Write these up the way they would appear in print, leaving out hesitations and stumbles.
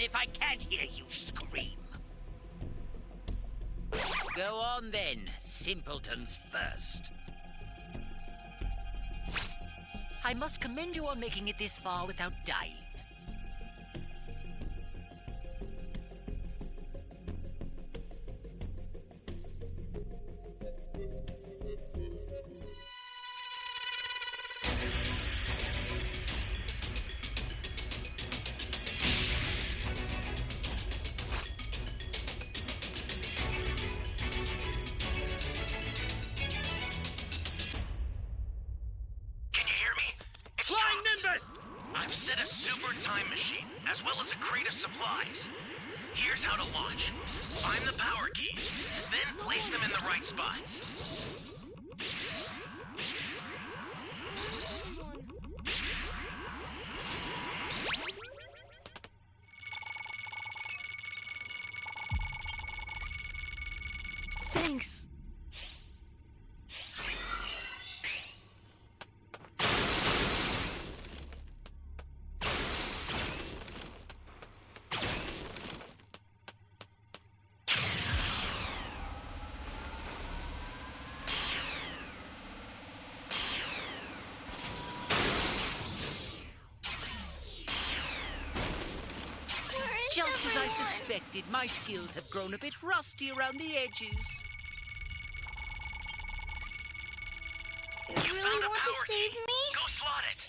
fun if I can't hear you scream. Go on then, simpletons first. I must commend you on making it this far without dying. I've set a super time machine, as well as a crate of supplies. Here's how to launch. Find the power keys, then place them in the right spots. Thanks. Just as I suspected, my skills have grown a bit rusty around the edges. You really want to save me? Go slot it!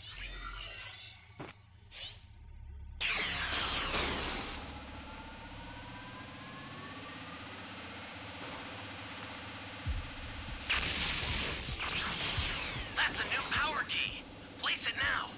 That's a new power key. Place it now.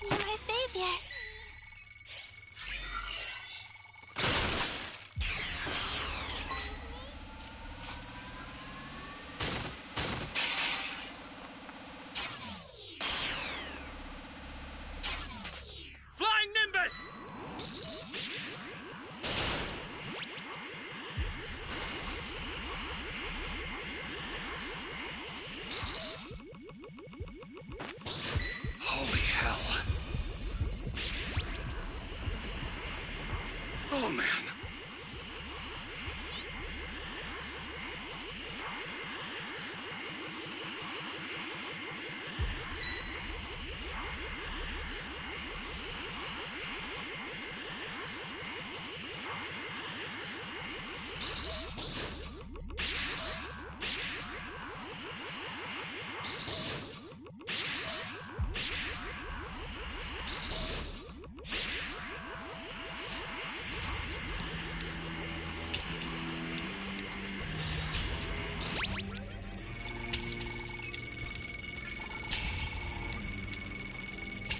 You're my savior. Flying Nimbus! Holy hell. Oh, man.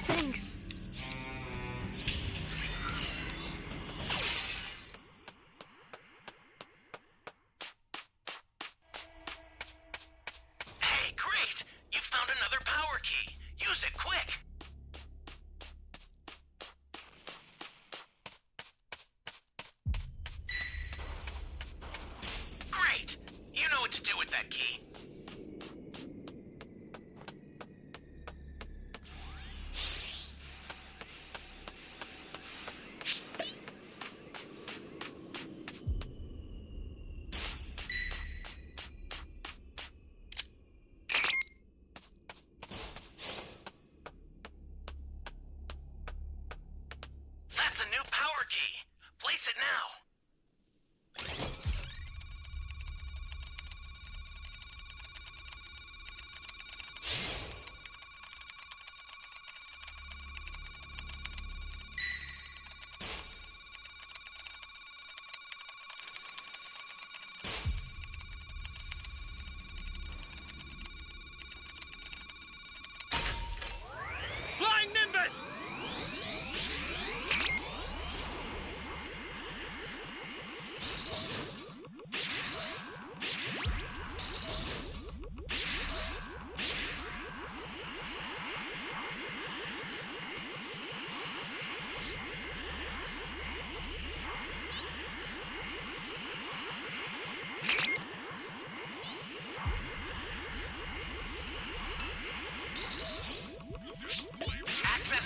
Thanks. Hey, great! You found another power key. Use it quick. Great! You know what to do with that key. That's a new power key. Place it now.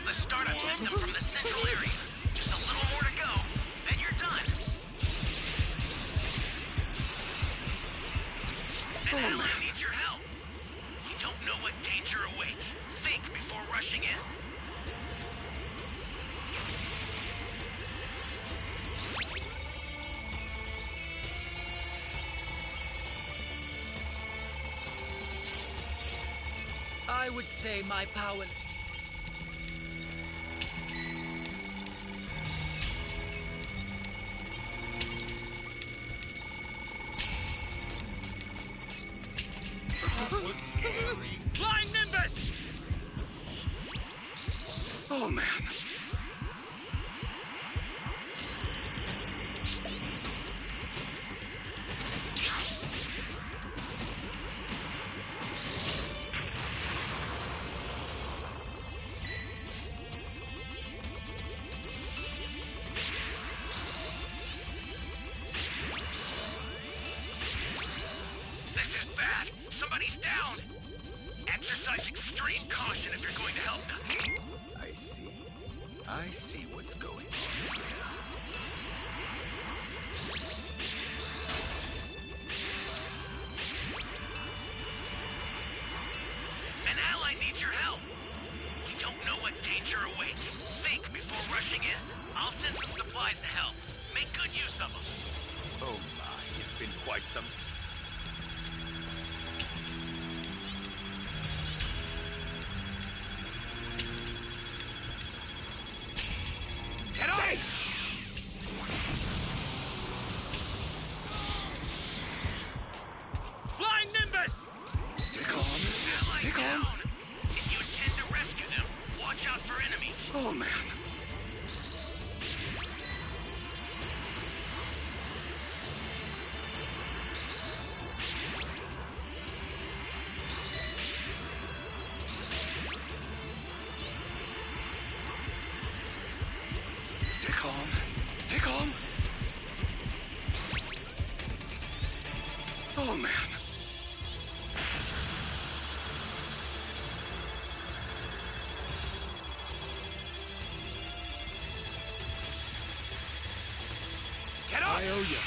the startup system from the central area. Just a little more to go, then you're done. An ally needs your help. You don't know what danger awaits. Think before rushing in. I would say my power... That was scary. Flying Nimbus! Oh, man. This is bad. Somebody's down. Exercise extreme caution if you're going to help them. I see. I see what's going on here. An ally needs your help. You don't know what danger awaits. Think before rushing in. I'll send some supplies to help. Make good use of them. Oh my, it's been quite some... Get on! Thanks! Flying Nimbus! Stay calm. Ally Stay calm. down. If you intend to rescue them, watch out for enemies. Oh, man. Stay calm. Stay calm. Oh, man. Get off! I owe you.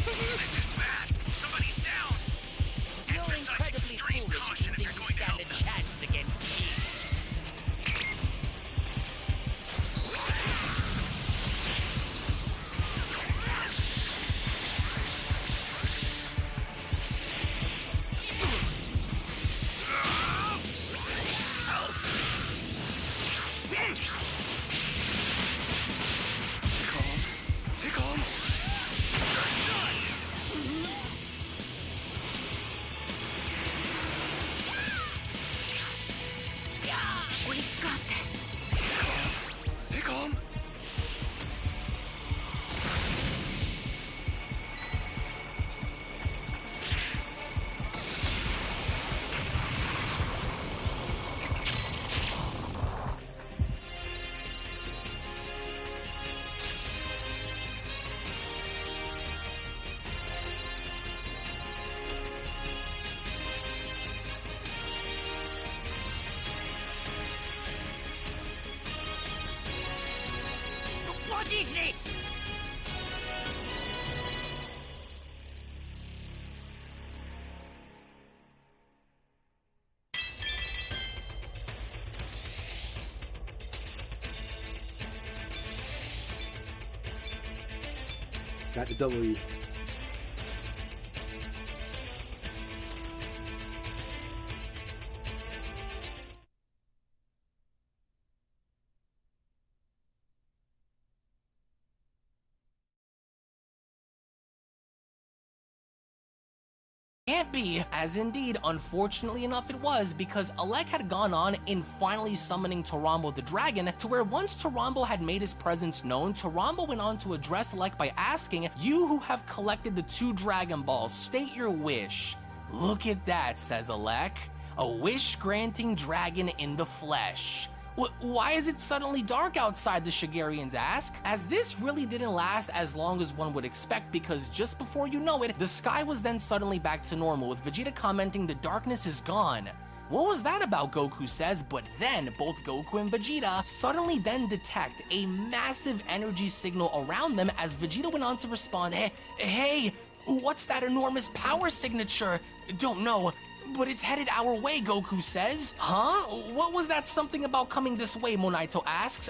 This is bad. Somebody's down. You're Exercise incredibly extreme foolish caution if if you you're think going you to help stand a them. chance against me. Stay calm. Stay calm. We've got this. Stay calm. What is this? Got the W. Can't be, as indeed, unfortunately enough it was, because Alec had gone on in finally summoning Tarambo the Dragon, to where once Tarambo had made his presence known, Tarambo went on to address Alec by asking, "You who have collected the 2 Dragon Balls, state your wish." "Look at that," says Alec. "A wish-granting dragon in the flesh." Why is it suddenly dark outside, the Shigarians ask, as this really didn't last as long as one would expect, because just before you know it, the sky was then suddenly back to normal, with Vegeta commenting the darkness is gone. What was that about, Goku says, but then both Goku and Vegeta suddenly then detect a massive energy signal around them as Vegeta went on to respond, hey, what's that enormous power signature? Don't know, but it's headed our way, Goku says. Huh? What was that something about coming this way, Monaito asks.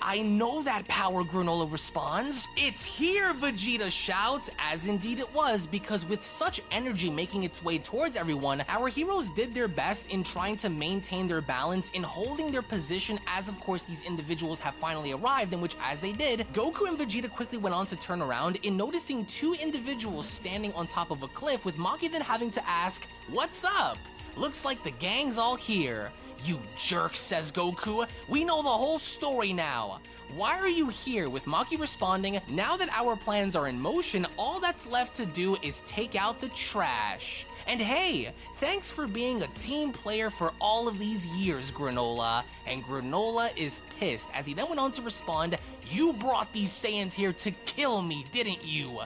I know that power, Granola responds. It's here, Vegeta shouts, as indeed it was, because with such energy making its way towards everyone, our heroes did their best in trying to maintain their balance in holding their position, as of course these individuals have finally arrived, in which as they did, Goku and Vegeta quickly went on to turn around in noticing two individuals standing on top of a cliff, with Maki then having to ask, "What's up? Looks like the gang's all here." "You jerk," says Goku. "We know the whole story now. Why are you here?" with Maki responding, "Now that our plans are in motion, all that's left to do is take out the trash. And hey, thanks for being a team player for all of these years, Granola." And Granola is pissed as he then went on to respond, "You brought these Saiyans here to kill me, didn't you?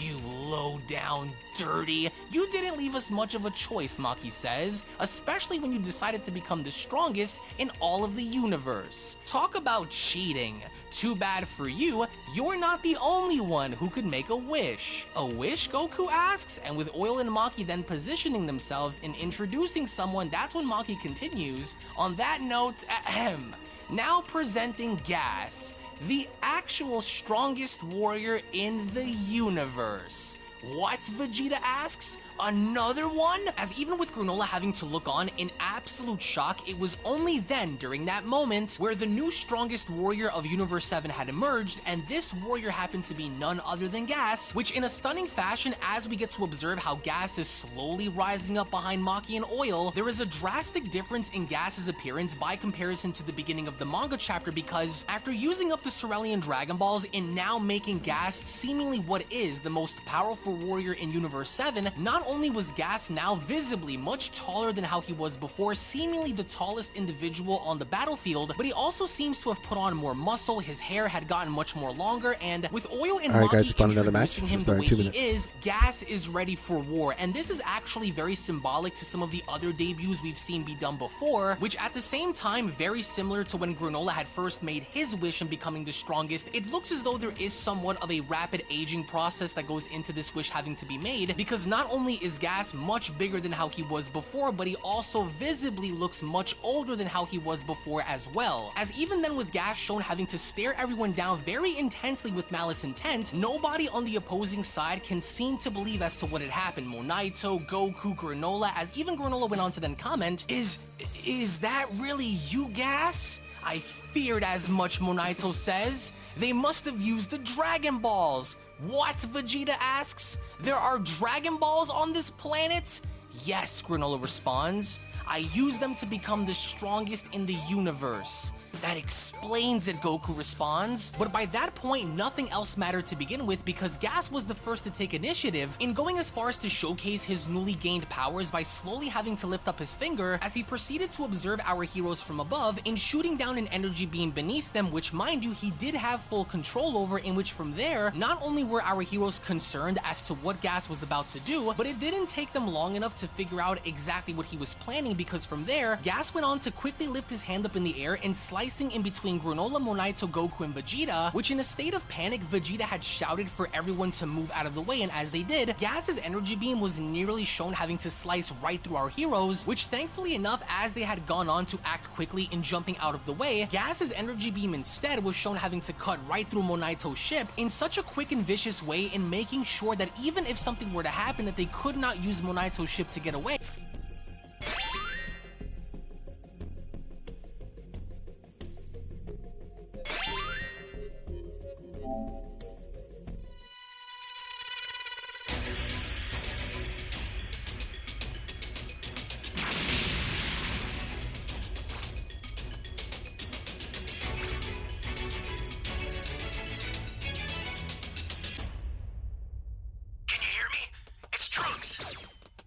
You low-down dirty. You didn't leave us much of a choice," Maki says, "especially when you decided to become the strongest in all of the universe. Talk about cheating. Too bad for you, you're not the only one who could make a wish." "A wish?" Goku asks, and with Oil and Maki then positioning themselves and introducing someone, that's when Maki continues, "On that note, ahem. Now presenting Gas, the actual strongest warrior in the universe." "What?" Vegeta asks. "Another one?" As even with Granola having to look on in absolute shock, it was only then during that moment where the new strongest warrior of Universe 7 had emerged, and this warrior happened to be none other than Gas, which in a stunning fashion, as we get to observe how Gas is slowly rising up behind Maki and Oil, there is a drastic difference in Gas's appearance by comparison to the beginning of the manga chapter, because after using up the Cerulean Dragon Balls in now making Gas seemingly what is the most powerful warrior in Universe 7, not only was Gas now visibly much taller than how he was before, seemingly the tallest individual on the battlefield, but he also seems to have put on more muscle, his hair had gotten much more longer, and with Oil and Maki guys, we found another match. introducing him Start the in way 2 he minutes. is, Gas is ready for war, and this is actually very symbolic to some of the other debuts we've seen be done before, which at the same time, very similar to when Granola had first made his wish in becoming the strongest. It looks as though there is somewhat of a rapid aging process that goes into this wish having to be made, because not only is Gas much bigger than how he was before, but he also visibly looks much older than how he was before as well. As even then with Gas shown having to stare everyone down very intensely with malice intent, nobody on the opposing side can seem to believe as to what had happened. Monaito, Goku, Granola, as even Granola went on to then comment, Is that really you, Gas? I feared as much," Monaito says. "They must have used the Dragon Balls." "What?" Vegeta asks. "There are Dragon Balls on this planet?" "Yes," Granola responds. "I used them to become the strongest in the universe." "That explains it," Goku responds. But by that point, nothing else mattered to begin with, because Gas was the first to take initiative in going as far as to showcase his newly gained powers by slowly having to lift up his finger as he proceeded to observe our heroes from above in shooting down an energy beam beneath them, which mind you, he did have full control over, in which from there, not only were our heroes concerned as to what Gas was about to do, but it didn't take them long enough to figure out exactly what he was planning, because from there, Gas went on to quickly lift his hand up in the air and slicing in between Granola, Monaito, Goku, and Vegeta, which in a state of panic, Vegeta had shouted for everyone to move out of the way, and as they did, Gas's energy beam was nearly shown having to slice right through our heroes, which thankfully enough, as they had gone on to act quickly in jumping out of the way, Gas's energy beam instead was shown having to cut right through Monaito's ship in such a quick and vicious way, in making sure that even if something were to happen, that they could not use Monaito's ship to get away.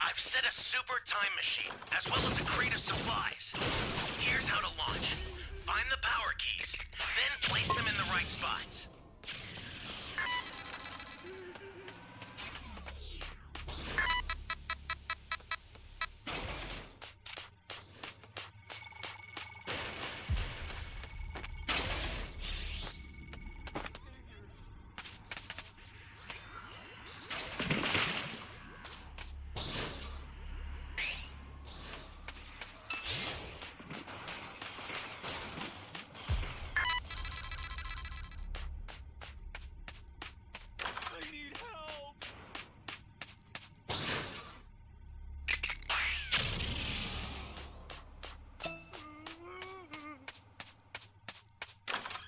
I've set a super time machine, as well as a crate of supplies. Here's how to launch. right spots.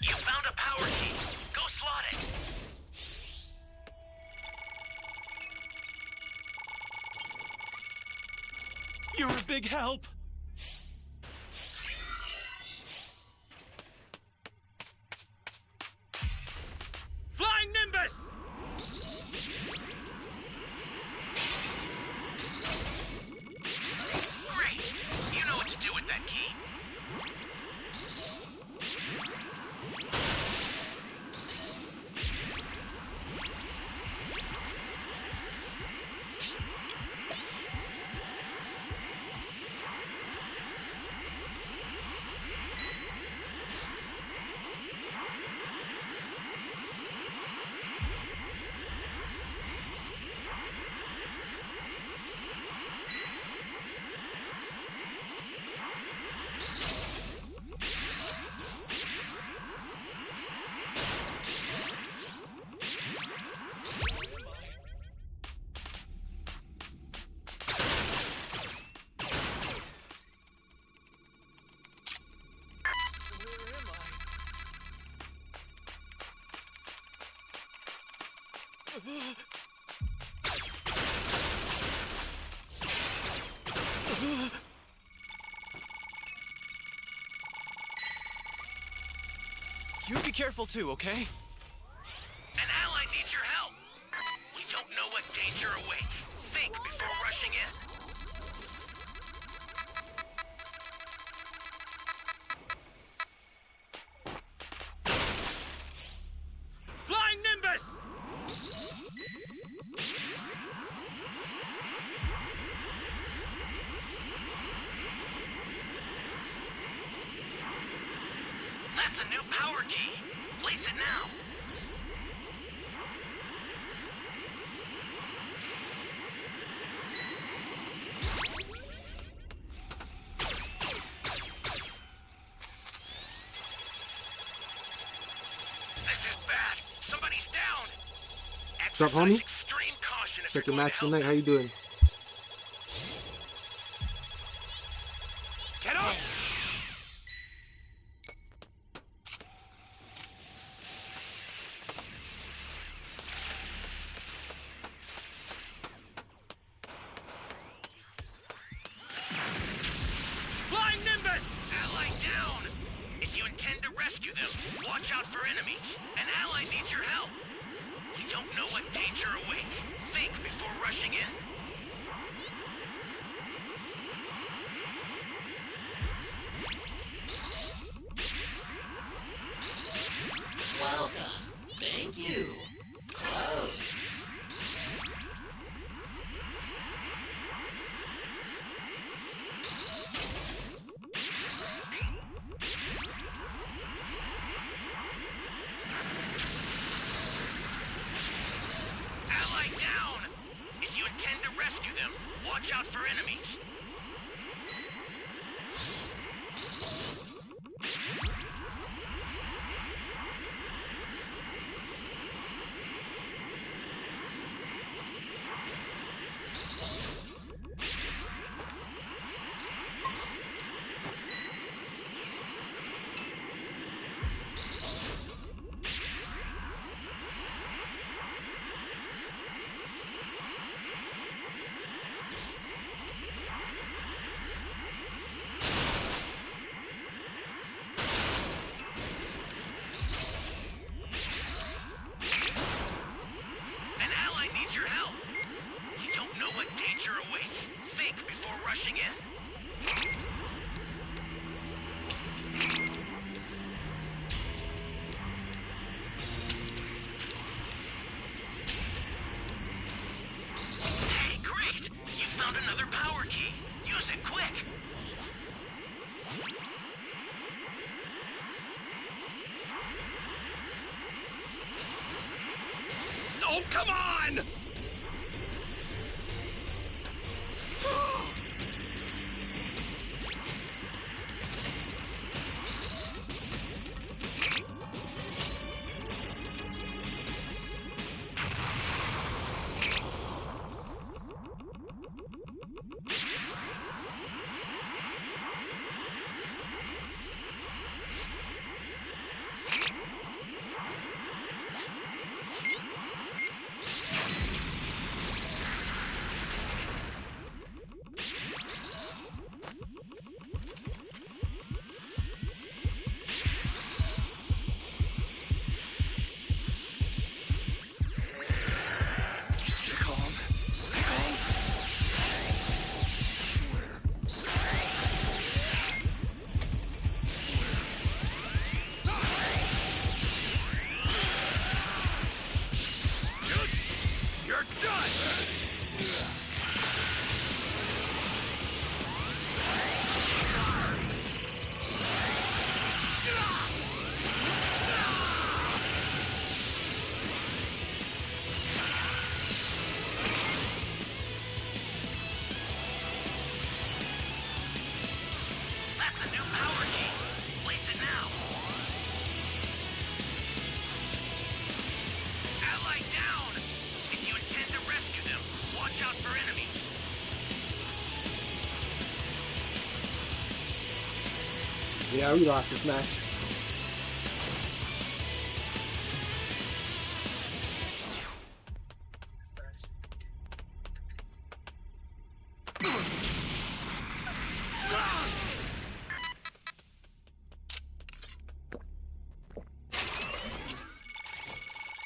You found a power key. Go slot it. You're a big help. Flying Nimbus! Great! You know what to do with that key. You be careful too, okay? An ally needs your help. We don't know what danger awaits. Think before rushing in. Flying Nimbus! That's a new power key. Place it now. This is bad. Somebody's down. What's up, homie? Extreme caution if Second you're Max going to tonight. help. How you doing? Get up! Flying Nimbus! Ally down! If you intend to rescue them, watch out for enemies. An ally needs your help. You don't know what danger awaits. Think before rushing in. Welcome. Thank you. Close. Ally down! If you intend to rescue them, watch out for enemies. Oh, come on! Stay calm. Stay calm. You're done! That's a new power key. Place it now. Ally down! If you intend to rescue them, watch out for enemies. Yeah, we lost this match.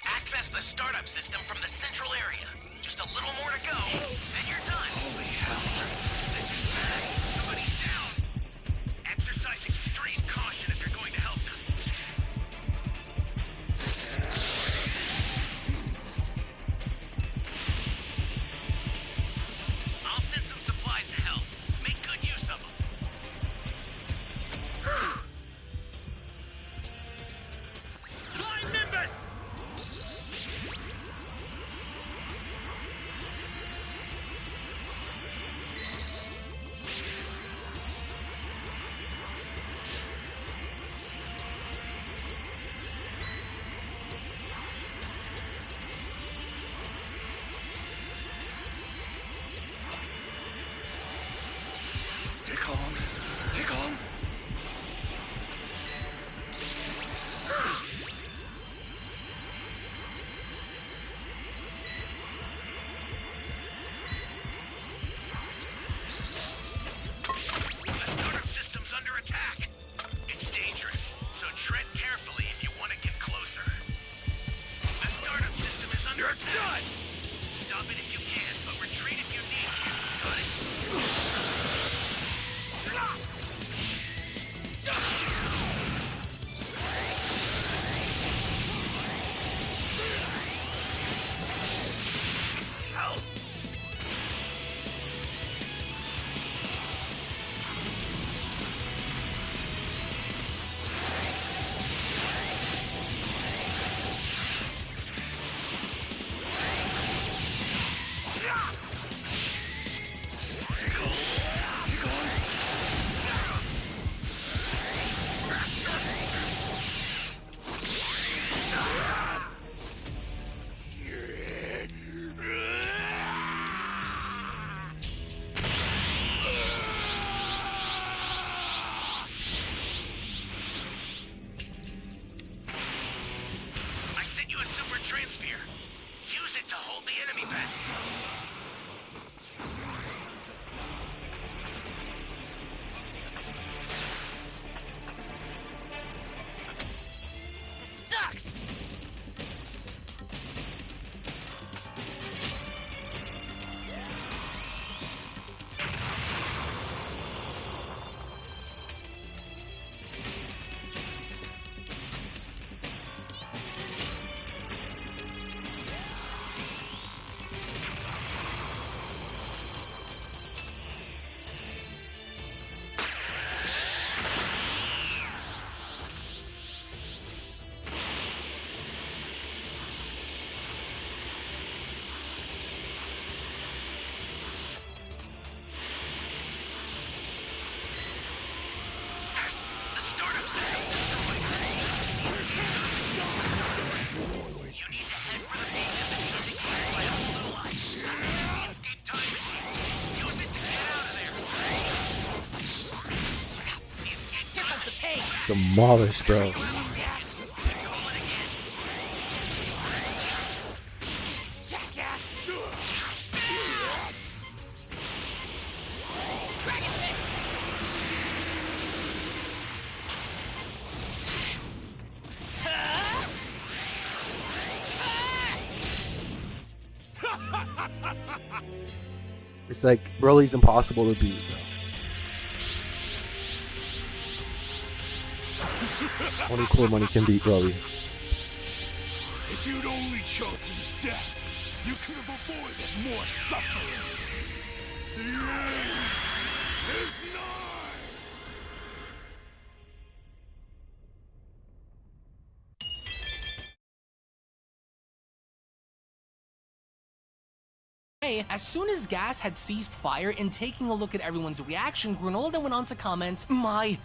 Access the startup system from the central area. Just a little more to go, and you're done. Holy hell. This is bad. Somebody's down. Exercise extreme caution if you're going to help them. I'll send some supplies to help. Make good use of them. Climb Nimbus! Demolished, bro. Jackass! It's like Broly's impossible to beat, bro. Only cool money can beat Broly. If you'd only chosen death, you could have avoided more suffering. The end is nigh. As soon as Gas had ceased fire and taking a look at everyone's reaction, Granola then went on to comment, my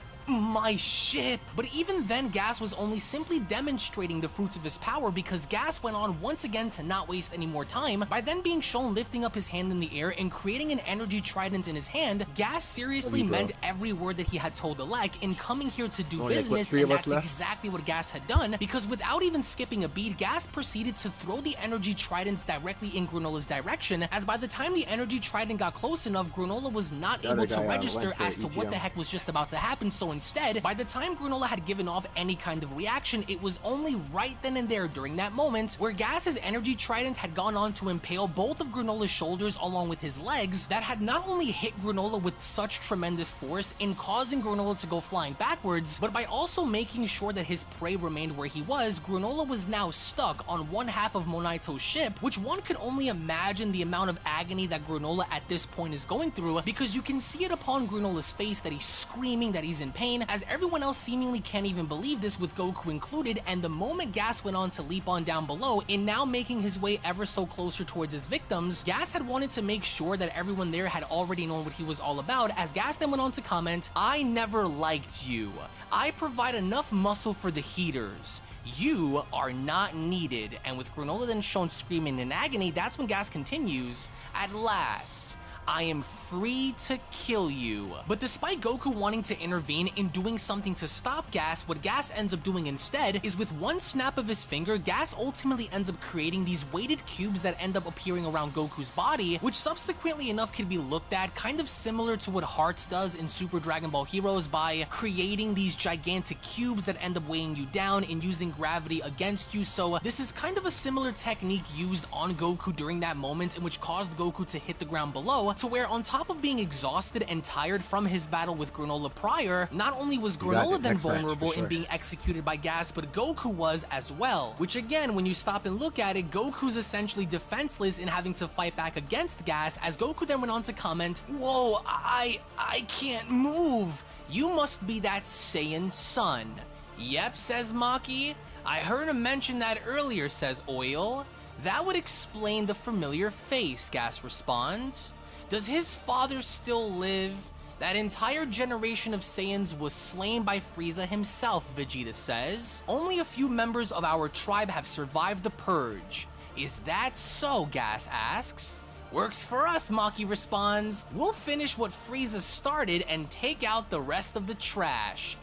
ship. But even then, Gas was only simply demonstrating the fruits of his power, because Gas went on once again to not waste any more time by then being shown lifting up his hand in the air and creating an energy trident in his hand. Gas seriously meant every word that he had told Alec in coming here to do business, and that's exactly what Gas had done, because without even skipping a beat, Gas proceeded to throw the energy tridents directly in Granola's direction, as by the time the energy trident got close enough, Granola was not able to register as to what the heck was just about to happen. So instead, by the time Granola had given off any kind of reaction, it was only right then and there during that moment where Gas's energy trident had gone on to impale both of Granola's shoulders along with his legs, that had not only hit Granola with such tremendous force in causing Granola to go flying backwards, but by also making sure that his prey remained where he was. Granola was now stuck on one half of Monaito's ship, which one could only imagine the amount of agony that Granola at this point is going through, because you can see it upon Granola's face that he's screaming that he's in pain, as everyone else seemingly can't even believe this, with Goku included. And the moment Gas went on to leap on down below, and now making his way ever so closer towards his victims, Gas had wanted to make sure that everyone there had already known what he was all about, as Gas then went on to comment, "I never liked you. I provide enough muscle for the heaters. You are not needed." And with Granola then shown screaming in agony, that's when Gas continues, "At last, I am free to kill you." But despite Goku wanting to intervene in doing something to stop Gas, what Gas ends up doing instead is, with one snap of his finger, Gas ultimately ends up creating these weighted cubes that end up appearing around Goku's body, which subsequently enough can be looked at kind of similar to what Hearts does in Super Dragon Ball Heroes by creating these gigantic cubes that end up weighing you down and using gravity against you. So this is kind of a similar technique used on Goku during that moment, in which caused Goku to hit the ground below, to where on top of being exhausted and tired from his battle with Granola prior, not only was Granola then vulnerable in being executed by Gas, but Goku was as well. Which again, when you stop and look at it, Goku's essentially defenseless in having to fight back against Gas, as Goku then went on to comment, "Whoa, I can't move. You must be that Saiyan son." "Yep," says Maki. "I heard him mention that earlier," says Oil. "That would explain the familiar face," Gas responds. "Does his father still live? That entire generation of Saiyans was slain by Frieza himself," Vegeta says. "Only a few members of our tribe have survived the purge. Is that so?" Gas asks. "Works for us," Maki responds. "We'll finish what Frieza started and take out the rest of the trash."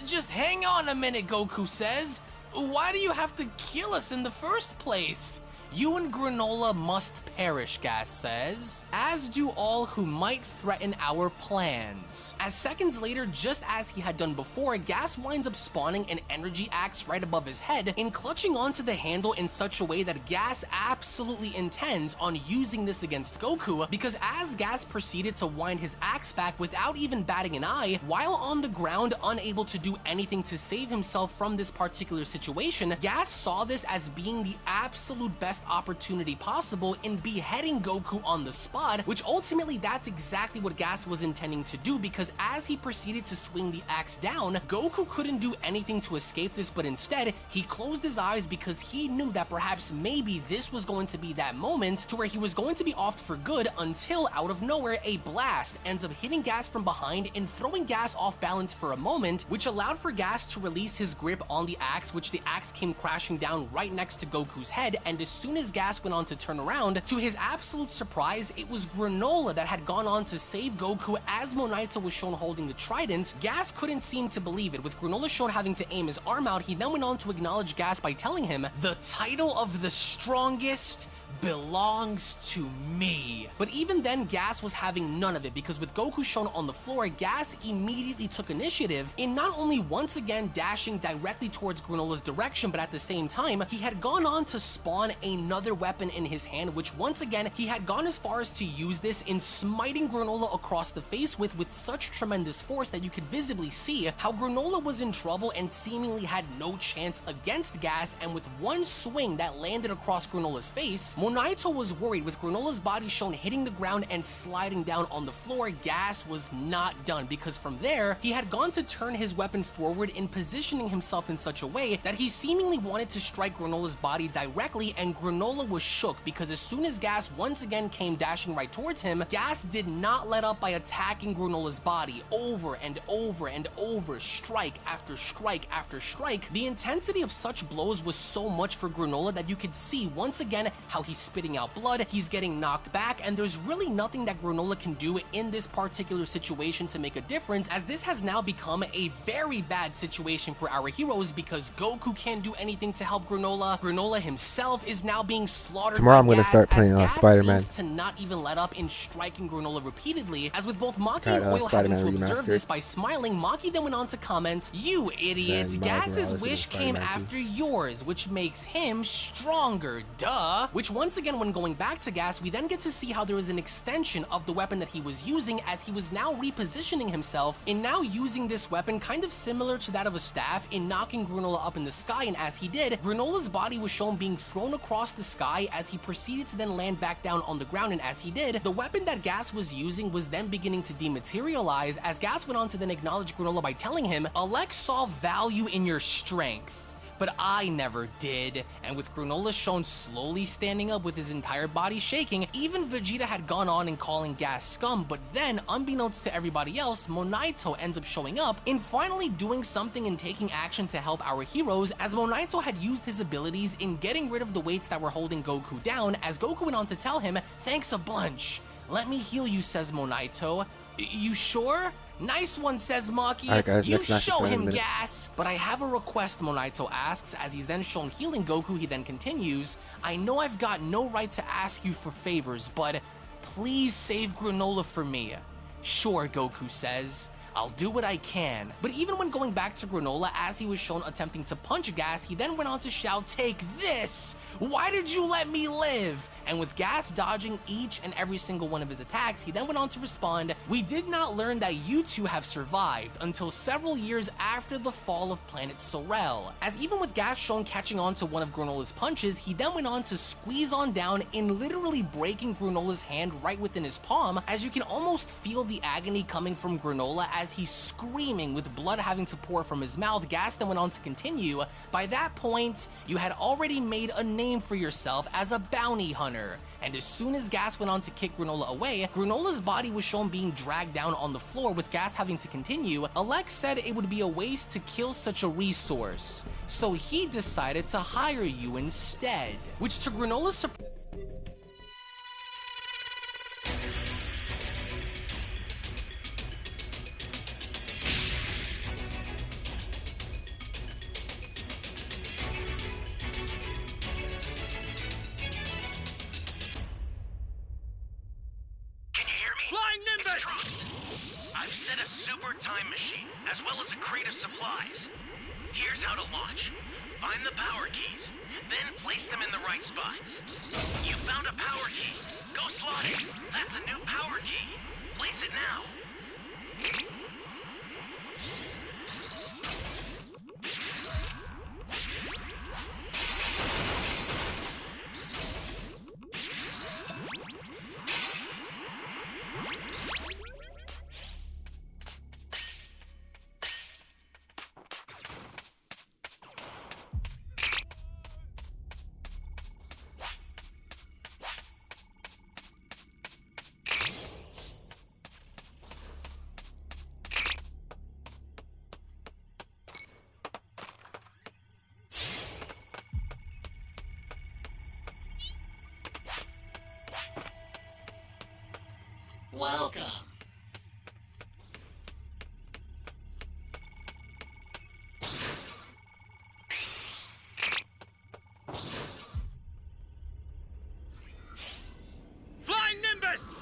Just hang on a minute," Goku says. "Why do you have to kill us in the first place?" "You and Granola must perish," Gas says, "as do all who might threaten our plans." As seconds later, just as he had done before, Gas winds up spawning an energy axe right above his head and clutching onto the handle in such a way that Gas absolutely intends on using this against Goku, because as Gas proceeded to wind his axe back without even batting an eye, while on the ground unable to do anything to save himself from this particular situation, Gas saw this as being the absolute best opportunity possible in beheading Goku on the spot, which ultimately that's exactly what Gas was intending to do, because as he proceeded to swing the axe down, Goku couldn't do anything to escape this, but instead he closed his eyes because he knew that perhaps maybe this was going to be that moment to where he was going to be off for good, until out of nowhere a blast ends up hitting Gas from behind and throwing Gas off balance for a moment, which allowed for Gas to release his grip on the axe, which the axe came crashing down right next to Goku's head. And as soon soon as Gas went on to turn around, to his absolute surprise, it was Granola that had gone on to save Goku as Monaito was shown holding the trident. Gas couldn't seem to believe it, with Granola shown having to aim his arm out. He then went on to acknowledge Gas by telling him, "The title of the strongest belongs to me." But even then, Gas was having none of it, because with Goku shown on the floor, Gas immediately took initiative in not only once again dashing directly towards Granola's direction, but at the same time, he had gone on to spawn another weapon in his hand, which once again, he had gone as far as to use this in smiting Granola across the face with such tremendous force that you could visibly see how Granola was in trouble and seemingly had no chance against Gas, and with one swing that landed across Granola's face, Monaito was worried. With Granola's body shown hitting the ground and sliding down on the floor, Gas was not done, because from there, he had gone to turn his weapon forward in positioning himself in such a way that he seemingly wanted to strike Granola's body directly, and Granola was shook, because as soon as Gas once again came dashing right towards him, Gas did not let up by attacking Granola's body over and over and over, strike after strike after strike. The intensity of such blows was so much for Granola that you could see once again how he's spitting out blood, he's getting knocked back, and there's really nothing that Granola can do in this particular situation to make a difference, as this has now become a very bad situation for our heroes, because Goku can't do anything to help Granola. Granola himself is now being slaughtered. Tomorrow by I'm gonna Gas, start as playing Gas Spider-Man. seems to not even let up in striking Granola repeatedly, as with both Maki Alright, and Oil having Spider-Man to observe Remastered. this by smiling, Maki then went on to comment, "You idiots, Then Miles Gas's Morales wish is came Spider-Man 2. after yours, which makes him stronger, duh." Which once again, when going back to Gas, we then get to see how there is an extension of the weapon that he was using, as he was now repositioning himself in now using this weapon kind of similar to that of a staff in knocking Granola up in the sky, and as he did, Granola's body was shown being thrown across the sky as he proceeded to then land back down on the ground, and as he did, the weapon that Gas was using was then beginning to dematerialize, as Gas went on to then acknowledge Granola by telling him, "Alex saw value in your strength, but I never did." And with Granola shown slowly standing up with his entire body shaking, even Vegeta had gone on and calling Gas scum, but then, unbeknownst to everybody else, Monaito ends up showing up in finally doing something and taking action to help our heroes, as Monaito had used his abilities in getting rid of the weights that were holding Goku down, as Goku went on to tell him, "Thanks a bunch. Let me heal you," says Monaito. "You sure?" "Nice one," says Maki. Alright guys, "You next match is show starting in a him, minute. Gas." "But I have a request," Monaito asks, as he's then shown healing Goku. He then continues, "I know I've got no right to ask you for favors, but please save Granola for me." "Sure," Goku says. "I'll do what I can." But even when going back to Granola, as he was shown attempting to punch Gas, he then went on to shout, "Take this! Why did you let me live?" And with Gas dodging each and every single one of his attacks, he then went on to respond, "We did not learn that you two have survived until several years after the fall of planet Sorel." As even with Gas shown catching on to one of Granola's punches, he then went on to squeeze on down in literally breaking Granola's hand right within his palm, as you can almost feel the agony coming from Granola as he's screaming with blood having to pour from his mouth. Gas then went on to continue, "By that point, you had already made a name for yourself as a bounty hunter." And as soon as Gas went on to kick Granola away, Granola's body was shown being dragged down on the floor, with Gas having to continue. Alex said it would be a waste to kill such a resource, so he decided to hire you instead. Which to Granola's surprise, Can you hear me? Flying Nimbus! It's Trunks. I've set a super time machine, as well as a crate of supplies. Here's how to launch. Find the power keys, then place them in the right spots. You found a power key. Go slot it. That's a new power key. Place it now. Welcome. Flying Nimbus!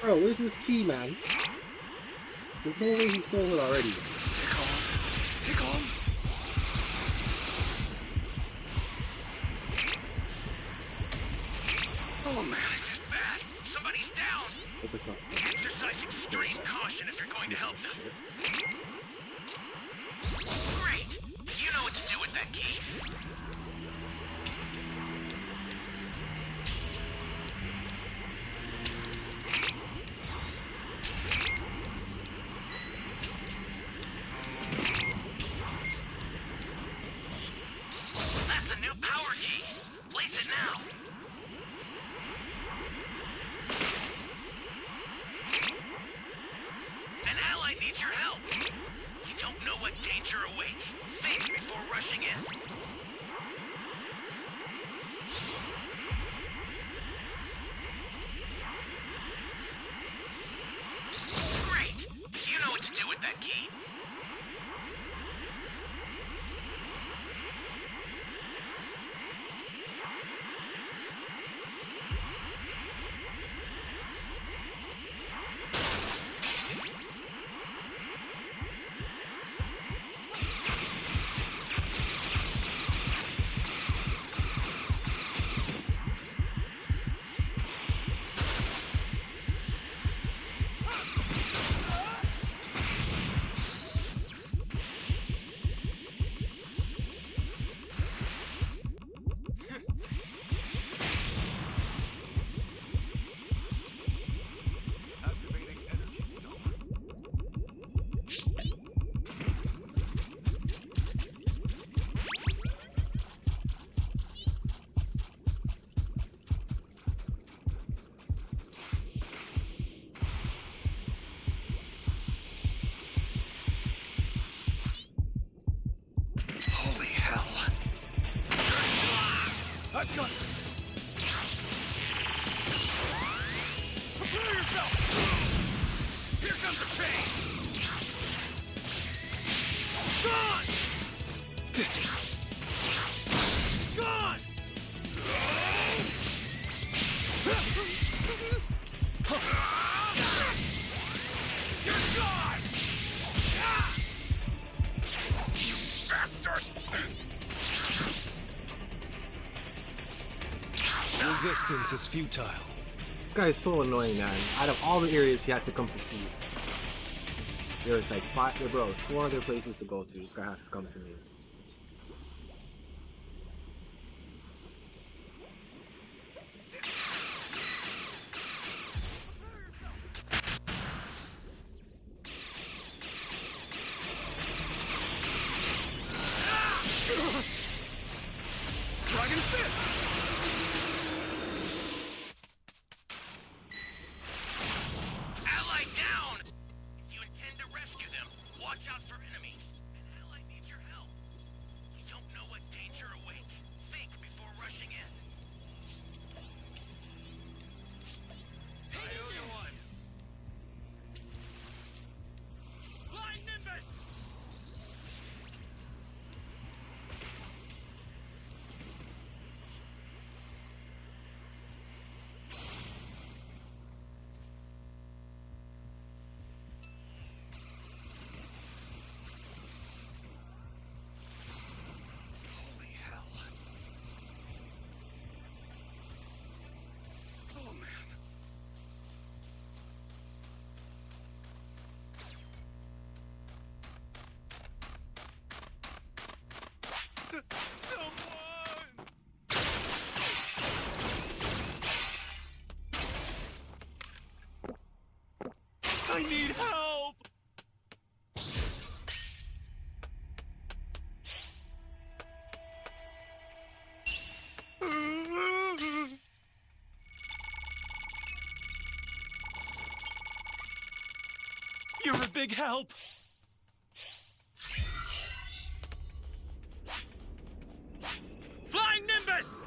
Bro, where's his key, man? There's no way he stole it already. Stay calm. Oh man. This is bad. Somebody's down. Hope it's not. Exercise extreme caution if you're going to help them. Great. You know what to do with that key. That's a new power key. Place it now. An ally needs your help. You don't know what danger awaits. Think before rushing in. Great. You know what to do with that key. Activating energy stone. Holy hell. I've got this. Prepare yourself! Here comes the pain! Gone! Gone! You're gone! You bastard! Resistance is futile. This guy is so annoying, man. Out of all the areas he had to come to see, there's like 4 other places to go to. This guy has to come to me. Dragon Fist! Ally down! If you intend to rescue them, watch out for enemies. An ally needs your help. You don't know what danger awaits. Think before rushing in. Iota 1! Flying Nimbus! Holy hell. Oh man. Someone! I need help! big help. Flying Nimbus!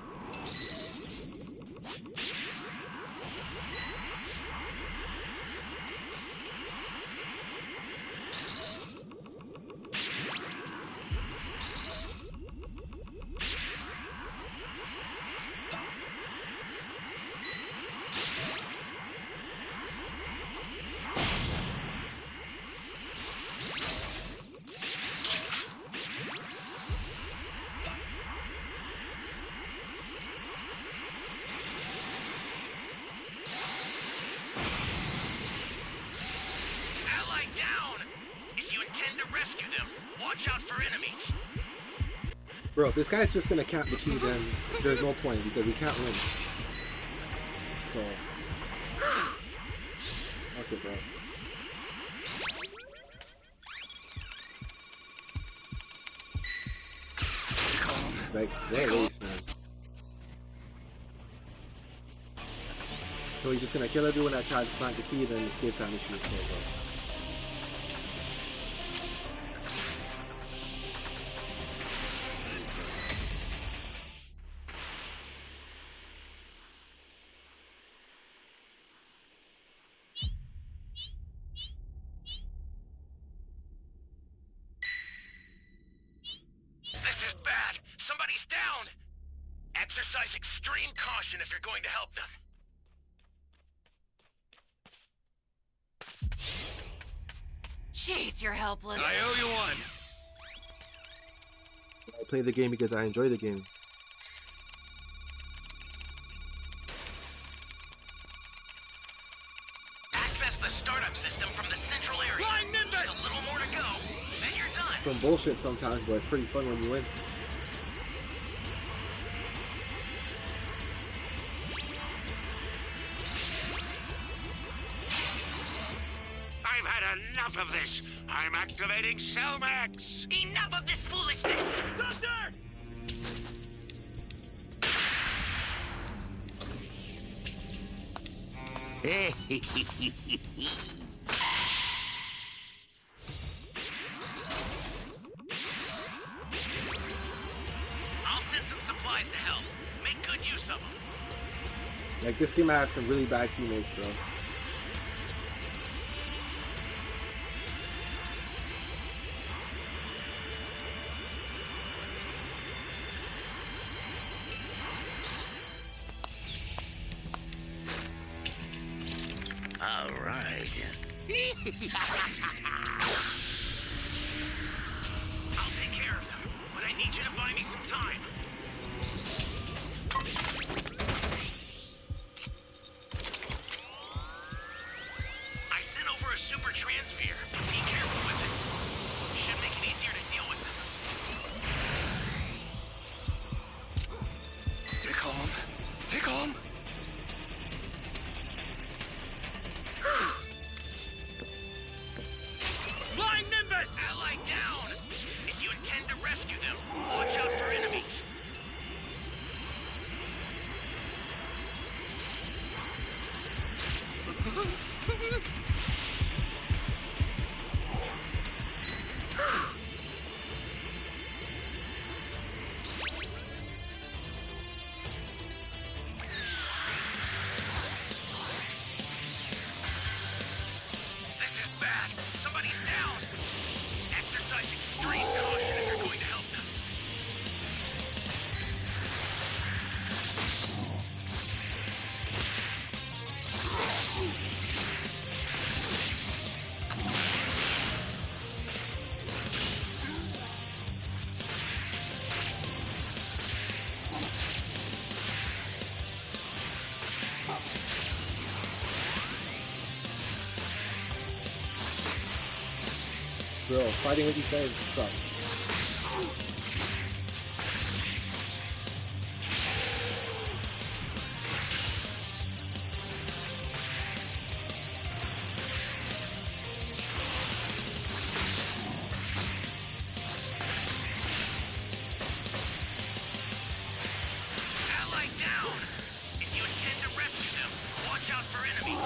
Ally down! If you intend to rescue them, watch out for enemies. Bro, if this guy's just gonna camp the key, then there's no point because we can't win. So, okay, bro. Like, what a waste, man. So he's just gonna kill everyone that tries to plant the key, then escape time issue shows up. This is bad. Somebody's down. Exercise extreme caution if you're going to help them. Jeez, you're helpless. I owe you one. I play the game because I enjoy the game. Access the startup system from the central area. Flying Nimbus! Just a little more to go, then you're done. Some bullshit sometimes, but it's pretty fun when you win. I've had enough of this. I'm activating Cellmax. Enough of this foolishness. Doctor! I'll send some supplies to help. Make good use of them. Like, this game I have some really bad teammates, bro. All right. I'll take care of them, but I need you to buy me some time. I sent over a super transfer. Be careful with it. Should make it easier to deal with them. Stay calm. Stay calm. Flying Nimbus! Ally down! If you intend to rescue them, watch out for enemies. This is bad. Somebody's down. Exercise extreme caution if you're going to help them. Bro, fighting with these guys sucks. Ally down! If you intend to rescue them, watch out for enemies.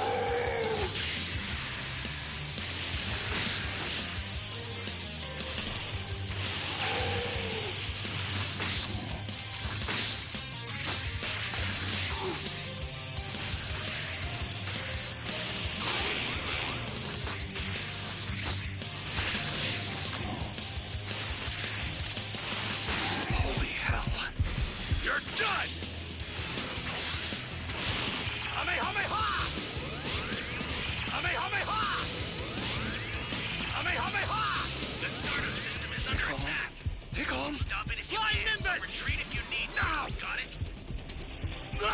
The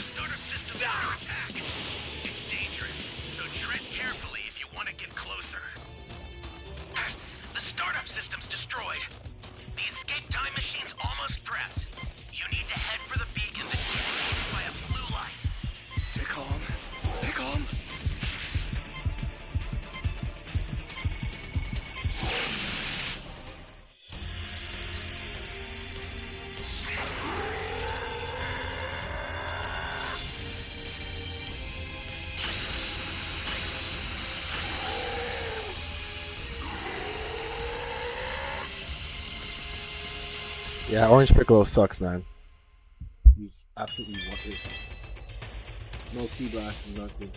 startup system's under attack. It's dangerous, so tread carefully if you want to get closer. The startup system's destroyed. The escape time machine's almost prepped. You need to head for the beacon that's illuminated by a blue light. Stay calm. Stay calm. Yeah, Orange Piccolo sucks, man. He's absolutely worthless. No key blast, nothing.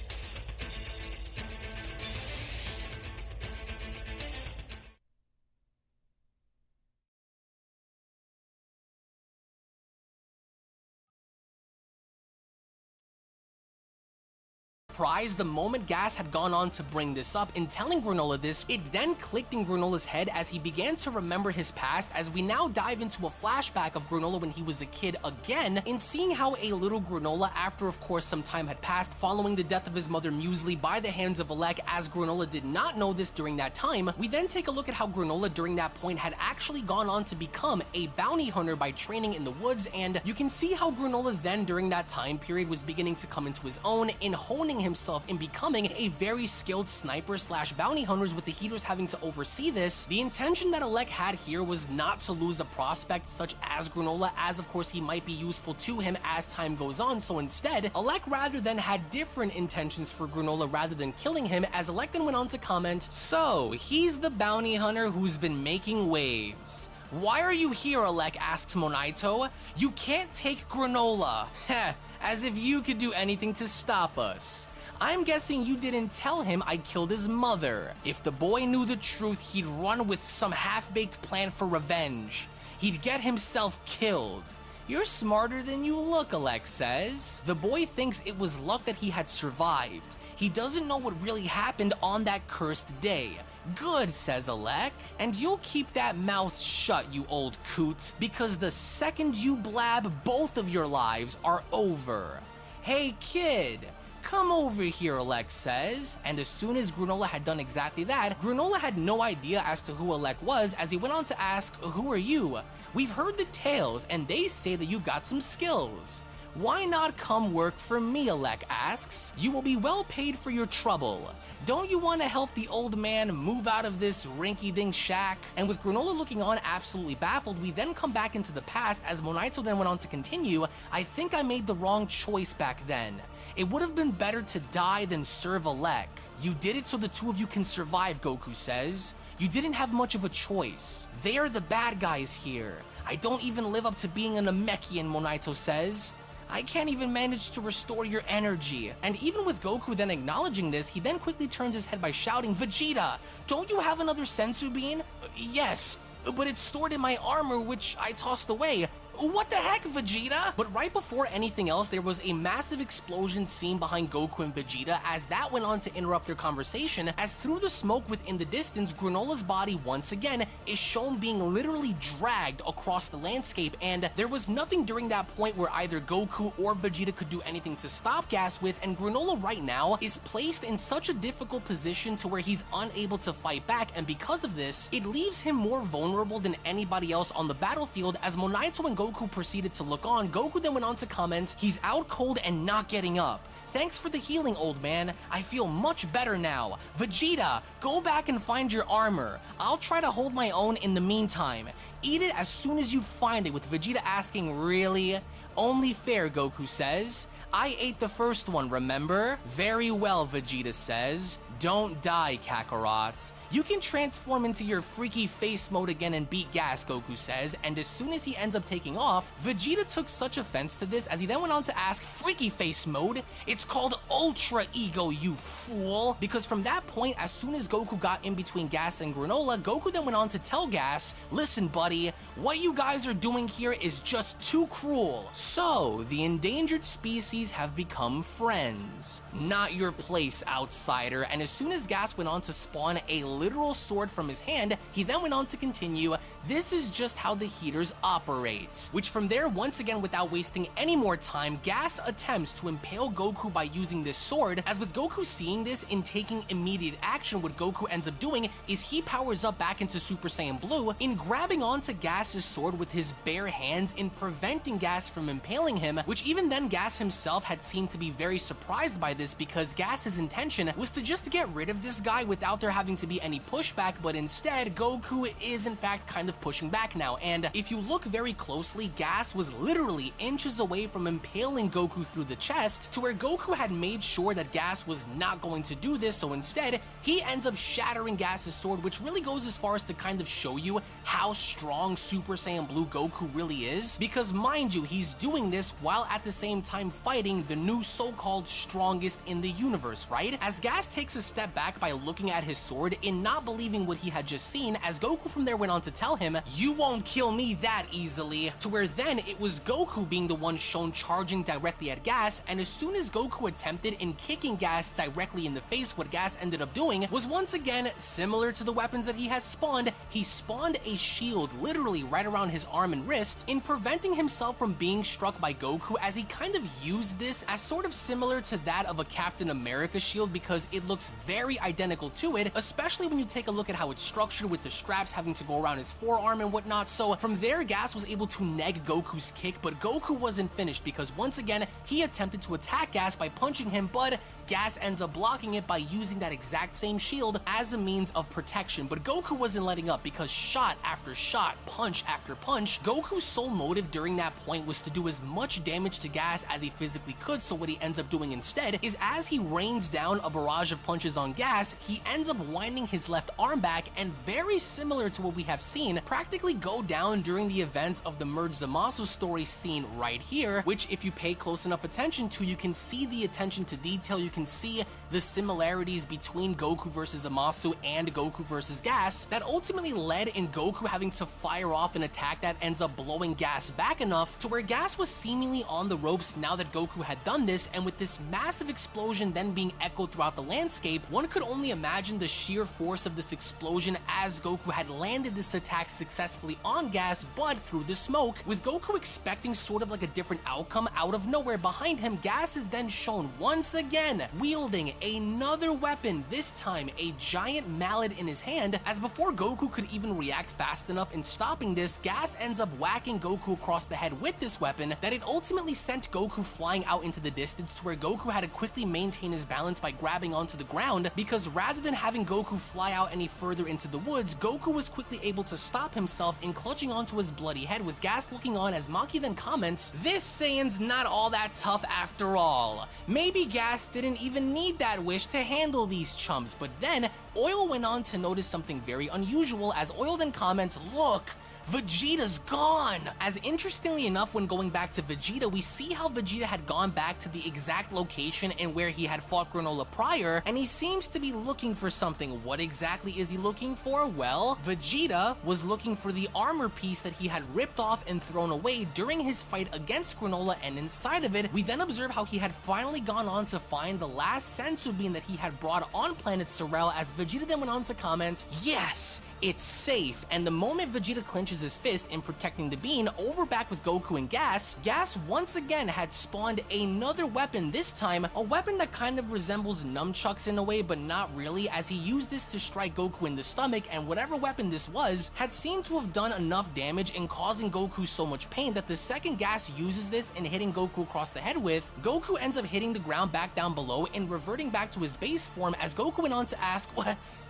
Surprised the moment Gas had gone on to bring this up. In telling Granola this, it then clicked in Granola's head as he began to remember his past, as we now dive into a flashback of Granola when he was a kid again, in seeing how a little Granola, after of course some time had passed following the death of his mother Muesli by the hands of Alec, as Granola did not know this during that time. We then take a look at how Granola during that point had actually gone on to become a bounty hunter by training in the woods, and you can see how Granola then during that time period was beginning to come into his own in honing himself in becoming a very skilled sniper slash bounty hunters, with the Heaters having to oversee this. The intention that Alec had here was not to lose a prospect such as Granola, as of course he might be useful to him as time goes on, so instead Alec rather than had different intentions for Granola rather than killing him, as Alec then went on to comment, "So he's the bounty hunter who's been making waves. Why are you here?" Alec asks Monaito. "You can't take Granola." Heh, as if you could do anything to stop us. "I'm guessing you didn't tell him I killed his mother. If the boy knew the truth, he'd run with some half-baked plan for revenge. He'd get himself killed." "You're smarter than you look," Alec says. The boy thinks it was luck that he had survived. He doesn't know what really happened on that cursed day. "Good," says Alec, "and you'll keep that mouth shut, you old coot, because the second you blab, both of your lives are over." "Hey kid, come over here," Alec says, and as soon as Granola had done exactly that, Granola had no idea as to who Alec was, as he went on to ask, "Who are you? We've heard the tales, and they say that you've got some skills. Why not come work for me?" Alec asks. "You will be well paid for your trouble. Don't you want to help the old man move out of this rinky-dink shack?" And with Granola looking on absolutely baffled, we then come back into the past, as Monaito then went on to continue, "I think I made the wrong choice back then. It would have been better to die than serve Alec. You did it so the two of you can survive," Goku says. "You didn't have much of a choice. They are the bad guys here. I don't even live up to being an Namekian," Monaito says. "I can't even manage to restore your energy." And even with Goku then acknowledging this, he then quickly turns his head by shouting, "Vegeta, don't you have another Senzu bean?" "Yes, but it's stored in my armor, which I tossed away." "What the heck, Vegeta?" But right before anything else, there was a massive explosion seen behind Goku and Vegeta, as that went on to interrupt their conversation, as through the smoke within the distance, Granola's body once again is shown being literally dragged across the landscape, and there was nothing during that point where either Goku or Vegeta could do anything to stop Gas with, and Granola right now is placed in such a difficult position to where he's unable to fight back, and because of this, it leaves him more vulnerable than anybody else on the battlefield. As Monaito and Goku proceeded to look on, Goku then went on to comment, "He's out cold and not getting up. Thanks for the healing, old man. I feel much better now. Vegeta, go back and find your armor. I'll try to hold my own in the meantime. Eat it as soon as you find it," with Vegeta asking, "Really?" "Only fair," Goku says. "I ate the first one, remember?" "Very well," Vegeta says. "Don't die, Kakarot. You can transform into your freaky face mode again and beat Gas," Goku says, and as soon as he ends up taking off, Vegeta took such offense to this, as he then went on to ask, "Freaky face mode? It's called Ultra Ego, you fool!" Because from that point, as soon as Goku got in between Gas and Granola, Goku then went on to tell Gas, "Listen, buddy, what you guys are doing here is just too cruel. So, the endangered species have become friends. Not your place, outsider." And as soon as Gas went on to spawn a literal sword from his hand, he then went on to continue, "This is just how the heaters operate." Which from there, once again without wasting any more time, Gas attempts to impale Goku by using this sword, as with Goku seeing this and taking immediate action, what Goku ends up doing is he powers up back into Super Saiyan Blue in grabbing onto Gas's sword with his bare hands and preventing Gas from impaling him, which even then Gas himself had seemed to be very surprised by this, because Gas's intention was to just get rid of this guy without there having to be any pushback, but instead Goku is in fact kind of pushing back now, and if you look very closely, Gas was literally inches away from impaling Goku through the chest, to where Goku had made sure that Gas was not going to do this, so instead he ends up shattering Gas's sword, which really goes as far as to kind of show you how strong Super Saiyan Blue Goku really is, because mind you, he's doing this while at the same time fighting the new so-called strongest in the universe, right? As Gas takes a step back by looking at his sword and not believing what he had just seen, as Goku from there went on to tell him, "You won't kill me that easily," to where then it was Goku being the one shown charging directly at Gas, and as soon as Goku attempted in kicking Gas directly in the face, what Gas ended up doing was once again similar to the weapons that he has spawned. He spawned a shield literally right around his arm and wrist in preventing himself from being struck by Goku, as he kind of used this as sort of similar to that of a Captain America shield, because it looks very identical to it, especially when you take a look at how it's structured with the straps having to go around his forearm and whatnot. So from there, Gas was able to neg Goku's kick, but Goku wasn't finished, because once again he attempted to attack Gas by punching him, but Gas ends up blocking it by using that exact same shield as a means of protection. But Goku wasn't letting up, because shot after shot, punch after punch, Goku's sole motive during that point was to do as much damage to Gas as he physically could. So what he ends up doing instead is, as he rains down a barrage of punches on Gas, he ends up winding his left arm back, and very similar to what we have seen practically go down during the events of the Merge Zamasu story scene right here, which if you pay close enough attention to, you can see the attention to detail, you can see the similarities between Goku versus Zamasu and Goku versus Gas that ultimately led in Goku having to fire off an attack that ends up blowing Gas back enough to where Gas was seemingly on the ropes now that Goku had done this, and with this massive explosion then being echoed throughout the landscape, one could only imagine the sheer force of this explosion as Goku had landed this attack successfully on Gas, but through the smoke. With Goku expecting sort of like a different outcome, out of nowhere behind him, Gas is then shown once again wielding another weapon, this time a giant mallet in his hand, as before Goku could even react fast enough in stopping this, Gas ends up whacking Goku across the head with this weapon that it ultimately sent Goku flying out into the distance, to where Goku had to quickly maintain his balance by grabbing onto the ground, because rather than having Goku fly out any further into the woods, Goku was quickly able to stop himself in clutching onto his bloody head, with Gas looking on as Maki then comments, "This Saiyan's not all that tough after all. Maybe Gas didn't even need that wish to handle these chumps." But then Oil went on to notice something very unusual, as Oil then comments, "Look, Vegeta's gone." As interestingly enough, when going back to Vegeta, we see how Vegeta had gone back to the exact location and where he had fought Granola prior, and he seems to be looking for something. What exactly is he looking for? Well, Vegeta was looking for the armor piece that he had ripped off and thrown away during his fight against Granola, and inside of it, we then observe how he had finally gone on to find the last Senzu bean that he had brought on planet Sorel, as Vegeta then went on to comment, "Yes, it's safe." And the moment Vegeta clenches his fist in protecting the bean, over back with Goku and Gas, Gas once again had spawned another weapon, this time a weapon that kind of resembles nunchucks in a way, but not really, as he used this to strike Goku in the stomach, and whatever weapon this was had seemed to have done enough damage in causing Goku so much pain that the second Gas uses this and hitting Goku across the head with, Goku ends up hitting the ground back down below and reverting back to his base form, as Goku went on to ask,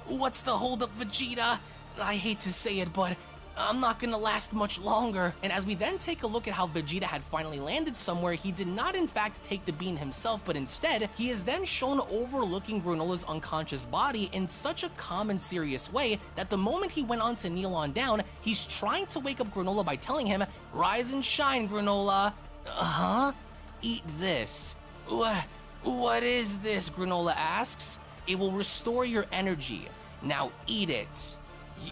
"What's the holdup, Vegeta? I hate to say it, but I'm not gonna last much longer." And as we then take a look at how Vegeta had finally landed somewhere, he did not in fact take the bean himself, but instead, he is then shown overlooking Granola's unconscious body in such a calm and serious way that the moment he went on to kneel on down, he's trying to wake up Granola by telling him, "Rise and shine, Granola." Eat this." What is this?" Granola asks. "It will restore your energy. Now eat it."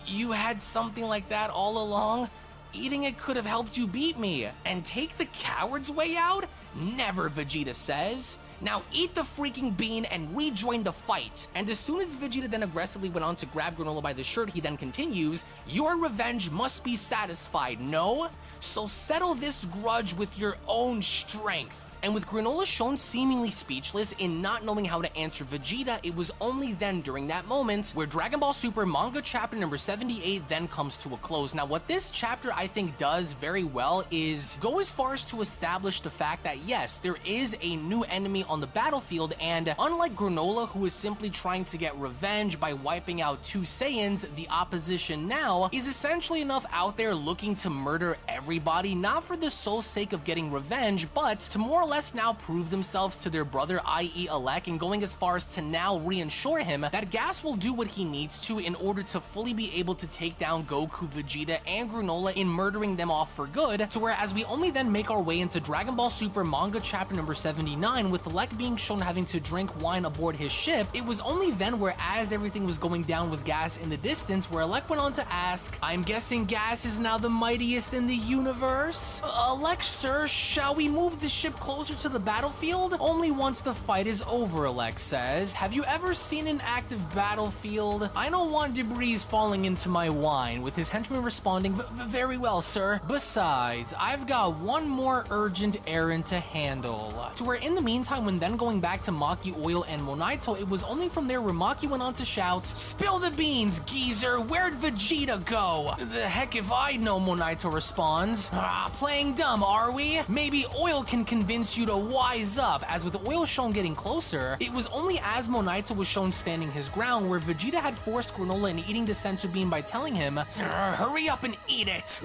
You had something like that all along? Eating it could have helped you beat me. And take the coward's way out? Never," Vegeta says. Now eat the freaking bean and rejoin the fight. And as soon as Vegeta then aggressively went on to grab Granola by the shirt, he then continues, your revenge must be satisfied, no? So settle this grudge with your own strength. And with Granola shown seemingly speechless in not knowing how to answer Vegeta, it was only then during that moment where Dragon Ball Super manga chapter number 78 then comes to a close. Now what this chapter I think does very well is go as far as to establish the fact that yes, there is a new enemy on the battlefield, and unlike Granola, who is simply trying to get revenge by wiping out two Saiyans, the opposition now is essentially enough out there looking to murder everybody, not for the sole sake of getting revenge, but to more or less now prove themselves to their brother, i.e. Elec, and going as far as to now reassure him that Gas will do what he needs to in order to fully be able to take down Goku, Vegeta, and Granola in murdering them off for good, to where as we only then make our way into Dragon Ball Super manga chapter number 79, with Elec being shown having to drink wine aboard his ship, it was only then where as everything was going down with Gas in the distance, where Elec went on to ask, I'm guessing Gas is now the mightiest in the universe? Elec, sir, shall we move the ship closer to the battlefield? Only once the fight is over, Elec says. Have you ever seen an active battlefield? I don't want debris falling into my wine, with his henchman responding, very well, sir. Besides, I've got one more urgent errand to handle. To where in the meantime, when then going back to Maki, Oil, and Monaito, it was only from there where Maki went on to shout, spill the beans, geezer, where'd Vegeta go? The heck if I know, Monaito responds. Playing dumb, are we? Maybe Oil can convince you to wise up. As with Oil shown getting closer, it was only as Monaito was shown standing his ground where Vegeta had forced Granola into eating the senzu bean by telling him, hurry up and eat it.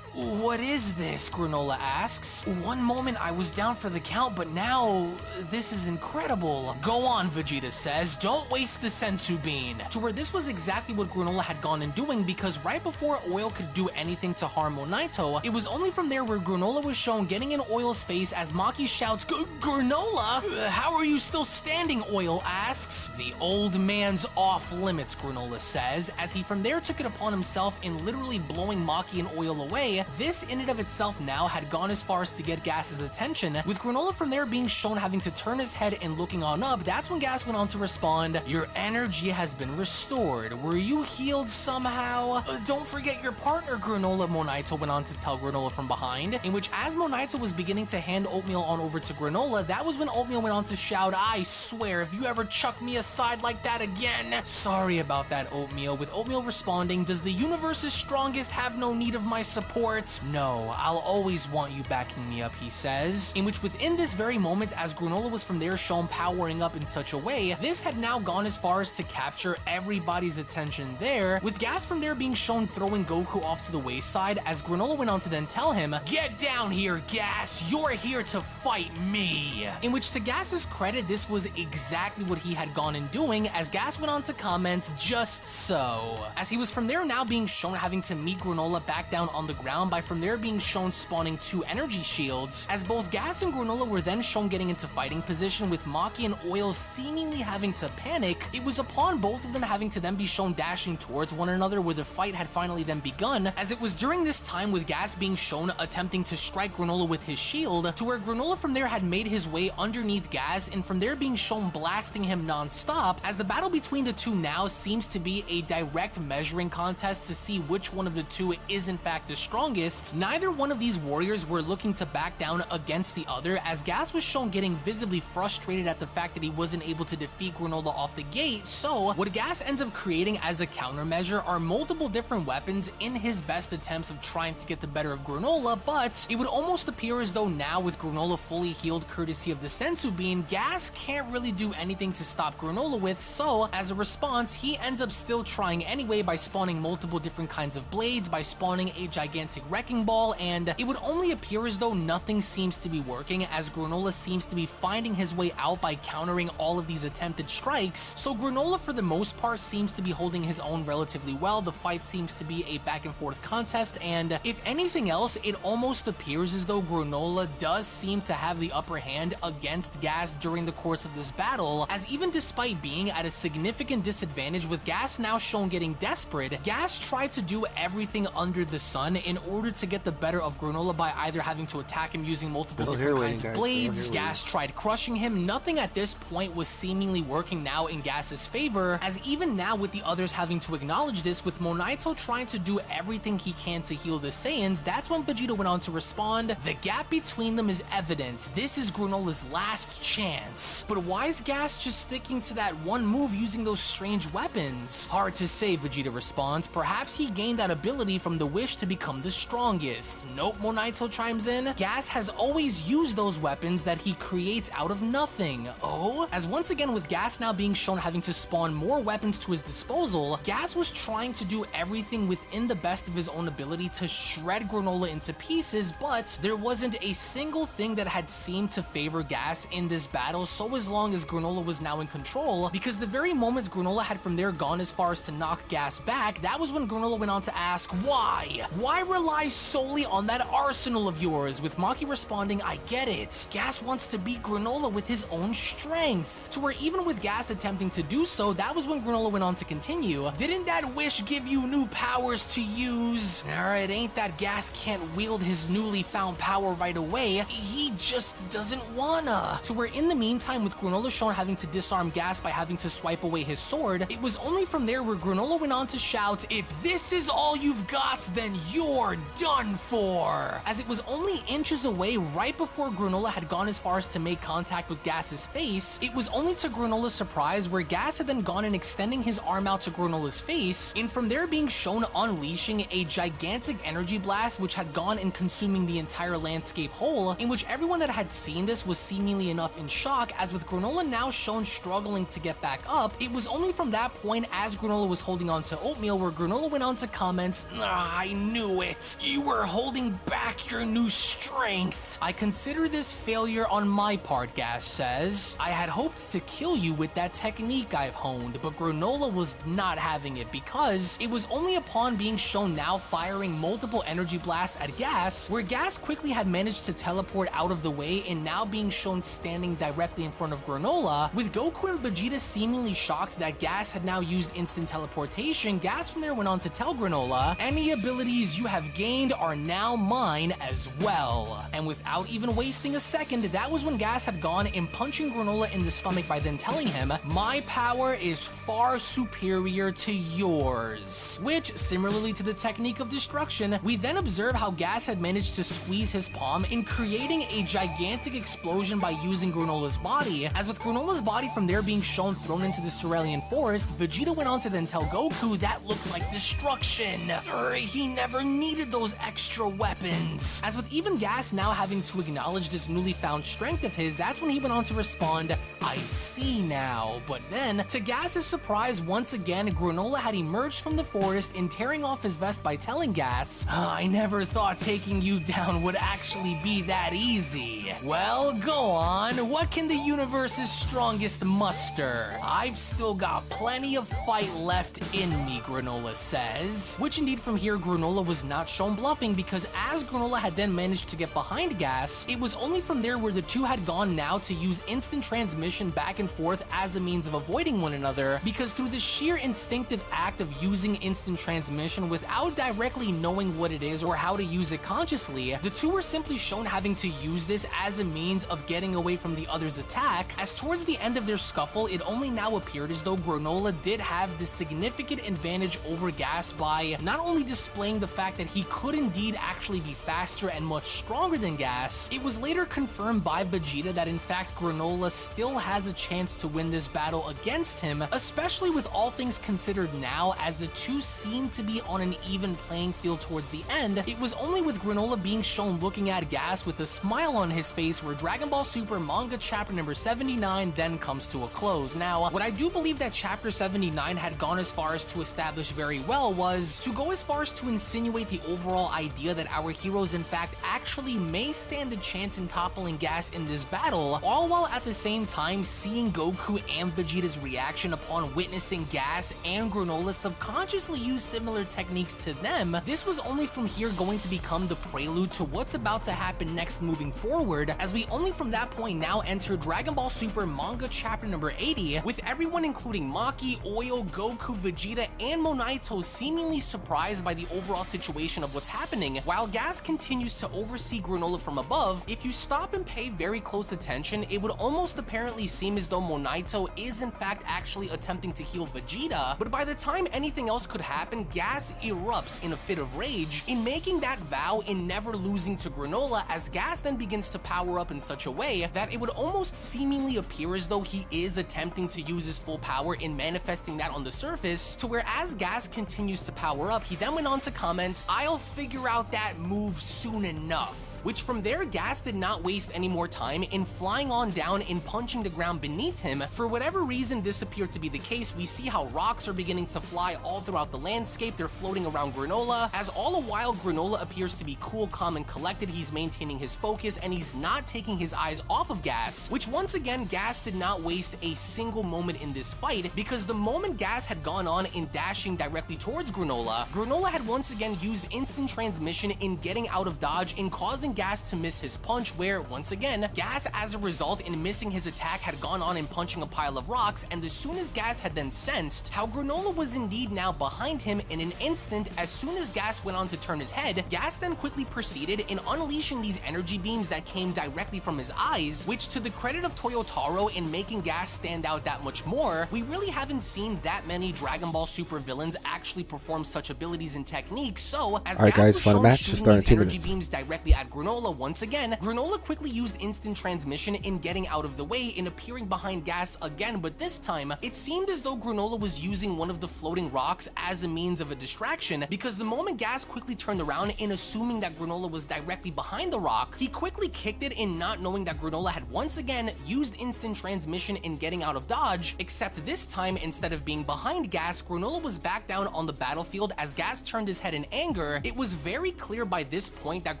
What is this? Granola asks. One moment I was down for the count, but now this is incredible. Go on, Vegeta says. Don't waste the senzu bean. To where this was exactly what Granola had gone and doing, because right before Oil could do anything to harm Monaito, it was only from there where Granola was shown getting in Oil's face as Maki shouts, Granola? How are you still standing? Oil asks. The old man's off limits, Granola says, as he from there took it upon himself in literally blowing Maki and Oil away. This in and of itself now had gone as far as to get Gas's attention, with Granola from there being shown having to turn his head and looking on up. That's when Gas went on to respond, your energy has been restored. Were you healed somehow? Don't forget your partner, Granola, Monaito went on to tell Granola from behind, in which as Monaito was beginning to hand Oatmeal on over to Granola, that was when Oatmeal went on to shout, I swear, if you ever chuck me aside like that again. Sorry about that, Oatmeal, with Oatmeal responding, does the universe's strongest have no need of my support? No, I'll always want you backing me up, he says, in which within this very moment, as Granola was from there shown powering up in such a way, this had now gone as far as to capture everybody's attention there, with Gas from there being shown throwing Goku off to the wayside, as Granola went on to then tell him, get down here, Gas, you're here to fight me. In which to Gas's credit, this was exactly what he had gone and doing, as Gas went on to comment, just so. As he was from there now being shown having to meet Granola back down on the ground by from there being shown spawning two energy shields, as both Gas and Granola were then shown getting into fighting position with Maki and Oil seemingly having to panic. It was upon both of them having to then be shown dashing towards one another where the fight had finally then begun, as it was during this time with Gas being shown attempting to strike Granola with his shield, to where Granola from there had made his way underneath Gas and from there being shown blasting him non-stop, as the battle between the two now seems to be a direct measuring contest to see which one of the two is in fact the strongest. Neither one of these warriors were looking to back down against the other, as Gas was shown getting visibly frustrated at the fact that he wasn't able to defeat Granola off the gate. So what Gas ends up creating as a countermeasure are multiple different weapons in his best attempts of trying to get the better of Granola, but it would almost appear as though now with Granola fully healed courtesy of the senzu bean, Gas can't really do anything to stop Granola with, so as a response he ends up still trying anyway by spawning multiple different kinds of blades, by spawning a gigantic wrecking ball, and it would only appear as though nothing seems to be working, as Granola seems to be finding his way out by countering all of these attempted strikes. So Granola for the most part seems to be holding his own relatively well. The fight seems to be a back and forth contest, and if anything anything else, it almost appears as though Granola does seem to have the upper hand against Gas during the course of this battle, as even despite being at a significant disadvantage with Gas now shown getting desperate, Gas tried to do everything under the sun in order to get the better of Granola by either having to attack him using multiple Still different here kinds of waiting, guys. blades. Still here Gas tried crushing him. Nothing at this point was seemingly working now in Gas's favor, as even now with the others having to acknowledge this, with Monaito trying to do everything he can to heal the Saiyans, that's when Vegeta went on to respond, "The gap between them is evident. This is Granola's last chance." But why is Gas just sticking to that one move using those strange weapons? Hard to say, Vegeta responds. Perhaps he gained that ability from the wish to become the strongest. Nope, Monaito chimes in. Gas has always used those weapons that he creates out of nothing. Oh? As once again with Gas now being shown having to spawn more weapons to his disposal, Gas was trying to do everything within the best of his own ability to shred Granola into pieces, but there wasn't a single thing that had seemed to favor Gas in this battle so as long as Granola was now in control, because the very moments Granola had from there gone as far as to knock Gas back, that was when Granola went on to ask, "Why? Why rely solely on that arsenal of yours?" With Maki responding, "I get it. Gas wants to beat Granola with his own strength." To where even with Gas attempting to do so, that was when Granola went on to continue, "Didn't that wish give you new powers to use? It ain't that Gas can't wield his newly found power right away. He just doesn't wanna." To where in the meantime, with Granola shown having to disarm Gas by having to swipe away his sword, it was only from there where Granola went on to shout, "If this is all you've got, then you're done for." As it was only inches away right before Granola had gone as far as to make contact with Gas's face, it was only to Granola's surprise where Gas had then gone and extending his arm out to Granola's face, and from there being shown unleashing a gigantic energy blast which had gone and consuming the entire landscape whole, in which everyone that had seen this was seemingly enough in shock, as with Granola now shown struggling to get back up, it was only from that point as Granola was holding on to Oatmeal where Granola went on to comment, "I knew it. You were holding back your new strength. I consider this failure on my part," Gas says. "I had hoped to kill you with that technique I've honed, but Granola was not having it because it was only upon being shown now firing multiple energy blasts at Gas, where Gas quickly had managed to teleport out of the way and now being shown standing directly in front of Granola, with Goku and Vegeta seemingly shocked that Gas had now used instant teleportation. Gas from there went on to tell Granola, "Any abilities you have gained are now mine as well." And without even wasting a second, that was when Gas had gone and punching Granola in the stomach by then telling him, "My power is far superior to yours." Which, similarly to the technique of destruction, we then observe how Gas had managed to squeeze his palm in creating a gigantic explosion by using Granola's body, as with Granola's body from there being shown thrown into the Cerulean Forest, Vegeta went on to then tell Goku that looked like destruction. He never needed those extra weapons. As with even Gas now having to acknowledge this newly found strength of his, that's when he went on to respond, "I see now." But then, to Gas's surprise, once again, Granola had emerged from the forest and tearing off his vest by telling Gas, "I never thought taking you down would actually be that easy." Well, go on. What can the universe's strongest muster? "I've still got plenty of fight left in me," Granola says. Which indeed from here, Granola was not shown bluffing, because as Granola had then managed to get behind Gas, it was only from there where the two had gone now to use instant transmission back and forth as a means of avoiding one another, because through the sheer instinctive act of using instant transmission without directly knowing what it is or how to use it consciously, the two were simply shown having to use this as a means of getting away from the other's attack, as towards the end of their scuffle, it only now appeared as though Granola did have the significant advantage over Gas by not only displaying the fact that he could indeed actually be faster and much stronger than Gas, it was later confirmed by Vegeta that in fact Granola still has a chance to win this battle against him, especially with all things considered now, as the two seem to be on an even playing field towards the end. It was only with Granola being shown looking at Gas with a smile on his face where Dragon Ball Super manga chapter number 79 then comes to a close. Now, what I do believe that chapter 79 had gone as far as to establish very well was to go as far as to insinuate the overall idea that our heroes in fact actually may stand a chance in toppling Gas in this battle, all while at the same time seeing Goku and Vegeta's reaction upon witnessing Gas and Granola subconsciously use similar techniques to them. This was only from here here going to become the prelude to what's about to happen next moving forward, as we only from that point now enter Dragon Ball Super manga chapter number 80, with everyone including Maki, Oil, Goku, Vegeta, and Monaito seemingly surprised by the overall situation of what's happening, while Gas continues to oversee Granola from above. If you stop and pay very close attention, it would almost apparently seem as though Monaito is in fact actually attempting to heal Vegeta, but by the time anything else could happen, Gas erupts in a fit of rage in making that vow in never losing to Granola, as Gas then begins to power up in such a way that it would almost seemingly appear as though he is attempting to use his full power in manifesting that on the surface, to where as Gas continues to power up, he then went on to comment, "I'll figure out that move soon enough." Which from there, Gas did not waste any more time in flying on down and punching the ground beneath him. For whatever reason this appeared to be the case, we see how rocks are beginning to fly all throughout the landscape. They're floating around Granola, as all the while Granola appears to be cool, calm, and collected. He's maintaining his focus and he's not taking his eyes off of Gas, which once again, Gas did not waste a single moment in this fight, because the moment Gas had gone on in dashing directly towards Granola, Granola had once again used instant transmission in getting out of dodge and causing Gas to miss his punch, where once again, Gas as a result in missing his attack had gone on and punching a pile of rocks, and as soon as Gas had then sensed how Granola was indeed now behind him, in an instant, as soon as Gas went on to turn his head, Gas then quickly proceeded in unleashing these energy beams that came directly from his eyes, which to the credit of Toyotaro in making Gas stand out that much more, we really haven't seen that many Dragon Ball Super villains actually perform such abilities and techniques. So as Alright, Gas guys, was final shown match, shooting just start in these 2 energy minutes. beams directly at Granola, once again, Granola quickly used instant transmission in getting out of the way in appearing behind Gas again, but this time, it seemed as though Granola was using one of the floating rocks as a means of a distraction, because the moment Gas quickly turned around in assuming that Granola was directly behind the rock, he quickly kicked it in not knowing that Granola had once again used instant transmission in getting out of dodge, except this time, instead of being behind Gas, Granola was back down on the battlefield. As Gas turned his head in anger, it was very clear by this point that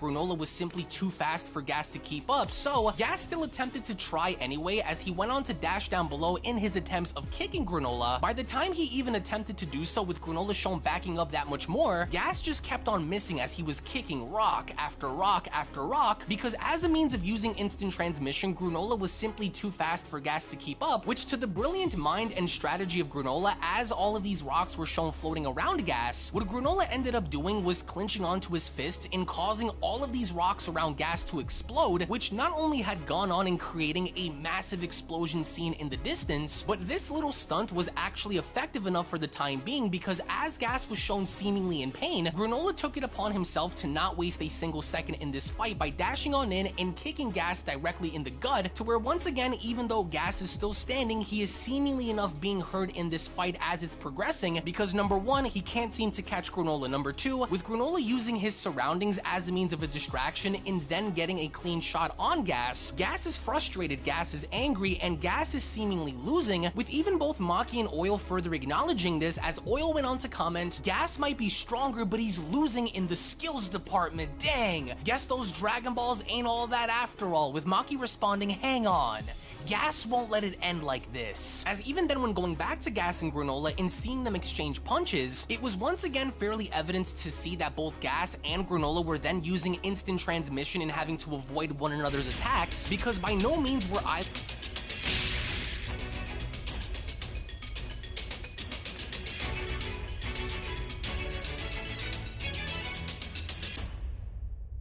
Granola was simply too fast for Gas to keep up, so Gas still attempted to try anyway as he went on to dash down below in his attempts of kicking Granola. By the time he even attempted to do so, with Granola shown backing up that much more, Gas just kept on missing as he was kicking rock after rock after rock, because as a means of using instant transmission, Granola was simply too fast for Gas to keep up, which to the brilliant mind and strategy of Granola, as all of these rocks were shown floating around Gas, what Granola ended up doing was clinching onto his fists and causing all of these rocks around Gas to explode, which not only had gone on in creating a massive explosion scene in the distance, but this little stunt was actually effective enough for the time being, because as Gas was shown seemingly in pain, Granola took it upon himself to not waste a single second in this fight by dashing on in and kicking Gas directly in the gut, to where once again, even though Gas is still standing, he is seemingly enough being hurt in this fight as it's progressing, because number one, he can't seem to catch Granola. Number two, with Granola using his surroundings as a means of a distraction and then getting a clean shot on Gas, Gas is frustrated, Gas is angry, and Gas is seemingly losing, with even both Maki and Oil further acknowledging this, as Oil went on to comment, "Gas might be stronger, but he's losing in the skills department, dang, guess those Dragon Balls ain't all that after all," with Maki responding, "Hang on, Gas won't let it end like this." As even then, when going back to Gas and Granola and seeing them exchange punches, it was once again fairly evident to see that both Gas and Granola were then using instant transmission and having to avoid one another's attacks, because by no means were I...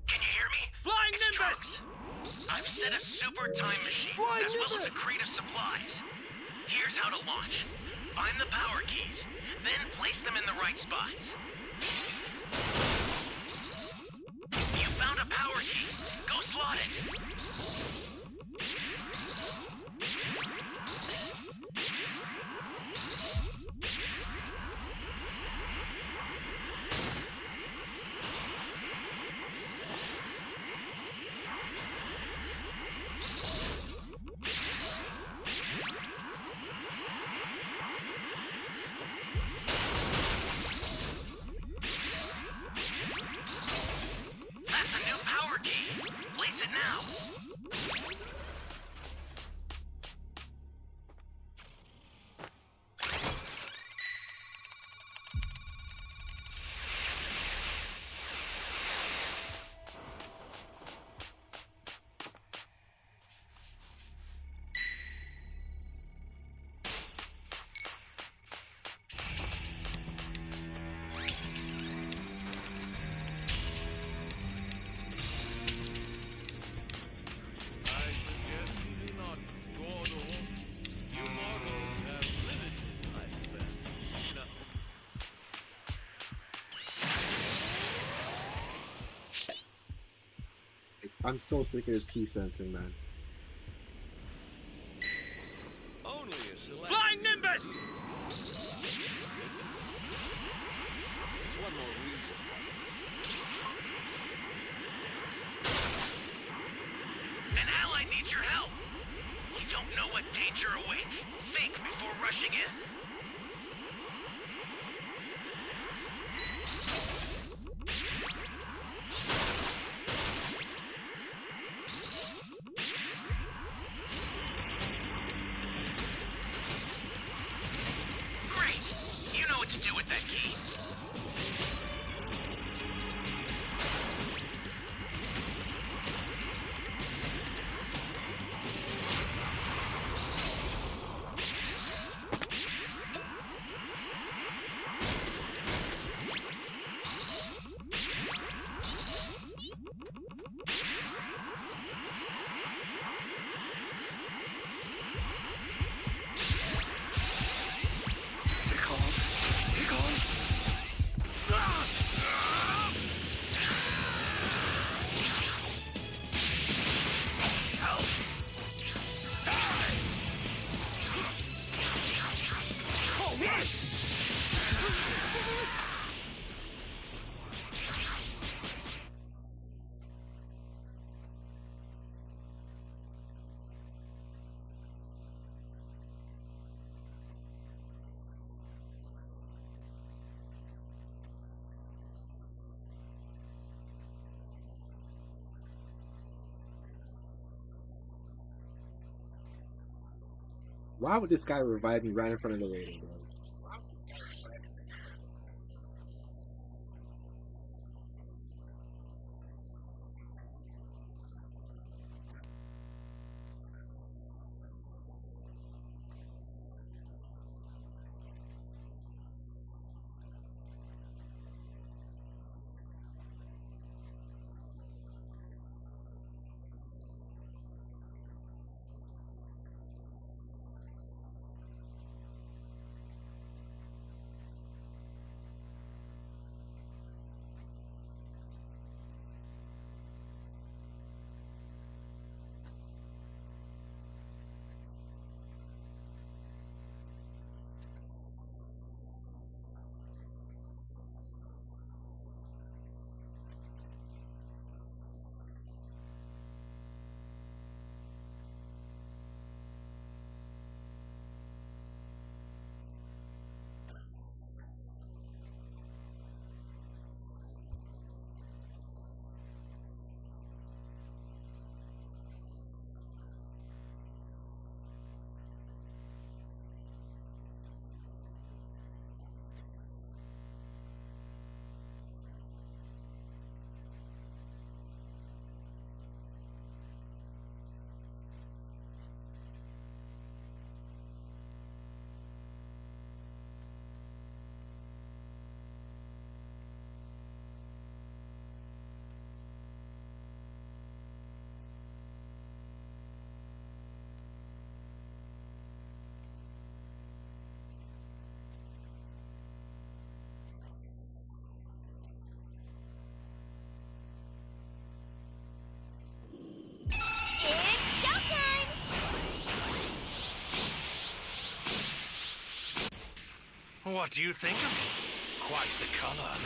Can you hear me? Flying It's Nimbus! Trunks. I've set a super time machine, as well as a crate of supplies. Here's how to launch. Find the power keys, then place them in the right spots. You found a power key. Go slot it. That's a new power key. Place it now. I'm so sick of this key sensing, man. Only a select. Flying Nimbus! It's one more reason. An ally needs your help. You don't know what danger awaits. Think before rushing in. Great! You know what to do with that key. Stay calm. Stay calm. Why would this guy revive me right in front of the lady, bro? It's showtime! What do you think of it? Quite the color.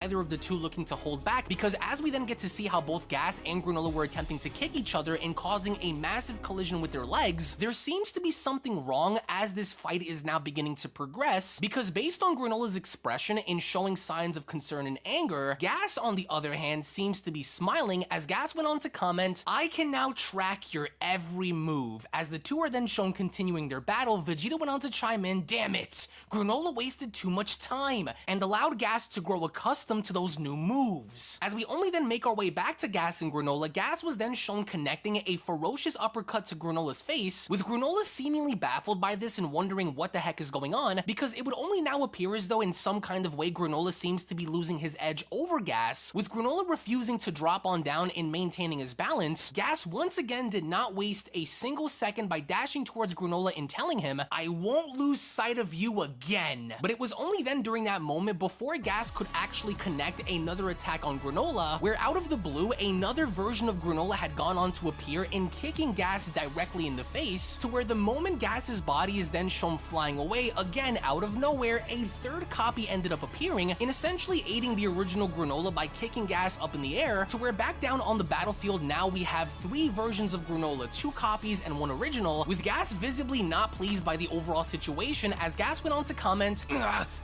either of the two looking to hold back, because as we then get to see how both Gas and Granola were attempting to kick each other and causing a massive collision with their legs, there seems to be something wrong as this fight is now beginning to progress, because based on Granola's expression in showing signs of concern and anger, Gas on the other hand seems to be smiling as Gas went on to comment, "I can now track your every move." As the two are then shown continuing their battle, Vegeta went on to chime in, "Damn it, Granola wasted too much time," and allowed Gas to grow accustomed to those new moves. As we only then make our way back to Gas and Granola, Gas was then shown connecting a ferocious uppercut to Granola's face, with Granola seemingly baffled by this and wondering what the heck is going on, because it would only now appear as though in some kind of way Granola seems to be losing his edge over Gas, with Granola refusing to drop on down and maintaining his balance. Gas once again did not waste a single second by dashing towards Granola and telling him, "I won't lose sight of you again." But it was only then during that moment before Gas could actually connect another attack on Granola, where out of the blue, another version of Granola had gone on to appear and kicking Gas directly in the face, to where the moment Gas's body is then shown flying away, again out of nowhere, a third copy ended up appearing and essentially aiding the original Granola by kicking Gas up in the air, to where back down on the battlefield now we have 3 versions of Granola, 2 copies and 1 original, with Gas visibly not pleased by the overall situation as Gas went on to comment,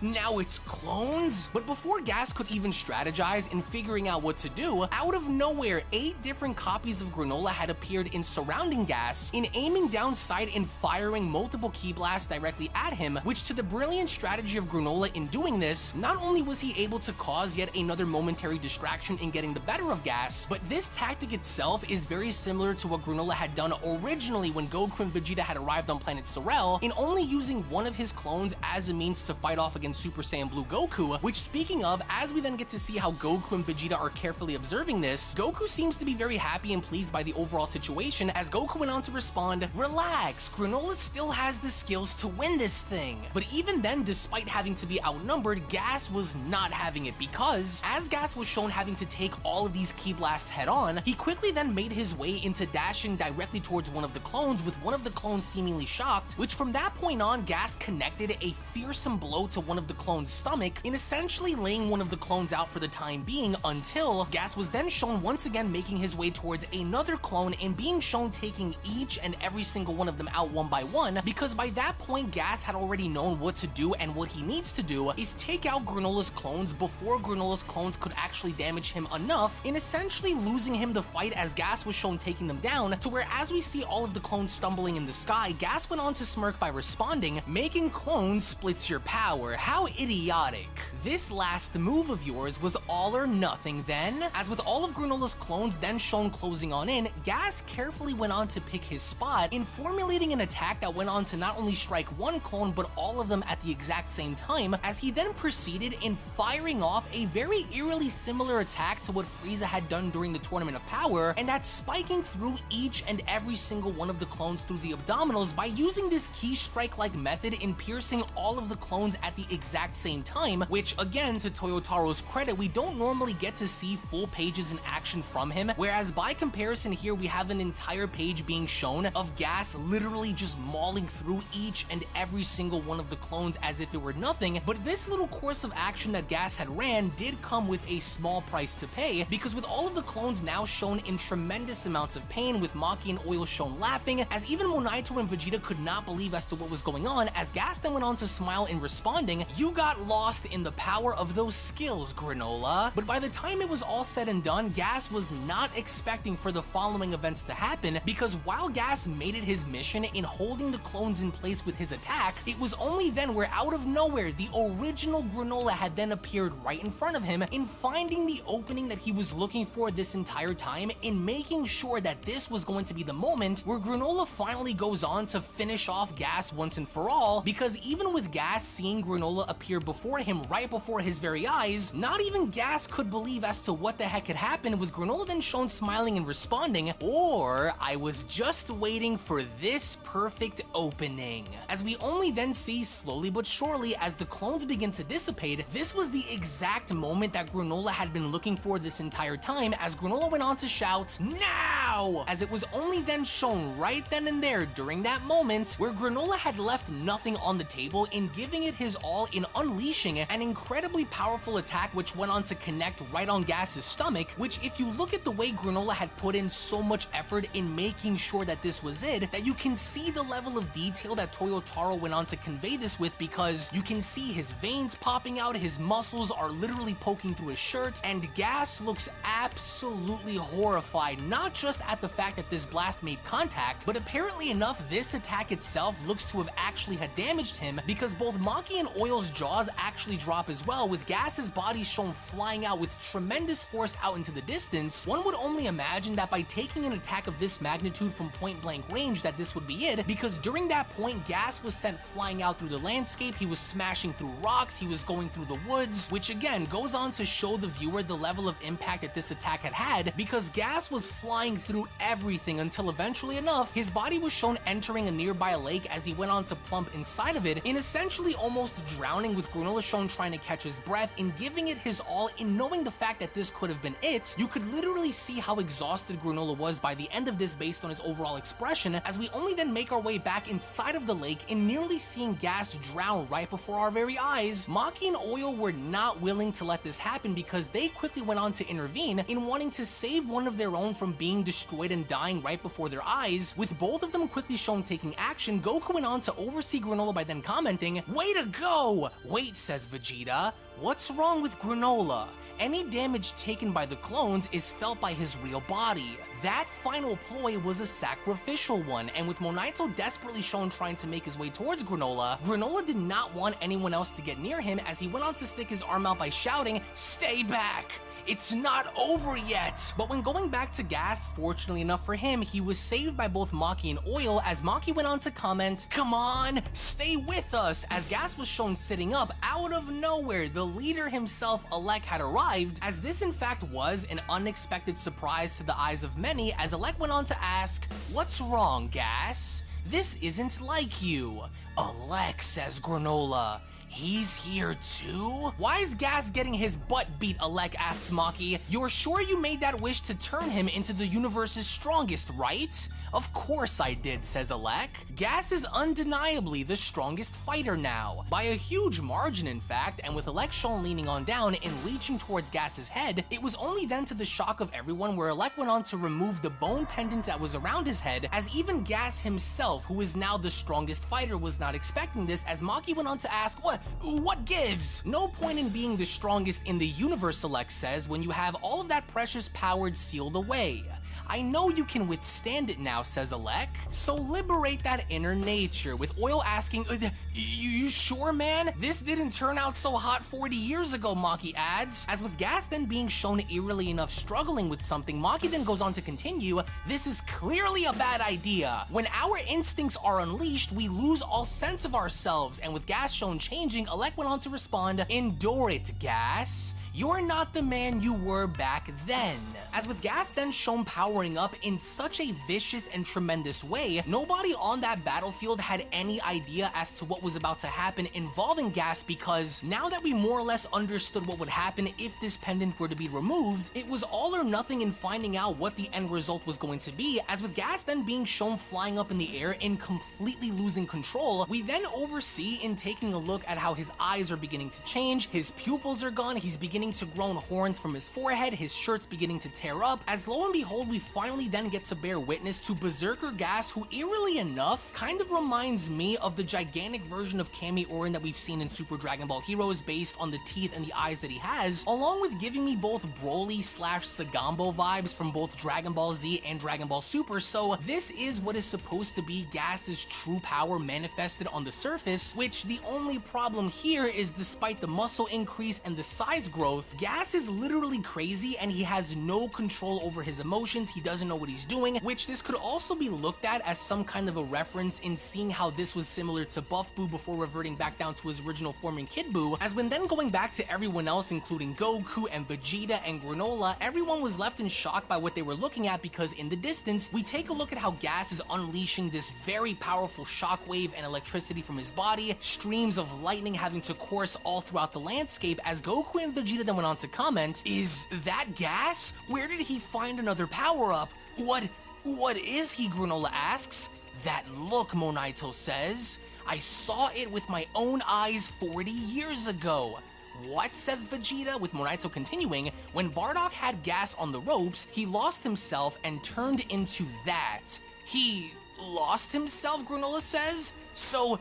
"Now it's clones?" But before Gas could even strategize in figuring out what to do, out of nowhere 8 different copies of Granola had appeared in surrounding Gas, in aiming down sight and firing multiple ki blasts directly at him, which to the brilliant strategy of Granola in doing this, not only was he able to cause yet another momentary distraction in getting the better of Gas, but this tactic itself is very similar to what Granola had done originally when Goku and Vegeta had arrived on planet Sorel, in only using one of his clones as a means to fight off against Super Saiyan Blue Goku, which speaking of, as we then get to see how Goku and Vegeta are carefully observing this, Goku seems to be very happy and pleased by the overall situation as Goku went on to respond, "Relax, Granola still has the skills to win this thing." But even then, despite having to be outnumbered, Gas was not having it, because as Gas was shown having to take all of these ki blasts head on, he quickly then made his way into dashing directly towards one of the clones, with one of the clones seemingly shocked, which from that point on, Gas connected a fearsome blow to one of the clones' stomach in essentially laying one of the clones out for the time being, until Gas was then shown once again making his way towards another clone and being shown taking each and every single one of them out one by one, because by that point Gas had already known what to do, and what he needs to do is take out Granola's clones before Granola's clones could actually damage him enough, in essentially losing him the fight as Gas was shown taking them down, to where as we see all of the clones stumbling in the sky, Gas went on to smirk by responding, "Making clones splits your power, how idiotic. This last move of yours was all or nothing then?" As with all of Granola's clones then shown closing on in, Gas carefully went on to pick his spot in formulating an attack that went on to not only strike one clone but all of them at the exact same time, as he then proceeded in firing off a very eerily similar attack to what Frieza had done during the Tournament of Power, and that's spiking through each and every single one of the clones through the abdominals by using this key strike-like method in piercing all of the clones at the exact same time, which again, to Toyotaro's credit, we don't normally get to see full pages in action from him, whereas by comparison here we have an entire page being shown of Gas literally just mauling through each and every single one of the clones as if it were nothing. But this little course of action that Gas had ran did come with a small price to pay, because with all of the clones now shown in tremendous amounts of pain, with Maki and Oil shown laughing, as even Monaito and Vegeta could not believe as to what was going on, as Gas then went on to smile in responding, "You got lost in the power of those skills, Granola." But by the time it was all said and done, Gas was not expecting for the following events to happen, because while Gas made it his mission in holding the clones in place with his attack, it was only then where out of nowhere the original Granola had then appeared right in front of him, in finding the opening that he was looking for this entire time, in making sure that this was going to be the moment where Granola finally goes on to finish off Gas once and for all, because even with Gas seeing Granola appear before him right before his very eyes, not even Gas could believe as to what the heck had happened, with Granola then shown smiling and responding, "Or I was just waiting for this perfect opening." As we only then see slowly but surely as the clones begin to dissipate, this was the exact moment that Granola had been looking for this entire time, as Granola went on to shout, "Now!" As it was only then shown right then and there during that moment where Granola had left nothing on the table in giving it his all in unleashing an incredibly powerful attack which went on to connect right on Gas's stomach, which if you look at the way Granola had put in so much effort in making sure that this was it, that you can see the level of detail that Toyotaro went on to convey this with, because you can see his veins popping out, his muscles are literally poking through his shirt, and Gas looks absolutely horrified, not just at the fact that this blast made contact, but apparently enough this attack itself looks to have actually had damaged him, because both Maki and Oil's jaws actually drop as well, with Gas's body shown flying out with tremendous force out into the distance. One would only imagine that by taking an attack of this magnitude from point blank range that this would be it, because during that point Gas was sent flying out through the landscape, he was smashing through rocks, he was going through the woods, which again goes on to show the viewer the level of impact that this attack had, because Gas was flying through everything until eventually enough, his body was shown entering a nearby lake as he went on to plump inside of it, in essentially almost drowning, with Granola shown trying to catch his breath and giving it his all in knowing the fact that this could have been it. You could literally see how exhausted Granola was by the end of this based on his overall expression, as we only then make our way back inside of the lake and nearly seeing Gas drown right before our very eyes. Maki and Oil were not willing to let this happen, because they quickly went on to intervene in wanting to save one of their own from being destroyed and dying right before their eyes. With both of them quickly shown taking action, Goku went on to oversee Granola by then commenting, "Way to go!" "Wait," says Vegeta, "what's wrong with Granola? Any damage taken by the clones is felt by his real body." That final ploy was a sacrificial one, and with Monaito desperately shown trying to make his way towards Granola, Granola did not want anyone else to get near him, as he went on to stick his arm out by shouting, "Stay back! It's not over yet!" But when going back to Gas, fortunately enough for him, he was saved by both Maki and Oil, as Maki went on to comment, "Come on, stay with us," as Gas was shown sitting up. Out of nowhere, the leader himself, Alec, had arrived, as this in fact was an unexpected surprise to the eyes of many, as Alec went on to ask, "What's wrong, Gas? This isn't like you." "Alec," says Granola, "he's here too?" "Why is Gas getting his butt beat?" Alec asks Maki. "You're sure you made that wish to turn him into the universe's strongest, right?" "Of course I did," says Alec. Gas is undeniably the strongest fighter now, by a huge margin in fact, and with Alec shown leaning on down and reaching towards Gas's head, it was only then to the shock of everyone where Alec went on to remove the bone pendant that was around his head, as even Gas himself, who is now the strongest fighter, was not expecting this, as Maki went on to ask, What gives? "No point in being the strongest in the universe," Alec says, "when you have all of that precious power sealed away. I know you can withstand it now," says Alec. "So liberate that inner nature," with Oil asking, you sure, man? This didn't turn out so hot 40 years ago," Maki adds. As with Gas then being shown eerily enough struggling with something, Maki then goes on to continue, "This is clearly a bad idea. When our instincts are unleashed, we lose all sense of ourselves," and with Gas shown changing, Alec went on to respond, "Endure it, Gas. You're not the man you were back then." As with Gas then shown powering up in such a vicious and tremendous way, nobody on that battlefield had any idea as to what was about to happen involving Gas, because now that we more or less understood what would happen if this pendant were to be removed, it was all or nothing in finding out what the end result was going to be. As with Gas then being shown flying up in the air and completely losing control, we then oversee in taking a look at how his eyes are beginning to change, his pupils are gone, he's beginning to grow horns from his forehead, his shirt's beginning to tear up, as lo and behold we finally then get to bear witness to Berserker Gas, who eerily enough kind of reminds me of the gigantic version of Kami Orin that we've seen in Super Dragon Ball Heroes based on the teeth and the eyes that he has, along with giving me both Broly/Sagambo vibes from both Dragon Ball Z and Dragon Ball Super. So this is what is supposed to be Gas's true power manifested on the surface, which the only problem here is despite the muscle increase and the size growth, Gas is literally crazy and he has no control over his emotions, he doesn't know what he's doing, which this could also be looked at as some kind of a reference in seeing how this was similar to Buff Boo before reverting back down to his original form in Kid Buu, as when then going back to everyone else including Goku and Vegeta and Granola, everyone was left in shock by what they were looking at, because in the distance, we take a look at how Gas is unleashing this very powerful shockwave and electricity from his body, streams of lightning having to course all throughout the landscape, as Goku and Vegeta then went on to comment, "Is that Gas? Where did he find another power-up? What is he?" Granola asks. "That look," Monaito says. "I saw it with my own eyes 40 years ago." What, says Vegeta, with Monaito continuing, when Bardock had Gas on the ropes, he lost himself and turned into that. He lost himself, Granola says? So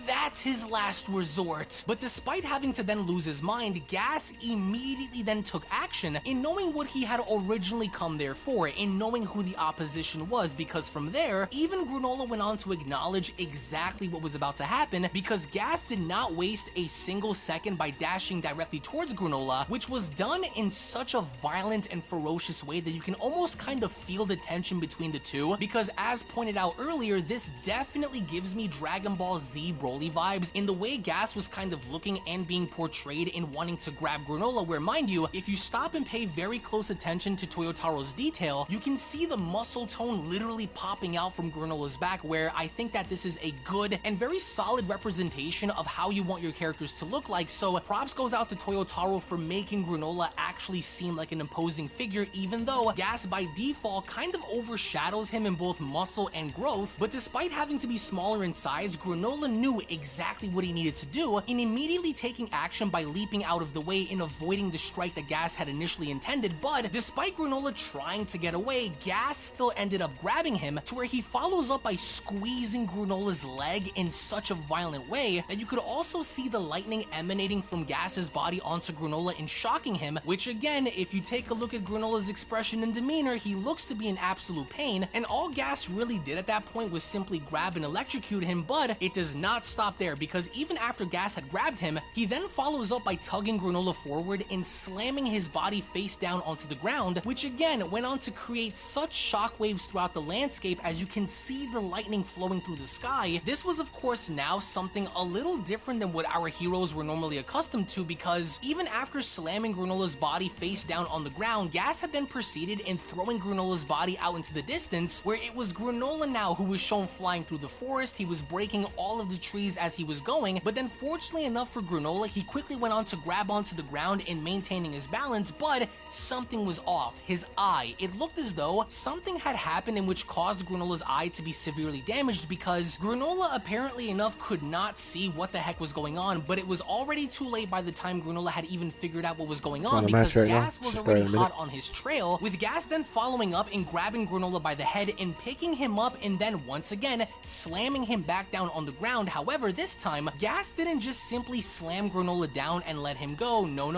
that's his last resort. But despite having to then lose his mind, Gas immediately then took action in knowing what he had originally come there for, in knowing who the opposition was, because from there, even Granola went on to acknowledge exactly what was about to happen, because Gas did not waste a single second by dashing directly towards Granola, which was done in such a violent and ferocious way that you can almost kind of feel the tension between the two, because as pointed out earlier, this definitely gives me Dragon Ball Z Broly vibes in the way Gas was kind of looking and being portrayed in wanting to grab Granola, where mind you, if you stop and pay very close attention to Toyotaro's detail, you can see the muscle tone literally popping out from Granola's back, where I think that this is a good and very solid representation of how you want your characters to look like. So props goes out to Toyotaro for making Granola actually seem like an imposing figure, even though Gas by default kind of overshadows him in both muscle and growth. But despite having to be smaller in size, Granola knew exactly what he needed to do in immediately taking action by leaping out of the way and avoiding the strike that Gas had initially intended. But despite Granola trying to get away, Gas still ended up grabbing him, to where he follows up by squeezing Granola's leg in such a violent way that you could also see the lightning emanating from Gas's body onto Granola and shocking him, which again, if you take a look at Granola's expression and demeanor, he looks to be in absolute pain, and all Gas really did at that point was simply grab and electrocute him. But it does not stop there, because even after Gas had grabbed him, he then follows up by tugging Granola forward and slamming his body face down onto the ground, which again went on to create such shockwaves throughout the landscape as you can see the lightning flowing through the sky. This was of course now something a little different than what our heroes were normally accustomed to, because even after slamming Granola's body face down on the ground, Gas had then proceeded in throwing Granola's body out into the distance, where it was Granola now who was shown flying through the forest. He was breaking all of the trees as he was going, but then fortunately enough for Granola, he quickly went on to grab onto the ground in maintaining his balance, but something was off. His eye. It looked as though something had happened in which caused Granola's eye to be severely damaged, because Granola apparently enough could not see what the heck was going on, but it was already too late by the time Granola had even figured out what was going on, because Gas was already hot on his trail, with Gas then following up and grabbing Granola by the head and picking him up and then once again slamming him back down on the ground. However, this time, Gas didn't just simply slam Granola down and let him go. No.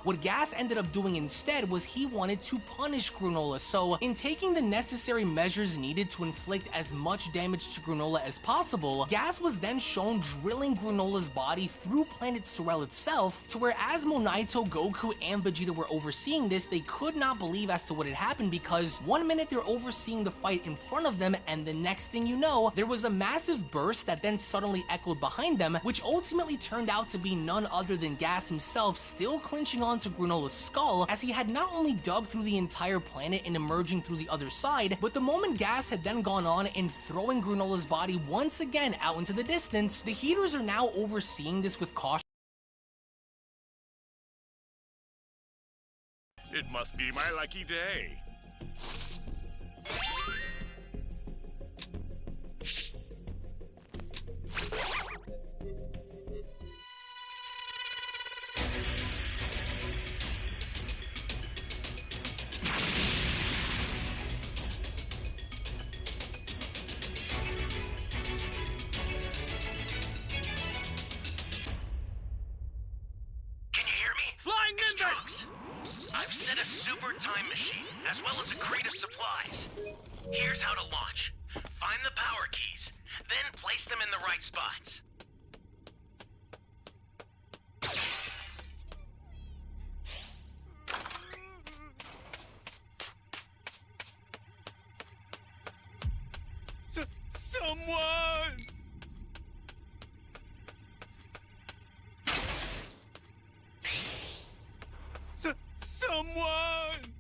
What Gas ended up doing instead was he wanted to punish Granola. So, in taking the necessary measures needed to inflict as much damage to Granola as possible, Gas was then shown drilling Granola's body through Planet Sorel itself, to where as Monaito, Goku, and Vegeta were overseeing this, they could not believe as to what had happened, because one minute they're overseeing the fight in front of them, and the next thing you know, there was a massive burst that then suddenly echoed behind them, which ultimately turned out to be none other than Gas himself, still clinching onto Granola's skull, as he had not only dug through the entire planet and emerging through the other side, but the moment Gas had then gone on and throwing Granola's body once again out into the distance, the heaters are now overseeing this with caution. It must be my lucky day. Flying Nimbus! I've set a super time machine, as well as a crate of supplies. Here's how to launch. Find the power keys, then place them in the right spots. Someone! Someone!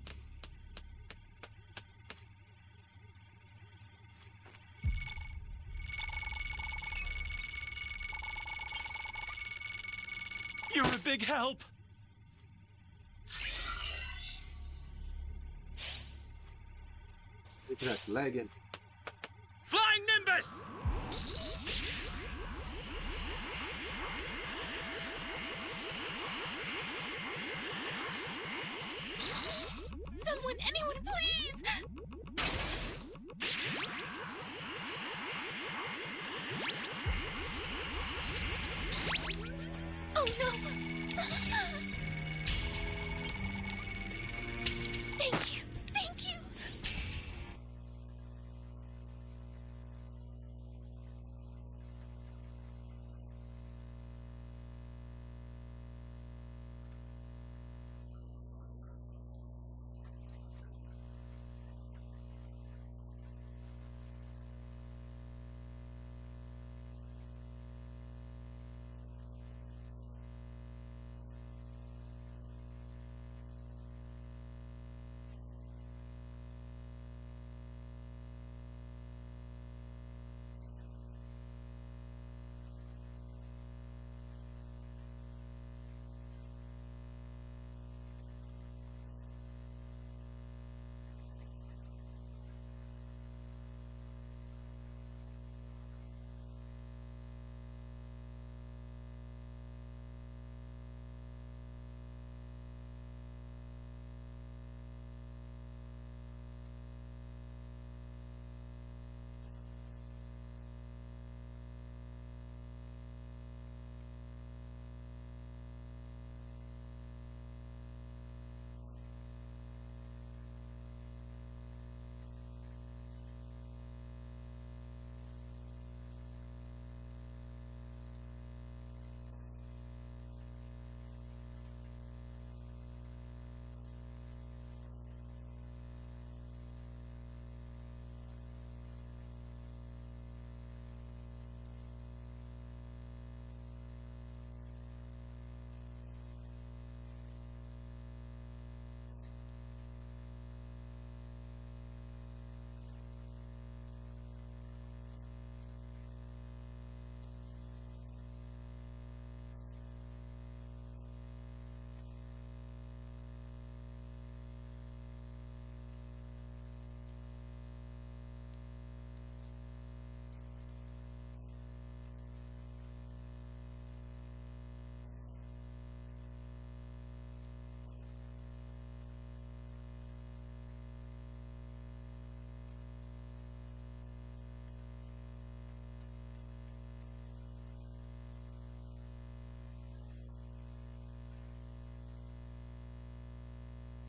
You're a big help! Internet's lagging. Flying Nimbus! Anyone, please! Oh no! Thank you! Thank you!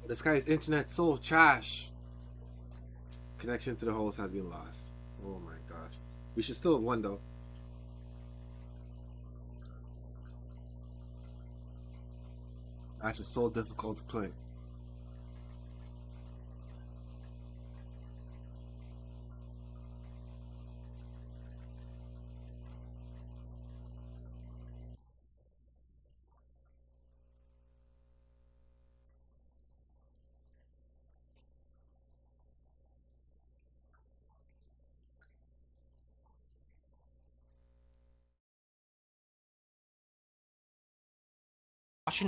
This guy's internet so trash. Connection to the host has been lost. Oh my gosh. We should still have won though. Match is so difficult to play.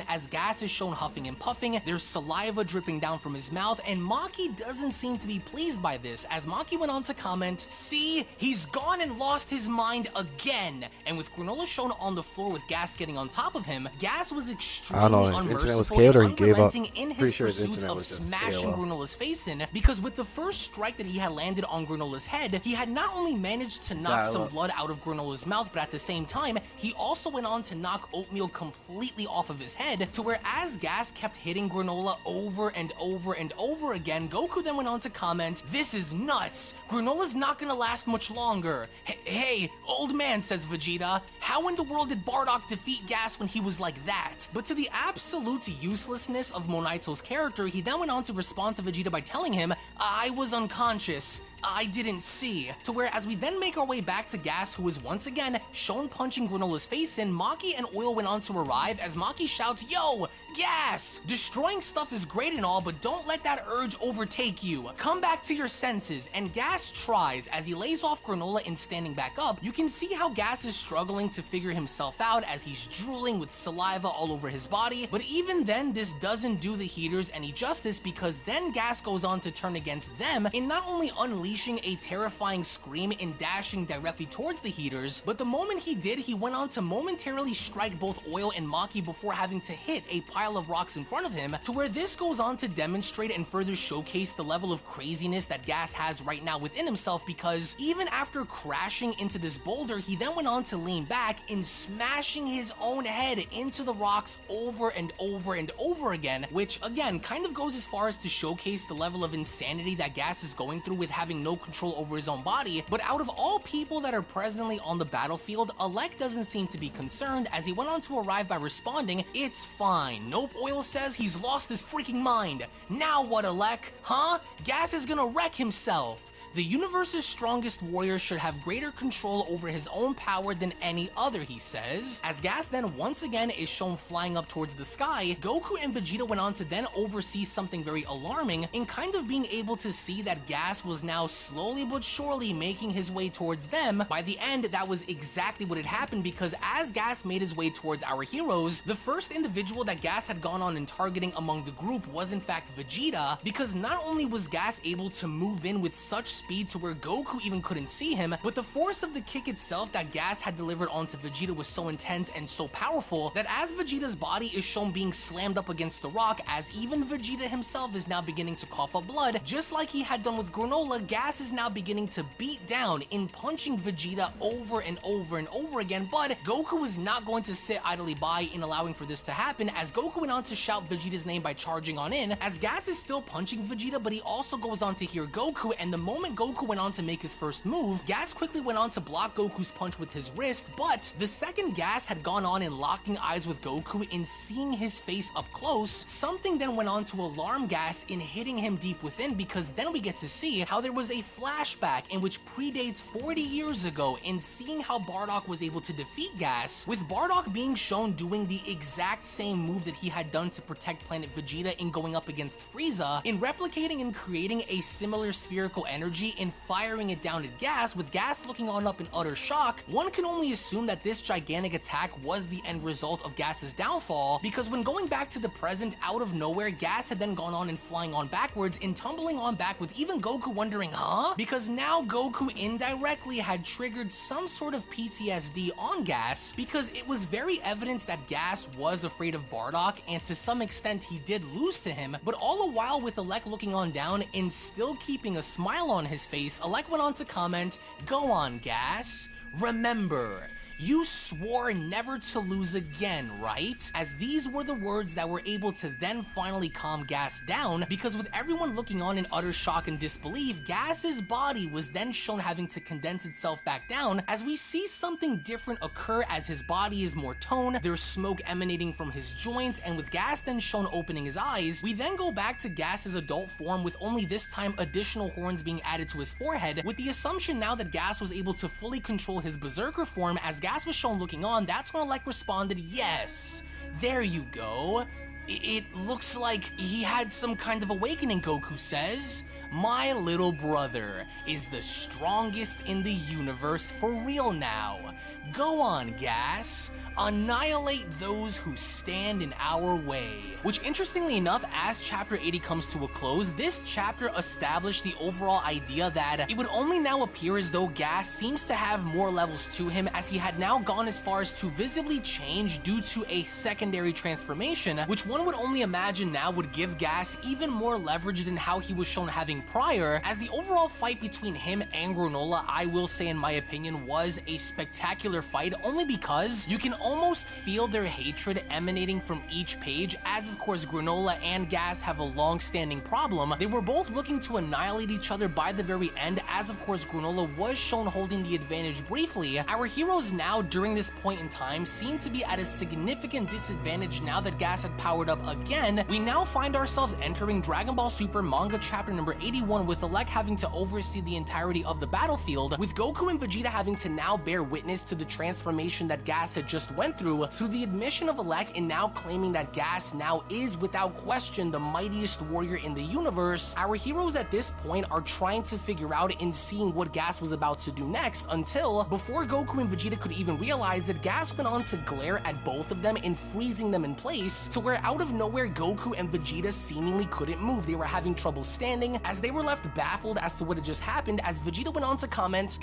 As Gas is shown huffing and puffing, there's saliva dripping down from his mouth, and Maki doesn't seem to be pleased by this, as Maki went on to comment, "See, he's gone and lost his mind again." And with Granola shown on the floor with Gas getting on top of him, Gas was extremely his internet was unmerciful KO'd or and he gave up. unrelenting in his Pretty sure his pursuit internet of was just smashing AOL. Granola's face in, because with the first strike that he had landed on Granola's head, he had not only managed to knock some blood out of Granola's mouth, but at the same time, he also went on to knock Oatmeal completely off of his head, to where as Gas kept hitting Granola over and over and over again, Goku then went on to comment, "This is nuts. Granola's not gonna last much longer." Hey, old man, says Vegeta, how in the world did Bardock defeat Gas when he was like that? But to the absolute uselessness of Monaito's character, he then went on to respond to Vegeta by telling him, "I was unconscious. I didn't see." To where as we then make our way back to Gas, who is once again shown punching Granola's face in, Maki and Oil went on to arrive as Maki shouts, "Yo, Gas! Destroying stuff is great and all, but don't let that urge overtake you. Come back to your senses." And Gas tries. As he lays off Granola and standing back up, you can see how Gas is struggling to figure himself out as he's drooling with saliva all over his body. But even then, this doesn't do the Heaters any justice, because then Gas goes on to turn against them in not only unleashing a terrifying scream and dashing directly towards the Heaters, but the moment he did, he went on to momentarily strike both Oil and Maki before having to hit a Pyro pile of rocks in front of him, to where this goes on to demonstrate and further showcase the level of craziness that Gas has right now within himself, because even after crashing into this boulder, he then went on to lean back and smashing his own head into the rocks over and over and over again, which again kind of goes as far as to showcase the level of insanity that Gas is going through with having no control over his own body. But out of all people that are presently on the battlefield, Alec doesn't seem to be concerned, as he went on to arrive by responding, "It's fine. Nope Oil says he's lost his freaking mind. Now what, Alec? Huh? Gas is gonna wreck himself. The universe's strongest warrior should have greater control over his own power than any other," he says. As Gas then once again is shown flying up towards the sky, Goku and Vegeta went on to then oversee something very alarming in kind of being able to see that Gas was now slowly but surely making his way towards them. By the end, that was exactly what had happened, because as Gas made his way towards our heroes, the first individual that Gas had gone on and targeting among the group was in fact Vegeta, because not only was Gas able to move in with such speed to where Goku even couldn't see him, but the force of the kick itself that Gas had delivered onto Vegeta was so intense and so powerful that as Vegeta's body is shown being slammed up against the rock, as even Vegeta himself is now beginning to cough up blood, just like he had done with Granola, Gas is now beginning to beat down in punching Vegeta over and over and over again. But Goku was not going to sit idly by in allowing for this to happen, as Goku went on to shout Vegeta's name by charging on in, as Gas is still punching Vegeta, but he also goes on to hear Goku, and the moment Goku went on to make his first move, Gas quickly went on to block Goku's punch with his wrist, but the second Gas had gone on and locking eyes with Goku and seeing his face up close, something then went on to alarm Gas in hitting him deep within, because then we get to see how there was a flashback in which predates 40 years ago, and seeing how Bardock was able to defeat Gas, with Bardock being shown doing the exact same move that he had done to protect Planet Vegeta in going up against Frieza, in replicating and creating a similar spherical energy and firing it down at Gas, with Gas looking on up in utter shock. One can only assume that this gigantic attack was the end result of Gas's downfall, because when going back to the present, out of nowhere, Gas had then gone on and flying on backwards and tumbling on back, with even Goku wondering, huh? Because now Goku indirectly had triggered some sort of PTSD on Gas, because it was very evident that Gas was afraid of Bardock, and to some extent he did lose to him, but all the while with Alec looking on down and still keeping a smile on his face, Alec went on to comment, "Go on, Gas. Remember, you swore never to lose again, right?" As these were the words that were able to then finally calm Gas down, because with everyone looking on in utter shock and disbelief, Gas's body was then shown having to condense itself back down, as we see something different occur as his body is more toned, there's smoke emanating from his joints, and with Gas then shown opening his eyes, we then go back to Gas's adult form, with only this time additional horns being added to his forehead, with the assumption now that Gas was able to fully control his berserker form. As Gas was shown looking on, that's when Alec responded, "Yes, there you go. It looks like he had some kind of awakening," Goku says. "My little brother is the strongest in the universe for real now. Go on, Gas. Annihilate those who stand in our way." Which, interestingly enough, as chapter 80 comes to a close, this chapter established the overall idea that it would only now appear as though Gas seems to have more levels to him, as he had now gone as far as to visibly change due to a secondary transformation, which one would only imagine now would give Gas even more leverage than how he was shown having prior, as the overall fight between him and Granola, I will say in my opinion, was a spectacular fight, only because you can almost feel their hatred emanating from each page, as of course Granola and Gas have a long-standing problem. They were both looking to annihilate each other by the very end, as of course Granola was shown holding the advantage briefly. Our heroes now, during this point in time, seem to be at a significant disadvantage now that Gas had powered up again. We now find ourselves entering Dragon Ball Super manga chapter number 81, with Alec having to oversee the entirety of the battlefield, with Goku and Vegeta having to now bear witness to the transformation that Gas had just went through the admission of Alec, and now claiming that Gas now is without question the mightiest warrior in the universe. Our heroes at this point are trying to figure out and seeing what Gas was about to do next, until before Goku and Vegeta could even realize it, Gas went on to glare at both of them and freezing them in place, to where out of nowhere Goku and Vegeta seemingly couldn't move. They were having trouble standing, as they were left baffled as to what had just happened, as Vegeta went on to comment,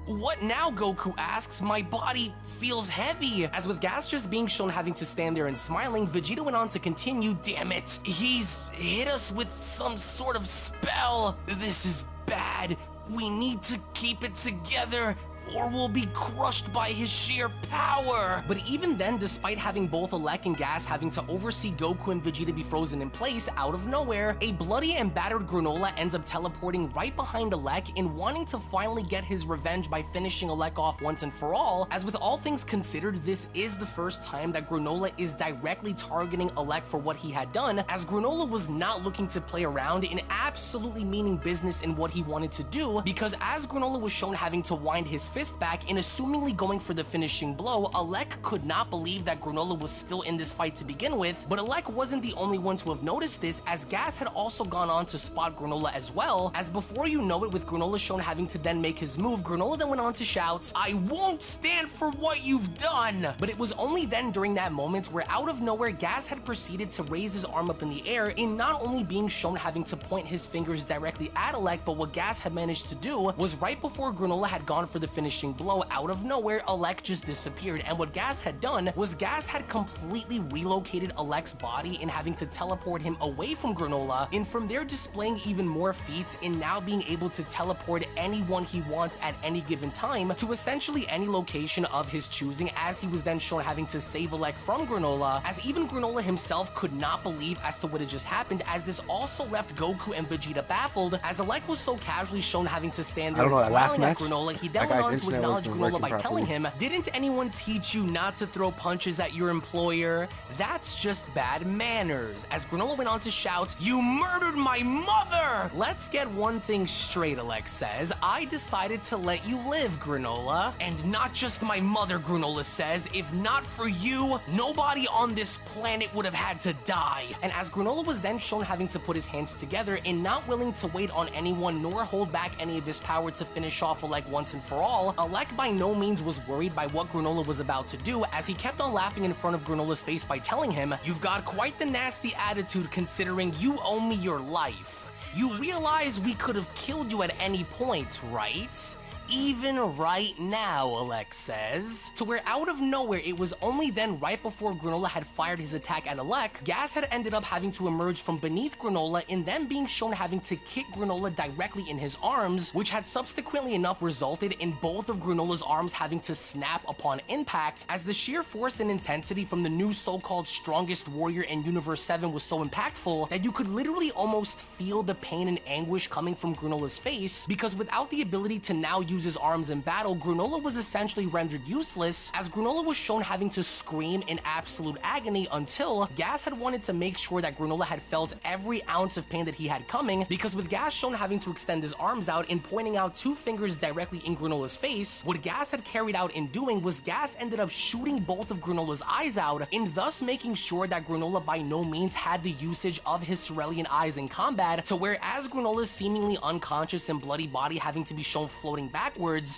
What now, Goku asks. My body feels heavy. As with Gas just being shown having to stand there and smiling, Vegeta went on to continue, damn it, he's hit us with some sort of spell. This is bad. We need to keep it together, or we'll be crushed by his sheer power. But even then, despite having both Elec and Gas having to oversee Goku and Vegeta be frozen in place, out of nowhere, a bloody and battered Granola ends up teleporting right behind Elec in wanting to finally get his revenge by finishing Elec off once and for all. As with all things considered, this is the first time that Granola is directly targeting Elec for what he had done, as Granola was not looking to play around and absolutely meaning business in what he wanted to do, because as Granola was shown having to wind his fist back in assumingly going for the finishing blow, Elec could not believe that Granola was still in this fight to begin with, but Elec wasn't the only one to have noticed this, as Gas had also gone on to spot Granola as well, as before you know it, with Granola shown having to then make his move, Granola then went on to shout, "I won't stand for what you've done!" But it was only then during that moment where out of nowhere Gas had proceeded to raise his arm up in the air, in not only being shown having to point his fingers directly at Elec, but what Gas had managed to do was right before Granola had gone for the finishing blow, out of nowhere, Elec just disappeared, and what Gas had done was Gas had completely relocated Elec's body in having to teleport him away from Granola, and from there displaying even more feats in now being able to teleport anyone he wants at any given time to essentially any location of his choosing, as he was then shown having to save Elec from Granola, as even Granola himself could not believe as to what had just happened, as this also left Goku and Vegeta baffled, as Elec was so casually shown having to stand there and smiling at Granola. He then went on to acknowledge Granola by telling him, "Didn't anyone teach you not to throw punches at your employer? That's just bad manners." As Granola went on to shout, "You murdered my mother!" Let's get one thing straight, Elec says. "I decided to let you live, Granola. And not just my mother," Granola says. "If not for you, nobody on this planet would have had to die." And as Granola was then shown having to put his hands together and not willing to wait on anyone nor hold back any of his power to finish off Elec once and for all, Elec by no means was worried by what Granola was about to do, as he kept on laughing in front of Granola's face by telling him, "You've got quite the nasty attitude considering you owe me your life. You realize we could have killed you at any point, right? Even right now," Elec says. To where out of nowhere, it was only then right before Granola had fired his attack at Elec, Gas had ended up having to emerge from beneath Granola and then being shown having to kick Granola directly in his arms, which had subsequently enough resulted in both of Granola's arms having to snap upon impact, as the sheer force and intensity from the new so-called strongest warrior in Universe 7 was so impactful that you could literally almost feel the pain and anguish coming from Granola's face, because without the ability to now use his arms in battle, Granola was essentially rendered useless, as Granola was shown having to scream in absolute agony until Gas had wanted to make sure that Granola had felt every ounce of pain that he had coming, because with Gas shown having to extend his arms out and pointing out two fingers directly in Granola's face, what Gas had carried out in doing was Gas ended up shooting both of Granola's eyes out, and thus making sure that Granola by no means had the usage of his cerulean eyes in combat, to where as Granola's seemingly unconscious and bloody body having to be shown floating backwards,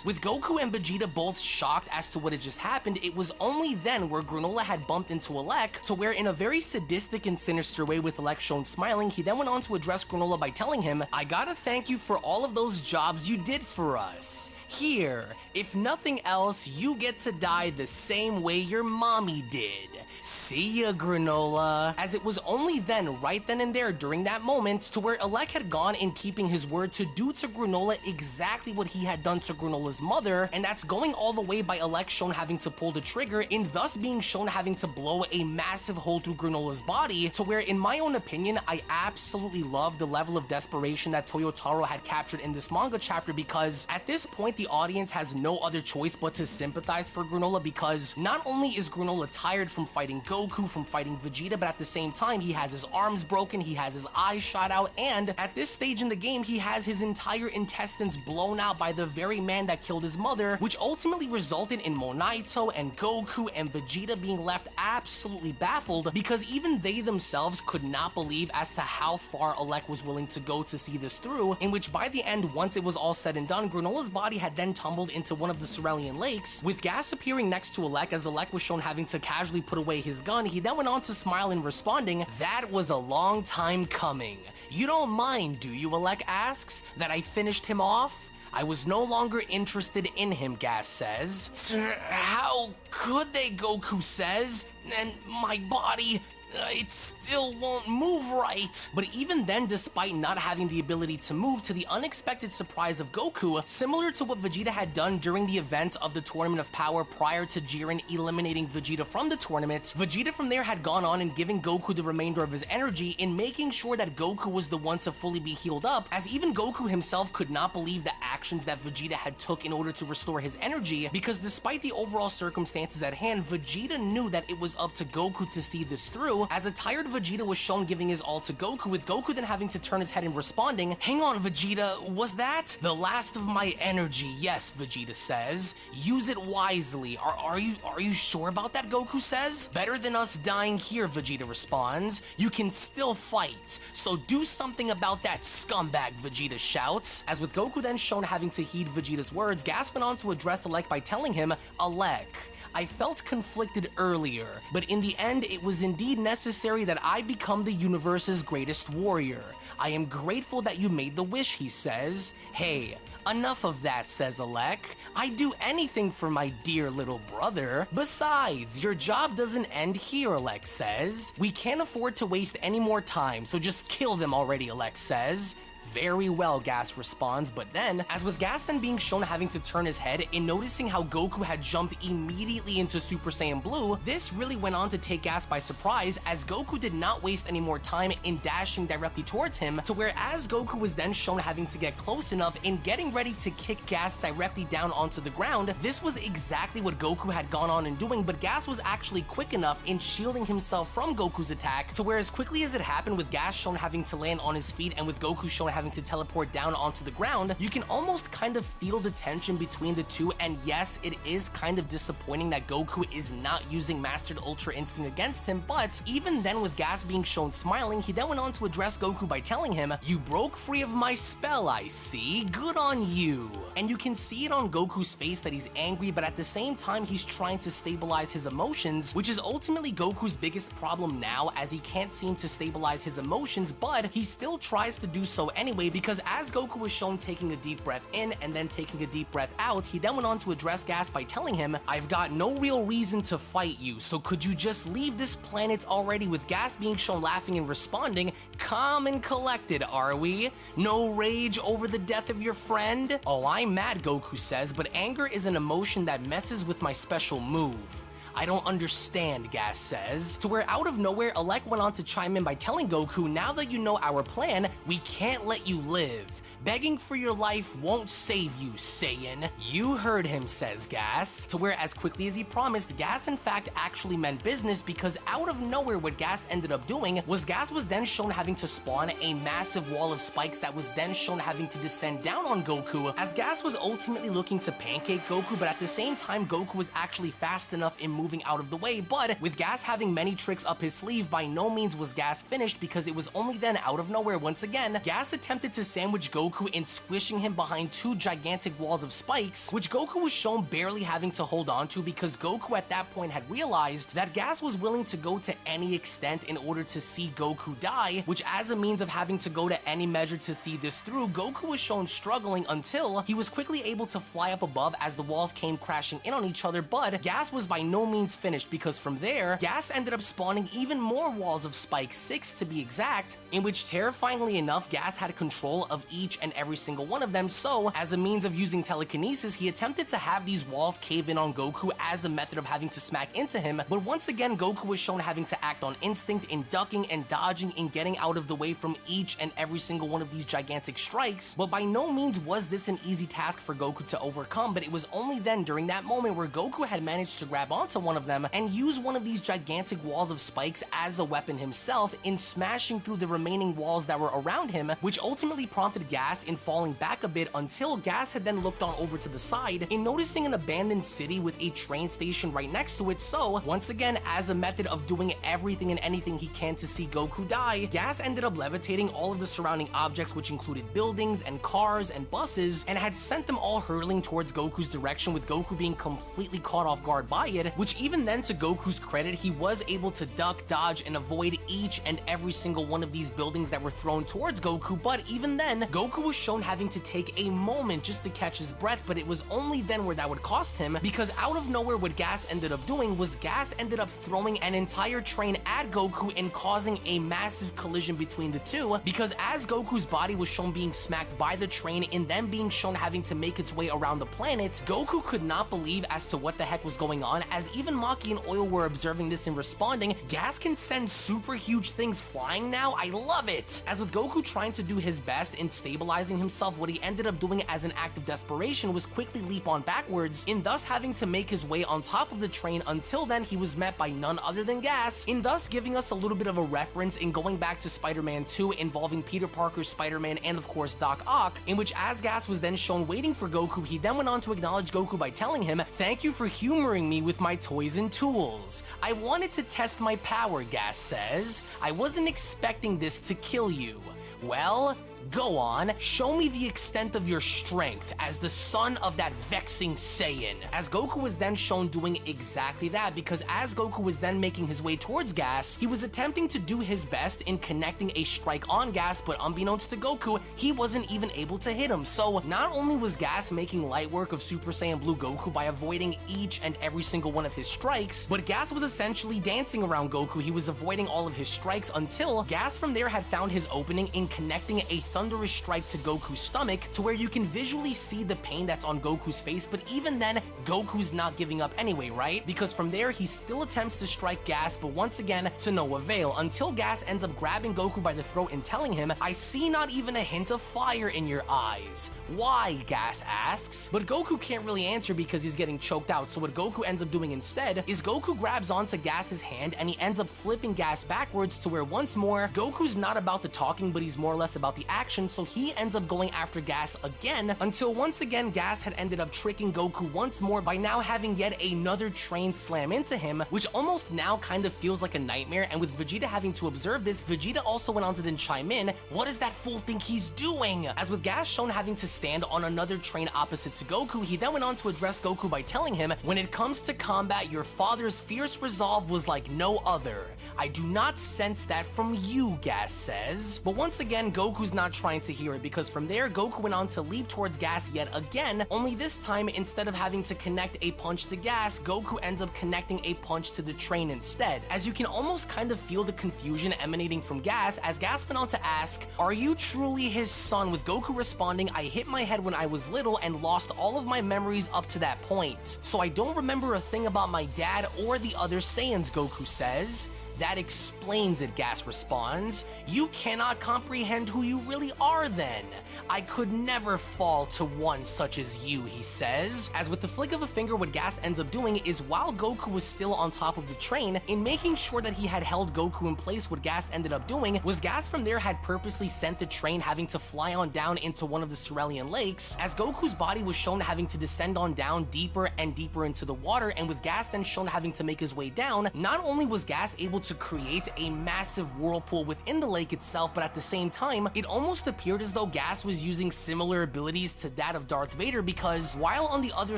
with Goku and Vegeta both shocked as to what had just happened, it was only then where Granola had bumped into Elec, to where in a very sadistic and sinister way with Elec shown smiling, he then went on to address Granola by telling him, "I gotta thank you for all of those jobs you did for us. Here, if nothing else, you get to die the same way your mommy did. See ya, Granola." As it was only then, right then and there during that moment, to where Elec had gone in keeping his word to do to Granola exactly what he had done to Granola's mother, and that's going all the way by Elec shown having to pull the trigger and thus being shown having to blow a massive hole through Granola's body, to where in my own opinion, I absolutely love the level of desperation that Toyotaro had captured in this manga chapter, because at this point the audience has no other choice but to sympathize for Granola, because not only is Granola tired from fighting Goku, from fighting Vegeta, but at the same time he has his arms broken, he has his eyes shot out, and at this stage in the game he has his entire intestines blown out by the very man that killed his mother, which ultimately resulted in Monaito and Goku and Vegeta being left absolutely baffled, because even they themselves could not believe as to how far Elec was willing to go to see this through, in which by the end, once it was all said and done, Granola's body had then tumbled into one of the Cerulean lakes, with Gas appearing next to Elec as Elec was shown having to casually put away his gun. He then went on to smile and responding, "That was a long time coming. You don't mind, do you?" Elec asks, "that I finished him off? I was no longer interested in him, Gas says. How could they, Goku says? And my body... it still won't move right. But even then, despite not having the ability to move, to the unexpected surprise of Goku, similar to what Vegeta had done during the events of the Tournament of Power prior to Jiren eliminating Vegeta from the tournament, Vegeta from there had gone on and given Goku the remainder of his energy in making sure that Goku was the one to fully be healed up, as even Goku himself could not believe the actions that Vegeta had took in order to restore his energy, because despite the overall circumstances at hand, Vegeta knew that it was up to Goku to see this through, as a tired Vegeta was shown giving his all to Goku, with Goku then having to turn his head and responding, "Hang on, Vegeta, was that the last of my energy?" "Yes," Vegeta says. "Use it wisely." Are you sure about that?" Goku says. "Better than us dying here," Vegeta responds. "You can still fight, so do something about that scumbag," Vegeta shouts. As with Goku then shown having to heed Vegeta's words, Gas went on to address Alec by telling him, "Alec, I felt conflicted earlier, but in the end, it was indeed necessary that I become the universe's greatest warrior. I am grateful that you made the wish," he says. "Hey, enough of that," says Alec. "I'd do anything for my dear little brother. Besides, your job doesn't end here," Alec says. "We can't afford to waste any more time, so just kill them already," Alec says. "Very well," Gas responds, but then, as with Gas then being shown having to turn his head in noticing how Goku had jumped immediately into Super Saiyan Blue, this really went on to take Gas by surprise, as Goku did not waste any more time in dashing directly towards him, to where as Goku was then shown having to get close enough in getting ready to kick Gas directly down onto the ground, this was exactly what Goku had gone on and doing, but Gas was actually quick enough in shielding himself from Goku's attack, to where as quickly as it happened with Gas shown having to land on his feet and with Goku shown having to teleport down onto the ground, you can almost kind of feel the tension between the two, and yes, it is kind of disappointing that Goku is not using Mastered Ultra Instinct against him, but even then with Gas being shown smiling, he then went on to address Goku by telling him, "You broke free of my spell, I see. Good on you." And you can see it on Goku's face that he's angry, but at the same time, he's trying to stabilize his emotions, which is ultimately Goku's biggest problem now, as he can't seem to stabilize his emotions, but he still tries to do so anyway, because as Goku was shown taking a deep breath in and then taking a deep breath out, he then went on to address Gas by telling him, "I've got no real reason to fight you, so could you just leave this planet already?" With Gas being shown laughing and responding, "Calm and collected, are we? No rage over the death of your friend?" "Oh, I'm mad," Goku says, "but anger is an emotion that messes with my special move." "I don't understand," Gas says. To where out of nowhere, Alec went on to chime in by telling Goku, "Now that you know our plan, we can't let you live. Begging for your life won't save you, Saiyan." "You heard him," says Gas. To where as quickly as he promised, Gas in fact actually meant business, because out of nowhere what Gas ended up doing was Gas was then shown having to spawn a massive wall of spikes that was then shown having to descend down on Goku, as Gas was ultimately looking to pancake Goku, but at the same time Goku was actually fast enough in moving out of the way. But with Gas having many tricks up his sleeve, by no means was Gas finished, because it was only then out of nowhere once again, Gas attempted to sandwich Goku in squishing him behind two gigantic walls of spikes, which Goku was shown barely having to hold on to, because Goku at that point had realized that Gas was willing to go to any extent in order to see Goku die, which as a means of having to go to any measure to see this through, Goku was shown struggling until he was quickly able to fly up above as the walls came crashing in on each other. But Gas was by no means finished, because from there, Gas ended up spawning even more walls of spikes, 6 to be exact, in which terrifyingly enough, Gas had control of each and every single one of them. So as a means of using telekinesis, he attempted to have these walls cave in on Goku as a method of having to smack into him, but once again Goku was shown having to act on instinct in ducking and dodging and getting out of the way from each and every single one of these gigantic strikes. But by no means was this an easy task for Goku to overcome, but it was only then during that moment where Goku had managed to grab onto one of them and use one of these gigantic walls of spikes as a weapon himself in smashing through the remaining walls that were around him, which ultimately prompted Gas in falling back a bit, until Gas had then looked on over to the side in noticing an abandoned city with a train station right next to it. So once again, as a method of doing everything and anything he can to see Goku die, Gas ended up levitating all of the surrounding objects, which included buildings and cars and buses, and had sent them all hurtling towards Goku's direction, with Goku being completely caught off guard by it, which even then, to Goku's credit, he was able to duck, dodge, and avoid each and every single one of these buildings that were thrown towards Goku. But even then, Goku Goku was shown having to take a moment just to catch his breath, but it was only then where that would cost him, because out of nowhere what Gas ended up doing was Gas ended up throwing an entire train at Goku and causing a massive collision between the two, because as Goku's body was shown being smacked by the train and then being shown having to make its way around the planet, Goku could not believe as to what the heck was going on, as even Maki and Oil were observing this and responding. Gas can send super huge things flying now, I love it! As with Goku trying to do his best in stabilizing himself, what he ended up doing as an act of desperation was quickly leap on backwards, in thus having to make his way on top of the train. Until then, he was met by none other than Gas, in thus giving us a little bit of a reference in going back to Spider-Man 2 involving Peter Parker, Spider-Man, and of course Doc Ock, in which as Gas was then shown waiting for Goku, he then went on to acknowledge Goku by telling him, "Thank you for humoring me with my toys and tools. I wanted to test my power," Gas says. "I wasn't expecting this to kill you. Well, go on, show me the extent of your strength as the son of that vexing Saiyan." As Goku was then shown doing exactly that, because as Goku was then making his way towards Gas, he was attempting to do his best in connecting a strike on Gas, but unbeknownst to Goku, he wasn't even able to hit him. So not only was Gas making light work of Super Saiyan Blue Goku by avoiding each and every single one of his strikes, but Gas was essentially dancing around Goku. He was avoiding all of his strikes until Gas from there had found his opening in connecting a thunderous strike to Goku's stomach, to where you can visually see the pain that's on Goku's face, but even then, Goku's not giving up anyway, right? Because from there, he still attempts to strike Gas, but once again, to no avail, until Gas ends up grabbing Goku by the throat and telling him, "I see not even a hint of fire in your eyes." "Why?" Gas asks. But Goku can't really answer because he's getting choked out, so what Goku ends up doing instead is Goku grabs onto Gas's hand and he ends up flipping Gas backwards, to where once more, Goku's not about the talking, but he's more or less about the action, so he ends up going after Gas again, until once again Gas had ended up tricking Goku once more by now having yet another train slam into him, which almost now kind of feels like a nightmare. And with Vegeta having to observe this, Vegeta also went on to then chime in, "What does that fool think he's doing?" As with Gas shown having to stand on another train opposite to Goku, he then went on to address Goku by telling him, "When it comes to combat, your father's fierce resolve was like no other. I do not sense that from you," Gas says. But once again, Goku's not trying to hear it, because from there, Goku went on to leap towards Gas yet again, only this time, instead of having to connect a punch to Gas, Goku ends up connecting a punch to the train instead. As you can almost kind of feel the confusion emanating from Gas, as Gas went on to ask, "Are you truly his son?" with Goku responding, "I hit my head when I was little and lost all of my memories up to that point. So I don't remember a thing about my dad or the other Saiyans," Goku says. "That explains it," Gas responds. "You cannot comprehend who you really are then. I could never fall to one such as you," he says. As with the flick of a finger, what Gas ends up doing is, while Goku was still on top of the train, in making sure that he had held Goku in place, what Gas ended up doing was Gas from there had purposely sent the train having to fly on down into one of the Cerulean lakes, as Goku's body was shown having to descend on down deeper and deeper into the water. And with Gas then shown having to make his way down, not only was Gas able to create a massive whirlpool within the lake itself, but at the same time, it almost appeared as though Gas was using similar abilities to that of Darth Vader, because while on the other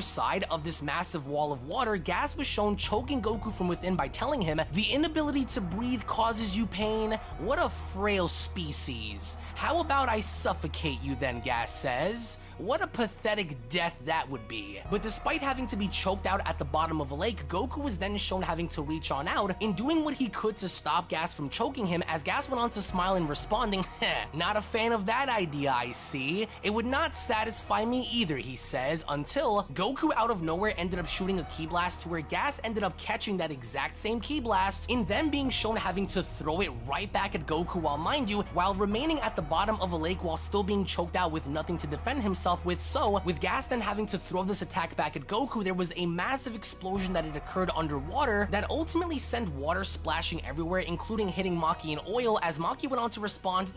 side of this massive wall of water, Gas was shown choking Goku from within by telling him, "The inability to breathe causes you pain? What a frail species. How about I suffocate you then," Gas says. What a pathetic death that would be. But despite having to be choked out at the bottom of a lake, Goku was then shown having to reach on out in doing what he could to stop Gas from choking him, as Gas went on to smile and responding, "Not a fan of that idea, I see. It would not satisfy me either," he says, until Goku out of nowhere ended up shooting a ki blast, to where Gas ended up catching that exact same ki blast, in them being shown having to throw it right back at Goku, while mind you, while remaining at the bottom of a lake while still being choked out with nothing to defend himself with. So with Gas then having to throw this attack back at Goku, there was a massive explosion that had occurred underwater that ultimately sent water splashing everywhere, including hitting Maki and Oil, as Maki went on to respond,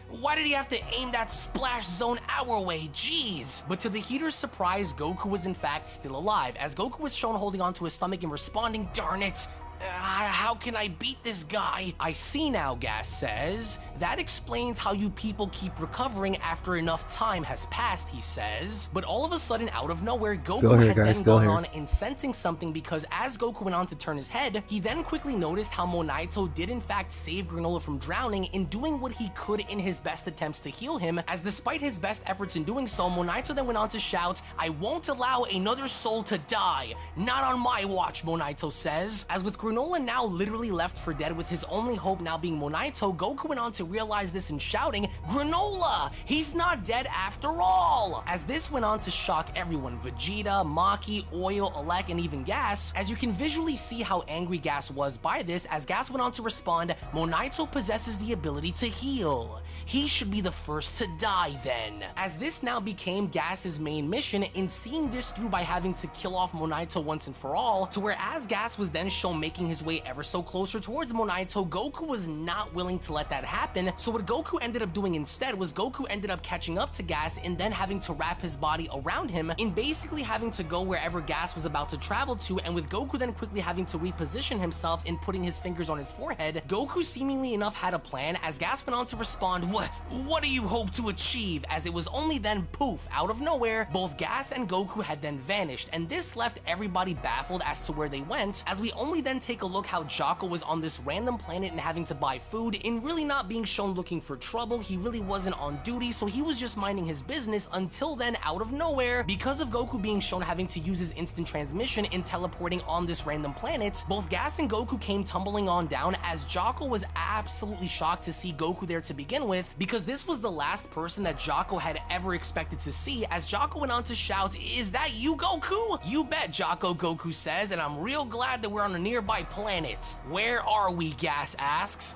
"Why did he have to aim that splash zone our way? Jeez." But to the heater's surprise, Goku was in fact still alive, as Goku was shown holding onto his stomach and responding, "Darn it, How can I beat this guy? I see now, Gas says. That explains how you people keep recovering after enough time has passed, he says. But all of a sudden, out of nowhere, Goku Still here, had guys, then still gone here. on and sensing something, because as Goku went on to turn his head, he then quickly noticed how Monaito did in fact save Granola from drowning in doing what he could in his best attempts to heal him, as despite his best efforts in doing so, Monaito then went on to shout, "I won't allow another soul to die. Not on my watch," Monaito says. As with Granola now literally left for dead, with his only hope now being Monaito, Goku went on to realize this and shouting, "Granola! He's not dead after all!" As this went on to shock everyone, Vegeta, Maki, Oil, Alec, and even Gas, as you can visually see how angry Gas was by this, as Gas went on to respond, "Monaito possesses the ability to heal. He should be the first to die then." As this now became Gas's main mission, in seeing this through by having to kill off Monaito once and for all, to where as Gas was then shown making his way ever so closer towards Monaito, Goku was not willing to let that happen. So what Goku ended up doing instead was Goku ended up catching up to Gas and then having to wrap his body around him, in basically having to go wherever Gas was about to travel to, and with Goku then quickly having to reposition himself and putting his fingers on his forehead, Goku seemingly enough had a plan, as Gas went on to respond, What do you hope to achieve?" As it was only then, poof, out of nowhere, both Gas and Goku had then vanished, and this left everybody baffled as to where they went, as we only then take a look how Jocko was on this random planet and having to buy food, and really not being shown looking for trouble. He really wasn't on duty, so he was just minding his business until then, out of nowhere, because of Goku being shown having to use his instant transmission and teleporting on this random planet, both Gas and Goku came tumbling on down, as Jocko was absolutely shocked to see Goku there to begin with, because this was the last person that Jocko had ever expected to see, as Jocko went on to shout, "Is that you, Goku?" "You bet, Jocko," Goku says, "and I'm real glad that we're on a nearby planet." "Where are we?" Gas asks.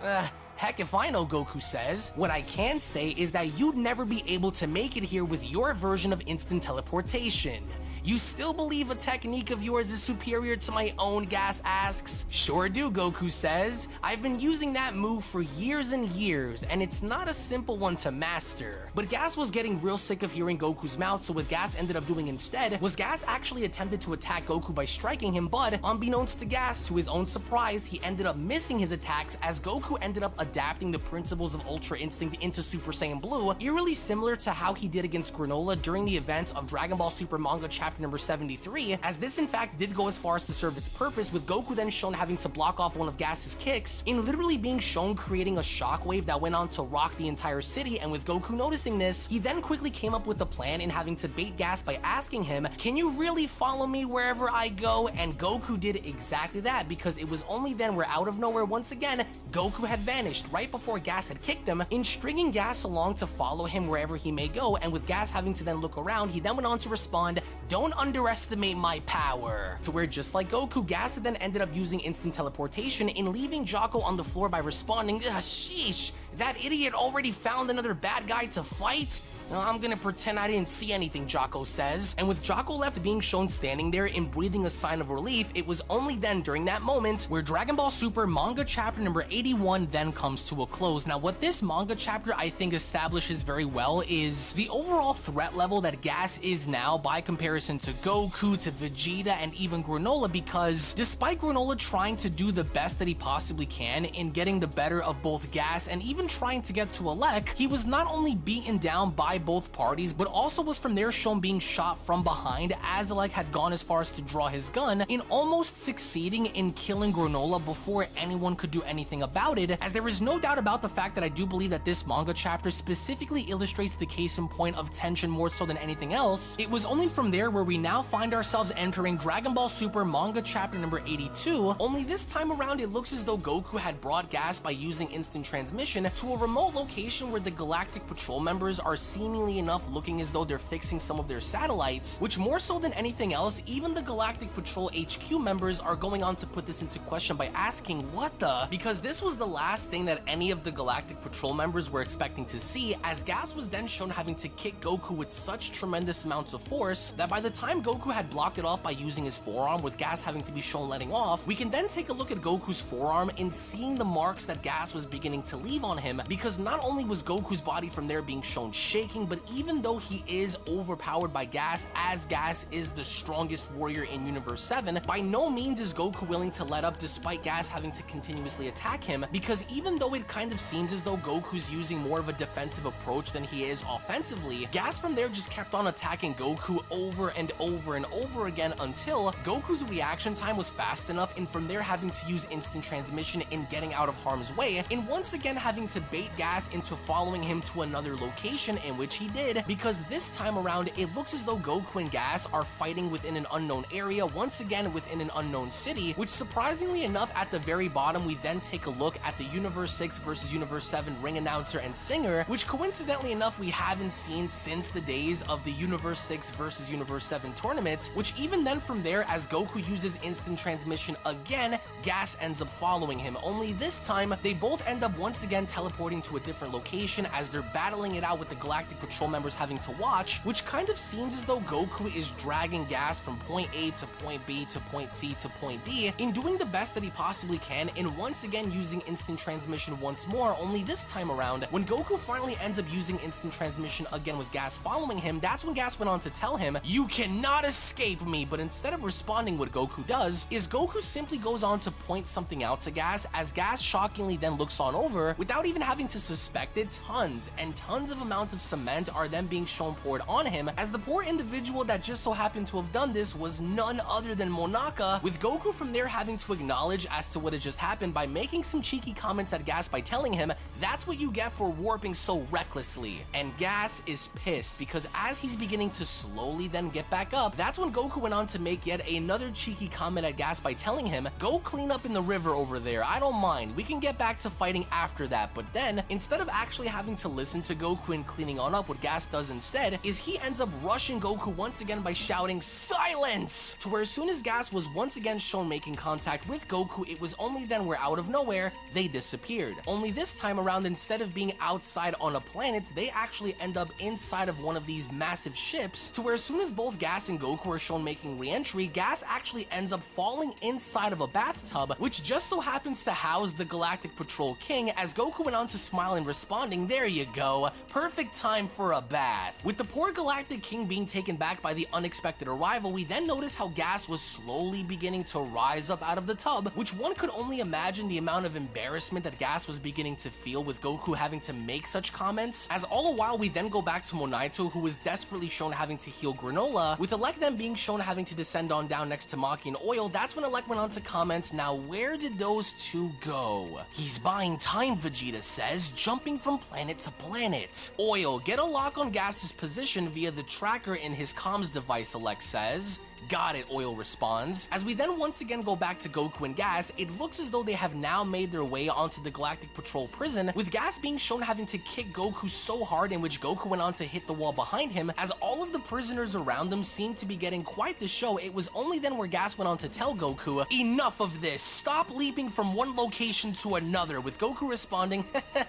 Heck if I know," Goku says. "What I can say is that you'd never be able to make it here with your version of instant teleportation. You still believe a technique of yours is superior to my own?" Gas asks. "Sure do," Goku says. "I've been using that move for years and years, and it's not a simple one to master." But Gas was getting real sick of hearing Goku's mouth, so what Gas ended up doing instead was Gas actually attempted to attack Goku by striking him, but unbeknownst to Gas, to his own surprise, he ended up missing his attacks, as Goku ended up adapting the principles of Ultra Instinct into Super Saiyan Blue, eerily similar to how he did against Granola during the events of Dragon Ball Super Manga Chapter number 73, as this in fact did go as far as to serve its purpose, with Goku then shown having to block off one of Gas's kicks, in literally being shown creating a shockwave that went on to rock the entire city, and with Goku noticing this, he then quickly came up with a plan in having to bait Gas by asking him, "Can you really follow me wherever I go?" And Goku did exactly that, because it was only then where out of nowhere once again, Goku had vanished right before Gas had kicked him, in stringing Gas along to follow him wherever he may go, and with Gas having to then look around, he then went on to respond, "Don't underestimate my power." To where just like Goku, Gas had then ended up using instant teleportation in leaving Jocko on the floor by responding, "Sheesh, that idiot already found another bad guy to fight? I'm gonna pretend I didn't see anything," Jocko says. And with Jocko left being shown standing there and breathing a sign of relief, it was only then during that moment where Dragon Ball Super Manga Chapter number 81 then comes to a close. Now what this manga chapter I think establishes very well is the overall threat level that Gas is now by comparison to Goku, to Vegeta, and even Granola, because despite Granola trying to do the best that he possibly can in getting the better of both Gas and even trying to get to Alec, he was not only beaten down by both parties, but also was from there shown being shot from behind, as Alec had gone as far as to draw his gun, in almost succeeding in killing Granola before anyone could do anything about it, as there is no doubt about the fact that I do believe that this manga chapter specifically illustrates the case in point of tension more so than anything else. It was only from there where we now find ourselves entering Dragon Ball Super Manga Chapter number 82, only this time around it looks as though Goku had brought Gas by using instant transmission to a remote location where the Galactic Patrol members are seemingly enough looking as though they're fixing some of their satellites, which more so than anything else, even the Galactic Patrol HQ members are going on to put this into question by asking, "What the?" Because this was the last thing that any of the Galactic Patrol members were expecting to see, as Gas was then shown having to kick Goku with such tremendous amounts of force that by the time Goku had blocked it off by using his forearm, with Gas having to be shown letting off, we can then take a look at Goku's forearm and seeing the marks that Gas was beginning to leave on him, because not only was Goku's body from there being shown shaking speaking, but even though he is overpowered by Gas, as Gas is the strongest warrior in Universe 7, by no means is Goku willing to let up despite Gas having to continuously attack him, because even though it kind of seems as though Goku's using more of a defensive approach than he is offensively, Gas from there just kept on attacking Goku over and over and over again until Goku's reaction time was fast enough, and from there having to use instant transmission in getting out of harm's way, and once again having to bait Gas into following him to another location, in which he did, because this time around it looks as though Goku and Gas are fighting within an unknown area, once again within an unknown city, which surprisingly enough at the very bottom we then take a look at the Universe 6 versus Universe 7 ring announcer and singer, which coincidentally enough we haven't seen since the days of the Universe 6 versus Universe 7 tournament, which even then from there as Goku uses instant transmission again, Gas ends up following him, only this time they both end up once again teleporting to a different location as they're battling it out with the Galactic Patrol members having to watch, which kind of seems as though Goku is dragging Gas from point A to point B to point C to point D in doing the best that he possibly can, and once again using instant transmission once more, only this time around when Goku finally ends up using instant transmission again with Gas following him, that's when Gas went on to tell him, "You cannot escape me," but instead of responding, what Goku does is Goku simply goes on to point something out to Gas, as Gas shockingly then looks on over without even having to suspect it. Tons and tons of amounts of cement are then being shown poured on him, as the poor individual that just so happened to have done this was none other than Monaka, with Goku from there having to acknowledge as to what had just happened by making some cheeky comments at Gas by telling him, "That's what you get for warping so recklessly." And Gas is pissed because as he's beginning to slowly then get back up, that's when Goku went on to make yet another cheeky comment at Gas by telling him, "Go clean up in the river over there, I don't mind, we can get back to fighting after that." But then, instead of actually having to listen to Goku and cleaning on up, what Gas does instead is he ends up rushing Goku once again by shouting, "Silence!" To where as soon as Gas was once again shown making contact with Goku, it was only then where out of nowhere, they disappeared. Only this time around, instead of being outside on a planet, they actually end up inside of one of these massive ships, to where as soon as both Gas and Goku are shown making re-entry, Gas actually ends up falling inside of a bathtub, which just so happens to house the Galactic Patrol King, as Goku went on to smile and responding, "There you go, perfect time for a bath." With the poor Galactic King being taken back by the unexpected arrival, we then notice how Gas was slowly beginning to rise up out of the tub, which one could only imagine the amount of embarrassment that Gas was beginning to feel with Goku having to make such comments, as all the while we then go back to Monaito, who was desperately shown having to heal Granola, with Elec then being shown having to descend on down next to Maki and Oil. That's when Elec went on to comment, "Now where did those two go?" "He's buying time," Vegeta says, "jumping from planet to planet." Oil, "Get a lock on Gas's position via the tracker in his comms device," Elec says. "Got it," Oil responds. As we then once again go back to Goku and Gas, it looks as though they have now made their way onto the Galactic Patrol prison, with Gas being shown having to kick Goku so hard in which Goku went on to hit the wall behind him, as all of the prisoners around them seemed to be getting quite the show. It was only then where Gas went on to tell Goku, "Enough of this, stop leaping from one location to another," with Goku responding,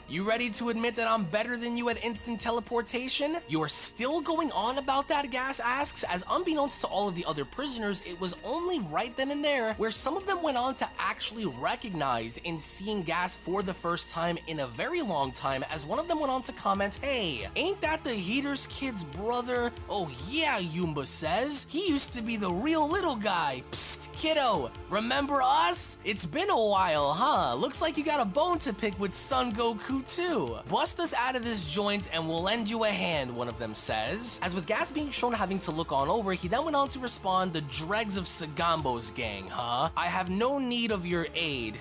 "You ready to admit that I'm better than you at instant teleportation?" "You're still going on about that?" Gas asks, as unbeknownst to all of the other prisoners, it was only right then and there where some of them went on to actually recognize in seeing Gas for the first time in a very long time, as one of them went on to comment, "Hey, ain't that the Heaters kid's brother?" "Oh yeah," Yumba says, "he used to be the real little guy. Psst, kiddo, remember us? It's been a while, huh? Looks like you got a bone to pick with Son Goku too. Bust us out of this joint and we'll lend you a hand," one of them says. As with Gas being shown having to look on over, he then went on to respond, "The dregs of Sagambo's gang, huh? I have no need of your aid."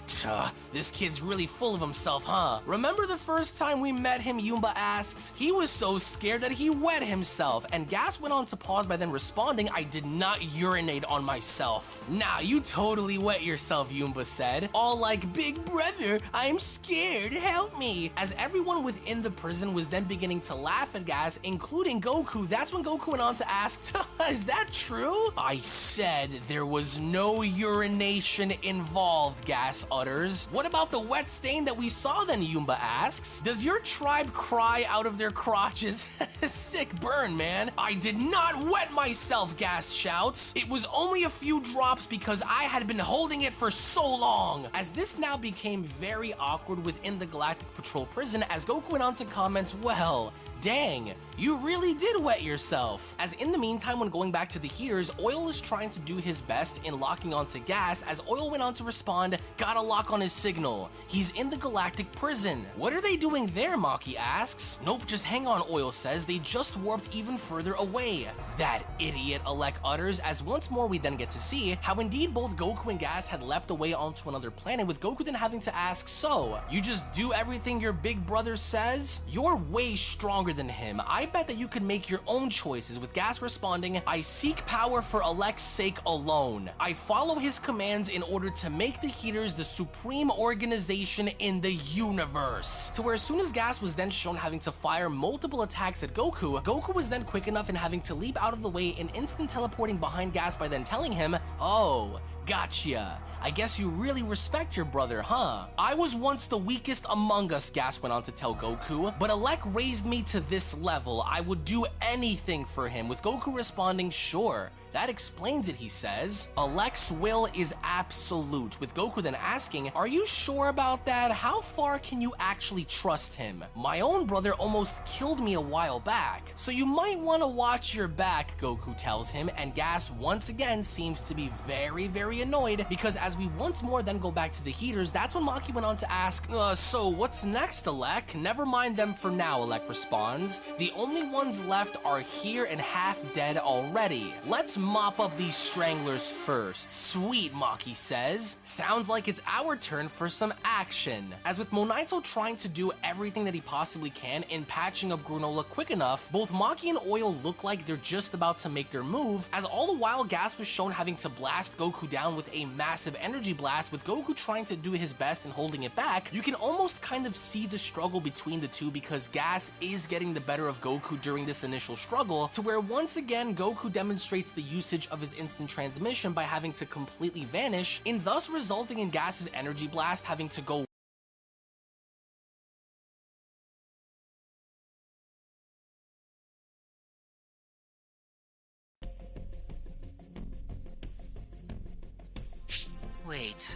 This kid's really full of himself, huh? "Remember the first time we met him?" Yumba asks. "He was so scared that he wet himself," and Gas went on to pause by then responding, "I did not urinate on myself." "Nah, you totally wet yourself," Yumba said. All like, "Big brother, I'm scared, help me." As everyone within the prison was then beginning to laugh at Gas, including Goku, that's when Goku went on to ask, "Is that true?" "I said there was no urination involved," Gas utters. "What about the wet stain that we saw then?" Yumba asks. "Does your tribe cry out of their crotches?" "Sick burn, man." "I did not wet myself," Gas shouts. "It was only a few drops because I had been holding it for so long." As this now became very awkward within the Galactic Patrol prison, as Goku went on to comment, "Well, Dang, you really did wet yourself. As in the meantime, when going back to the heaters, Oil is trying to do his best in locking onto Gas as Oil went on to respond, gotta lock on his signal. He's in the galactic prison. What are they doing there, Maki asks. Nope, just hang on, Oil says. They just warped even further away. That idiot, Alec utters, as once more we then get to see how indeed both Goku and Gas had leapt away onto another planet, with Goku then having to ask, so, you just do everything your big brother says? You're way stronger than him. I bet that you could make your own choices, with Gas responding, I seek power for Alec's sake alone. I follow his commands in order to make the heaters the supreme organization in the universe. To where as soon as Gas was then shown having to fire multiple attacks at Goku, Goku was then quick enough in having to leap out of the way and instant teleporting behind Gas by then telling him, oh, gotcha. I guess you really respect your brother, huh? I was once the weakest among us, Gas went on to tell Goku, but Alec raised me to this level. I would do anything for him, with Goku responding, sure. That explains it, he says. Alec's will is absolute, with Goku then asking, are you sure about that? How far can you actually trust him? My own brother almost killed me a while back, so you might want to watch your back, Goku tells him, and Gas once again seems to be very, very annoyed, because as we once more then go back to the heaters, that's when Maki went on to ask, so what's next, Alec? Never mind them for now, Alec responds. The only ones left are here and half dead already. Let's mop up these stranglers first. Sweet, Maki says. Sounds like it's our turn for some action. As with Monaito trying to do everything that he possibly can in patching up Granola quick enough, both Maki and Oil look like they're just about to make their move, as all the while Gas was shown having to blast Goku down with a massive energy blast, with Goku trying to do his best and holding it back. You can almost kind of see the struggle between the two, because Gas is getting the better of Goku during this initial struggle, to where once again Goku demonstrates the usage of his instant transmission by having to completely vanish, and thus resulting in Gas's energy blast having to go Wait,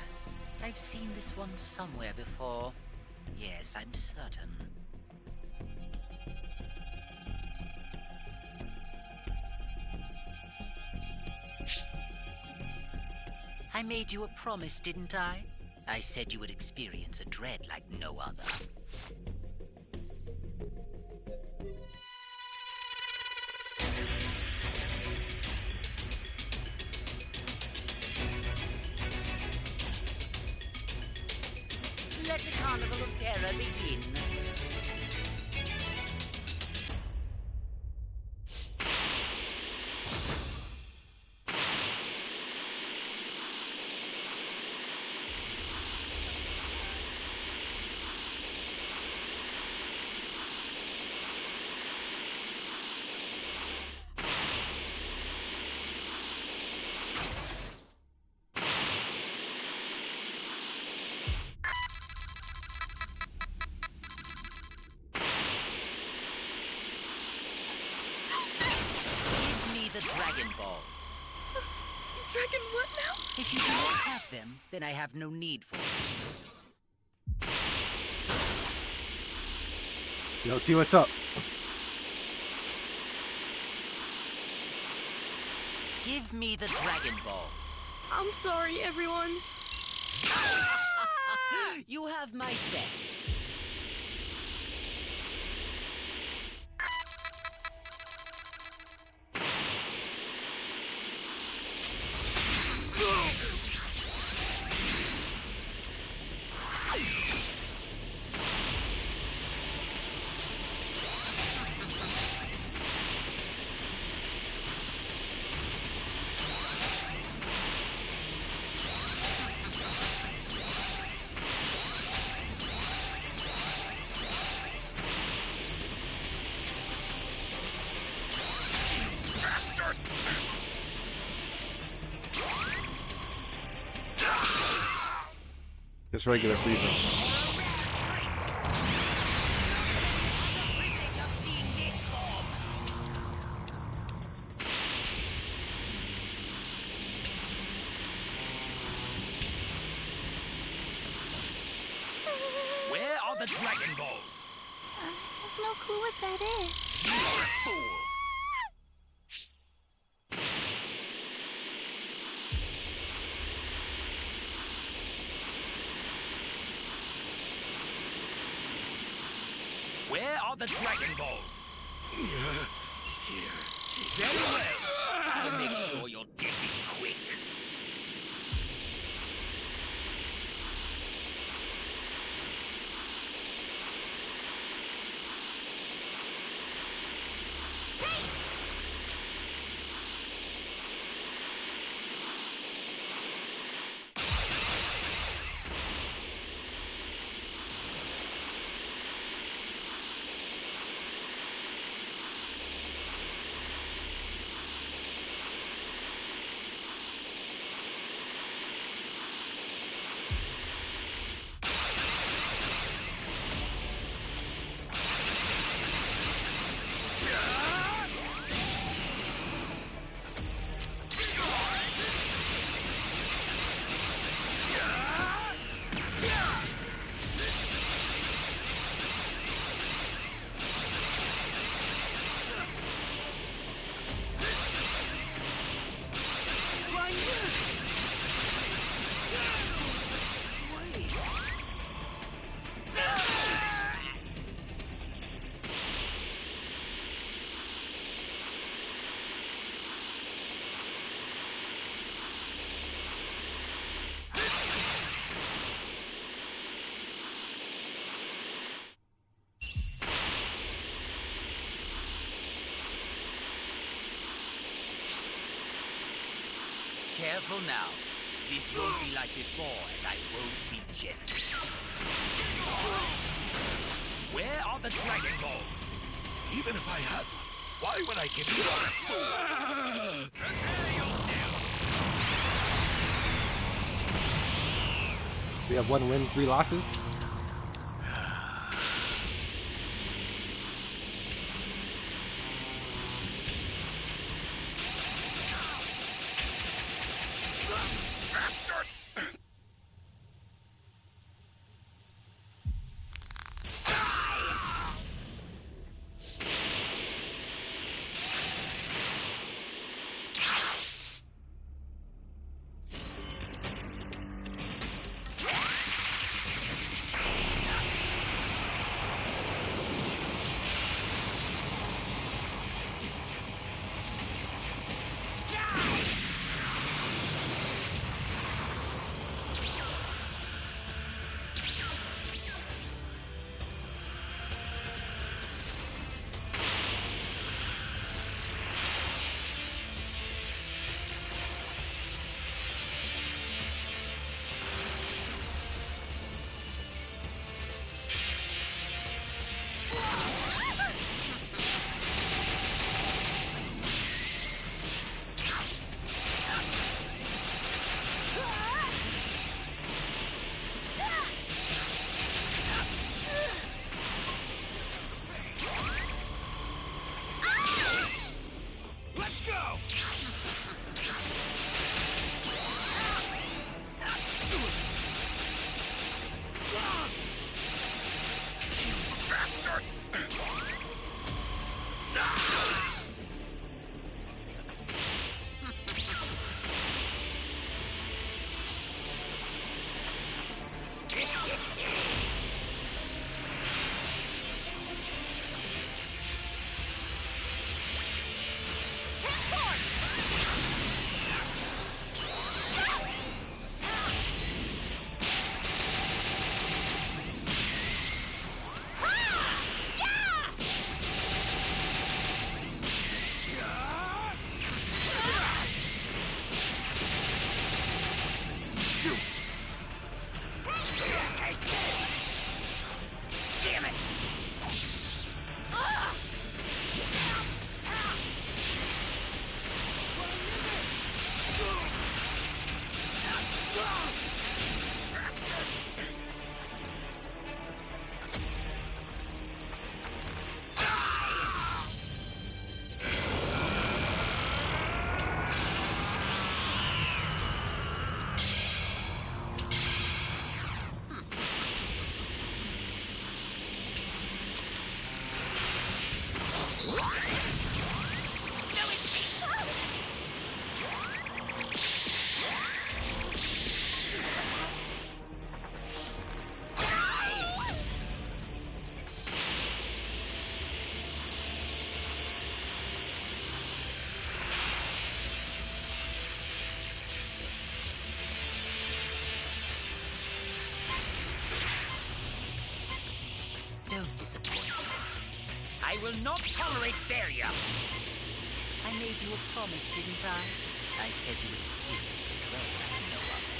I've seen this one somewhere before. Yes, I'm certain. I made you a promise, didn't I? I said you would experience a dread like no other. Let the Carnival of Terror begin. The Dragon Balls. Dragon what now? If you don't have them, then I have no need for them. Yo, T, what's up? Give me the Dragon Balls. I'm sorry, everyone. You have my thanks. Just regular Frieza. Where are the Dragon Balls? There's no cool was that is? You're a fool. Where are the Dragon Balls? Here. Very well. I'll make sure your death is quick. Careful now. This won't be like before, and I won't be gentle. Where are the Dragon Balls? Even if I had one, why would I give you one? Prepare yourselves! We have 1 win, 3 losses. I will not tolerate failure. I made you a promise, didn't I? I said you would experience a dread like no other.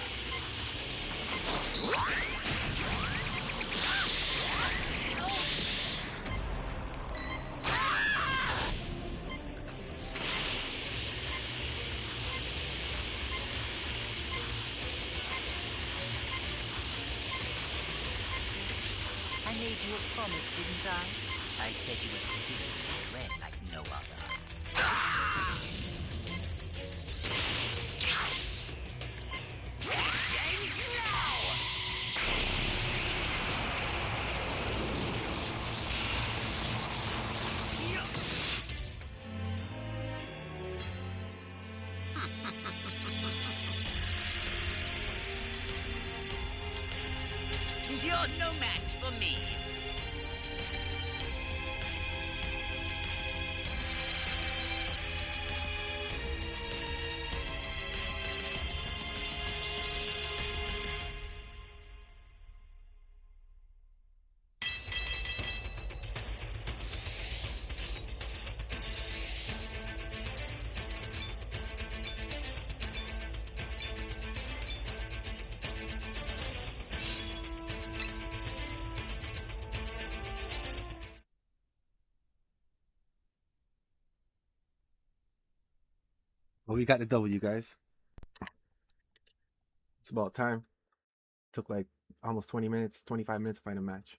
I made you a promise, didn't I? I said you would experience a dread like no other. Ends now! You're no match for me. Well, we got the W, guys. It's about time. Took like almost 20 minutes, 25 minutes to find a match.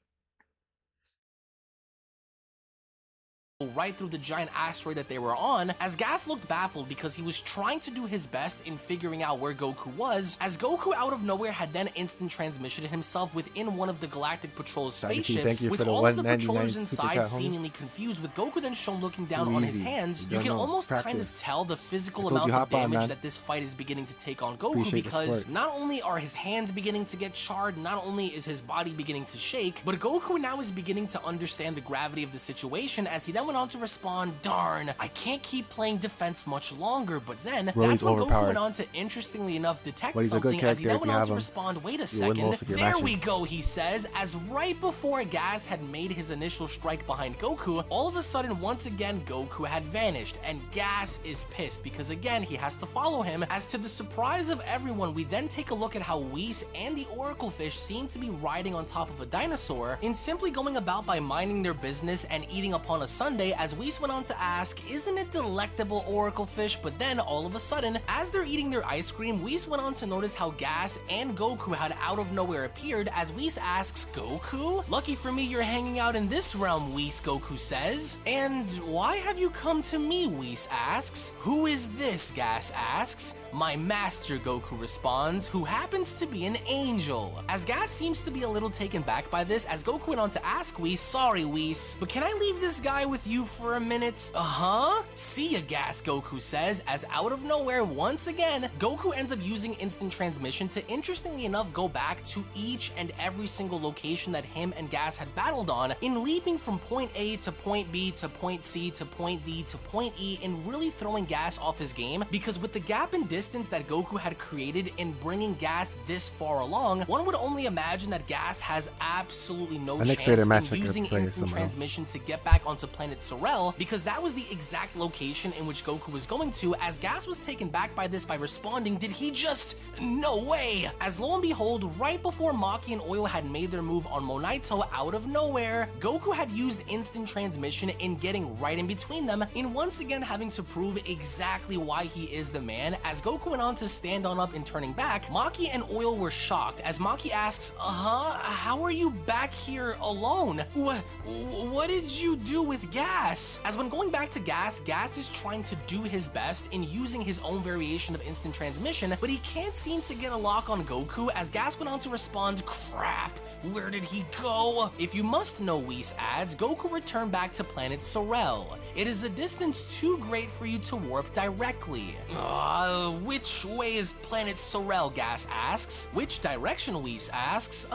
Right through the giant asteroid that they were on, as Gas looked baffled because he was trying to do his best in figuring out where Goku was, as Goku out of nowhere had then instant transmissioned himself within one of the Galactic Patrol's spaceships, with all of the patrollers inside seemingly confused, with Goku then shown looking down on his hands. You can almost kind of tell the physical amount of damage that this fight is beginning to take on Goku, because not only are his hands beginning to get charred, not only is his body beginning to shake, but Goku now is beginning to understand the gravity of the situation, as he then went on to respond, "Darn, I can't keep playing defense much longer." But then that's when Goku went on to, interestingly enough, detect something, as he then went on to respond, "Wait a second, there we go," he says, as right before Gas had made his initial strike behind Goku, all of a sudden, once again, Goku had vanished, and Gas is pissed because again, he has to follow him, as to the surprise of everyone, we then take a look at how Whis and the Oracle Fish seem to be riding on top of a dinosaur, in simply going about by minding their business and eating upon a sundae, as Whis went on to ask, "Isn't it delectable, Oracle Fish?" But then, all of a sudden, as they're eating their ice cream, Whis went on to notice how Gas and Goku had out of nowhere appeared, as Whis asks, "Goku? Lucky for me you're hanging out in this realm, Whis," Goku says. "And why have you come to me?" Whis asks. "Who is this?" Gas asks. "My master," Goku responds, "who happens to be an angel." As Gas seems to be a little taken back by this, as Goku went on to ask Whis, "Sorry, Whis, but can I leave this guy with you for a minute?" "Uh-huh. See ya, Gas," Goku says, as out of nowhere, once again, Goku ends up using instant transmission to, interestingly enough, go back to each and every single location that him and Gas had battled on, in leaping from point A to point B to point C to point D to point E, and really throwing Gas off his game, because with the gap in distance that Goku had created in bringing Gas this far along, one would only imagine that Gas has absolutely no chance in using instant transmission to get back onto planet Sorel, because that was the exact location in which Goku was going to, as Gas was taken back by this by responding, "Did he just... no way!" As lo and behold, right before Maki and Oil had made their move on Monaito, out of nowhere, Goku had used instant transmission in getting right in between them, in once again having to prove exactly why he is the man. As Goku went on to stand on up and turning back, Maki and Oil were shocked, as Maki asks, "How are you back here alone? What did you do with Gas?" As when going back to Gas, Gas is trying to do his best in using his own variation of instant transmission, but he can't seem to get a lock on Goku, as Gas went on to respond, "Crap, where did he go?" If you must know, Whis adds, Goku returned back to planet Sorel. "It is a distance too great for you to warp directly." Which way is planet Sorel?" Gas asks. "Which direction?" Whis asks.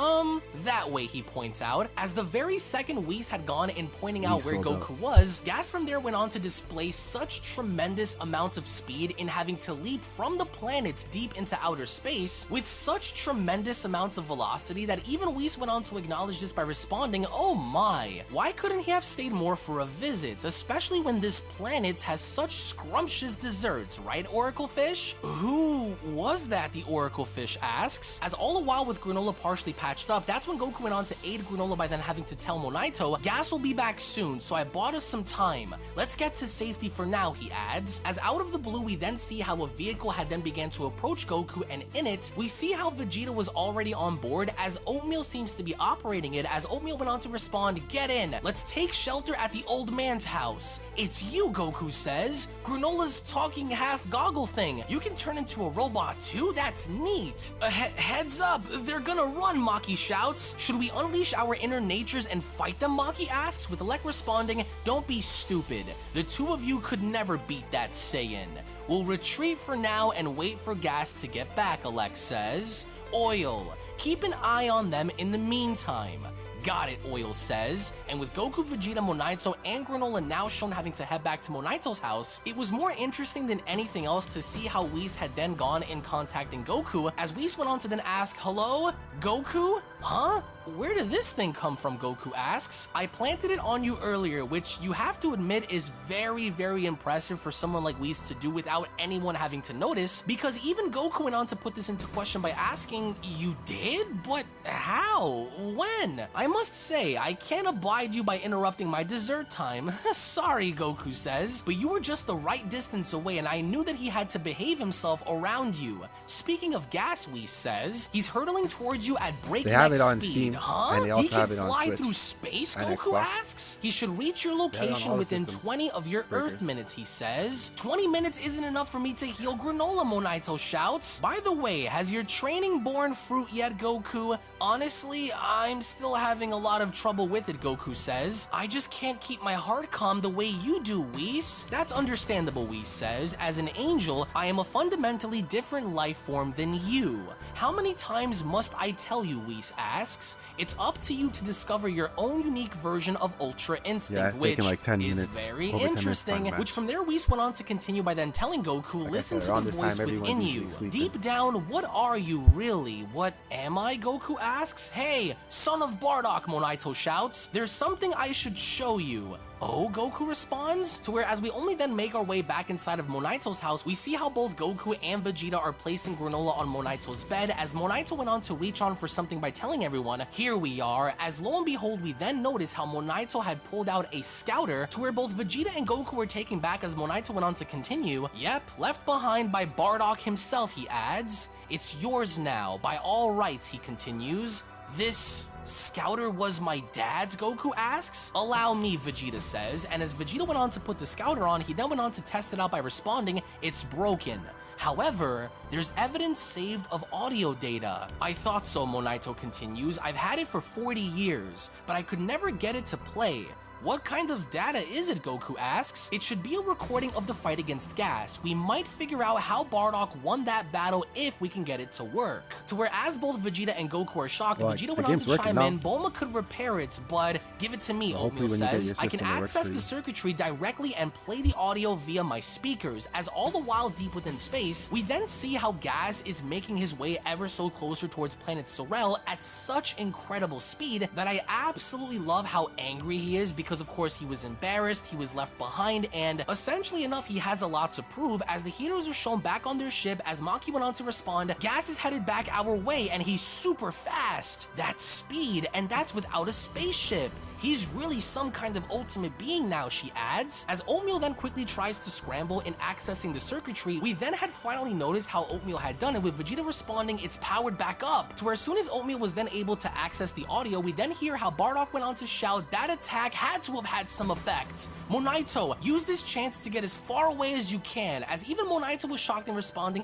That way," he points out, as the very second Whis had gone in pointing out where Goku was, Gas from there went on to display such tremendous amounts of speed in having to leap from the planets deep into outer space with such tremendous amounts of velocity that even Whis went on to acknowledge this by responding, "Oh my, why couldn't he have stayed more for a visit, especially when this planet has such scrumptious desserts, right, Oracle Fish?" Who was that, the Oracle Fish asks. As all the while with Granola partially patched up, that's when Goku went on to aid Granola by then having to tell Monaito, "Gas will be back soon, so I bought us some time. Let's get to safety for now," he adds. As out of the blue, we then see how a vehicle had then began to approach Goku, and in it, we see how Vegeta was already on board as Oatmeal seems to be operating it, as Oatmeal went on to respond, "Get in, let's take shelter at the old man's house." "It's you," Goku says. "Granola's talking half goggle thing. You can turn into a robot too? That's neat." Heads up, they're gonna run," Maki shouts. "Should we unleash our inner natures and fight them?" Maki asks, with Alec responding, "Don't be stupid. The two of you could never beat that Saiyan. We'll retreat for now and wait for Gas to get back," Alec says. "Oil, keep an eye on them in the meantime." "Got it," Oil says, and with Goku, Vegeta, Monaito, and Granola now shown having to head back to Monaito's house, it was more interesting than anything else to see how Whis had then gone in contacting Goku, as Whis went on to then ask, "Hello? Goku? Huh? Where did this thing come from?" Goku asks. "I planted it on you earlier," which you have to admit is very, very impressive for someone like Whis to do without anyone having to notice, because even Goku went on to put this into question by asking, "You did? But how? When? I must say, I can't abide you by interrupting my dessert time." "Sorry," Goku says, "but you were just the right distance away and I knew that he had to behave himself around you." Speaking of Gas, Whis says, "He's hurtling towards you at breakneck They have it on speed." Steam, Huh? and they also He can have it on fly Switch through space, and Goku Xbox. asks. "He should reach your it on location all within systems. 20 of your Breakers. Earth minutes," he says. 20 minutes isn't enough for me to heal Granola," Monaito shouts. "By the way, has your training borne fruit yet, Goku?" "Honestly, I'm still having a lot of trouble with it," Goku says. "I just can't keep my heart calm the way you do, Whis." "That's understandable," Whis says. "As an angel, I am a fundamentally different life form than you. How many times must I tell you?" Whis asks. "It's up to you to discover your own unique version of Ultra Instinct," it's which taken like 10 is minutes, very over 10 minutes interesting, time, which from there Whis went on to continue by then telling Goku, I "Listen said, to around the this voice time, everyone's within usually you. sleeping." Deep down, what are you really? What am I?" Goku asks. "Hey, son of Bardock," Monaito shouts. "There's something I should show you." "Oh," Goku responds, to where as we only then make our way back inside of Monaito's house, we see how both Goku and Vegeta are placing Granola on Monaito's bed, as Monaito went on to reach on for something by telling everyone, "Here we are," as lo and behold, we then notice how Monaito had pulled out a scouter, to where both Vegeta and Goku were taken back as Monaito went on to continue, "Yep, left behind by Bardock himself," he adds. "It's yours now, by all rights," he continues. "This scouter was my dad's?" Goku asks. "Allow me," Vegeta says, and as Vegeta went on to put the scouter on, he then went on to test it out by responding, "It's broken. However, there's evidence saved of audio data." "I thought so," Monaito continues. "I've had it for 40 years, but I could never get it to play." "What kind of data is it?" Goku asks. "It should be a recording of the fight against Gas. We might figure out how Bardock won that battle if we can get it to work." To where as both Vegeta and Goku are shocked, Well, Vegeta the went on game's to working chime now. in, "Bulma could repair it, but give it to me," Well, Oatmeal hopefully when you get says. your "I can system, it works access for the you." circuitry directly and play the audio via my speakers." As all the while deep within space, we then see how Gas is making his way ever so closer towards planet Sorel at such incredible speed that I absolutely love how angry he is, because of course he was embarrassed, he was left behind, and essentially enough, he has a lot to prove, as the heroes are shown back on their ship. As Maki went on to respond, "Gas is headed back our way and he's super fast. That's speed, and that's without a spaceship. He's really some kind of ultimate being now," she adds. As Oatmeal then quickly tries to scramble in accessing the circuitry, we then had finally noticed how Oatmeal had done it, with Vegeta responding, "It's powered back up," to where as soon as Oatmeal was then able to access the audio, we then hear how Bardock went on to shout, "That attack had to have had some effect. Monaito, use this chance to get as far away as you can," as even Monaito was shocked in responding,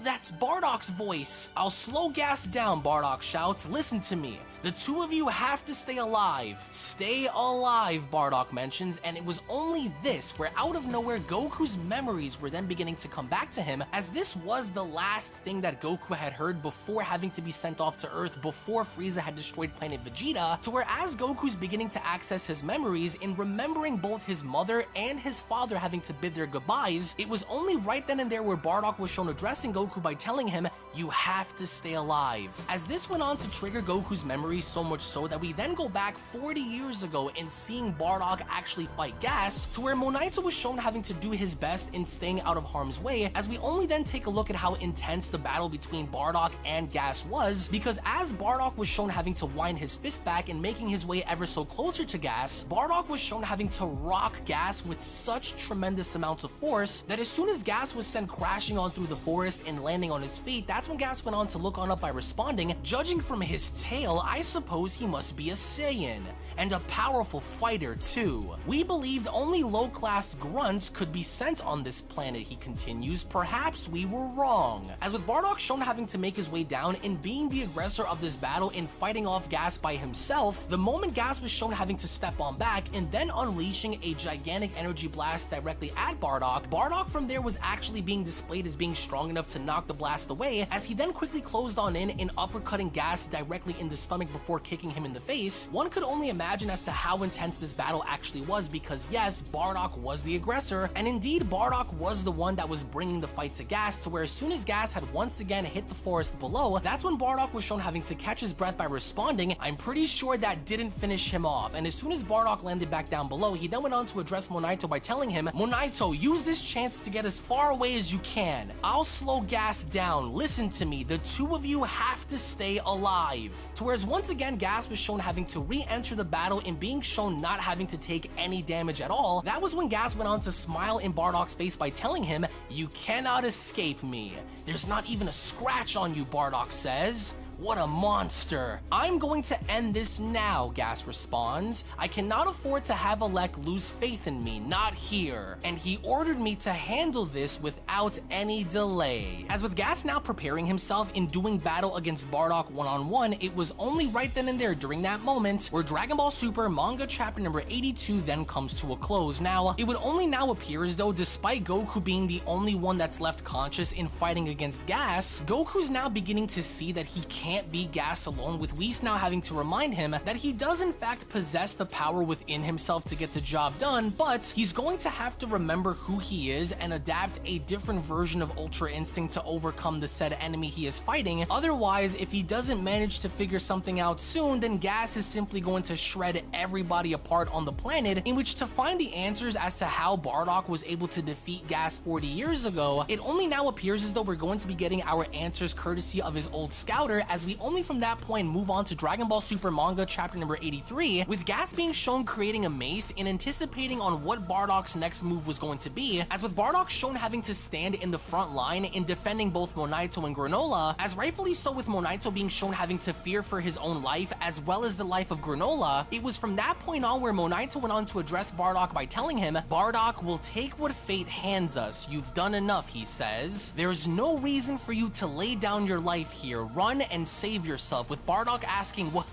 "That's Bardock's voice." "I'll slow Gas down," Bardock shouts. "Listen to me. The two of you have to stay alive. Stay alive, Bardock mentions, and it was only this where out of nowhere Goku's memories were then beginning to come back to him, as this was the last thing that Goku had heard before having to be sent off to Earth before Frieza had destroyed planet Vegeta, to where as Goku's beginning to access his memories in remembering both his mother and his father having to bid their goodbyes, it was only right then and there where Bardock was shown addressing Goku by telling him, you have to stay alive. As this went on to trigger Goku's memories so much so that we then go back 40 years ago in seeing Bardock actually fight Gas, to where Monaito was shown having to do his best in staying out of harm's way, as we only then take a look at how intense the battle between Bardock and Gas was, because as Bardock was shown having to wind his fist back and making his way ever so closer to Gas, Bardock was shown having to rock Gas with such tremendous amounts of force that as soon as Gas was sent crashing on through the forest and landing on his feet, that's when Gas went on to look on up by responding, judging from his tail, I suppose he must be a Saiyan, and a powerful fighter too. We believed only low-class grunts could be sent on this planet, he continues. Perhaps we were wrong. As with Bardock shown having to make his way down and being the aggressor of this battle and fighting off Gas by himself, the moment Gas was shown having to step on back and then unleashing a gigantic energy blast directly at Bardock, Bardock from there was actually being displayed as being strong enough to knock the blast away, as he then quickly closed on in and uppercutting Gas directly in the stomach before kicking him in the face. One could only imagine as to how intense this battle actually was, because yes, Bardock was the aggressor, and indeed Bardock was the one that was bringing the fight to Gas, to where as soon as Gas had once again hit the forest below, that's when Bardock was shown having to catch his breath by responding. I'm pretty sure that didn't finish him off, and as soon as Bardock landed back down below, he then went on to address Monaito by telling him, Monaito, use this chance to get as far away as you can. I'll slow Gas down. Listen to me, the two of you have to stay alive. To whereas once again Gas was shown having to re-enter the battle and being shown not having to take any damage at all, that was when Gas went on to smile in Bardock's face by telling him, you cannot escape me. There's not even a scratch on you, Bardock says. What a monster. I'm going to end this now, Gas responds. I cannot afford to have Alec lose faith in me, not here. And he ordered me to handle this without any delay. As with Gas now preparing himself in doing battle against Bardock one-on-one, it was only right then and there during that moment where Dragon Ball Super manga chapter number 82 then comes to a close. Now, it would only now appear as though despite Goku being the only one that's left conscious in fighting against Gas, Goku's now beginning to see that he can't be Gas alone, with Whis now having to remind him that he does in fact possess the power within himself to get the job done, but he's going to have to remember who he is and adapt a different version of Ultra Instinct to overcome the said enemy he is fighting. Otherwise, if he doesn't manage to figure something out soon, then Gas is simply going to shred everybody apart on the planet, in which to find the answers as to how Bardock was able to defeat Gas 40 years ago, it only now appears as though we're going to be getting our answers courtesy of his old scouter, as we only from that point move on to Dragon Ball Super manga chapter number 83, with Gas being shown creating a mace and anticipating on what Bardock's next move was going to be, as with Bardock shown having to stand in the front line in defending both Monaito and Granola, as rightfully so with Monaito being shown having to fear for his own life as well as the life of Granola. It was from that point on where Monaito went on to address Bardock by telling him, Bardock will take what fate hands us. You've done enough, he says. There's no reason for you to lay down your life here. Run and save yourself, with Bardock asking, what?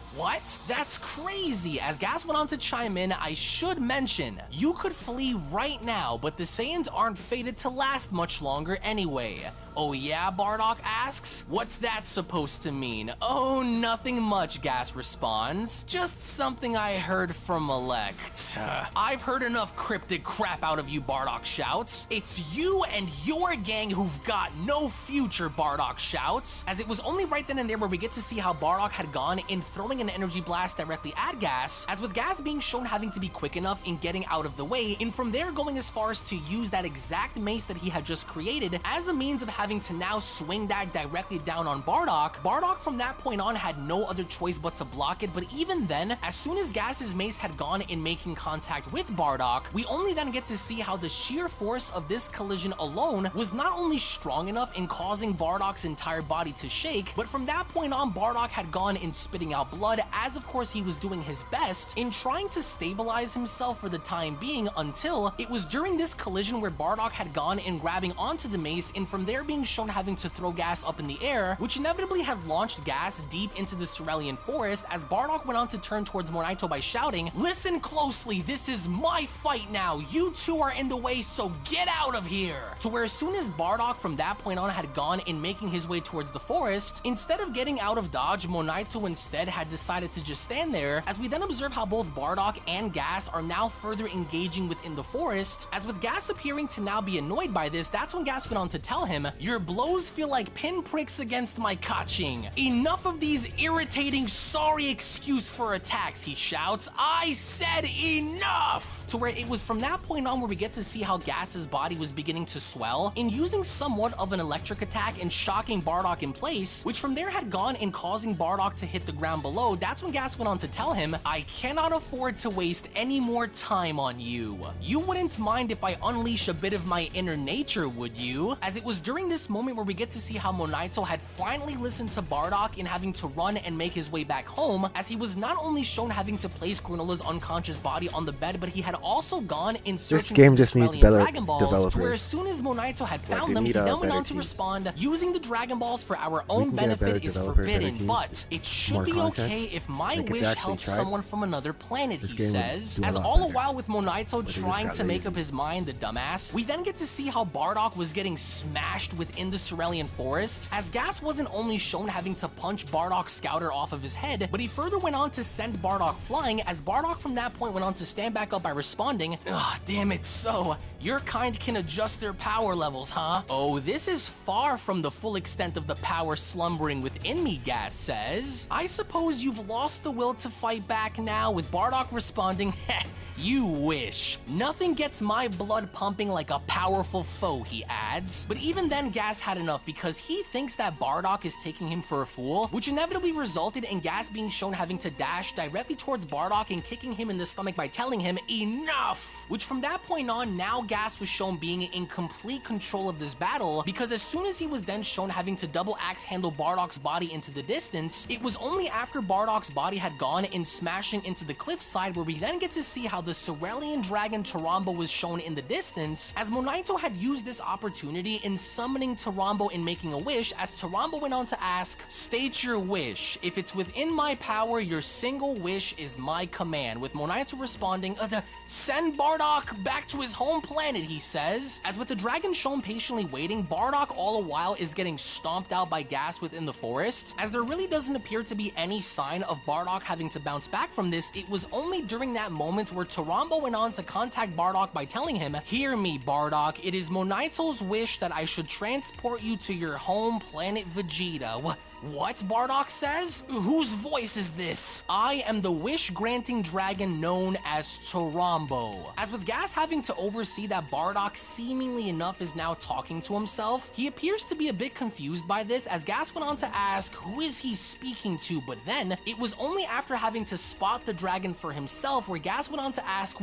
That's crazy. As Gas went on to chime in, I should mention, you could flee right now, but the Saiyans aren't fated to last much longer anyway. Oh yeah, Bardock asks? What's that supposed to mean? Oh, nothing much, Gas responds. Just something I heard from Alec. I've heard enough cryptic crap out of you, Bardock shouts. It's you and your gang who've got no future, Bardock shouts. As it was only right then and there where we get to see how Bardock had gone in throwing an energy blast directly at Gas, as with Gas being shown having to be quick enough in getting out of the way, and from there going as far as to use that exact mace that he had just created as a means of having to now swing that directly down on Bardock. Bardock from that point on had no other choice but to block it, but even then, as soon as Gas's mace had gone in making contact with Bardock, we only then get to see how the sheer force of this collision alone was not only strong enough in causing Bardock's entire body to shake, but from that point on, Bardock had gone in spitting out blood blood, as of course he was doing his best in trying to stabilize himself for the time being, until it was during this collision where Bardock had gone and grabbing onto the mace, and from there being shown having to throw Gas up in the air, which inevitably had launched Gas deep into the Cerulean Forest, as Bardock went on to turn towards Monaito by shouting, "Listen closely, this is my fight now, you two are in the way, so get out of here!" To where as soon as Bardock from that point on had gone in making his way towards the forest, instead of getting out of dodge, Monaito instead had decided to just stand there, as we then observe how both Bardock and Gas are now further engaging within the forest, as with Gas appearing to now be annoyed by this, that's when Gas went on to tell him, "Your blows feel like pinpricks against my kaching. Enough of these irritating sorry excuse for attacks," he shouts. "I said enough!" To where it was from that point on where we get to see how Gas's body was beginning to swell, in using somewhat of an electric attack and shocking Bardock in place, which from there had gone in causing Bardock to hit the ground below. That's when Gas went on to tell him, "I cannot afford to waste any more time on you. You wouldn't mind if I unleash a bit of my inner nature, would you?" As it was during this moment where we get to see how Monaito had finally listened to Bardock in having to run and make his way back home, as he was not only shown having to place Granola's unconscious body on the bed, but he had also gone in searching game for the just needs Cerulean better Dragon Balls, developers. to where as soon as Monaito had found them, we he need a then went better on to team. respond, "Using the Dragon Balls for our own can get a better benefit is developer, better forbidden, teams, but it should more be content. okay if my Like, if wish they actually helps tried, someone from another planet," this he game would says. do a As lot all the better. while with Monaito just trying got to make lazy. up his mind, the dumbass, we then get to see how Bardock was getting smashed within the Cerulean Forest, as Gas wasn't only shown having to punch Bardock's scouter off of his head, but he further went on to send Bardock flying, as Bardock from that point went on to stand back up by responding, "Ugh, damn it, so your kind can adjust their power levels, huh? Oh, this is far from the full extent of the power slumbering within me," Gas says. "I suppose you've lost the will to fight back now," with Bardock responding, "Heh, you wish. Nothing gets my blood pumping like a powerful foe," he adds. But even then, Gas had enough, because he thinks that Bardock is taking him for a fool, which inevitably resulted in Gas being shown having to dash directly towards Bardock and kicking him in the stomach by telling him, "Enough!" Which from that point on, now Gas was shown being in complete control of this battle, because as soon as he was then shown having to double axe handle Bardock's body into the distance, it was only after Bardock's body had gone in smashing into the cliffside where we then get to see how the Cerulean Dragon Tarambo was shown in the distance, as Monaito had used this opportunity in summoning Tarambo and making a wish, as Tarambo went on to ask, "State your wish. If it's within my power, your single wish is my command," with Monaito responding, "Send Bardock back to his home planet," he says. As with the dragon shown patiently waiting, Bardock all the while is getting stomped out by Gas within the forest, as there really doesn't appear to be any sign of Bardock having to bounce back from this. It was only during that moment where Tarambo went on to contact Bardock by telling him, "Hear me, Bardock, it is Monaito's wish that I should transport you to your home planet Vegeta." What? Bardock says? "Whose voice is this? I am the wish-granting dragon known as Tarambo." As with Gas having to oversee that Bardock seemingly enough is now talking to himself, he appears to be a bit confused by this, as Gas went on to ask, who is he speaking to? But then, it was only after having to spot the dragon for himself where Gas went on to ask,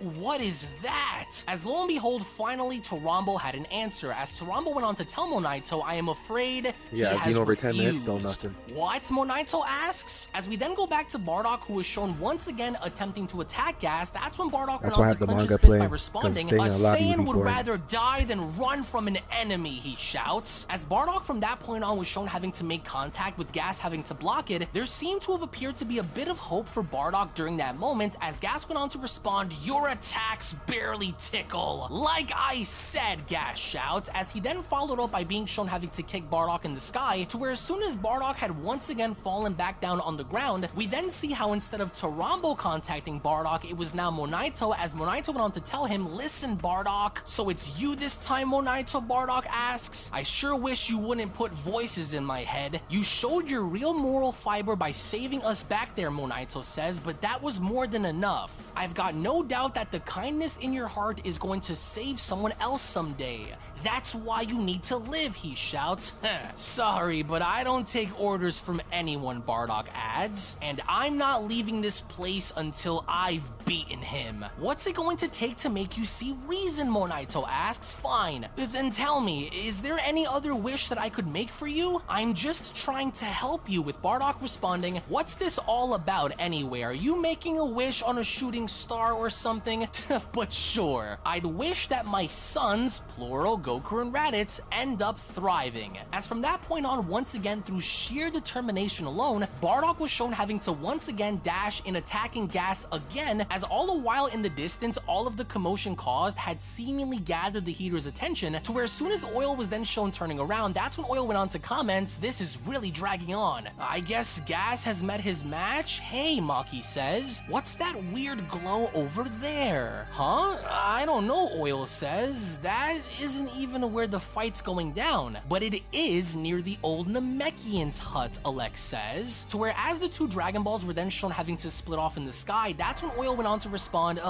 What is that? As lo and behold, finally Tarambo had an answer, as Tarambo went on to tell Monaito, "I am afraid he Yeah, has been over 10 minutes, refused." still nothing. What? Monaito asks. As we then go back to Bardock, who was shown once again attempting to attack Gas, that's when Bardock That's went why I on have to the clench his manga fist by playing, 'cause responding, staying "A in a lobby would Saiyan be would boring." rather die than run from an enemy," he shouts. As Bardock from that point on was shown having to make contact, with Gas having to block it, there seemed to have appeared to be a bit of hope for Bardock during that moment, as Gas went on to respond, "Your attacks barely tickle." "Like I said," Gas shouts, as he then followed up by being shown having to kick Bardock in the sky, to where as soon as Bardock had once again fallen back down on the ground, we then see how instead of Tarambo contacting Bardock, it was now Monaito, as Monaito went on to tell him, "Listen, Bardock, so it's you this time, Monaito?" Bardock asks. "I sure wish you wouldn't put voices in my head. You showed your real moral fiber by saving us back there," Monaito says, "but that was more than enough. I've got no doubt that the kindness in your heart is going to save someone else someday. That's why you need to live, he shouts. Sorry, but I don't take orders from anyone, Bardock adds. And I'm not leaving this place until I've beaten him. What's it going to take to make you see reason, Monaito asks. Fine, then tell me, is there any other wish that I could make for you? I'm just trying to help you, with Bardock responding, what's this all about anyway? Are you making a wish on a shooting star or something? But sure, I'd wish that my sons, plural Goku and Raditz, end up thriving. As from that point on, once again through sheer determination alone, Bardock was shown having to once again dash in attacking Gas again, as all the while in the distance, all of the commotion caused had seemingly gathered the Heater's attention, to where as soon as Oil was then shown turning around, that's when Oil went on to comments, this is really dragging on. I guess Gas has met his match? Hey, Maki says. What's that weird glow over there? Huh? I don't know, Oil says. That isn't even where the fight's going down, but it is near the old Namekian's hut, Alex says. To where as the two Dragon Balls were then shown having to split off in the sky, that's when Oil went on to respond,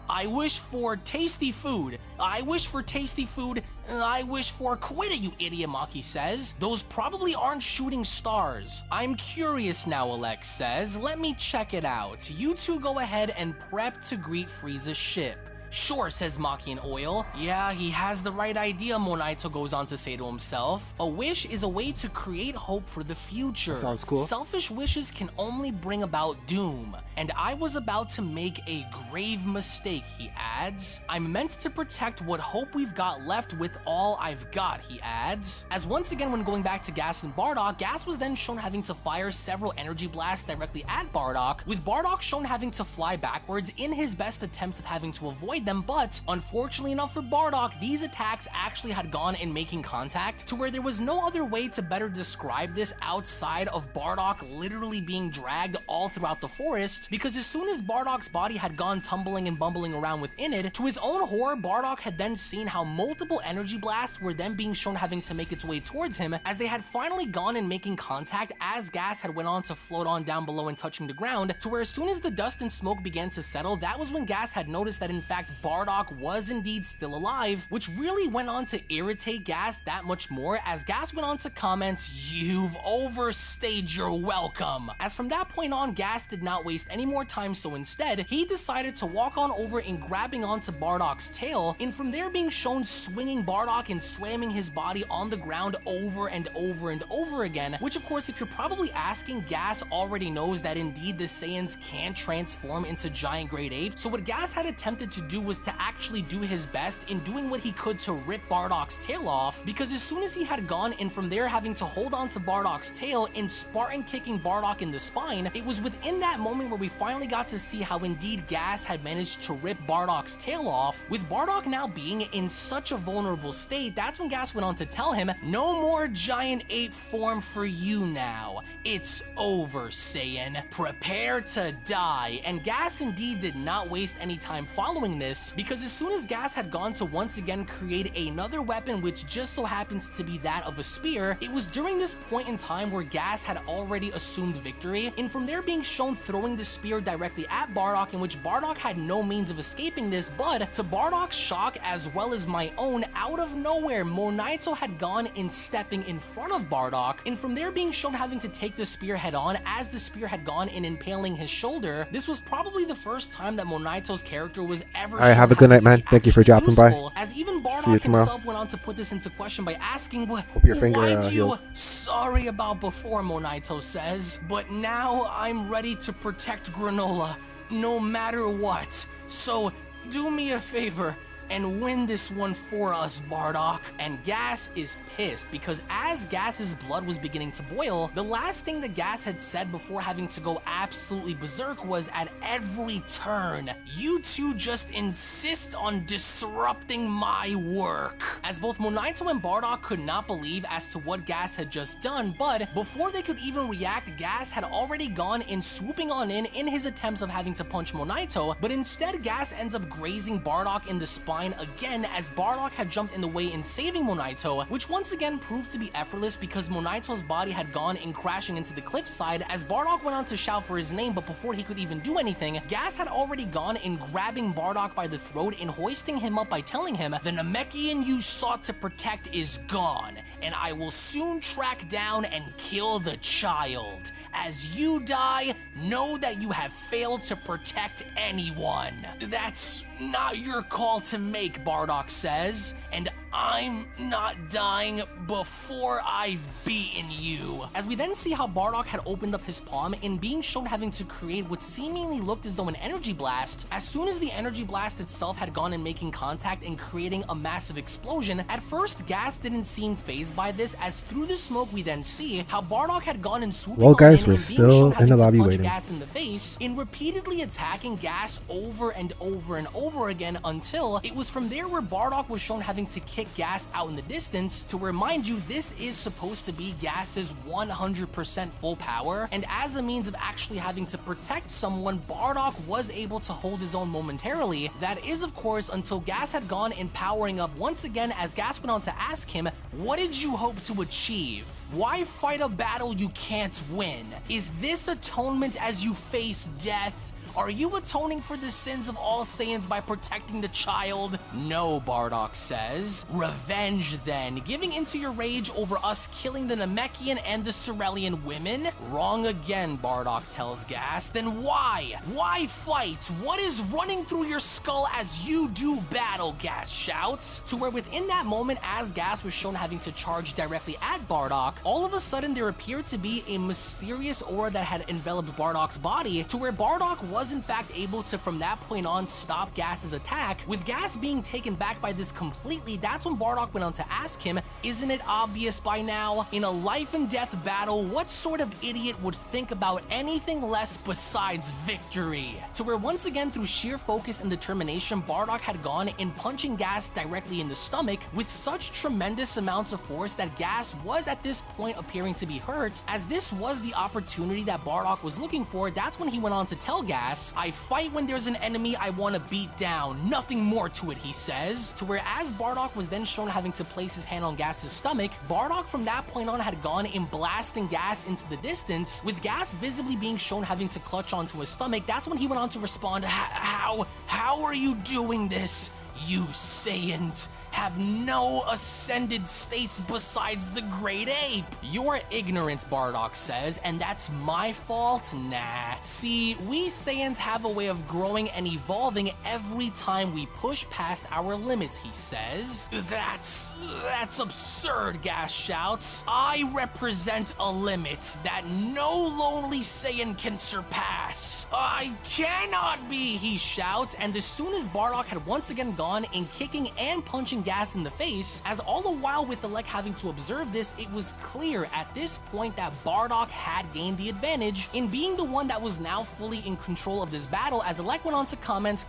I wish for tasty food. I wish for tasty food. I wish for quit it, you idiot, Maki says. Those probably aren't shooting stars. I'm curious now, Alex says. Let me check it out. You two go ahead and prep to greet Frieza's ship. Sure, says Maki and Oil. Yeah, he has the right idea, Monaito goes on to say to himself. A wish is a way to create hope for the future. That sounds cool. Selfish wishes can only bring about doom. And I was about to make a grave mistake, he adds. I'm meant to protect what hope we've got left with all I've got, he adds. As once again when going back to Gas and Bardock, Gas was then shown having to fire several energy blasts directly at Bardock, with Bardock shown having to fly backwards in his best attempts of having to avoid them, but unfortunately enough for Bardock, these attacks actually had gone in making contact, to where there was no other way to better describe this outside of Bardock literally being dragged all throughout the forest, because as soon as Bardock's body had gone tumbling and bumbling around within it, to his own horror, Bardock had then seen how multiple energy blasts were then being shown having to make its way towards him, as they had finally gone in making contact as Gas had went on to float on down below and touching the ground, to where as soon as the dust and smoke began to settle, that was when Gas had noticed that in fact Bardock was indeed still alive, which really went on to irritate Gas that much more, as Gas went on to comment, "You've overstayed your welcome." As from that point on, Gas did not waste any more time, so instead, he decided to walk on over and grabbing onto Bardock's tail, and from there being shown swinging Bardock and slamming his body on the ground over and over and over again, which of course, if you're probably asking, Gas already knows that indeed the Saiyans can transform into giant great apes, so what Gas had attempted to do was to actually do his best in doing what he could to rip Bardock's tail off, because as soon as he had gone and from there having to hold on to Bardock's tail and Spartan kicking Bardock in the spine, it was within that moment where we finally got to see how indeed Gas had managed to rip Bardock's tail off. With Bardock now being in such a vulnerable state, that's when Gas went on to tell him, "No more giant ape form for you now. It's over, Saiyan. Prepare to die." And Gas indeed did not waste any time following this, because as soon as Gas had gone to once again create another weapon, which just so happens to be that of a spear, it was during this point in time where Gas had already assumed victory, and from there being shown throwing the spear directly at Bardock, in which Bardock had no means of escaping this, but to Bardock's shock as well as my own, out of nowhere, Monaito had gone in stepping in front of Bardock, and from there being shown having to take the spear head on as the spear had gone in impaling his shoulder. This was probably the first time that Monaito's character was ever All right, have a good night, man. Thank you for dropping by. As even See you Bardock tomorrow. himself went on to put this into question by asking, Hope your finger why'd you... heals. Sorry about before, Monaito says, but now I'm ready to protect Granola, no matter what. So do me a favor and win this one for us, Bardock. And Gas is pissed, because as Gas's blood was beginning to boil, the last thing that Gas had said before having to go absolutely berserk was, at every turn, you two just insist on disrupting my work. As both Monaito and Bardock could not believe as to what Gas had just done, but before they could even react, Gas had already gone in swooping on in his attempts of having to punch Monaito, but instead Gas ends up grazing Bardock in the spine fine again as Bardock had jumped in the way in saving Monaito, which once again proved to be effortless because Monaito's body had gone in crashing into the cliffside as Bardock went on to shout for his name, but before he could even do anything, Gas had already gone in grabbing Bardock by the throat and hoisting him up by telling him, "The Namekian you sought to protect is gone, and I will soon track down and kill the child. As you die, know that you have failed to protect anyone." "That's not your call to make," Bardock says, "and I'm not dying before I've beaten you." As we then see how Bardock had opened up his palm and being shown having to create what seemingly looked as though an energy blast. As soon as the energy blast itself had gone in making contact and creating a massive explosion, at first Gas didn't seem fazed by this, as through the smoke we then see how Bardock had gone and swooping Well, guys, in we're and being still shown in having the to lobby punch waiting. Gas in the face in repeatedly attacking Gas over and over and over again until it was from there where Bardock was shown having to kick Gas out in the distance, to remind you this is supposed to be Gas's 100% full power, and as a means of actually having to protect someone, Bardock was able to hold his own momentarily. That is of course until Gas had gone and powering up once again, as Gas went on to ask him, "What did you hope to achieve? Why fight a battle you can't win? Is this atonement as you face death? Are you atoning for the sins of all Saiyans by protecting the child?" "No," Bardock says. "Revenge then, giving into your rage over us killing the Namekian and the Cerulean women?" "Wrong again," Bardock tells Gas. "Then why? Why fight? What is running through your skull as you do battle?" Gas shouts. To where within that moment, as Gas was shown having to charge directly at Bardock, all of a sudden there appeared to be a mysterious aura that had enveloped Bardock's body, to where Bardock was in fact able to from that point on stop Gas's attack. With Gas being taken back by this completely, that's when Bardock went on to ask him, "Isn't it obvious by now? In a life and death battle, what sort of idiot would think about anything less besides victory?" To where once again through sheer focus and determination, Bardock had gone in punching Gas directly in the stomach with such tremendous amounts of force that Gas was at this point appearing to be hurt. As this was the opportunity that Bardock was looking for, that's when he went on to tell Gas, "I fight when there's an enemy I want to beat down, nothing more to it," he says. To where as Bardock was then shown having to place his hand on Gas's stomach, Bardock from that point on had gone in blasting Gas into the distance, with Gas visibly being shown having to clutch onto his stomach. That's when he went on to respond, How are you doing this? You Saiyans have no ascended states besides the great ape." "You're ignorant," Bardock says, "and that's my fault? Nah. See, we Saiyans have a way of growing and evolving every time we push past our limits," he says. That's absurd," Gas shouts. "I represent a limit that no lonely Saiyan can surpass. I cannot be," he shouts, and as soon as Bardock had once again gone in kicking and punching Gas in the face, as all the while with Elec having to observe this, it was clear at this point that Bardock had gained the advantage in being the one that was now fully in control of this battle, as Elec went on to comment,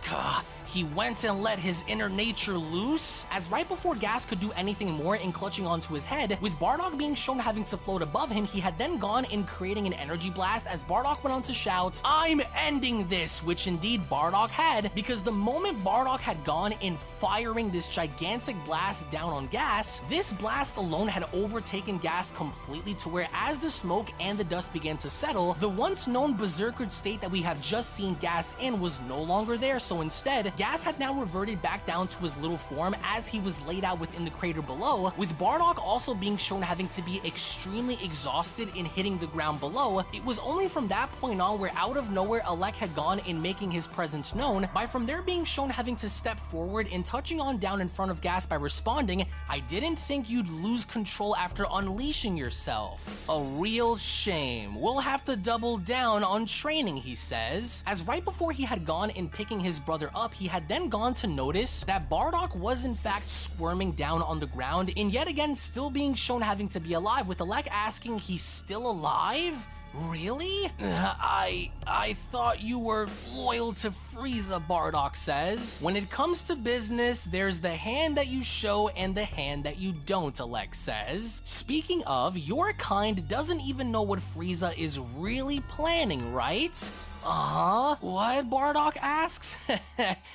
"He went and let his inner nature loose," as right before Gas could do anything more in clutching onto his head, with Bardock being shown having to float above him, he had then gone in creating an energy blast, as Bardock went on to shout, "I'm ending this," which indeed Bardock had, because the moment Bardock had gone in firing this gigantic blast down on Gas, this blast alone had overtaken Gas completely, to where as the smoke and the dust began to settle, the once known berserker state that we have just seen Gas in was no longer there. So instead, Gas had now reverted back down to his little form as he was laid out within the crater below, with Bardock also being shown having to be extremely exhausted in hitting the ground below. It was only from that point on where out of nowhere Elec had gone in making his presence known, by from there being shown having to step forward and touching on down in front of Gas by responding, "I didn't think you'd lose control after unleashing yourself. A real shame. We'll have to double down on training," he says. As right before he had gone in picking his brother up, he had then gone to notice that Bardock was in fact squirming down on the ground and yet again still being shown having to be alive, with Elec asking, "He's still alive? Really? I thought you were loyal to Frieza," Bardock says. "When it comes to business, there's the hand that you show and the hand that you don't," Elec says. "Speaking of, your kind doesn't even know what Frieza is really planning, right?" What? Bardock asks.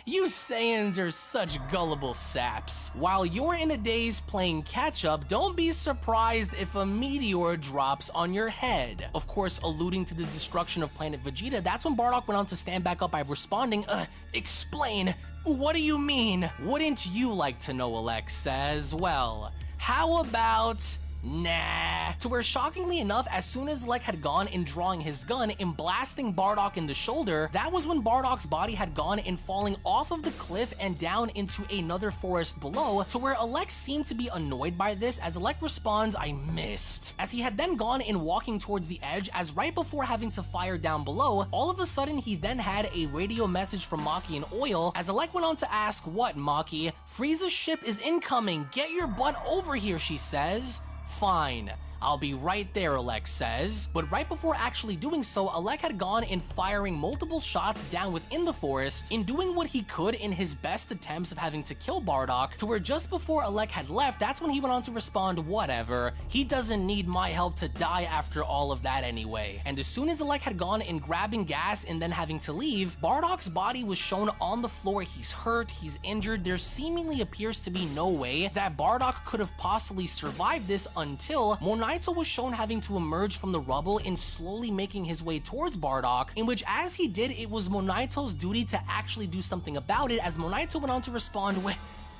You Saiyans are such gullible saps. While you're in a daze playing catch-up, don't be surprised if a meteor drops on your head. Of course, alluding to the destruction of Planet Vegeta, that's when Bardock went on to stand back up by responding, explain. What do you mean? Wouldn't you like to know, Alex says? Well, how about... nah. To where, shockingly enough, as soon as Lek had gone in drawing his gun and blasting Bardock in the shoulder, that was when Bardock's body had gone in falling off of the cliff and down into another forest below, to where Alex seemed to be annoyed by this, as Alec responds, I missed. As he had then gone in walking towards the edge, as right before having to fire down below, all of a sudden he then had a radio message from Maki and Oil, as Alec went on to ask, what, Maki? Frieza's ship is incoming, get your butt over here, she says. Fine. I'll be right there, Alec says. But right before actually doing so, Alec had gone in firing multiple shots down within the forest, in doing what he could in his best attempts of having to kill Bardock, to where just before Alec had left, that's when he went on to respond, whatever, he doesn't need my help to die after all of that anyway. And as soon as Alec had gone in grabbing gas and then having to leave, Bardock's body was shown on the floor. He's hurt, he's injured, there seemingly appears to be no way that Bardock could have possibly survived this until Monaito was shown having to emerge from the rubble and slowly making his way towards Bardock, in which as he did, it was Monaito's duty to actually do something about it, as Monaito went on to respond,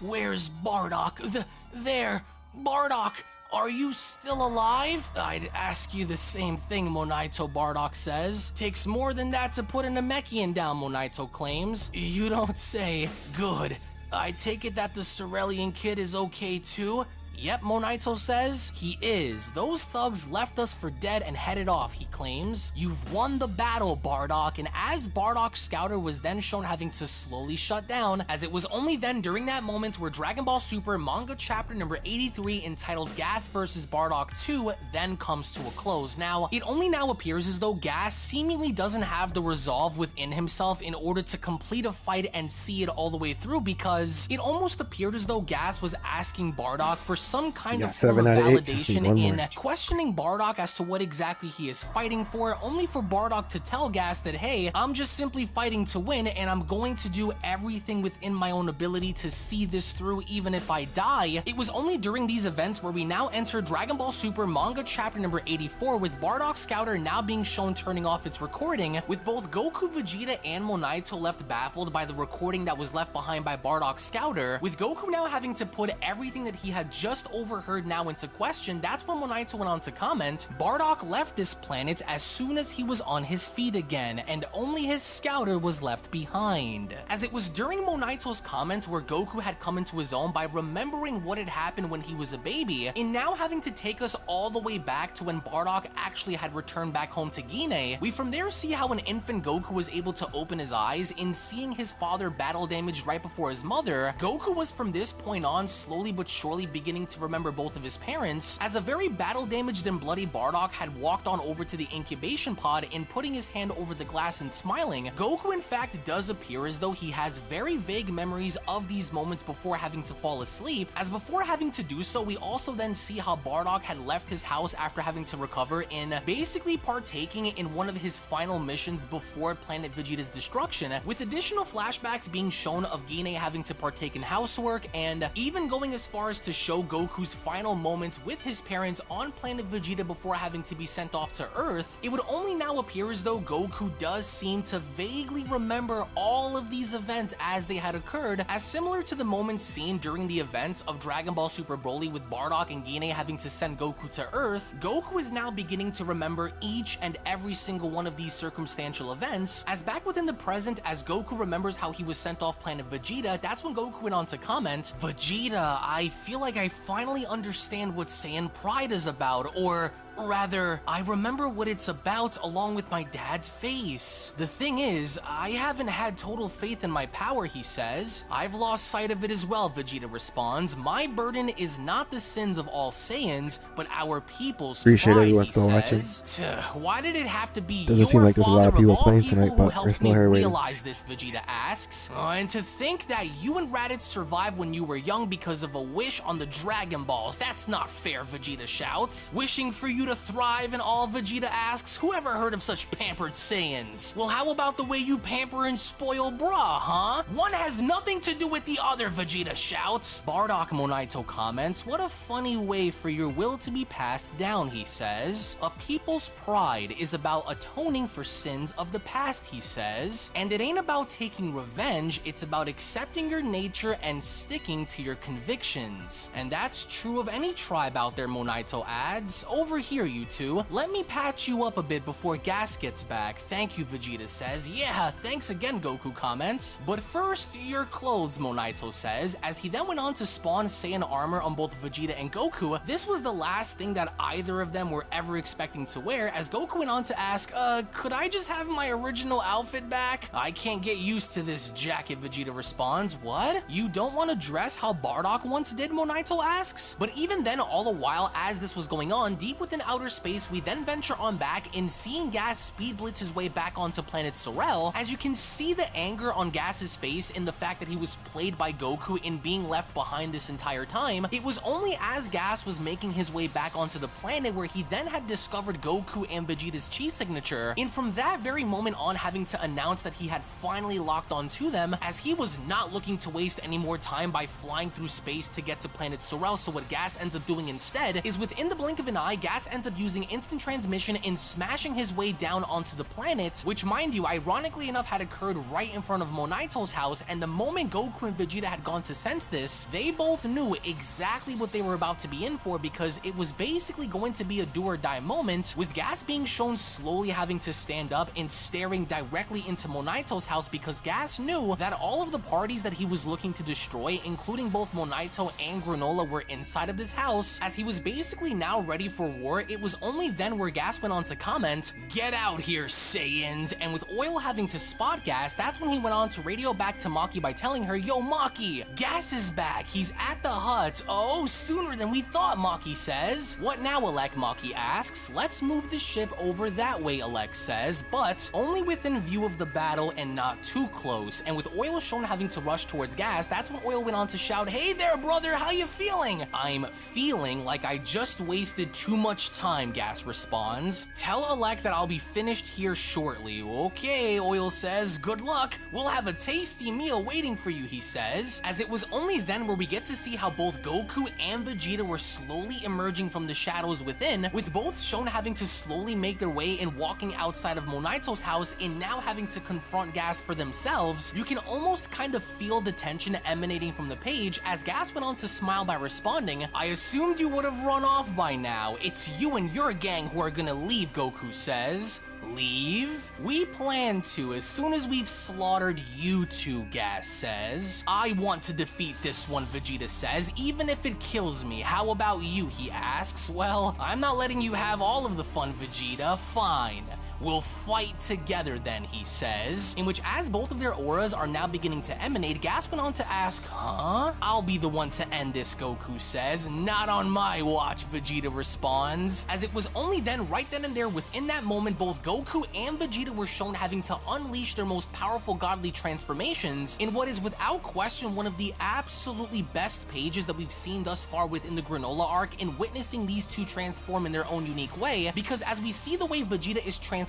where's Bardock? There, Bardock! Are you still alive? I'd ask you the same thing, Monaito, Bardock says. Takes more than that to put a Namekian down, Monaito claims. You don't say. Good. I take it that the Cerulean kid is okay too? Yep, Monaito says. He is. Those thugs left us for dead and headed off, he claims. You've won the battle, Bardock, and as Bardock's scouter was then shown having to slowly shut down, as it was only then during that moment where Dragon Ball Super manga chapter number 83 entitled Gas vs. Bardock 2 then comes to a close. Now, it only now appears as though Gas seemingly doesn't have the resolve within himself in order to complete a fight and see it all the way through, because it almost appeared as though Gas was asking Bardock for some kind of form of validation in questioning Bardock as to what exactly he is fighting for, only for Bardock to tell Gas that, hey, I'm just simply fighting to win and I'm going to do everything within my own ability to see this through even if I die. It was only during these events where we now enter Dragon Ball Super manga chapter number 84, with Bardock's scouter now being shown turning off its recording, with both Goku, Vegeta, and Monaito left baffled by the recording that was left behind by Bardock's scouter, with Goku now having to put everything that he had just overheard now into question. That's when Monaito went on to comment, Bardock left this planet as soon as he was on his feet again, and only his scouter was left behind. As it was during Monaito's comments where Goku had come into his own by remembering what had happened when he was a baby, and now having to take us all the way back to when Bardock actually had returned back home to Guinea, we from there see how an infant Goku was able to open his eyes in seeing his father battle damaged right before his mother. Goku was from this point on slowly but surely beginning to remember both of his parents, as a very battle damaged and bloody Bardock had walked on over to the incubation pod and putting his hand over the glass and smiling. Goku in fact does appear as though he has very vague memories of these moments before having to fall asleep, as before having to do so we also then see how Bardock had left his house after having to recover in basically partaking in one of his final missions before Planet Vegeta's destruction, with additional flashbacks being shown of Guinea having to partake in housework, and even going as far as to show Goku's final moments with his parents on Planet Vegeta before having to be sent off to Earth. It would only now appear as though Goku does seem to vaguely remember all of these events as they had occurred, as similar to the moments seen during the events of Dragon Ball Super Broly with Bardock and Guinea having to send Goku to Earth. Goku is now beginning to remember each and every single one of these circumstantial events, as back within the present, as Goku remembers how he was sent off Planet Vegeta, that's when Goku went on to comment, Vegeta, I feel like I finally understand what Saiyan Pride is about, or rather, I remember what it's about along with my dad's face. The thing is, I haven't had total faith in my power, he says. I've lost sight of it as well, Vegeta responds. My burden is not the sins of all Saiyans, but our people's Appreciate pride, everyone he still says. Why did it have to be Doesn't your seem like there's a lot of father people all playing people tonight, who but helped we're still me here waiting. realize this, Vegeta asks. And to think that you and Raditz survived when you were young because of a wish on the Dragon Balls. That's not fair, Vegeta shouts. Wishing for you to to thrive and all, Vegeta asks. Who ever heard of such pampered Saiyans? Well, how about the way you pamper and spoil bra, huh? One has nothing to do with the other, Vegeta shouts. Bardock Monaito comments, what a funny way for your will to be passed down, he says. A people's pride is about atoning for sins of the past, he says. And it ain't about taking revenge, it's about accepting your nature and sticking to your convictions. And that's true of any tribe out there, Monaito adds. Over here, you two. Let me patch you up a bit before Gas gets back. Thank you, Vegeta says. Yeah, thanks again, Goku comments. But first, your clothes, Monaito says, as he then went on to spawn Saiyan armor on both Vegeta and Goku. This was the last thing that either of them were ever expecting to wear, as Goku went on to ask, could I just have my original outfit back? I can't get used to this jacket, Vegeta responds. What? You don't want to dress how Bardock once did, Monaito asks? But even then, all the while as this was going on, deep within outer space, we then venture on back in seeing Gas speed blitz his way back onto planet Sorel, as you can see the anger on Gas's face in the fact that he was played by Goku in being left behind this entire time. It was only as Gas was making his way back onto the planet where he then had discovered Goku and Vegeta's chi signature, and from that very moment on having to announce that he had finally locked onto them, as he was not looking to waste any more time by flying through space to get to planet Sorel. So what Gas ends up doing instead is, within the blink of an eye, Gas ends up using instant transmission and smashing his way down onto the planet, which, mind you, ironically enough had occurred right in front of Monaito's house. And the moment Goku and Vegeta had gone to sense this, they both knew exactly what they were about to be in for, because it was basically going to be a do or die moment, with Gas being shown slowly having to stand up and staring directly into Monaito's house, because Gas knew that all of the parties that he was looking to destroy, including both Monaito and Granola, were inside of this house, as he was basically now ready for war. It was only then where Gas went on to comment, "Get out here, Saiyans," and with Oil having to spot Gas, that's when he went on to radio back to Maki by telling her, "Yo, Maki, Gas is back, he's at the hut." "Oh, sooner than we thought," Maki says. "What now, Alec?" Maki asks. "Let's move the ship over that way," Alec says, "but only within view of the battle and not too close." And with Oil shown having to rush towards Gas, that's when Oil went on to shout, "Hey there, brother, how you feeling?" "I'm feeling like I just wasted too much time," Gas responds. "Tell Alec that I'll be finished here shortly." "Okay," Oil says, "good luck. We'll have a tasty meal waiting for you," he says, as it was only then where we get to see how both Goku and Vegeta were slowly emerging from the shadows within, with both shown having to slowly make their way and walking outside of Monaito's house and now having to confront Gas for themselves. You can almost kind of feel the tension emanating from the page, as Gas went on to smile by responding, "I assumed you would have run off by now. It's you and your gang who are gonna leave," Goku says. "Leave? We plan to as soon as we've slaughtered you two," Gas says. "I want to defeat this one," Vegeta says, "even if it kills me. How about you?" he asks. "Well, I'm not letting you have all of the fun, Vegeta. Fine. We'll fight together then," he says. In which, as both of their auras are now beginning to emanate, Gas went on to ask, "Huh? I'll be the one to end this," Goku says. "Not on my watch," Vegeta responds. As it was only then, right then and there, within that moment, both Goku and Vegeta were shown having to unleash their most powerful godly transformations in what is without question one of the absolutely best pages that we've seen thus far within the Granola arc, in witnessing these two transform in their own unique way, because as we see the way Vegeta is transforming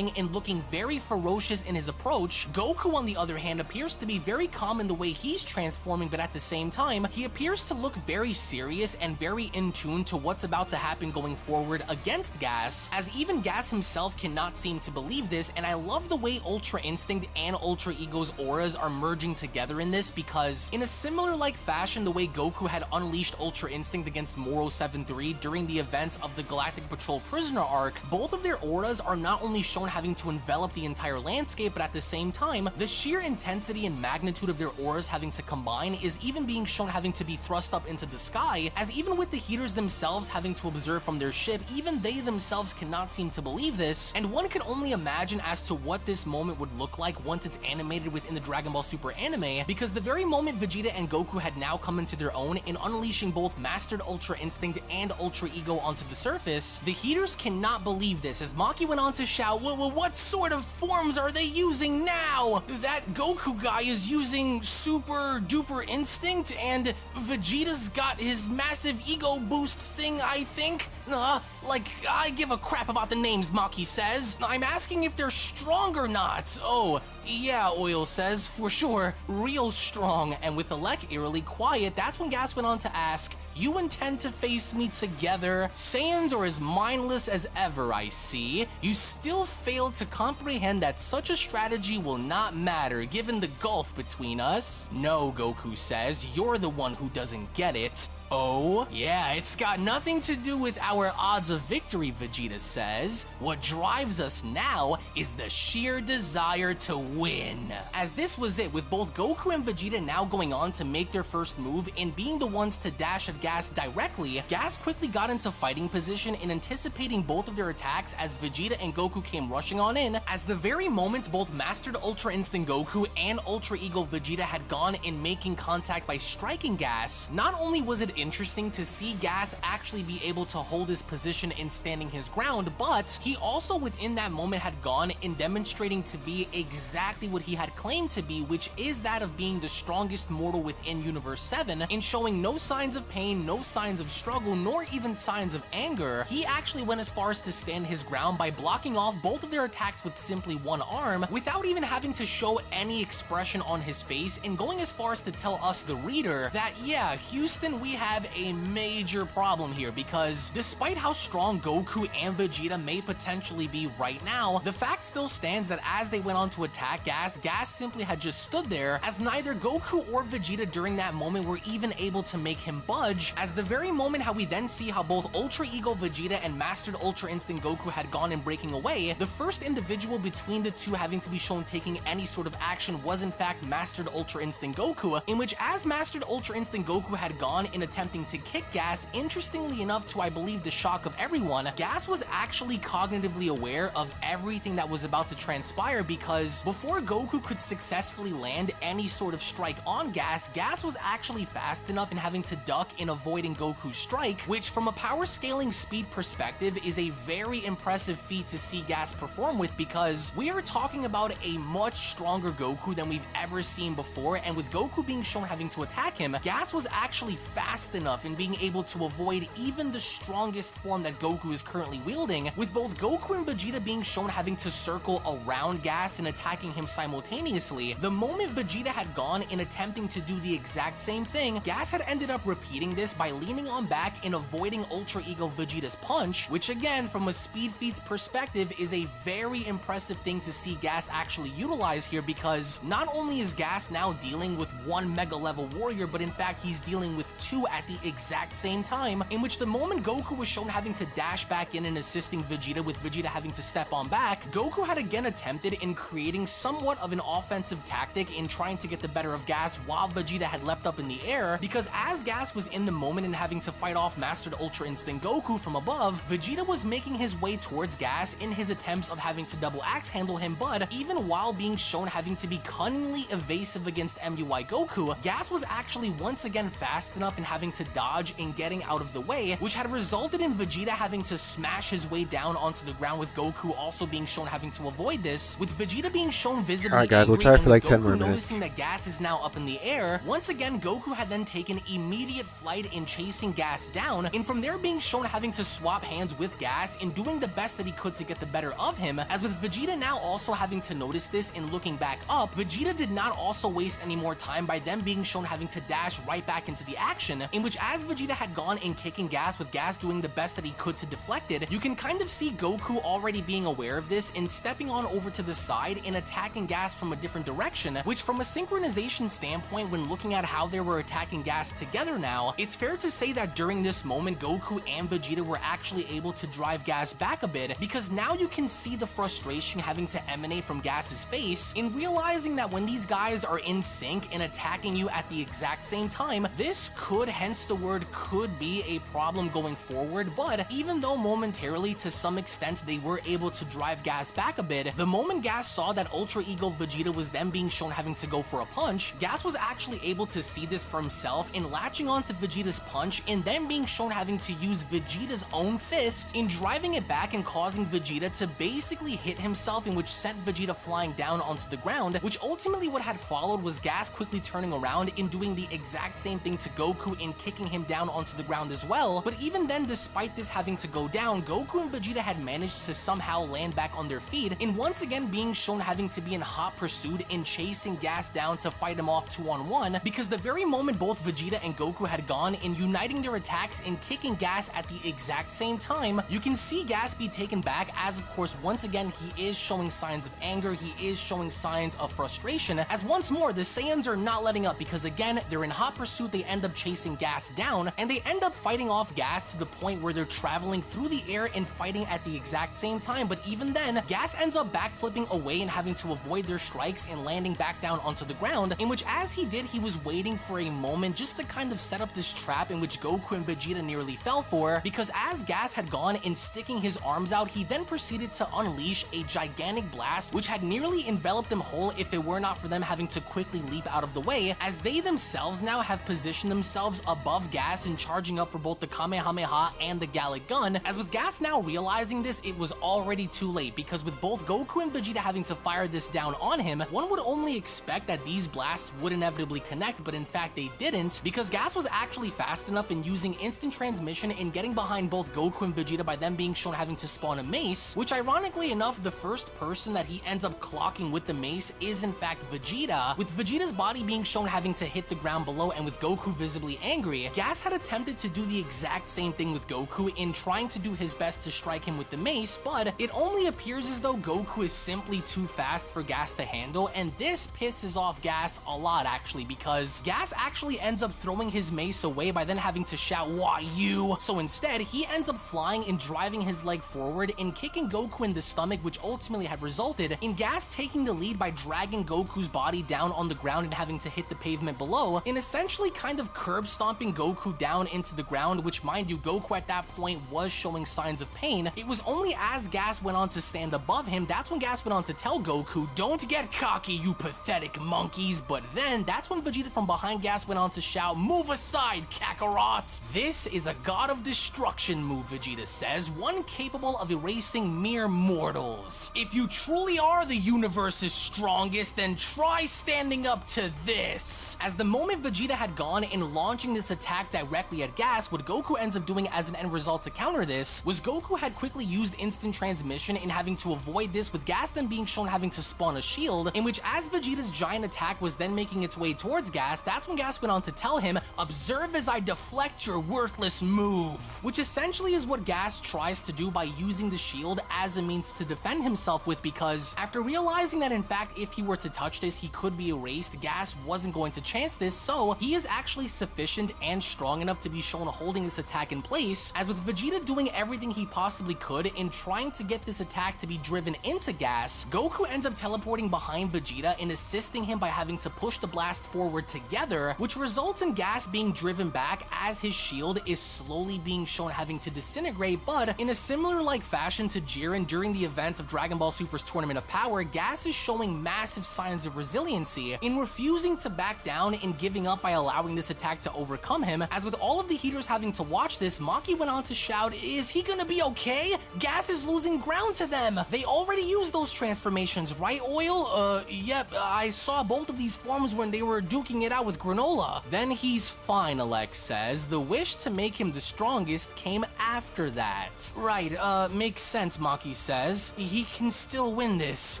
and looking very ferocious in his approach, Goku, on the other hand, appears to be very calm in the way he's transforming, but at the same time, he appears to look very serious and very in tune to what's about to happen going forward against Gas, as even Gas himself cannot seem to believe this. And I love the way Ultra Instinct and Ultra Ego's auras are merging together in this, because in a similar like fashion, the way Goku had unleashed Ultra Instinct against Moro 7-3 during the events of the Galactic Patrol Prisoner arc, both of their auras are not only shown having to envelop the entire landscape, but at the same time, the sheer intensity and magnitude of their auras having to combine is even being shown having to be thrust up into the sky, as even with the Heaters themselves having to observe from their ship, even they themselves cannot seem to believe this. And one can only imagine as to what this moment would look like once it's animated within the Dragon Ball Super anime, because the very moment Vegeta and Goku had now come into their own in unleashing both Mastered Ultra Instinct and Ultra Ego onto the surface, the Heaters cannot believe this, as Maki went on to shout, what sort of forms are they using now? That Goku guy is using Super Duper Instinct, and Vegeta's got his massive ego boost thing, I think. Like, I give a crap about the names, Maki says. I'm asking if they're strong or not. Oh, yeah, Oil says, for sure, real strong. And with Alec eerily quiet, that's when Gas went on to ask, you intend to face me together? Saiyans are as mindless as ever, I see. You still fail to comprehend that such a strategy will not matter given the gulf between us? No, Goku says, you're the one who doesn't get it. Oh? Yeah, it's got nothing to do with our odds of victory, Vegeta says. What drives us now is the sheer desire to win. As this was it, with both Goku and Vegeta now going on to make their first move and being the ones to dash at Gas directly, Gas quickly got into fighting position in anticipating both of their attacks as Vegeta and Goku came rushing on in. As the very moment both Mastered Ultra Instinct Goku and Ultra Ego Vegeta had gone in making contact by striking Gas, not only was it interesting to see Gas actually be able to hold his position in standing his ground, but he also within that moment had gone in demonstrating to be exactly what he had claimed to be, which is that of being the strongest mortal within Universe 7, in showing no signs of pain, no signs of struggle, nor even signs of anger. He actually went as far as to stand his ground by blocking off both of their attacks with simply one arm, without even having to show any expression on his face, and going as far as to tell us, the reader, that yeah, Houston, we have a major problem here, because despite how strong Goku and Vegeta may potentially be right now, the fact still stands that as they went on to attack Gas, Gas simply had just stood there, as neither Goku or Vegeta during that moment were even able to make him budge, as the very moment how we then see how both Ultra Ego Vegeta and Mastered Ultra Instinct Goku had gone in breaking away, the first individual between the two having to be shown taking any sort of action was in fact Mastered Ultra Instinct Goku, in which as Mastered Ultra Instinct Goku had gone in attempting to kick Gas, interestingly enough to I believe the shock of everyone, Gas was actually cognitively aware of everything that was about to transpire, because before Goku could successfully land any sort of strike on Gas, Gas was actually fast enough in having to duck in avoiding Goku's strike, which from a power scaling speed perspective is a very impressive feat to see Gas perform with, because we are talking about a much stronger Goku than we've ever seen before, and with Goku being shown having to attack him, Gas was actually fast enough in being able to avoid even the strongest form that Goku is currently wielding, with both Goku and Vegeta being shown having to circle around Gas and attacking him simultaneously. The moment Vegeta had gone in attempting to do the exact same thing, Gas had ended up repeating this by leaning on back and avoiding Ultra Ego Vegeta's punch, which again, from a speed feats perspective, is a very impressive thing to see Gas actually utilize here, because not only is Gas now dealing with one mega level warrior, but in fact he's dealing with two at the exact same time, in which the moment Goku was shown having to dash back in and assisting Vegeta, with Vegeta having to step on back, Goku had again attempted in creating somewhat of an offensive tactic in trying to get the better of Gas while Vegeta had leapt up in the air, because as Gas was in the moment and having to fight off Mastered Ultra Instinct Goku from above, Vegeta was making his way towards Gas in his attempts of having to double axe handle him, but even while being shown having to be cunningly evasive against MUI Goku, Gas was actually once again fast enough in having to dodge and getting out of the way, which had resulted in Vegeta having to smash his way down onto the ground, with Goku also being shown having to avoid this, with Vegeta being shown visibly Alright guys, we'll try for like 10 more minutes. Noticing that Gas is now up in the air. Once again, Goku had then taken immediate flight in chasing Gas down, and from there being shown having to swap hands with Gas and doing the best that he could to get the better of him, as with Vegeta now also having to notice this and looking back up, Vegeta did not also waste any more time by them being shown having to dash right back into the action, in which as Vegeta had gone in kicking Gas, with Gas doing the best that he could to deflect it, you can kind of see Goku already being aware of this and stepping on over to the side and attacking Gas from a different direction, which from a synchronization standpoint, when looking at how they were attacking Gas together now, it's fair to say that during this moment, Goku and Vegeta were actually able to drive Gas back a bit, because now you can see the frustration having to emanate from Gas's face in realizing that when these guys are in sync and attacking you at the exact same time, this could, hence the word could, be a problem going forward. But even though momentarily to some extent they were able to drive Gas Gas back a bit, the moment Gas saw that Ultra Ego Vegeta was then being shown having to go for a punch, Gas was actually able to see this for himself in latching onto Vegeta's punch and then being shown having to use Vegeta's own fist in driving it back and causing Vegeta to basically hit himself, in which sent Vegeta flying down onto the ground, which ultimately what had followed was Gas quickly turning around and doing the exact same thing to Goku and kicking him down onto the ground as well. But even then, despite this having to go down, Goku and Vegeta had managed to somehow land back on their feet, and once again being shown having to be in hot pursuit and chasing Gas down to fight him off 2-on-1, because the very moment both Vegeta and Goku had gone and uniting their attacks and kicking Gas at the exact same time, you can see Gas be taken back, as of course once again he is showing signs of anger, he is showing signs of frustration, as once more the Saiyans are not letting up, because again they're in hot pursuit, they end up chasing Gas down, and they end up fighting off Gas to the point where they're traveling through the air and fighting at the exact same time. But even then, Gas ends up backflipping away and having to avoid their strikes and landing back down onto the ground, in which as he did, he was waiting for a moment just to kind of set up this trap in which Goku and Vegeta nearly fell for, because as Gas had gone and sticking his arms out, he then proceeded to unleash a gigantic blast which had nearly enveloped them whole if it were not for them having to quickly leap out of the way, as they themselves now have positioned themselves above Gas and charging up for both the Kamehameha and the Gallic Gun. As with Gas now realizing this, it was already too late, because with both Goku and Vegeta having to fire this down on him, one would only expect that these blasts would inevitably connect, but in fact they didn't, because Gas was actually fast enough in using instant transmission and getting behind both Goku and Vegeta by them being shown having to spawn a mace, which ironically enough, the first person that he ends up clocking with the mace is in fact Vegeta, with Vegeta's body being shown having to hit the ground below, and with Goku visibly angry, Gas had attempted to do the exact same thing with Goku in trying to do his best to strike him with the mace, but it only appears as though Goku is simply too fast for Gas to handle, and this pisses off Gas a lot actually, because Gas actually ends up throwing his mace away by then having to shout, "Why you?" So instead, he ends up flying and driving his leg forward and kicking Goku in the stomach, which ultimately had resulted in Gas taking the lead by dragging Goku's body down on the ground and having to hit the pavement below, and essentially kind of curb stomping Goku down into the ground, which mind you, Goku at that point was showing signs of pain. It was only as Gas went on to stand above him, that's when Gas went on to tell Goku, "Don't get cocky, you pathetic monkeys," but then that's when Vegeta from behind Gas went on to shout, "Move aside, Kakarot!" This is a god of destruction move, Vegeta says, one capable of erasing mere mortals. If you truly are the universe's strongest, then try standing up to this. As the moment Vegeta had gone and launching this attack directly at Gas, what Goku ends up doing as an end result to counter this was Goku had quickly used instant transmission in having to avoid this, with Gas then being shown having to spawn a shield, in which as Vegeta's giant attack was then making its way towards Gas, that's when Gas went on to tell him, "Observe as I deflect your worthless move," which essentially is what Gas tries to do by using the shield as a means to defend himself with, because after realizing that in fact if he were to touch this he could be erased, Gas wasn't going to chance this, so he is actually sufficient and strong enough to be shown holding this attack in place, as with Vegeta doing everything he possibly could in trying to get this attack to be driven into Gas, Goku ends up teleporting behind Vegeta and assisting him by having to push the blast forward together, which results in Gas being driven back as his shield is slowly being shown having to disintegrate. But in a similar like fashion to Jiren during the events of Dragon Ball Super's Tournament of Power, Gas is showing massive signs of resiliency in refusing to back down and giving up by allowing this attack to overcome him, as with all of the heaters having to watch this, Maki went on to shout, "Is he gonna be okay? Gas is losing ground to them. They already used those transformations, right, Oil? Yep, I saw both of these forms when they were duking it out with Granola." "Then he's fine," Alex says. "The wish to make him the strongest came after that." "Right, makes sense," Maki says. "He can still win this."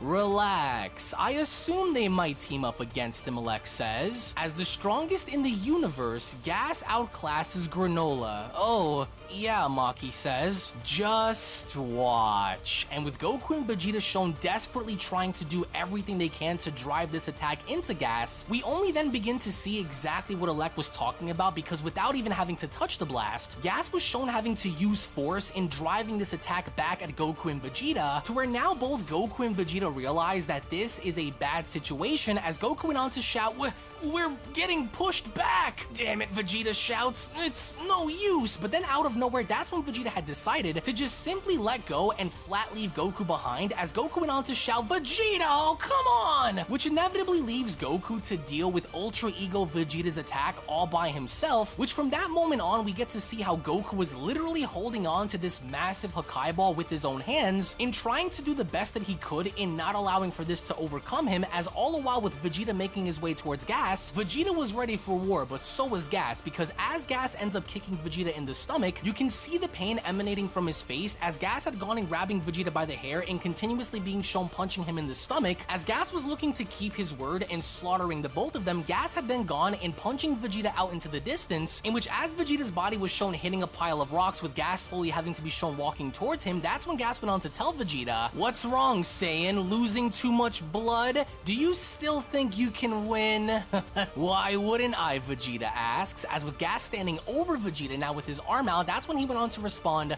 "Relax. I assume they might team up against him," Alex says. "As the strongest in the universe, Gas outclasses Granola." "Oh, yeah," Maki says. "Just watch." And with Goku and Vegeta shown desperately trying to do everything they can to drive this attack into Gas, we only then begin to see exactly what Alec was talking about, because without even having to touch the blast, Gas was shown having to use force in driving this attack back at Goku and Vegeta, to where now both Goku and Vegeta realize that this is a bad situation, as Goku went on to shout, "We're getting pushed back!" "Damn it," Vegeta shouts, "it's no use." But then out of nowhere, that's when Vegeta had decided to just simply let go and flat leave Goku Goku behind as Goku went on to shout, "Vegeta, oh, come on!" Which inevitably leaves Goku to deal with Ultra Ego Vegeta's attack all by himself, which from that moment on we get to see how Goku was literally holding on to this massive Hakai Ball with his own hands in trying to do the best that he could in not allowing for this to overcome him, as all the while with Vegeta making his way towards Gas, Vegeta was ready for war, but so was Gas, because as Gas ends up kicking Vegeta in the stomach, you can see the pain emanating from his face as Gas had gone and grabbing Vegeta by the hair and continuously being shown punching him in the stomach. As Gas was looking to keep his word and slaughtering the both of them, Gas had then gone and punching Vegeta out into the distance, in which as Vegeta's body was shown hitting a pile of rocks with Gas slowly having to be shown walking towards him, that's when Gas went on to tell Vegeta, "What's wrong, Saiyan? Losing too much blood? Do you still think you can win?" "Why wouldn't I?" Vegeta asks, as with Gas standing over Vegeta now with his arm out, that's when he went on to respond,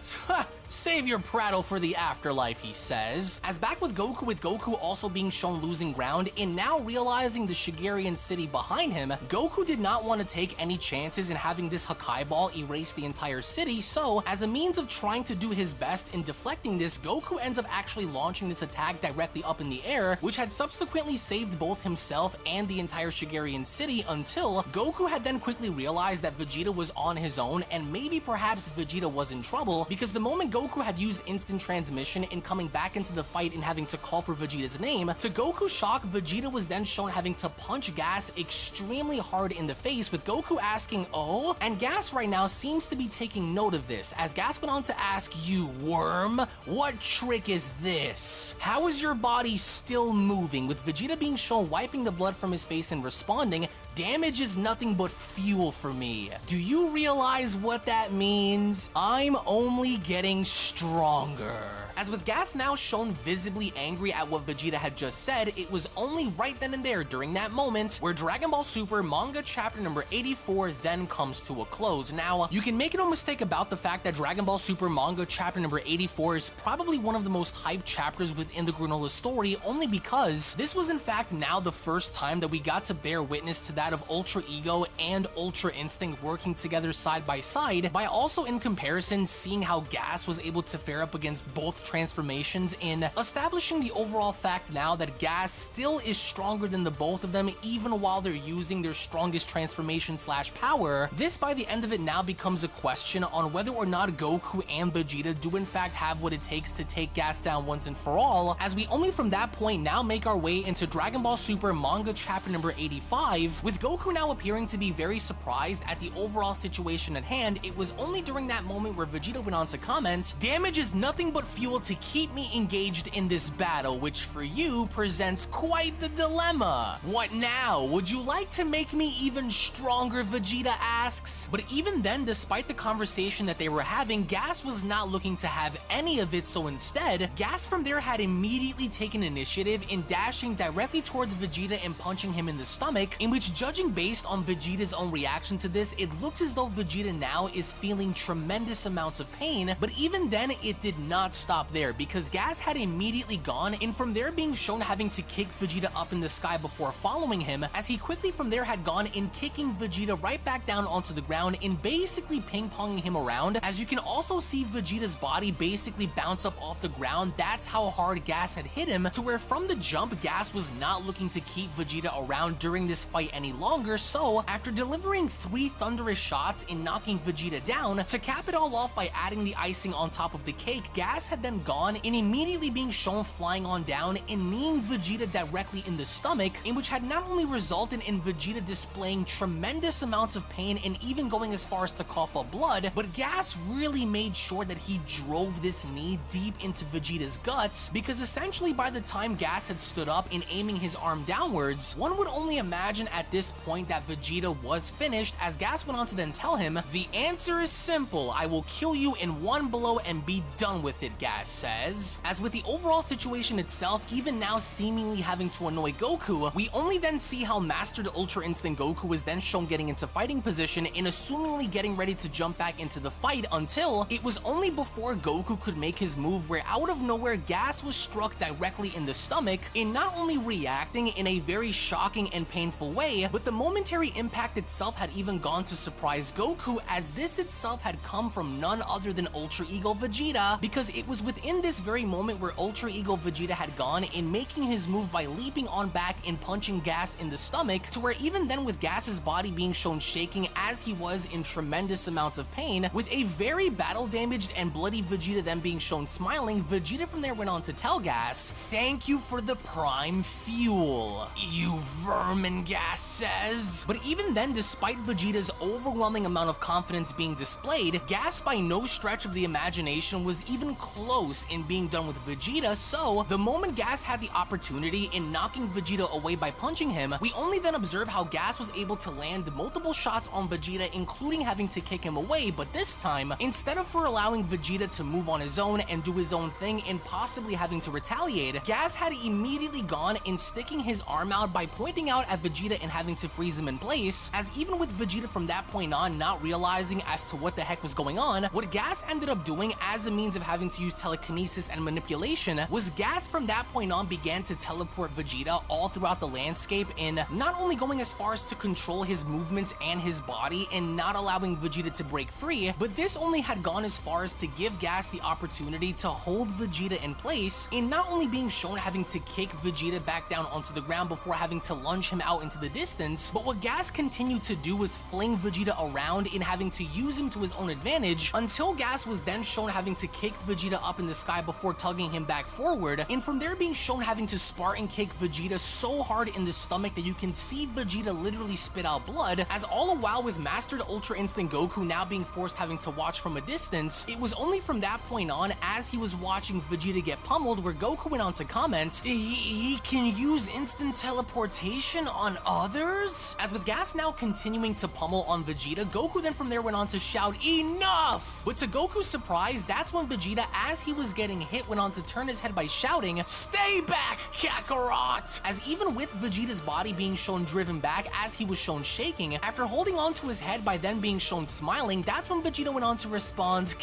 "Save your prattle for the afterlife," he says. As back with Goku also being shown losing ground and now realizing the Shigerian city behind him, Goku did not want to take any chances in having this Hakai Ball erase the entire city, so as a means of trying to do his best in deflecting this, Goku ends up actually launching this attack directly up in the air, which had subsequently saved both himself and the entire Shigerian city until Goku had then quickly realized that Vegeta was on his own and maybe perhaps Vegeta was in trouble, because the moment Goku had used instant transmission in coming back into the fight and having to call for Vegeta's name, to Goku's shock, Vegeta was then shown having to punch Gas extremely hard in the face, with Goku asking, "Oh?" And Gas right now seems to be taking note of this, as Gas went on to ask, "You worm? What trick is this? How is your body still moving?" With Vegeta being shown wiping the blood from his face and responding, "Damage is nothing but fuel for me. Do you realize what that means? I'm only getting stronger." As with Gas now shown visibly angry at what Vegeta had just said, it was only right then and there during that moment where Dragon Ball Super manga chapter number 84 then comes to a close. Now, you can make no mistake about the fact that Dragon Ball Super manga chapter number 84 is probably one of the most hyped chapters within the Granola story, only because this was in fact now the first time that we got to bear witness to that of Ultra Ego and Ultra Instinct working together side by side, by also in comparison seeing how Gas was able to fare up against both transformations, in establishing the overall fact now that Gas still is stronger than the both of them even while they're using their strongest transformation slash power. This by the end of it now becomes a question on whether or not Goku and Vegeta do in fact have what it takes to take Gas down once and for all, as we only from that point now make our way into Dragon Ball Super manga chapter number 85, with Goku now appearing to be very surprised at the overall situation at hand. It was only during that moment where Vegeta went on to comment, "Damage is nothing but fuel to keep me engaged in this battle, which for you presents quite the dilemma. What now? Would you like to make me even stronger?" Vegeta asks. But even then, despite the conversation that they were having, Gas was not looking to have any of it, so instead, Gas from there had immediately taken initiative in dashing directly towards Vegeta and punching him in the stomach, in which, judging based on Vegeta's own reaction to this, it looks as though Vegeta now is feeling tremendous amounts of pain, but even then, it did not stop there, because Gas had immediately gone, and from there being shown having to kick Vegeta up in the sky before following him, as he quickly from there had gone in kicking Vegeta right back down onto the ground and basically ping-ponging him around, as you can also see Vegeta's body basically bounce up off the ground. That's how hard Gas had hit him, to where from the jump, Gas was not looking to keep Vegeta around during this fight any longer, so after delivering 3 thunderous shots and knocking Vegeta down, to cap it all off by adding the icing on top of the cake, Gas had then gone and immediately being shown flying on down and kneeing Vegeta directly in the stomach, in which had not only resulted in Vegeta displaying tremendous amounts of pain and even going as far as to cough up blood, but Gas really made sure that he drove this knee deep into Vegeta's guts, because essentially by the time Gas had stood up and aiming his arm downwards, one would only imagine at this point that Vegeta was finished, as Gas went on to then tell him, "The answer is simple. I will kill you in one blow and be done with it," Gas says. As with the overall situation itself even now seemingly having to annoy Goku, we only then see how mastered Ultra Instinct Goku is then shown getting into fighting position and assumingly getting ready to jump back into the fight, until it was only before Goku could make his move where out of nowhere Gas was struck directly in the stomach, in not only reacting in a very shocking and painful way, but the momentary impact itself had even gone to surprise Goku, as this itself had come from none other than Ultra Ego Vegeta, because it was with within this very moment where Ultra Ego Vegeta had gone in making his move by leaping on back and punching Gas in the stomach, to where even then with Gas's body being shown shaking as he was in tremendous amounts of pain, with a very battle damaged and bloody Vegeta then being shown smiling, Vegeta from there went on to tell Gas, "Thank you for the prime fuel, you vermin," Gas says. But even then, despite Vegeta's overwhelming amount of confidence being displayed, Gas by no stretch of the imagination was even close in being done with Vegeta, so the moment Gas had the opportunity in knocking Vegeta away by punching him, we only then observe how Gas was able to land multiple shots on Vegeta, including having to kick him away, but this time, instead of for allowing Vegeta to move on his own and do his own thing and possibly having to retaliate, Gas had immediately gone in sticking his arm out by pointing out at Vegeta and having to freeze him in place, as even with Vegeta from that point on not realizing as to what the heck was going on, what Gas ended up doing as a means of having to use telekinesis and manipulation was Gas from that point on began to teleport Vegeta all throughout the landscape, in not only going as far as to control his movements and his body and not allowing Vegeta to break free, but this only had gone as far as to give Gas the opportunity to hold Vegeta in place, in not only being shown having to kick Vegeta back down onto the ground before having to lunge him out into the distance, but what Gas continued to do was fling Vegeta around in having to use him to his own advantage, until Gas was then shown having to kick Vegeta up in the sky before tugging him back forward, and from there being shown having to Spartan kick Vegeta so hard in the stomach that you can see Vegeta literally spit out blood, as all the while with Mastered Ultra Instinct Goku now being forced having to watch from a distance. It was only from that point on, as he was watching Vegeta get pummeled, where Goku went on to comment, he can use instant teleportation on others? As with Gas now continuing to pummel on Vegeta, Goku then from there went on to shout, "Enough!" But to Goku's surprise, that's when Vegeta, as he was getting hit, went on to turn his head by shouting, "Stay back, Kakarot!" As even with Vegeta's body being shown driven back as he was shown shaking, after holding on to his head by then being shown smiling, that's when Vegeta went on to respond,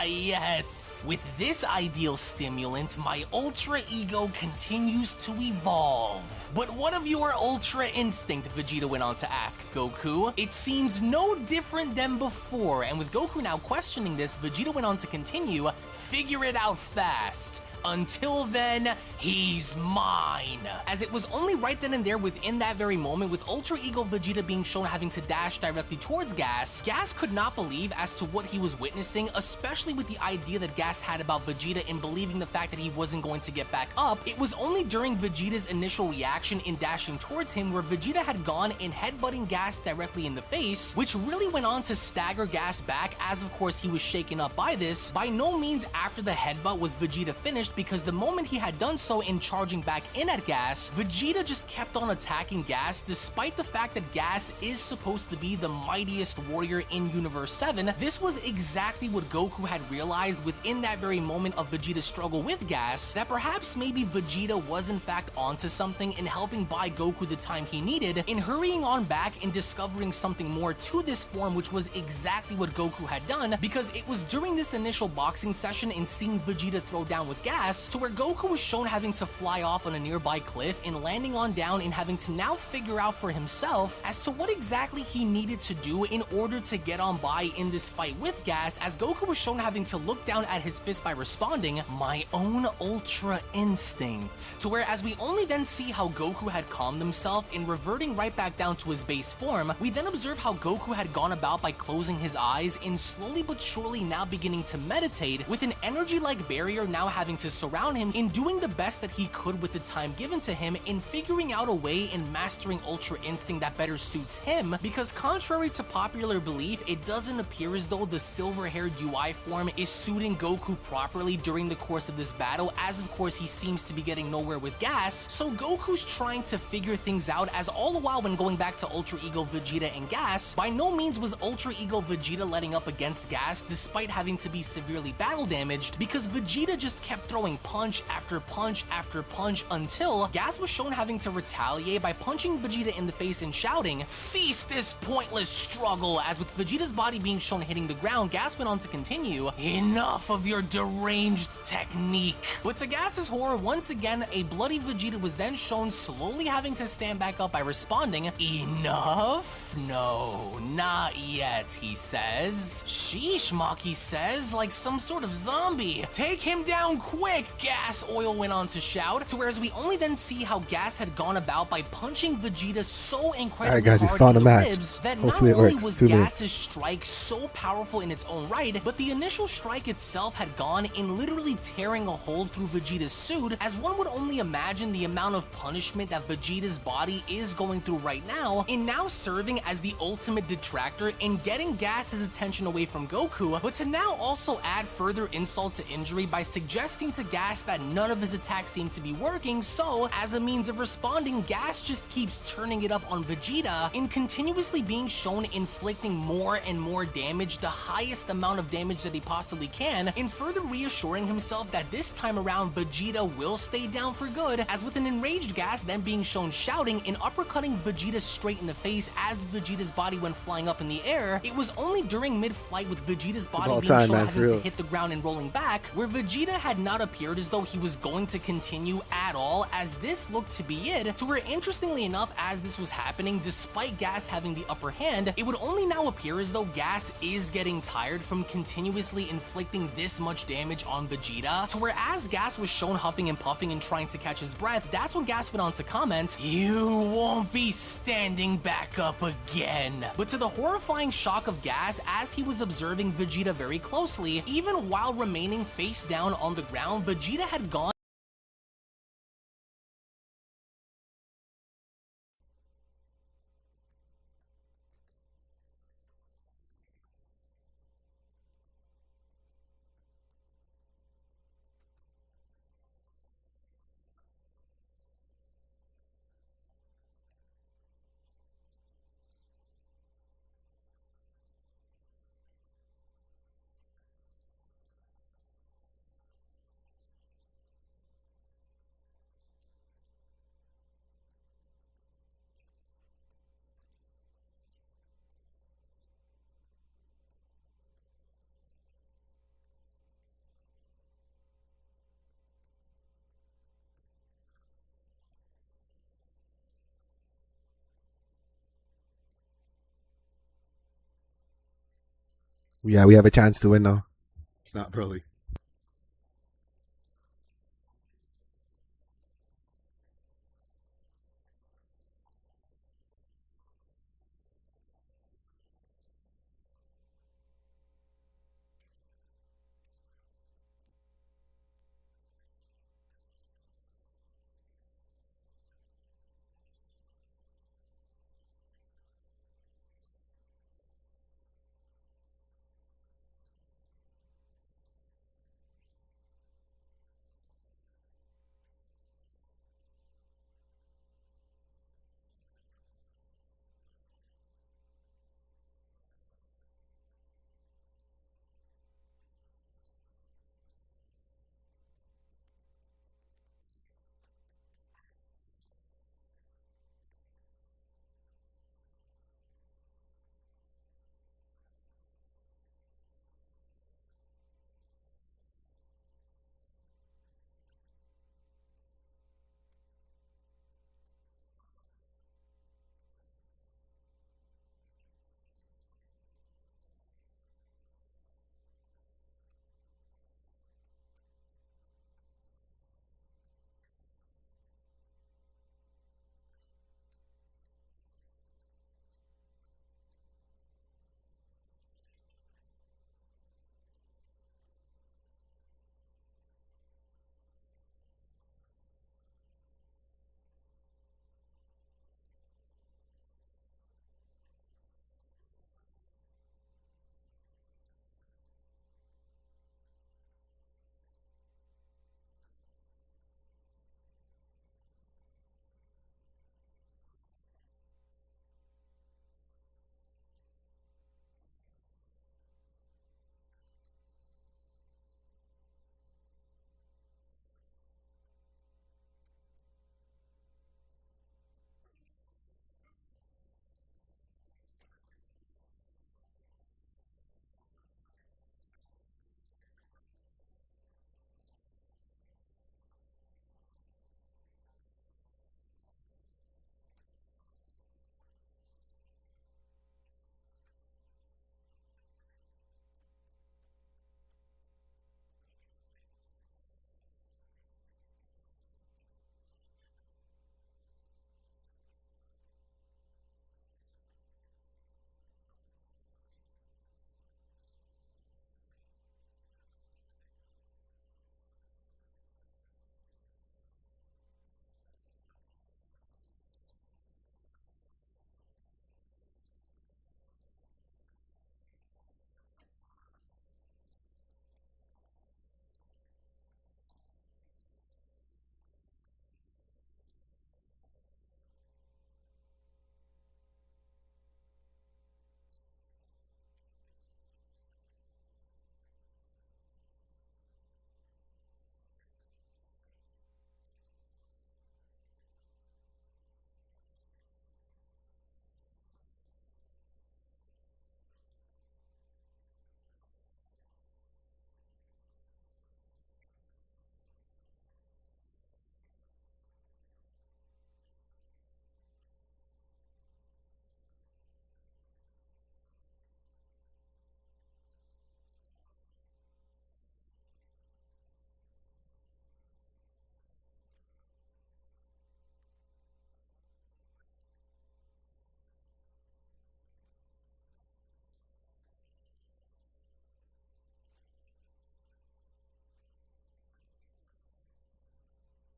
"Yes, with this ideal stimulant, my Ultra Ego continues to evolve." But what of your Ultra Instinct? Vegeta went on to ask Goku. "It seems no different than before," and with Goku now questioning this, Vegeta went on to continue, "Figure it out fast. Until then, he's mine." As it was only right then and there within that very moment, with Ultra Ego Vegeta being shown having to dash directly towards Gas, Gas could not believe as to what he was witnessing, especially with the idea that Gas had about Vegeta and believing the fact that he wasn't going to get back up. It was only during Vegeta's initial reaction in dashing towards him where Vegeta had gone in headbutting Gas directly in the face, which really went on to stagger Gas back, as of course he was shaken up by this. By no means after the headbutt was Vegeta finished, because the moment he had done so in charging back in at Gas, Vegeta just kept on attacking Gas, despite the fact that Gas is supposed to be the mightiest warrior in Universe 7. This was exactly what Goku had realized within that very moment of Vegeta's struggle with Gas, that perhaps maybe Vegeta was in fact onto something in helping buy Goku the time he needed, in hurrying on back and discovering something more to this form, which was exactly what Goku had done, because it was during this initial boxing session and seeing Vegeta throw down with Gas, to where Goku was shown having to fly off on a nearby cliff and landing on down and having to now figure out for himself as to what exactly he needed to do in order to get on by in this fight with Gas, as Goku was shown having to look down at his fist by responding, "My own Ultra Instinct." To where as we only then see how Goku had calmed himself in reverting right back down to his base form, we then observe how Goku had gone about by closing his eyes and slowly but surely now beginning to meditate, with an energy-like barrier now having to surround him, in doing the best that he could with the time given to him in figuring out a way in mastering Ultra Instinct that better suits him, because contrary to popular belief, it doesn't appear as though the silver-haired UI form is suiting Goku properly during the course of this battle, as of course he seems to be getting nowhere with Gas, so Goku's trying to figure things out, as all the while when going back to Ultra Ego Vegeta and Gas, by no means was Ultra Ego Vegeta letting up against Gas despite having to be severely battle damaged, because Vegeta just kept throwing throwing punch after punch after punch until Gas was shown having to retaliate by punching Vegeta in the face and shouting, "Cease this pointless struggle," as with Vegeta's body being shown hitting the ground, Gas went on to continue, "Enough of your deranged technique." But to Gas's horror, once again, a bloody Vegeta was then shown slowly having to stand back up by responding, "Enough? No, not yet," he says. "Sheesh," Maki says, like some sort of zombie. "Take him down quick," Gas Oil went on to shout, to whereas we only then see how Gas had gone about by punching Vegeta so incredibly Alright guys, we hard found in a the match. ribs that Hopefully not it only works. was 2 minutes. Gas's strike so powerful in its own right, but the initial strike itself had gone in literally tearing a hole through Vegeta's suit, as one would only imagine the amount of punishment that Vegeta's body is going through right now, in now serving as the ultimate detractor in getting Gas's attention away from Goku, but to now also add further insult to injury by suggesting to Gas that none of his attacks seem to be working, so as a means of responding, Gas just keeps turning it up on Vegeta in continuously being shown inflicting more and more damage, the highest amount of damage that he possibly can, in further reassuring himself that this time around Vegeta will stay down for good, as with an enraged Gas then being shown shouting and uppercutting Vegeta straight in the face as Vegeta's body went flying up in the air. It was only during mid-flight with Vegeta's body being shown having to hit the ground and rolling back, where Vegeta had not appeared as though he was going to continue at all, as this looked to be it, to where interestingly enough, as this was happening, despite Gas having the upper hand, it would only now appear as though Gas is getting tired from continuously inflicting this much damage on Vegeta, to where as Gas was shown huffing and puffing and trying to catch his breath, that's when Gas went on to comment, "You won't be standing back up again." But to the horrifying shock of Gas, as he was observing Vegeta very closely, even while remaining face down on the ground, Vegeta had gone Yeah, we have a chance to win now. It's not Broly.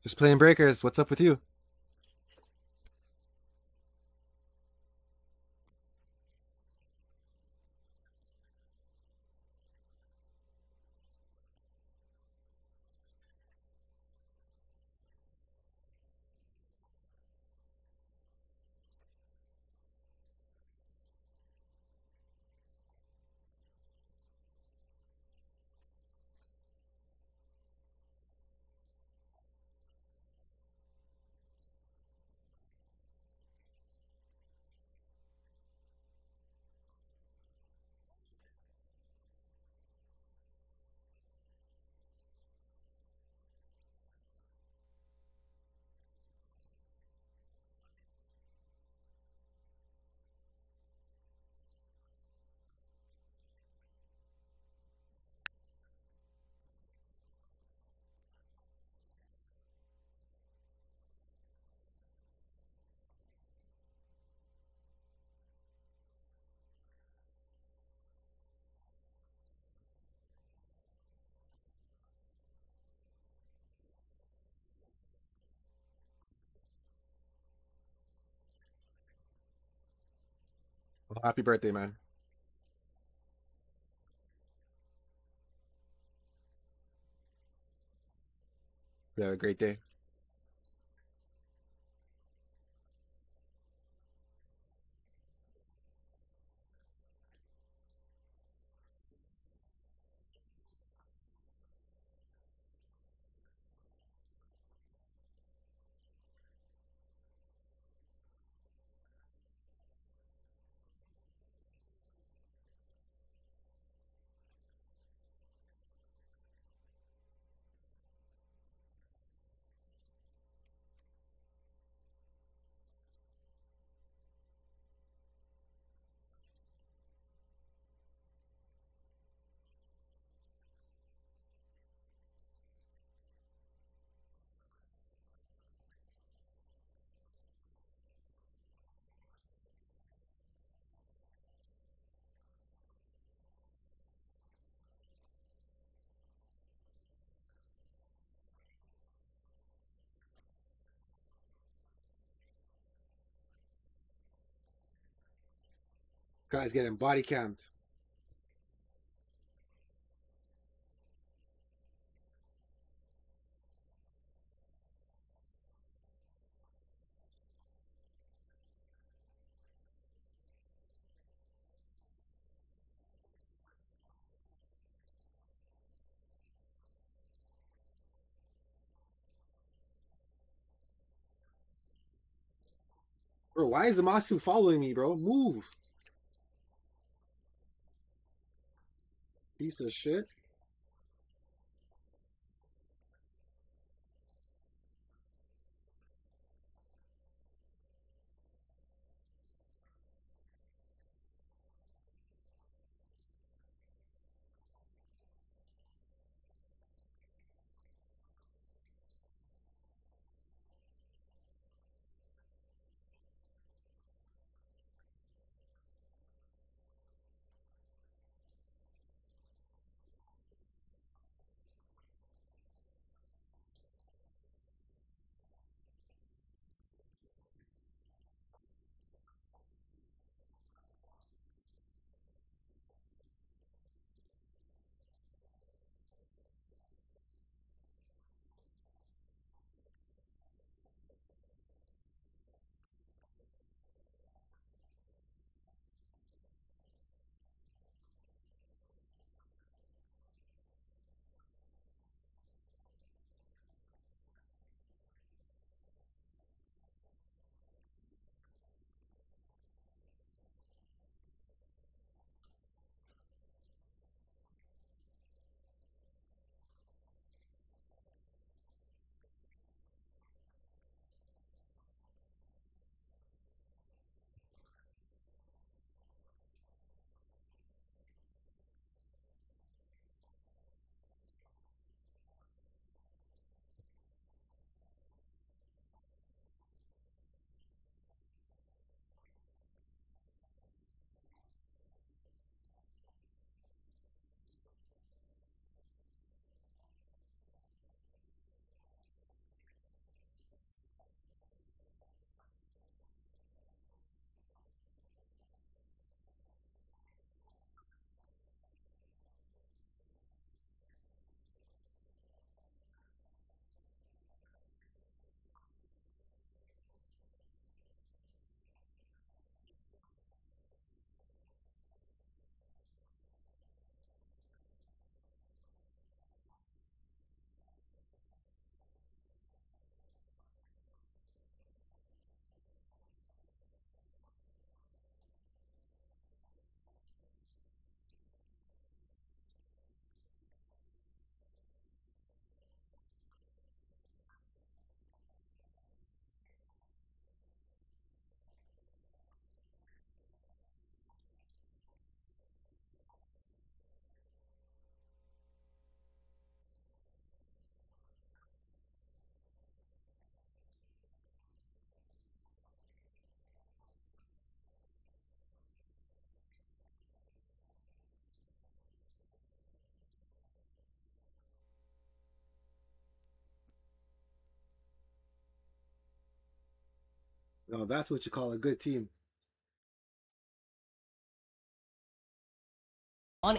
Just playing breakers. What's up with you? Well, happy birthday, man. You have a great day. Guy's getting body camped. Bro, why is Amasu following me, bro? Move. Piece of shit. No, that's what you call a good team.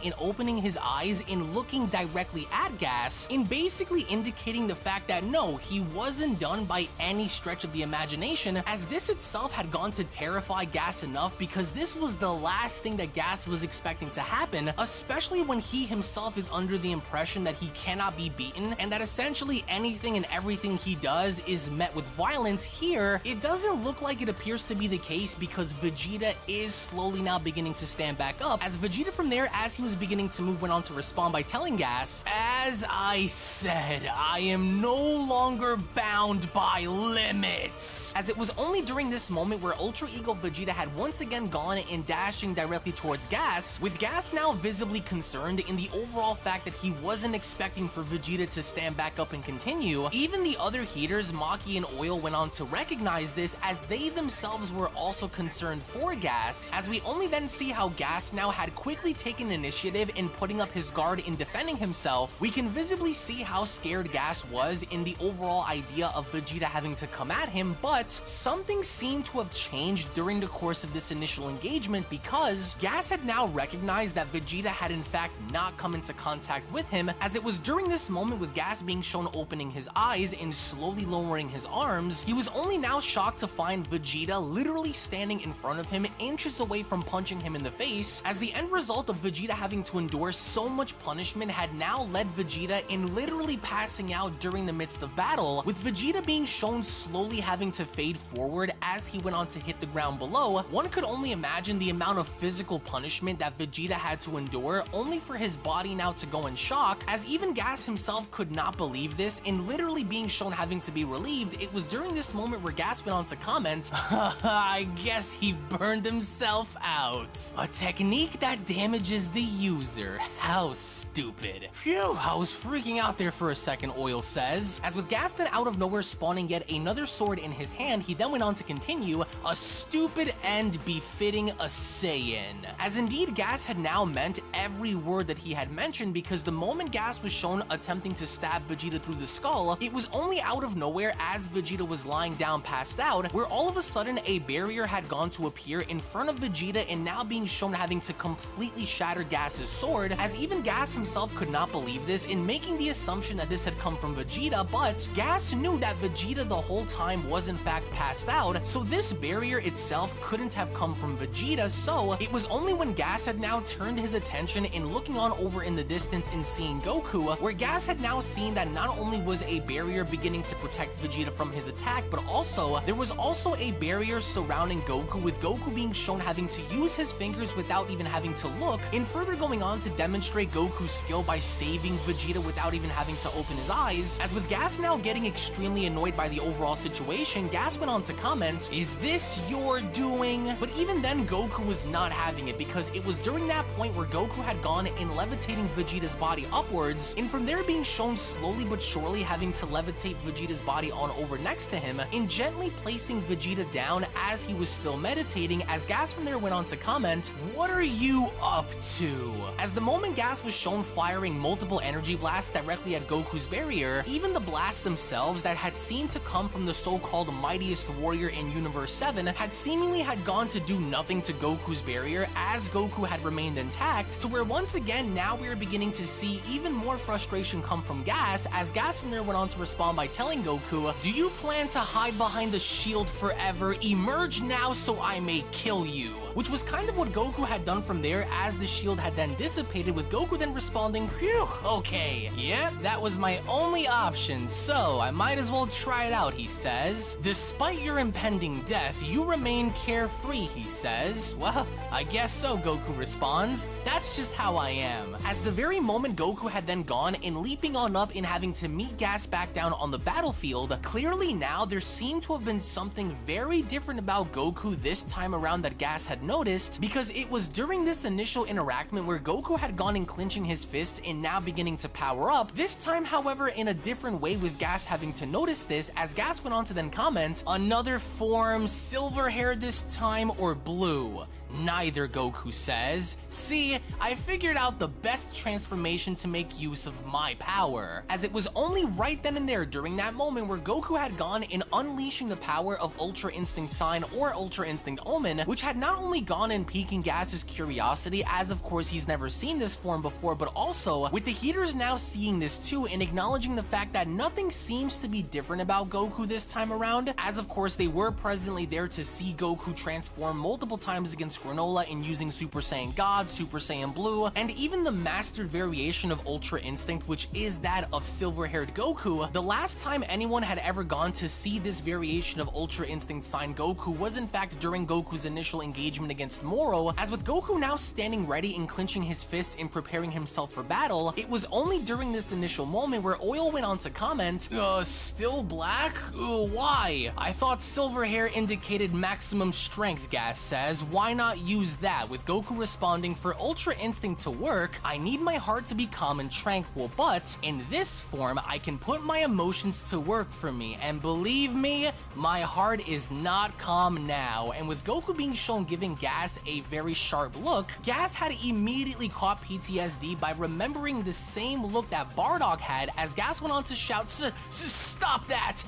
In opening his eyes and looking directly at Gas, in basically indicating the fact that no, he wasn't done by any stretch of the imagination, as this itself had gone to terrify Gas enough because this was the last thing that Gas was expecting to happen, especially when he himself is under the impression that he cannot be beaten and that essentially anything and everything he does is met with violence. Here, it doesn't look like it appears to be the case because Vegeta is slowly now beginning to stand back up, as Vegeta from there, as he was beginning to move, went on to respond by telling Gas, "As I said, I am no longer bound by limits." As it was only during this moment where Ultra Ego Vegeta had once again gone and dashing directly towards Gas, with Gas now visibly concerned in the overall fact that he wasn't expecting for Vegeta to stand back up and continue. Even the other heaters, Maki and Oil, went on to recognize this as they themselves were also concerned for Gas, as we only then see how Gas now had quickly taken initiative in putting up his guard in defending himself. We can visibly see how scared Gas was in the overall idea of Vegeta having to come at him, but something seemed to have changed during the course of this initial engagement because Gas had now recognized that Vegeta had in fact not come into contact with him, as it was during this moment with Gas being shown opening his eyes and slowly lowering his arms, he was only now shocked to find Vegeta literally standing in front of him, inches away from punching him in the face, as the end result of Vegeta having to endure so much punishment had now led Vegeta in literally passing out during the midst of battle, with Vegeta being shown slowly having to fade forward as he went on to hit the ground below. One could only imagine the amount of physical punishment that Vegeta had to endure only for his body now to go in shock, as even Gas himself could not believe this and literally being shown having to be relieved. It was during this moment where Gas went on to comment, "I guess he burned himself out. A technique that damages the user. How stupid." Phew, I was freaking out there for a second, Oil says. As with Gas then out of nowhere spawning yet another sword in his hand, he then went on to continue, "A stupid end befitting a Saiyan." As indeed Gas had now meant every word that he had mentioned, because the moment Gas was shown attempting to stab Vegeta through the skull, it was only out of nowhere as Vegeta was lying down passed out, where all of a sudden a barrier had gone to appear in front of Vegeta and now being shown having to completely shatter Gas's sword, as even Gas himself could not believe this, in making the assumption that this had come from Vegeta, but Gas knew that Vegeta the whole time was in fact passed out, so this barrier itself couldn't have come from Vegeta. So it was only when Gas had now turned his attention in looking on over in the distance and seeing Goku, where Gas had now seen that not only was a barrier beginning to protect Vegeta from his attack, but also there was also a barrier surrounding Goku, with Goku being shown having to use his fingers without even having to look, and further going on to demonstrate Goku's skill by saving Vegeta without even having to open his eyes. As with Gas now getting extremely annoyed by the overall situation, Gas went on to comment, "Is this your doing?" But even then Goku was not having it, because it was during that point where Goku had gone in levitating Vegeta's body upwards, and from there being shown slowly but surely having to levitate Vegeta's body on over next to him, and gently placing Vegeta down as he was still meditating, as Gas from there went on to comment, "What are you up to?" As the moment Gas was shown firing multiple energy blasts directly at Goku's barrier, even the blasts themselves that had seemed to come from the so-called mightiest warrior in Universe 7 had seemingly had gone to do nothing to Goku's barrier, as Goku had remained intact, to where once again now we are beginning to see even more frustration come from Gas, as Gas from there went on to respond by telling Goku, "Do you plan to hide behind the shield forever? Emerge now so I may kill you." Which was kind of what Goku had done from there, as the shield had then dissipated, with Goku then responding, "Phew, okay, yep, that was my only option, so I might as well try it out," he says. "Despite your impending death, you remain carefree," he says. "Well, I guess so," Goku responds. "That's just how I am." As the very moment Goku had then gone and leaping on up and having to meet Gas back down on the battlefield, clearly now there seemed to have been something very different about Goku this time around that Gas had noticed, because it was during this initial interaction where Goku had gone and clenching his fist and now beginning to power up, this time however in a different way, with Gas having to notice this, as Gas went on to then comment, "Another form, silver hair this time or blue?" Neither, Goku says. See, I figured out the best transformation to make use of my power, as it was only right then and there during that moment where Goku had gone in unleashing the power of Ultra Instinct Sign or Ultra Instinct Omen, which had not only gone in piquing Gas's curiosity, as of course he's never seen this form before, but also with the Heaters now seeing this too and acknowledging the fact that nothing seems to be different about Goku this time around, as of course they were presently there to see Goku transform multiple times against Granola in using Super Saiyan God, Super Saiyan Blue, and even the mastered variation of Ultra Instinct, which is that of silver-haired Goku. The last time anyone had ever gone to see this variation of Ultra Instinct Sign Goku was in fact during Goku's initial engagement against Moro, as with Goku now standing ready and clenching his fists and preparing himself for battle, it was only during this initial moment where Oil went on to comment, still black? Why? I thought silver hair indicated maximum strength, Gas says. Why not use that? With Goku responding, for Ultra Instinct to work, I need my heart to be calm and tranquil, but in this form, I can put my emotions to work for me, and believe me, my heart is not calm now. And with Goku being shown giving Gas a very sharp look, Gas had immediately caught PTSD by remembering the same look that Bardock had, as Gas went on to shout, "Stop that!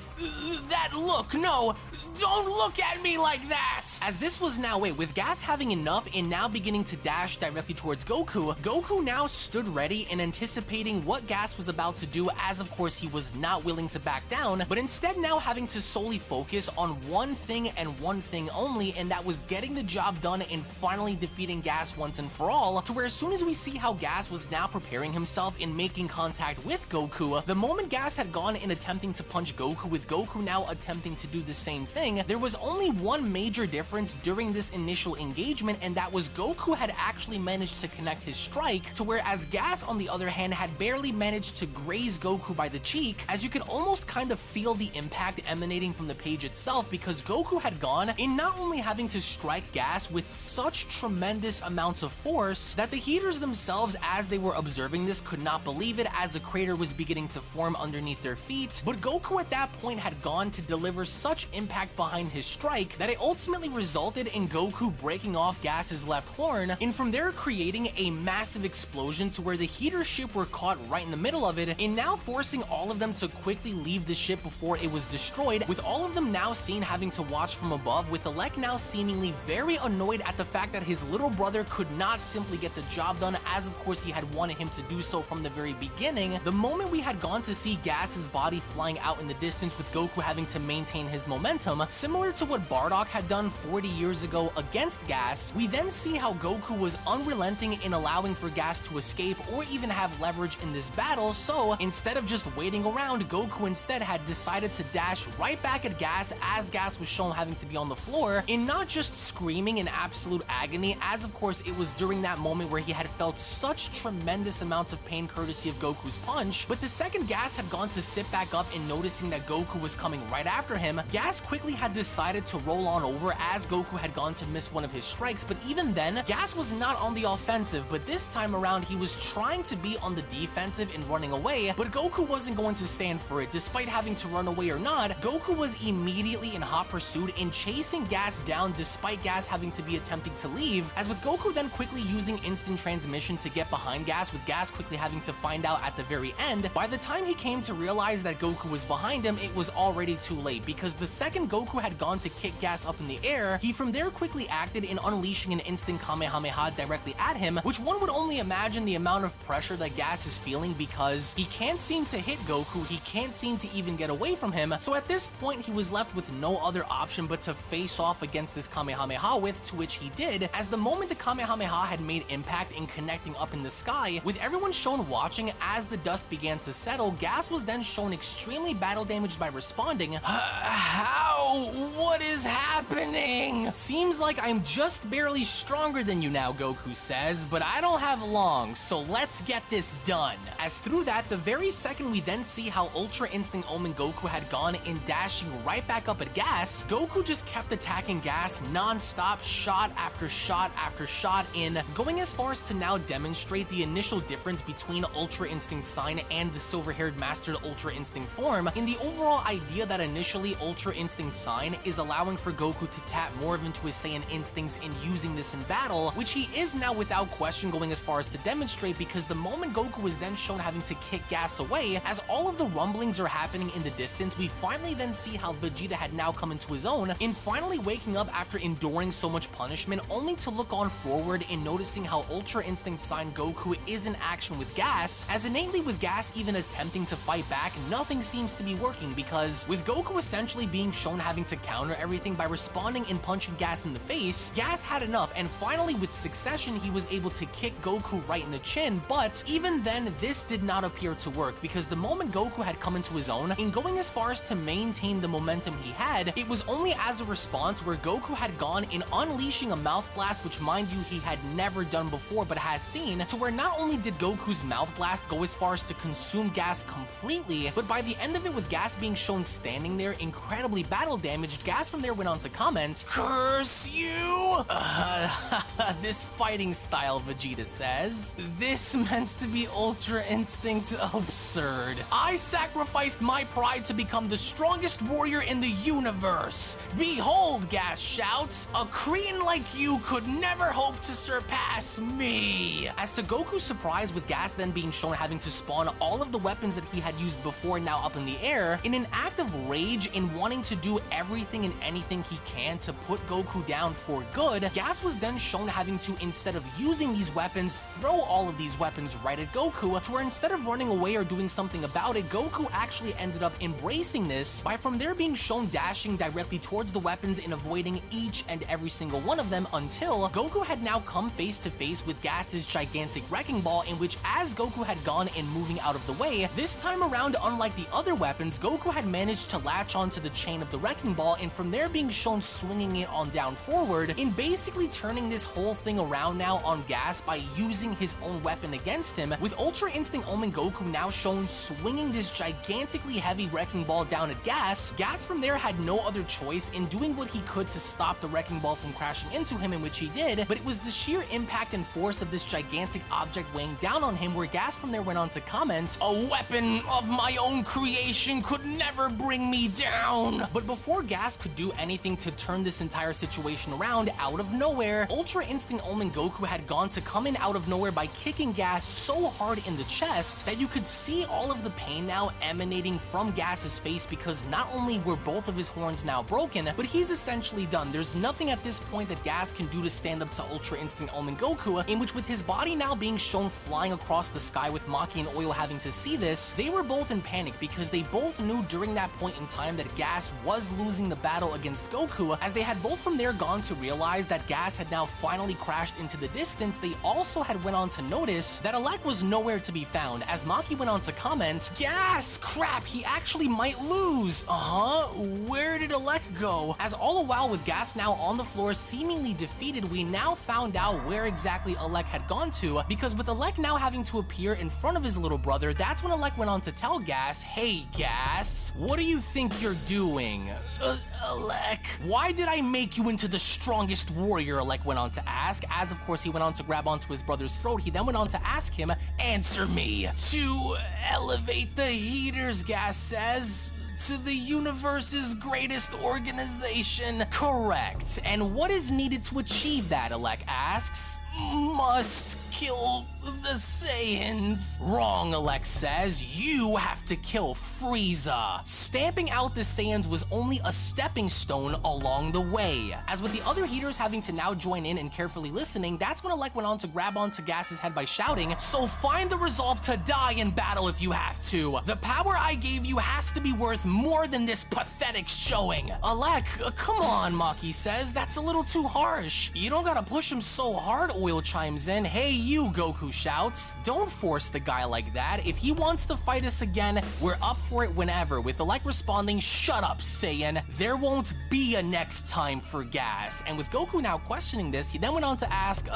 That look, no! Don't look at me like that!" As this was now it, with Gas having enough and now beginning to dash directly towards Goku, Goku now stood ready and anticipating what Gas was about to do, as of course he was not willing to back down, but instead now having to solely focus on one thing and one thing only, and that was getting the job done and finally defeating Gas once and for all, to where as soon as we see how Gas was now preparing himself and making contact with Goku, the moment Gas had gone in attempting to punch Goku, with Goku now attempting to do the same thing, there was only one major difference during this initial engagement, and that was Goku had actually managed to connect his strike, to whereas Gas on the other hand had barely managed to graze Goku by the cheek, as you could almost kind of feel the impact emanating from the page itself, because Goku had gone in not only having to strike Gas with such tremendous amounts of force that the Heaters themselves, as they were observing this, could not believe it, as a crater was beginning to form underneath their feet, but Goku at that point had gone to deliver such impact behind his strike that it ultimately resulted in Goku breaking off Gas's left horn, and from there creating a massive explosion to where the Heater ship were caught right in the middle of it, and now forcing all of them to quickly leave the ship before it was destroyed, with all of them now seen having to watch from above, with Elec now seemingly very annoyed at the fact that his little brother could not simply get the job done, as of course he had wanted him to do so from the very beginning. The moment we had gone to see Gas's body flying out in the distance, with Goku having to maintain his momentum, similar to what Bardock had done 40 years ago against Gas, we then see how Goku was unrelenting in allowing for Gas to escape or even have leverage in this battle, so instead of just waiting around, Goku instead had decided to dash right back at Gas, as Gas was shown having to be on the floor, and not just screaming in absolute agony, as of course it was during that moment where he had felt such tremendous amounts of pain courtesy of Goku's punch, but the second Gas had gone to sit back up and noticing that Goku was coming right after him, Gas quickly had decided to roll on over, as Goku had gone to miss one of his strikes, but even then, Gas was not on the offensive, but this time around he was trying to be on the defensive and running away, but Goku wasn't going to stand for it. Despite having to run away or not, Goku was immediately in hot pursuit and chasing Gas down, despite Gas having to be attempting to leave, as with Goku then quickly using instant transmission to get behind Gas, with Gas quickly having to find out at the very end. By the time he came to realize that Goku was behind him, it was already too late, because the second Goku had gone to kick Gas up in the air, he from there quickly acted in unleashing an instant Kamehameha directly at him, which one would only imagine the amount of pressure that Gas is feeling, because he can't seem to hit Goku, he can't seem to even get away from him, so at this point he was left with no other option but to face off against this Kamehameha, with to which he did, as the moment the Kamehameha had made impact in connecting up in the sky, with everyone shown watching as the dust began to settle, Gas was then shown extremely battle damaged by responding, "How? What is happening? Seems like I'm just barely stronger than you now," Goku says, "but I don't have long, so let's get this done." As through that, the very second we then see how Ultra Instinct Omen Goku had gone in dashing right back up at Gas, Goku just kept attacking Gas non-stop, shot after shot after shot, in going as far as to now demonstrate the initial difference between Ultra Instinct Sign and the silver-haired mastered Ultra Instinct form, in the overall idea that initially Ultra Instinct sign is allowing for Goku to tap more into his Saiyan instincts in using this in battle, which he is now without question going as far as to demonstrate, because the moment Goku is then shown having to kick Gas away, as all of the rumblings are happening in the distance, we finally then see how Vegeta had now come into his own in finally waking up after enduring so much punishment, only to look on forward in noticing how Ultra Instinct Sign Goku is in action with Gas, as innately with Gas even attempting to fight back, nothing seems to be working, because with Goku essentially being shown having to counter everything by responding and punching Gas in the face, Gas had enough, and finally with succession he was able to kick Goku right in the chin, but even then this did not appear to work, because the moment Goku had come into his own, in going as far as to maintain the momentum he had, it was only as a response where Goku had gone in unleashing a Mouth Blast, which mind you he had never done before but has seen, to where not only did Goku's Mouth Blast go as far as to consume Gas completely, but by the end of it with Gas being shown standing there incredibly battle damaged, Gas from there went on to comment, "Curse you!" This fighting style, Vegeta says. This meant to be Ultra Instinct absurd. I sacrificed my pride to become the strongest warrior in the universe. Behold, Gas shouts, a Kreen like you could never hope to surpass me. As to Goku's surprise with Gas then being shown having to spawn all of the weapons that he had used before now up in the air, in an act of rage in wanting to do everything and anything he can to put Goku down for good, Gas was then shown having to, instead of using these weapons, throw all of these weapons right at Goku, to where instead of running away or doing something about it, Goku actually ended up embracing this by from there being shown dashing directly towards the weapons and avoiding each and every single one of them, until Goku had now come face to face with Gas's gigantic wrecking ball, in which as Goku had gone and moving out of the way, this time around, unlike the other weapons, Goku had managed to latch onto the chain of the wrecking ball, and from there being shown swinging it on down forward, in basically turning this whole thing around now on Gas by using his own weapon against him, with Ultra Instinct Omen Goku now shown swinging this gigantically heavy wrecking ball down at Gas. Gas from there had no other choice in doing what he could to stop the wrecking ball from crashing into him, in which he did, but it was the sheer impact and force of this gigantic object weighing down on him where Gas from there went on to comment, "A weapon of my own creation could never bring me down." But before Gas could do anything to turn this entire situation around, out of nowhere, Ultra Instinct Omen Goku had gone to come in out of nowhere by kicking Gas so hard in the chest that you could see all of the pain now emanating from Gas's face, because not only were both of his horns now broken, but he's essentially done. There's nothing at this point that Gas can do to stand up to Ultra Instinct Omen Goku, in which with his body now being shown flying across the sky with Maki and Oil having to see this, they were both in panic, because they both knew during that point in time that Gas was losing the battle against Goku, as they had both from there gone to realize that Gas had now finally crashed into the distance. They also had went on to notice that Alec was nowhere to be found, as Maki went on to comment, "Gas! Crap, he actually might lose! Where did Alec go?" As all the while with Gas now on the floor seemingly defeated, we now found out where exactly Alec had gone to, because with Alec now having to appear in front of his little brother, that's when Alec went on to tell Gas, "Hey Gas, what do you think you're doing?" Alec, why did I make you into the strongest warrior?" Alec went on to ask, as of course he went on to grab onto his brother's throat. He then went on to ask him, "Answer me." "To elevate the heaters," Gas says. "To the universe's greatest organization." "Correct. And what is needed to achieve that?" Alec asks. "Must kill the Saiyans." "Wrong," Alec says. "You have to kill Frieza." Stamping out the Saiyans was only a stepping stone along the way. As with the other heaters having to now join in and carefully listening, that's when Alec went on to grab onto Gas's head by shouting, "So find the resolve to die in battle if you have to. The power I gave you has to be worth more than this pathetic showing." "Alec, come on," Maki says. "That's a little too harsh. You don't gotta push him so hard," Oil chimes in. "Hey you," Goku shouts. "Don't force the guy like that. If he wants to fight us again, we're up for it whenever," with Alec responding, "Shut up, Saiyan. There won't be a next time for Gas." And with Goku now questioning this, he then went on to ask,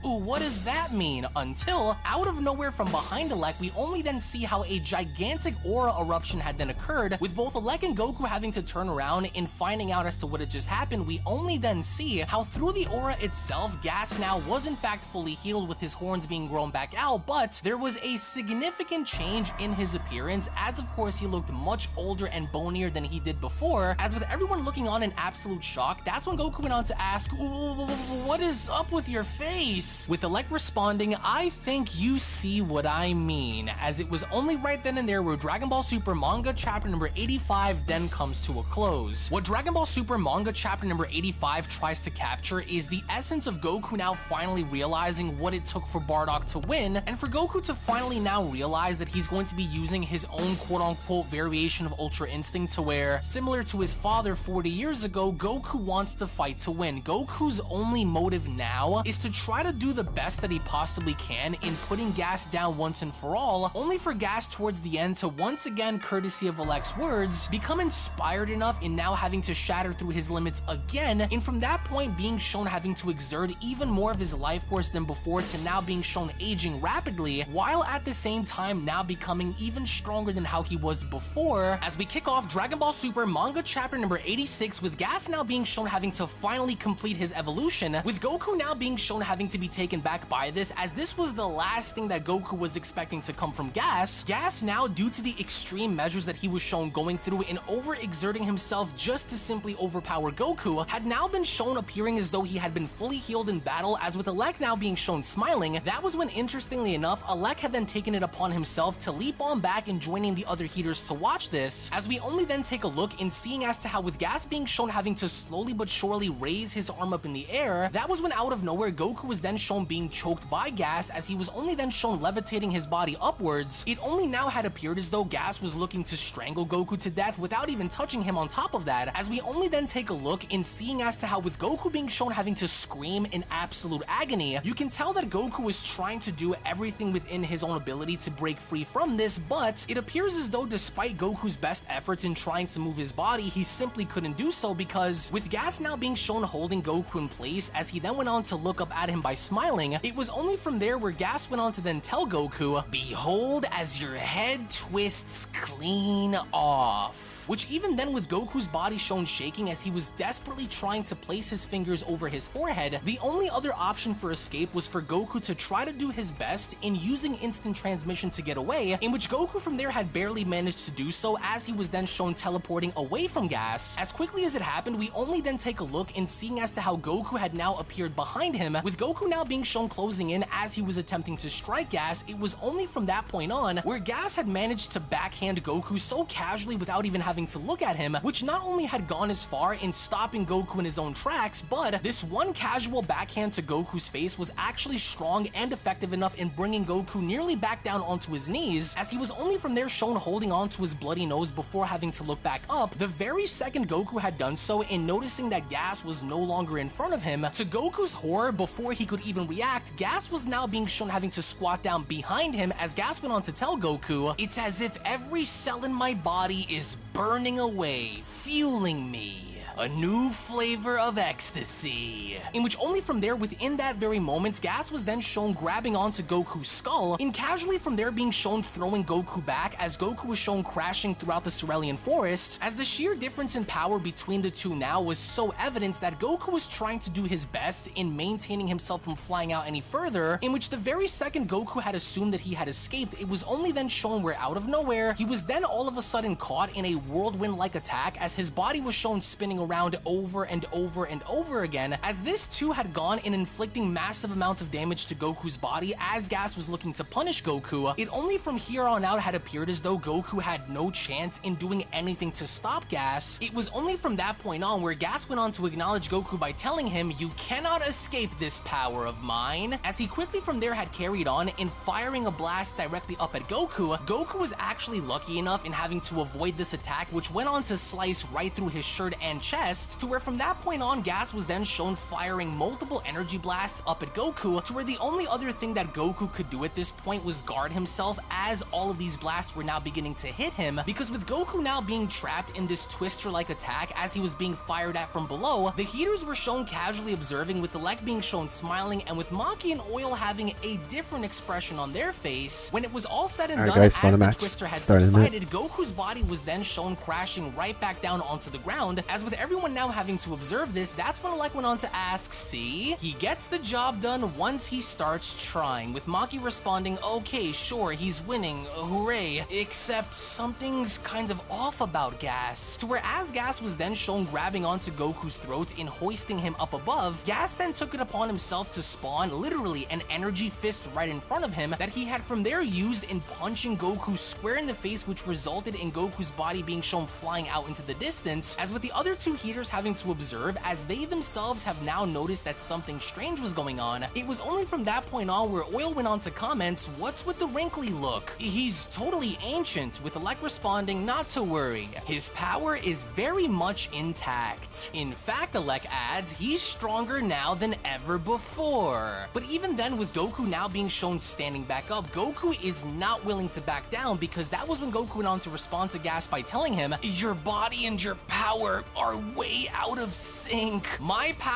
ooh, what does that mean? Until, out of nowhere from behind Elec, we only then see how a gigantic aura eruption had then occurred, with both Elec and Goku having to turn around and finding out as to what had just happened. We only then see how through the aura itself, Gas now was in fact fully healed with his horns being grown back out, but there was a significant change in his appearance, as of course he looked much older and bonier than he did before. As with everyone looking on in absolute shock, that's when Goku went on to ask, what is up with your face? With Elec responding, I think you see what I mean, as it was only right then and there where Dragon Ball Super manga chapter number 85 then comes to a close. What Dragon Ball Super manga chapter number 85 tries to capture is the essence of Goku now finally realizing what it took for Bardock to win, and for Goku to finally now realize that he's going to be using his own quote-unquote variation of Ultra Instinct, to where, similar to his father 40 years ago, Goku wants to fight to win. Goku's only motive now is to try to do the best that he possibly can in putting Gas down once and for all, only for Gas towards the end to once again, courtesy of Elec's words, become inspired enough in now having to shatter through his limits again, and from that point being shown having to exert even more of his life force than before, to now being shown aging rapidly, while at the same time now becoming even stronger than how he was before, as we kick off Dragon Ball Super manga chapter number 86 with Gas now being shown having to finally complete his evolution, with Goku now being shown having to be taken back by this, as this was the last thing that Goku was expecting to come from Gas. Gas now, due to the extreme measures that he was shown going through in overexerting himself just to simply overpower Goku, had now been shown appearing as though he had been fully healed in battle, as with Elec now being shown smiling. That was when, interestingly enough, Elec had then taken it upon himself to leap on back and joining the other heaters to watch this, as we only then take a look in seeing as to how with Gas being shown having to slowly but surely raise his arm up in the air, that was when out of nowhere Goku was then shown being choked by Gas, as he was only then shown levitating his body upwards. It only now had appeared as though Gas was looking to strangle Goku to death without even touching him on top of that, as we only then take a look in seeing as to how with Goku being shown having to scream in absolute agony, you can tell that Goku is trying to do everything within his own ability to break free from this, but it appears as though despite Goku's best efforts in trying to move his body, he simply couldn't do so, because with Gas now being shown holding Goku in place as he then went on to look up at him by smiling, it was only from there where Gas went on to then tell Goku, behold as your head twists clean off. Which even then, with Goku's body shown shaking as he was desperately trying to place his fingers over his forehead, the only other option for escape was for Goku to try to do his best in using instant transmission to get away, in which Goku from there had barely managed to do so, as he was then shown teleporting away from Gas. As quickly as it happened, we only then take a look in seeing as to how Goku had now appeared behind him, with Goku now being shown closing in as he was attempting to strike Gas. It was only from that point on where Gas had managed to backhand Goku so casually without even having to look at him, which not only had gone as far in stopping Goku in his own tracks, but this one casual backhand to Goku's face was actually strong and effective enough in bringing Goku nearly back down onto his knees, as he was only from there shown holding on to his bloody nose before having to look back up. The very second Goku had done so, in noticing that Gas was no longer in front of him, to Goku's horror, before he could even react, Gas was now being shown having to squat down behind him, as Gas went on to tell Goku, it's as if every cell in my body is burning away, fueling me. A new flavor of ecstasy. In which only from there, within that very moment, Gas was then shown grabbing onto Goku's skull, and casually from there being shown throwing Goku back, as Goku was shown crashing throughout the Cerulean Forest, as the sheer difference in power between the two now was so evident that Goku was trying to do his best in maintaining himself from flying out any further, in which the very second Goku had assumed that he had escaped, it was only then shown where out of nowhere, he was then all of a sudden caught in a whirlwind-like attack, as his body was shown spinning around over and over and over again, as this too had gone in inflicting massive amounts of damage to Goku's body as Gas was looking to punish Goku. It only from here on out had appeared as though Goku had no chance in doing anything to stop Gas. It was only from that point on where Gas went on to acknowledge Goku by telling him, you cannot escape this power of mine, as he quickly from there had carried on in firing a blast directly up at Goku. Goku was actually lucky enough in having to avoid this attack, which went on to slice right through his shirt and chest, to where from that point on, Gas was then shown firing multiple energy blasts up at Goku, to where the only other thing that Goku could do at this point was guard himself as all of these blasts were now beginning to hit him, because with Goku now being trapped in this twister-like attack as he was being fired at from below, the heaters were shown casually observing, with Elec being shown smiling, and with Maki and Oil having a different expression on their face. When it was all said and Alright, done, guys, as final the match. twister had Starting in a minute. subsided, Goku's body was then shown crashing right back down onto the ground. As with everyone now having to observe this, that's when Elec went on to ask, see? He gets the job done once he starts trying, with Maki responding, okay, sure, he's winning, hooray, except something's kind of off about Gas, to where as Gas was then shown grabbing onto Goku's throat and hoisting him up above, Gas then took it upon himself to spawn literally an energy fist right in front of him that he had from there used in punching Goku square in the face, which resulted in Goku's body being shown flying out into the distance, as with the other two heaters having to observe as they themselves have now noticed that something strange was going on. It was only from that point on where Oil went on to comments, what's with the wrinkly look? He's totally ancient, with Elec responding, not to worry, his power is very much intact. In fact, Elec adds, he's stronger now than ever before. But even then, with Goku now being shown standing back up, Goku is not willing to back down, because that was when Goku went on to respond to Gas by telling him, your body and your power are way out of sync. My power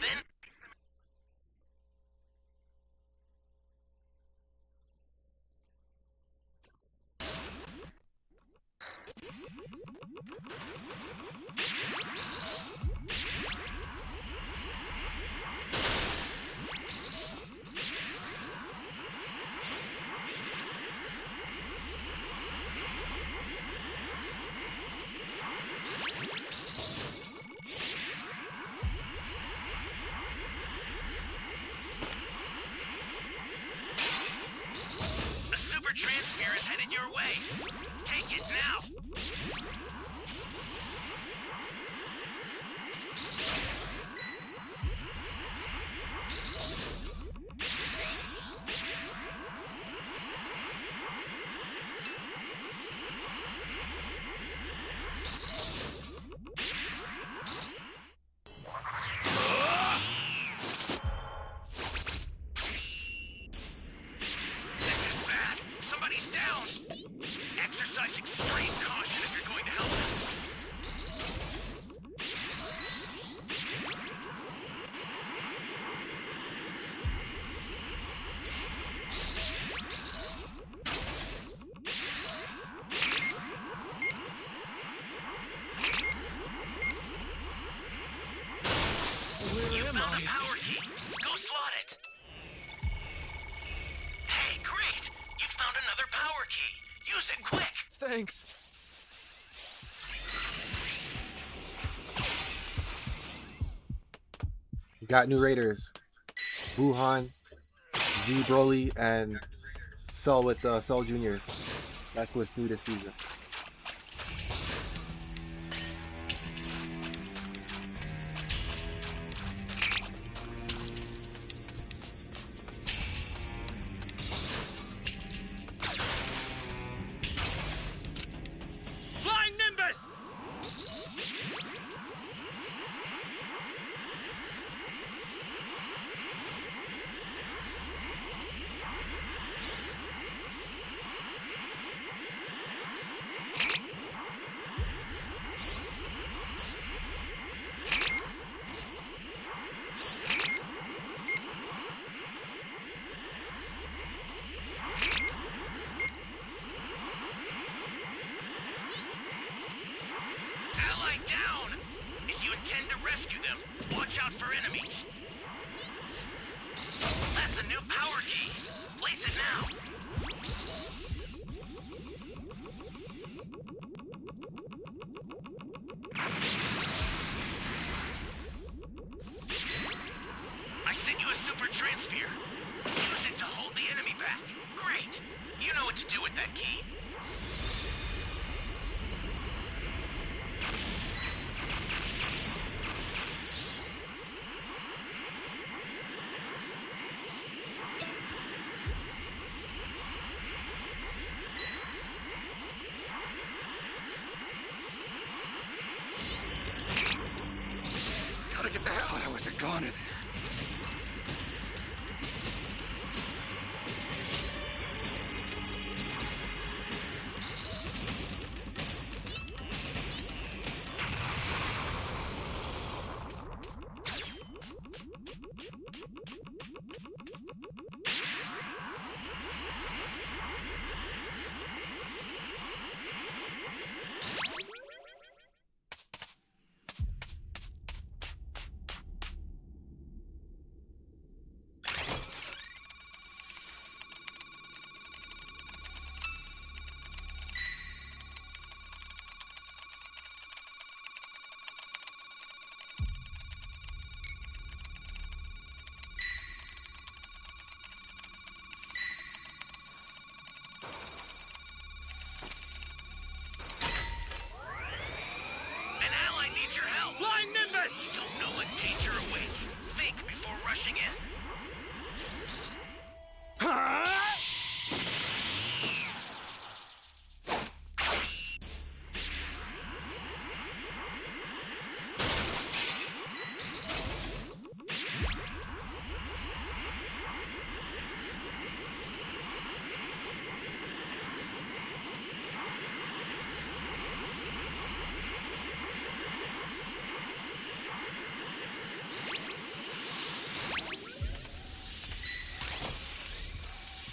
Then the Super Transfer is headed your way. Take it now. This is bad. Somebody's down. Exercise extreme caution if you're going to help them. You found a power key. Go slot it. Hey, great! You found another power key. Use it quick. Thanks. We got new raiders. Wuhan, Z Broly, and Cell with Cell Juniors. That's what's new this season. Flying Nimbus! Watch out for enemies. That's a new power key. Place it now. I sent you a super transfer. Use it to hold the enemy back. Great. You know what to do with that key. Gotta get the hell out. I wasn't gone in there. An ally needs your help. Flying Nimbus! You don't know what danger awaits. Think before rushing in.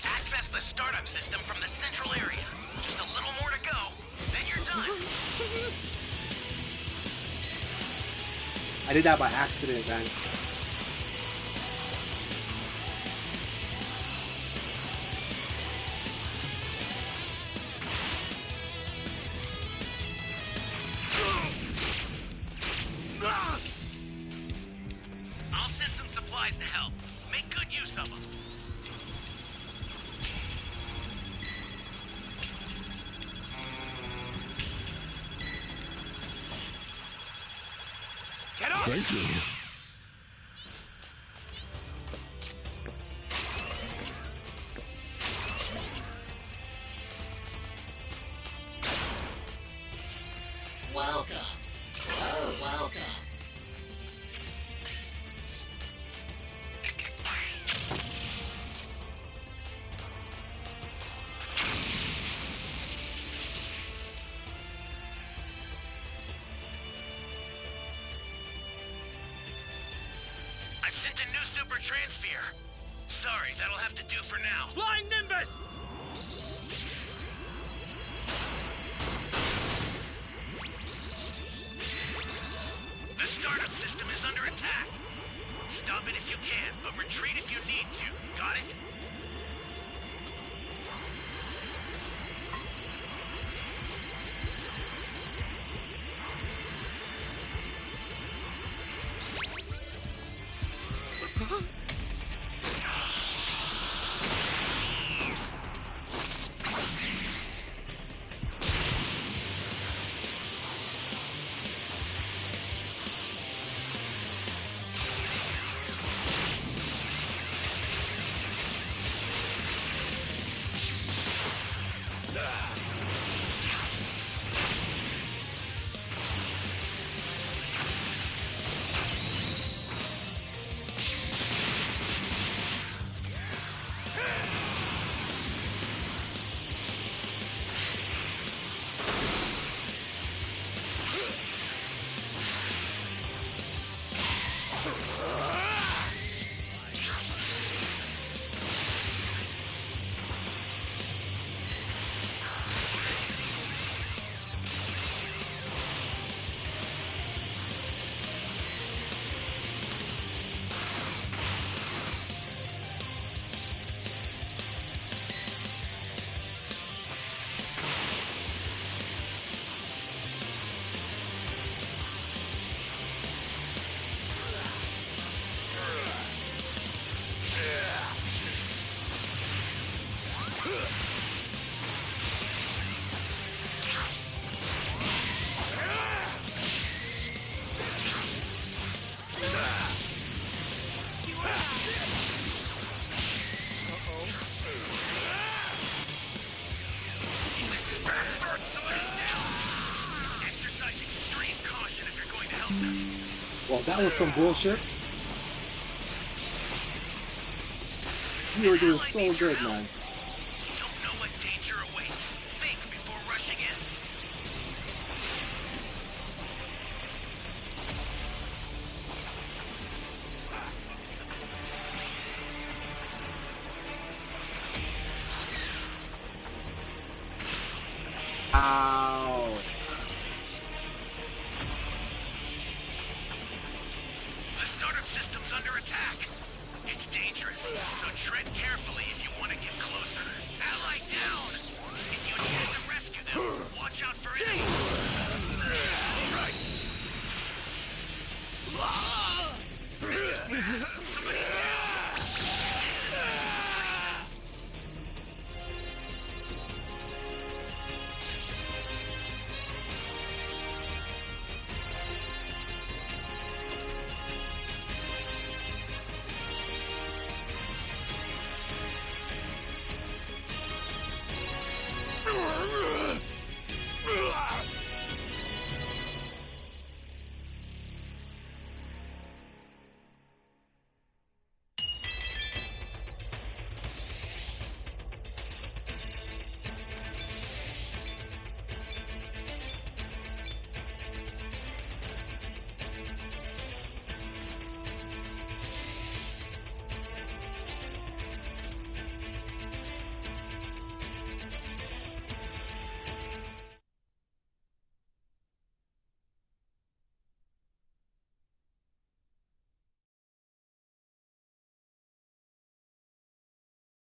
Access the startup system from the central area. Just a little more to go, then you're done. I did that by accident, man. I'll send some supplies to help. Make good use of them. Get up! Thank you. Welcome. Oh, welcome. I've sent a new super transfer. Sorry, that'll have to do for now. Flying Nimbus! The startup system is under attack. Stop it if you can, but retreat if you need to. Got it? that was some bullshit. You were doing so good, man. You don't know what danger awaits. Think before rushing in. Ow. The startup system's under attack. It's dangerous, so tread carefully if you want to get closer. Ally down! If you intend to rescue them, watch out for enemies. Right.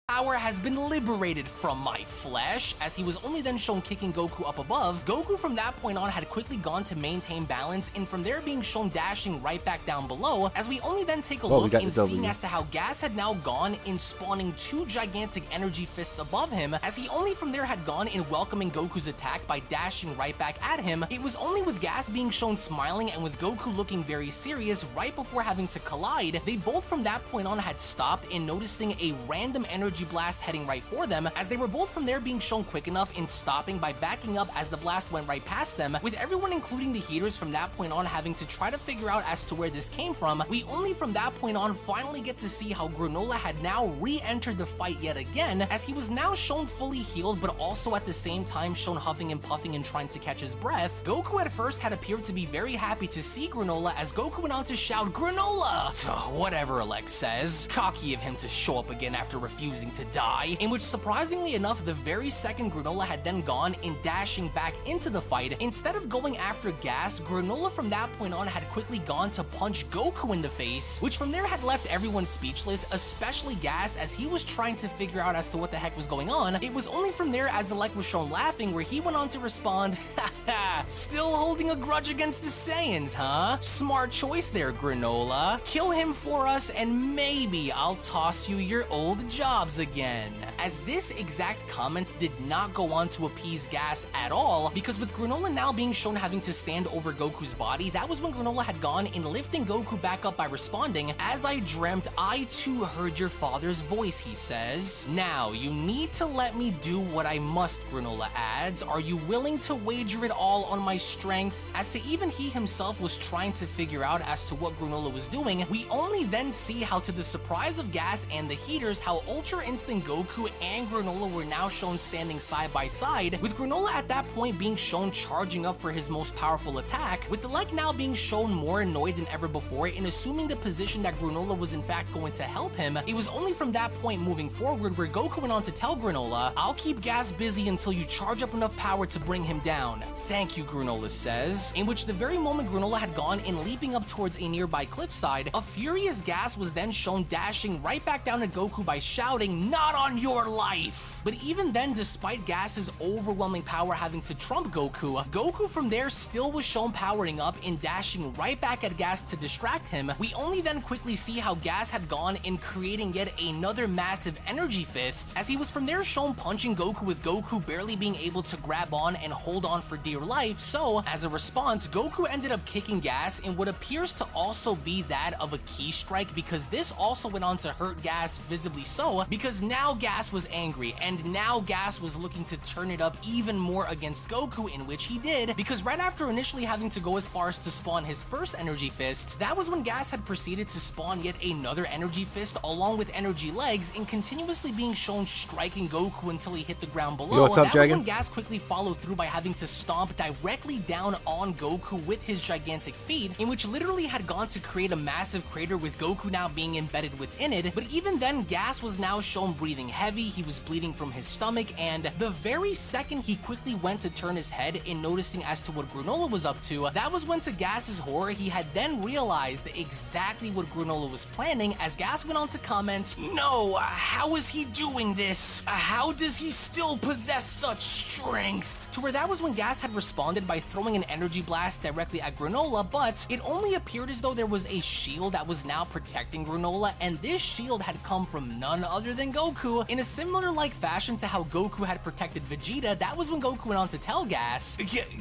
Power has been liberated from my flesh, as he was only then shown kicking Goku up above. Goku from that point on had quickly gone to maintain balance, and from there being shown dashing right back down below, as we only then take a look and seeing as to how Gas had now gone in spawning two gigantic energy fists above him, as he only from there had gone in welcoming Goku's attack by dashing right back at him. It was only with Gas being shown smiling and with Goku looking very serious right before having to collide, they both from that point on had stopped and noticing a random energy blast heading right for them, as they were both from there being shown quick enough in stopping by backing up as the blast went right past them, with everyone including the heaters from that point on having to try to figure out as to where this came from. We only from that point on finally get to see how Granola had now re-entered the fight yet again, as he was now shown fully healed but also at the same time shown huffing and puffing and trying to catch his breath. Goku at first had appeared to be very happy to see Granola, as Goku went on to shout, "Granola!" So whatever Alex says. Cocky of him to show up again after refusing to die, in which surprisingly enough, the very second Granola had then gone in dashing back into the fight, instead of going after Gas, Granola from that point on had quickly gone to punch Goku in the face, which from there had left everyone speechless, especially Gas, as he was trying to figure out as to what the heck was going on. It was only from there as Alec was shown laughing where he went on to respond, "Haha, still holding a grudge against the Saiyans, huh? Smart choice there, Granola. Kill him for us and maybe I'll toss you your old jobs again." As this exact comment did not go on to appease Gas at all, because with Granola now being shown having to stand over Goku's body, that was when Granola had gone in lifting Goku back up by responding, "As I dreamt, I too heard your father's voice," he says. "Now, you need to let me do what I must," Granola adds. "Are you willing to wager it all on my strength?" As to even he himself was trying to figure out as to what Granola was doing, we only then see how, to the surprise of Gas and the heaters, how Ultra Instinct Goku and Granola were now shown standing side by side, with Granola at that point being shown charging up for his most powerful attack, with the Like now being shown more annoyed than ever before in assuming the position that Granola was in fact going to help him. It was only from that point moving forward where Goku went on to tell Granola, "I'll keep Gas busy until you charge up enough power to bring him down." "Thank you," Granola says, in which the very moment Granola had gone in leaping up towards a nearby cliffside, a furious Gas was then shown dashing right back down at Goku by shouting, "Not on your life!" But even then, despite Gas's overwhelming power having to trump Goku, Goku from there still was shown powering up and dashing right back at Gas to distract him. We only then quickly see how Gas had gone in creating yet another massive energy fist, as he was from there shown punching Goku, with Goku barely being able to grab on and hold on for dear life. So as a response, Goku ended up kicking Gas in what appears to also be that of a key strike, because this also went on to hurt Gas visibly so, because because now Gas was angry, and now Gas was looking to turn it up even more against Goku, in which he did, because right after initially having to go as far as to spawn his first energy fist, that was when Gas had proceeded to spawn yet another energy fist along with energy legs, and continuously being shown striking Goku until he hit the ground below. Yo, what's up, that Dragon? was when Gas quickly followed through by having to stomp directly down on Goku with his gigantic feet, in which literally had gone to create a massive crater with Goku now being embedded within it. But even then, Gas was now shown breathing heavy, he was bleeding from his stomach, and the very second he quickly went to turn his head in noticing as to what Granola was up to, that was when, to Gas's horror, he had then realized exactly what Granola was planning, as Gas went on to comment, "No, how is he doing this? How does he still possess such strength?" To where that was when Gas had responded by throwing an energy blast directly at Granola, but it only appeared as though there was a shield that was now protecting Granola, and this shield had come from none other than Goku. In a similar like fashion to how Goku had protected Vegeta, that was when Goku went on to tell Gas,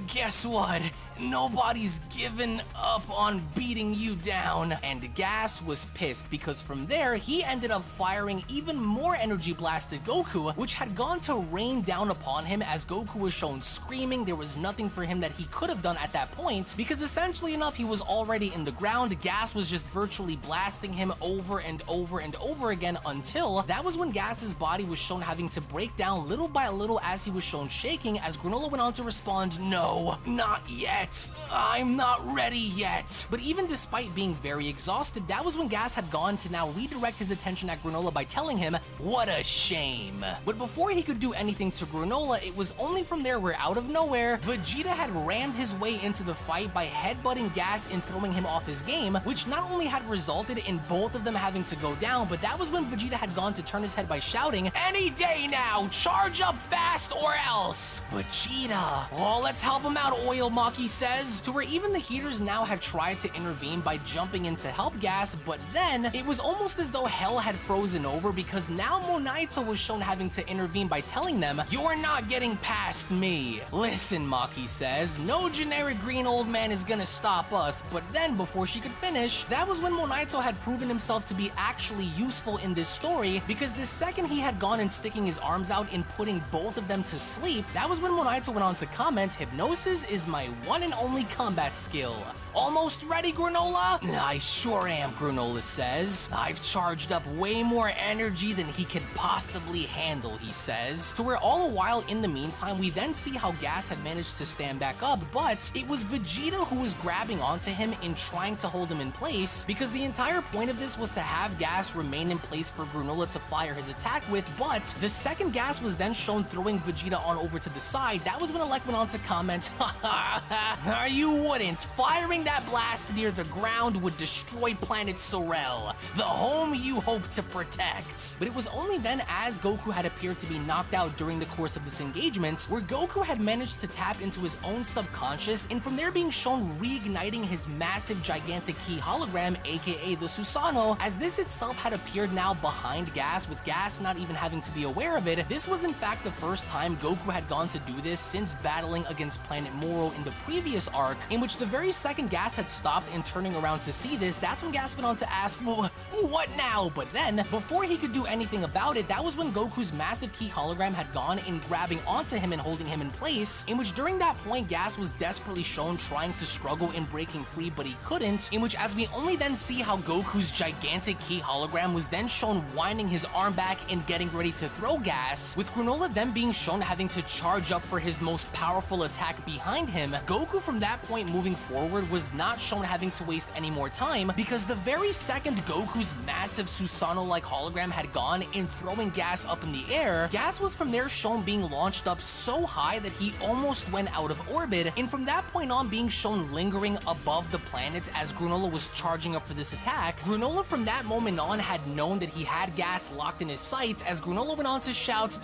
"Guess what? Nobody's given up on beating you down." And Gas was pissed, because from there, he ended up firing even more energy blast at Goku, which had gone to rain down upon him, as Goku was shown screaming. There was nothing for him that he could have done at that point, because essentially enough, he was already in the ground. Gas was just virtually blasting him over and over and over again, until that was when Gas's body was shown having to break down little by little as he was shown shaking, as Granola went on to respond, "No, not yet. I'm not ready yet." But even despite being very exhausted, that was when Gas had gone to now redirect his attention at Granola by telling him, "What a shame." But before he could do anything to Granola, it was only from there where out of nowhere, Vegeta had rammed his way into the fight by headbutting Gas and throwing him off his game, which not only had resulted in both of them having to go down, but that was when Vegeta had gone to turn his head by shouting, "Any day now, charge up fast or else." Vegeta, "Oh, let's help him out, Oil Maki says, to where even the heaters now had tried to intervene by jumping in to help Gas, but then it was almost as though hell had frozen over, because now Monaito was shown having to intervene by telling them, "You're not getting past me." "Listen," Maki says, "no generic green old man is gonna stop us." But then before she could finish, that was when Monaito had proven himself to be actually useful in this story, because the second he had gone and sticking his arms out and putting both of them to sleep, that was when Monaito went on to comment, "Hypnosis is my one and only combat skill. Almost ready, Granola?" "I sure am," Granola says. "I've charged up way more energy than he could possibly handle," he says. To where all the while in the meantime, we then see how Gas had managed to stand back up, but it was Vegeta who was grabbing onto him and trying to hold him in place, because the entire point of this was to have Gas remain in place for Granola to fire his attack with. But the second Gas was then shown throwing Vegeta on over to the side, that was when Elec went on to comment, "Are you wouldn't. Firing that blast near the ground would destroy planet Sorel, the home you hope to protect." But it was only then, as Goku had appeared to be knocked out during the course of this engagement, where Goku had managed to tap into his own subconscious, and from there being shown reigniting his massive gigantic key hologram, aka the Susanoo, as this itself had appeared now behind Gas, with Gas not even having to be aware of it. This was in fact the first time Goku had gone to do this since battling against Planet Moro in the previous arc, in which the very second Gas had stopped and turning around to see this, that's when Gas went on to ask, "Well, what now?" But then, before he could do anything about it, that was when Goku's massive key hologram had gone in grabbing onto him and holding him in place, in which during that point Gas was desperately shown trying to struggle in breaking free, but he couldn't, in which as we only then see how Goku's gigantic key hologram was then shown winding his arm back and getting ready to throw Gas, with Granola then being shown having to charge up for his most powerful attack behind him. Goku from that point moving forward was not shown having to waste any more time, because the very second Goku's massive Susanoo-like hologram had gone in throwing Gas up in the air, Gas was from there shown being launched up so high that he almost went out of orbit, and from that point on being shown lingering above the planet as Granola was charging up for this attack. Granola from that moment on had known that he had Gas locked in his sights, as Granola went on to shout,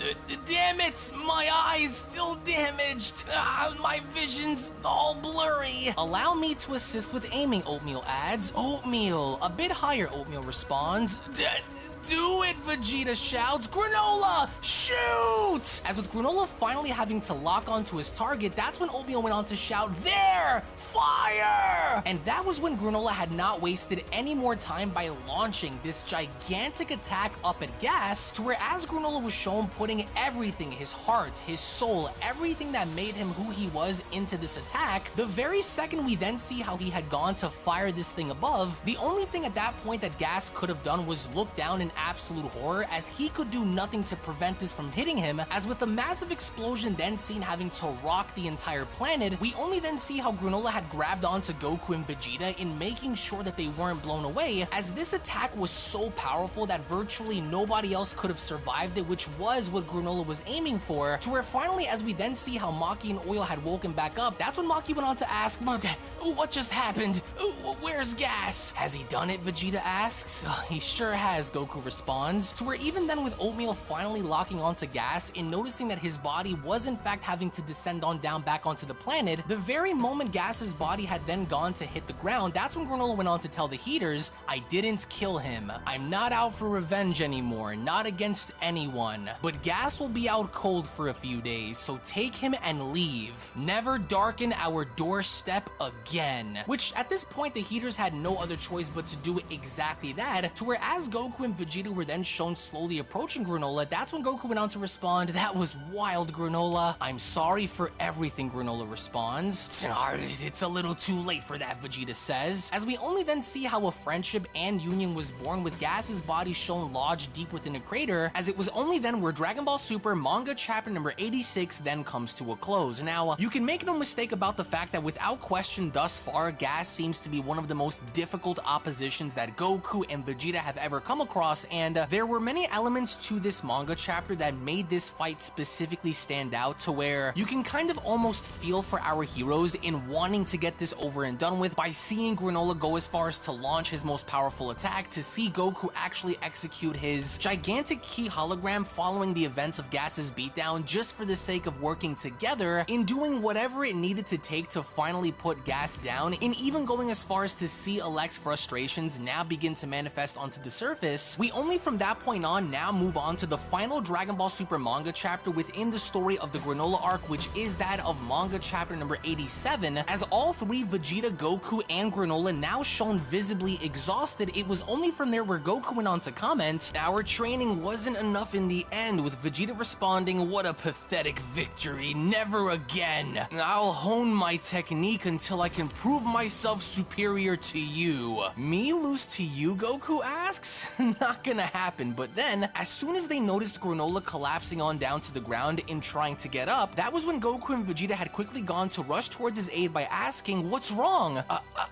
"Damn it, my eyes still damaged, my vision's all blurry. Allow me to assist with aiming," Oatmeal adds. "Oatmeal," a bit higher, Oatmeal responds. Do it, Vegeta shouts. Granola, shoot! As with Granola finally having to lock onto his target, that's when Oatmeal went on to shout, there, fire! And that was when Granola had not wasted any more time by launching this gigantic attack up at Gas, to where as Granola was shown putting everything, his heart, his soul, everything that made him who he was into this attack, the very second we then see how he had gone to fire this thing above, the only thing at that point that Gas could have done was look down in absolute horror, as he could do nothing to prevent this from hitting him, as with the massive explosion then seen having to rock the entire planet, we only then see how Granola had grabbed onto Goku and Vegeta in making sure that they weren't blown away, as this attack was so powerful that virtually nobody else could have survived it, which was what Granola was aiming for, to where finally as we then see how Maki and Oil had woken back up, that's when Maki went on to ask, what just happened? Where's Gas? Has he done it? Vegeta asks. He sure has, Goku responds, to where even then with Oatmeal finally locking onto Gas and noticing that his body was in fact having to descend on down back onto the planet, the very moment Gas's body had then gone to hit the ground, that's when Granola went on to tell the Heaters, I didn't kill him. I'm not out for revenge anymore, not against anyone. But Gas will be out cold for a few days, so take him and leave. Never darken our doorstep again. Which at this point the Heaters had no other choice but to do exactly that, to where as Goku and Vegeta were then shown slowly approaching Granola, that's when Goku went on to respond, that was wild, Granola. I'm sorry for everything, Granola responds. It's a little too late for that, Vegeta says, as we only then see how a friendship and union was born with Gas's body shown lodged deep within a crater, as it was only then where Dragon Ball Super manga chapter number 86 then comes to a close. Now, you can make no mistake about the fact that without question thus far, Gas seems to be one of the most difficult oppositions that Goku and Vegeta have ever come across, and there were many elements to this manga chapter that made this fight specifically stand out, to where you can kind of almost feel for our heroes in wanting to get this over and done with by seeing Granola go as far as to launch his most powerful attack, to see Goku actually execute his gigantic key hologram following the events of Gas's beatdown just for the sake of working together in doing whatever it needed to take to finally put Gas down, and even going as far as to see Alek's frustrations now begin to manifest onto the surface. We only from that point on now move on to the final Dragon Ball Super manga chapter within the story of the Granola arc, which is that of manga chapter number 87, as all three, Vegeta, Goku, and Granola, now shown visibly exhausted. It was only from there where Goku went on to comment, our training wasn't enough in the end, with Vegeta responding, what a pathetic victory, never again. I'll hone my technique until I can prove myself superior to you. Me lose to you, Goku asks? Not gonna happen. But then, as soon as they noticed Granola collapsing on down to the ground in trying to get up, that was when Goku and Vegeta had quickly gone to rush towards his aid by asking, what's wrong?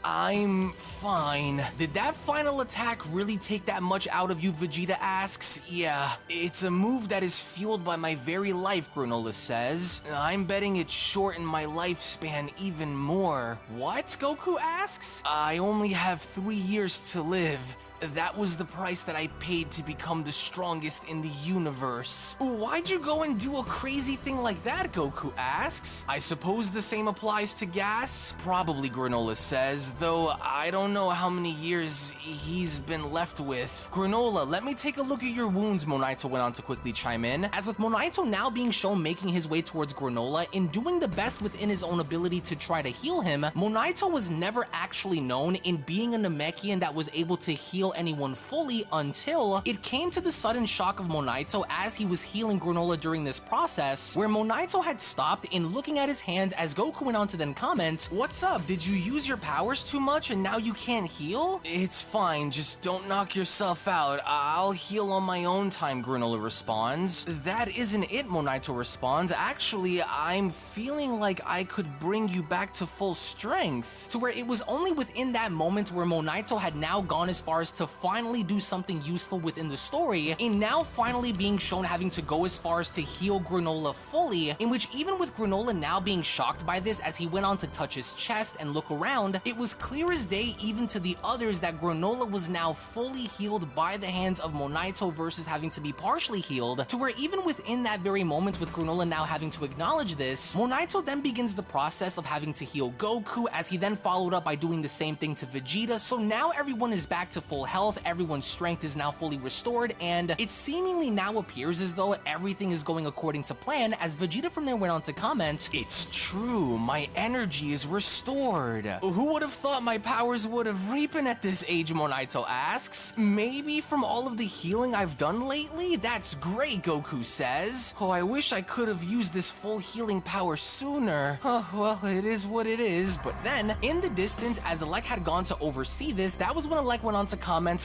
I'm fine. Did that final attack really take that much out of you, Vegeta asks? Yeah, it's a move that is fueled by my very life, Granola says. I'm betting it shortened my lifespan even more. What? Goku asks. I only have 3 years to live. That was the price that I paid to become the strongest in the universe. Why'd you go and do a crazy thing like that, Goku asks? I suppose the same applies to Gas? Probably, Granola says, though I don't know how many years he's been left with. Granola, let me take a look at your wounds, Monaito went on to quickly chime in, as with Monaito now being shown making his way towards Granola in doing the best within his own ability to try to heal him. Monaito was never actually known in being a Namekian that was able to heal anyone fully until it came to the sudden shock of Monaito as he was healing Granola during this process, where Monaito had stopped in looking at his hands as Goku went on to then comment, what's up, did you use your powers too much and now you can't heal? It's fine, just don't knock yourself out, I'll heal on my own time, Granola responds. That isn't it, Monaito responds, actually I'm feeling like I could bring you back to full strength, to where it was only within that moment where Monaito had now gone as far as to finally do something useful within the story, and now finally being shown having to go as far as to heal Granola fully, in which even with Granola now being shocked by this as he went on to touch his chest and look around, it was clear as day even to the others that Granola was now fully healed by the hands of Monaito versus having to be partially healed, to where even within that very moment with Granola now having to acknowledge this, Monaito then begins the process of having to heal Goku, as he then followed up by doing the same thing to Vegeta, so now everyone is back to full health, everyone's strength is now fully restored, and it seemingly now appears as though everything is going according to plan, as Vegeta from there went on to comment, "It's true, my energy is restored." Who would have thought my powers would have ripened at this age, Monaito asks. Maybe from all of the healing I've done lately? That's great, Goku says. Oh, I wish I could have used this full healing power sooner. Oh, well, it is what it is. But then, in the distance, as Elec had gone to oversee this, that was when Elec went on to comment,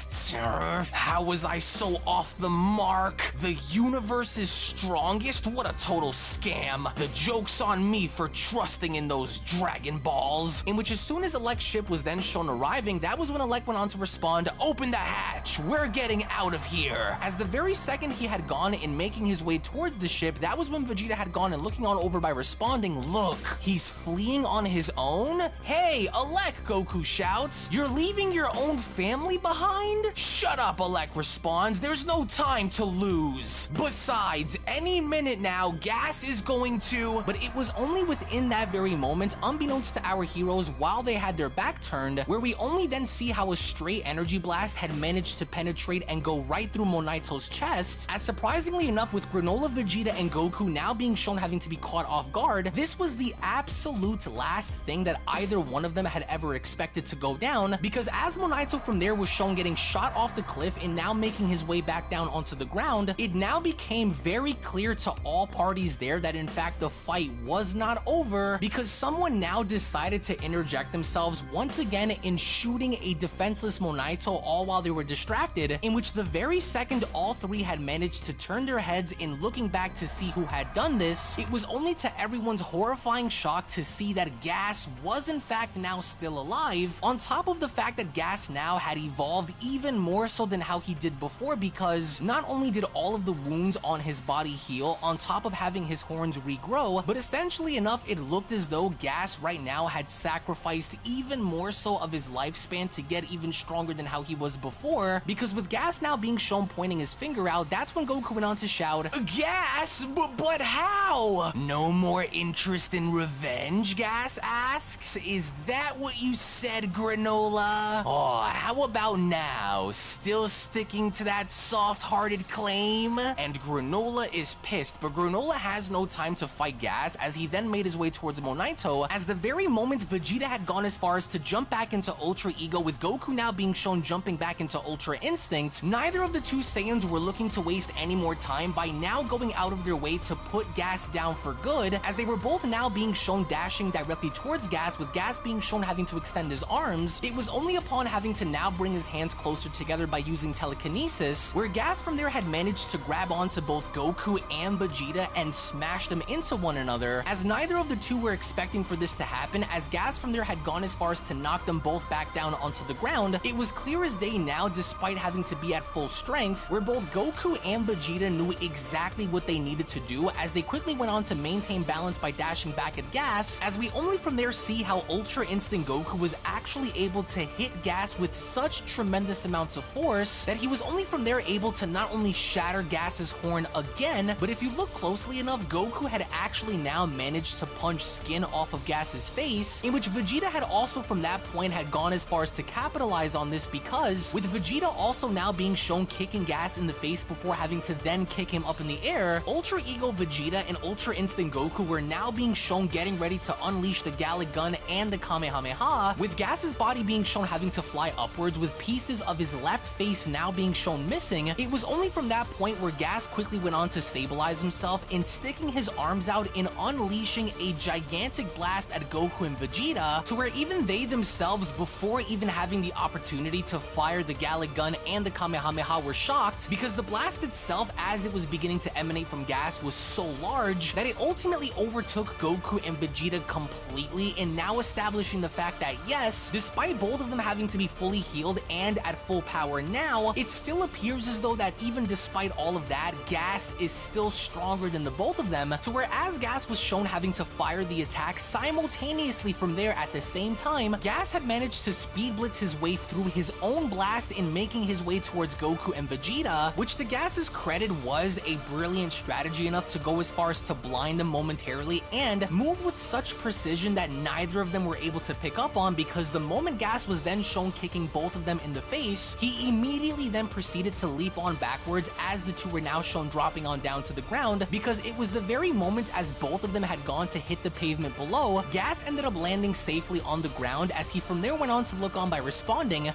"How was I so off the mark? The universe's strongest? What a total scam. The joke's on me for trusting in those Dragon Balls." In which, as soon as Elec's ship was then shown arriving, that was when Elec went on to respond, "Open the hatch, we're getting out of here." As the very second he had gone in making his way towards the ship, that was when Vegeta had gone and looking on over by responding, "Look, he's fleeing on his own? Hey, Elec," Goku shouts, "you're leaving your own family behind?" "Shut up," Elec responds, "there's no time to lose. Besides, any minute now, Gas is going to..." But it was only within that very moment, unbeknownst to our heroes, while they had their back turned, where we only then see how a stray energy blast had managed to penetrate and go right through Monaito's chest, as surprisingly enough, with Granola, Vegeta, and Goku now being shown having to be caught off guard, this was the absolute last thing that either one of them had ever expected to go down, because as Monaito from there was shown getting shot off the cliff and now making his way back down onto the ground, it now became very clear to all parties there that in fact the fight was not over, because someone now decided to interject themselves once again in shooting a defenseless Monaito, all while they were distracted, in which the very second all three had managed to turn their heads in looking back to see who had done this, it was only to everyone's horrifying shock to see that Gas was in fact now still alive, on top of the fact that Gas now had evolved even more so than how he did before, because not only did all of the wounds on his body heal, on top of having his horns regrow, but essentially enough, it looked as though Gas right now had sacrificed even more so of his lifespan to get even stronger than how he was before, because with Gas now being shown pointing his finger out, that's when Goku went on to shout, "Gas? But how?" "No more interest in revenge?" Gas asks. "Is that what you said, Granola? Oh, how about now? Still sticking to that soft-hearted claim?" And Granola is pissed, but Granola has no time to fight Gas, as he then made his way towards Monaito, as the very moment Vegeta had gone as far as to jump back into Ultra Ego, with Goku now being shown jumping back into Ultra Instinct, neither of the two Saiyans were looking to waste any more time by now going out of their way to put Gas down for good, as they were both now being shown dashing directly towards Gas, with Gas being shown having to extend his arms. It was only upon having to now bring his hands closer together by using telekinesis, where Gas from there had managed to grab onto both Goku and Vegeta and smash them into one another, as neither of the two were expecting for this to happen, as Gas from there had gone as far as to knock them both back down onto the ground. It was clear as day now, despite having to be at full strength, where both Goku and Vegeta knew exactly what they needed to do, as they quickly went on to maintain balance by dashing back at Gas, as we only from there see how Ultra Instinct Goku was actually able to hit Gas with such tremendous amounts of force that he was only from there able to not only shatter Gas's horn again, but if you look closely enough, Goku had actually now managed to punch skin off of Gas's face, in which Vegeta had also from that point had gone as far as to capitalize on this, because with Vegeta also now being shown kicking Gas in the face before having to then kick him up in the air, Ultra Ego Vegeta and Ultra Instinct Goku were now being shown getting ready to unleash the Gallic Gun and the Kamehameha, with Gas's body being shown having to fly upwards, with pieces of his left face now being shown missing. It was only from that point where Gas quickly went on to stabilize himself in sticking his arms out in unleashing a gigantic blast at Goku and Vegeta, to where even they themselves, before even having the opportunity to fire the Gallic Gun and the Kamehameha, were shocked, because the blast itself, as it was beginning to emanate from Gas, was so large that it ultimately overtook Goku and Vegeta completely, and now establishing the fact that yes, despite both of them having to be fully healed and at full power now, it still appears as though that even despite all of that, Gas is still stronger than the both of them, to where as Gas was shown having to fire the attack simultaneously from there at the same time, Gas had managed to speed blitz his way through his own blast in making his way towards Goku and Vegeta, which to Gas's credit was a brilliant strategy enough to go as far as to blind them momentarily and move with such precision that neither of them were able to pick up on, because the moment Gas was then shown kicking both of them in in the face, he immediately then proceeded to leap on backwards as the two were now shown dropping on down to the ground, because it was the very moment as both of them had gone to hit the pavement below, Gas ended up landing safely on the ground, as he from there went on to look on by responding,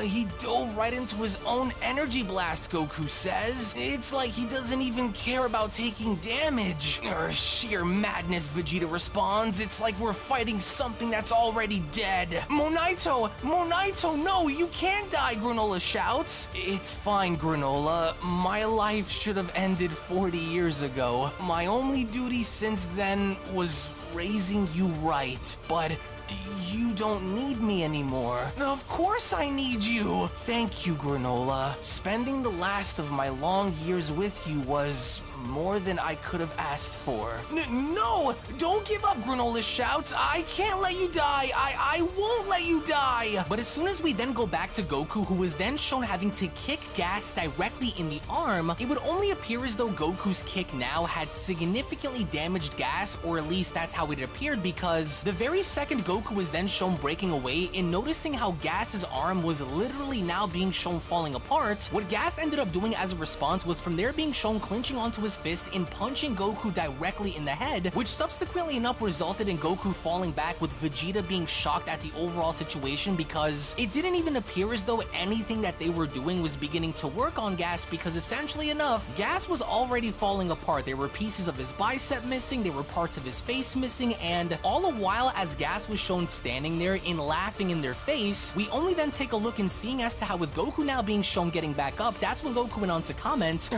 he dove right into his own energy blast, Goku says. It's like he doesn't even care about taking damage. Sheer madness, Vegeta responds. It's like we're fighting something that's already dead. Monaito, no, you can't die, Granola shouts. It's fine, Granola. My life should have ended 40 years ago. My only duty since then was raising you right, but you don't need me anymore. Of course I need you! Thank you, Granola. Spending the last of my long years with you was more than I could have asked for. No! Don't give up, Granola shouts. I can't let you die. I won't let you die! But as soon as we then go back to Goku, who was then shown having to kick Gas directly in the arm, it would only appear as though Goku's kick now had significantly damaged Gas, or at least that's how it appeared, because the very second Goku was then shown breaking away, in noticing how Gas's arm was literally now being shown falling apart, what Gas ended up doing as a response was from there being shown clinching onto his fist and punching Goku directly in the head, which subsequently enough resulted in Goku falling back, with Vegeta being shocked at the overall situation, because it didn't even appear as though anything that they were doing was beginning to work on Gas, because essentially enough, Gas was already falling apart. There were pieces of his bicep missing, there were parts of his face missing, and all the while as Gas was shown standing there and laughing in their face, we only then take a look and seeing as to how with Goku now being shown getting back up, that's when Goku went on to comment,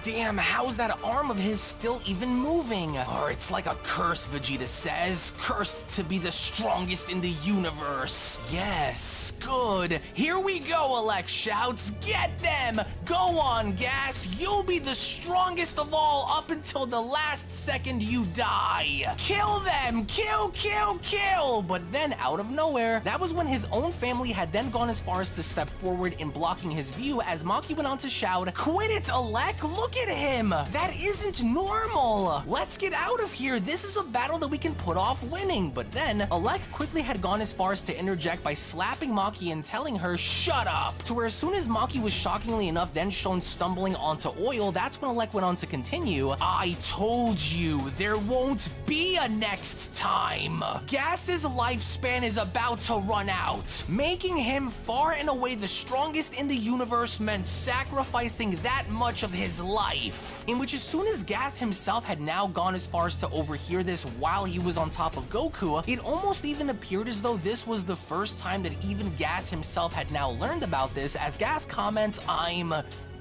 damn, how's that arm of his still even moving? It's like a curse, Vegeta says. Cursed to be the strongest in the universe. Yes, good. Here we go, Alex shouts. Get them! Go on, Gas. You'll be the strongest of all up until the last second you die. Kill them! Kill! But then, out of nowhere, that was when his own family had then gone as far as to step forward in blocking his view, as Maki went on to shout, "Quit it, Alec! Look at him! That isn't normal! Let's get out of here! This is a battle that we can put off winning!" But then, Alec quickly had gone as far as to interject by slapping Maki and telling her, "Shut up!" To where as soon as Maki was shockingly enough then shown stumbling onto oil, that's when Alec went on to continue, "I told you, there won't be a next time! Gas's lifespan is about to run out. Making him far and away the strongest in the universe meant sacrificing that much of his life." In which as soon as Gas himself had now gone as far as to overhear this while he was on top of Goku, it almost even appeared as though this was the first time that even Gas himself had now learned about this, as Gas comments, "I'm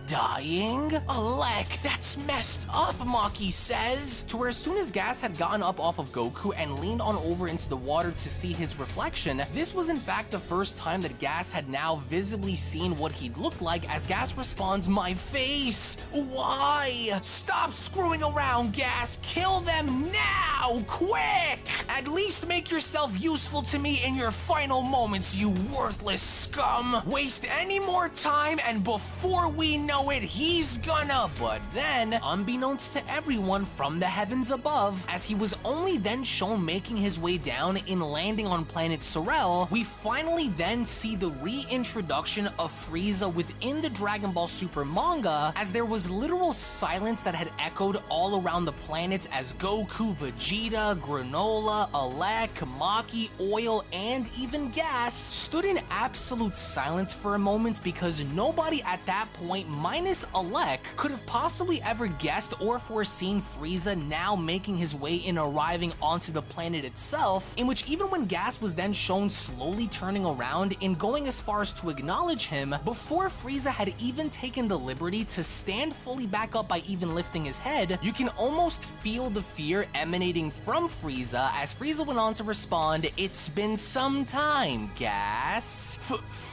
dying? Alec, that's messed up," Maki says. To where as soon as Gas had gotten up off of Goku and leaned on over into the water to see his reflection, this was in fact the first time that Gas had now visibly seen what he'd looked like, as Gas responds, "My face! Why? Stop screwing around, Gas! Kill them now! Quick! At least make yourself useful to me in your final moments, you worthless scum! Waste any more time and before we know it, he's gonna..." But then, unbeknownst to everyone from the heavens above, as he was only then shown making his way down in landing on planet Sorel, we finally then see the reintroduction of Frieza within the Dragon Ball Super manga, as there was literal silence that had echoed all around the planet as Goku, Vegeta, Granola, Alec, Maki, Oil, and even Gas stood in absolute silence for a moment, because nobody at that point, minus Alec, could have possibly ever guessed or foreseen Frieza now making his way and arriving onto the planet itself, in which even when Gas was then shown slowly turning around and going as far as to acknowledge him, before Frieza had even taken the liberty to stand fully back up by even lifting his head, you can almost feel the fear emanating from Frieza, as Frieza went on to respond, "It's been some time, Gas."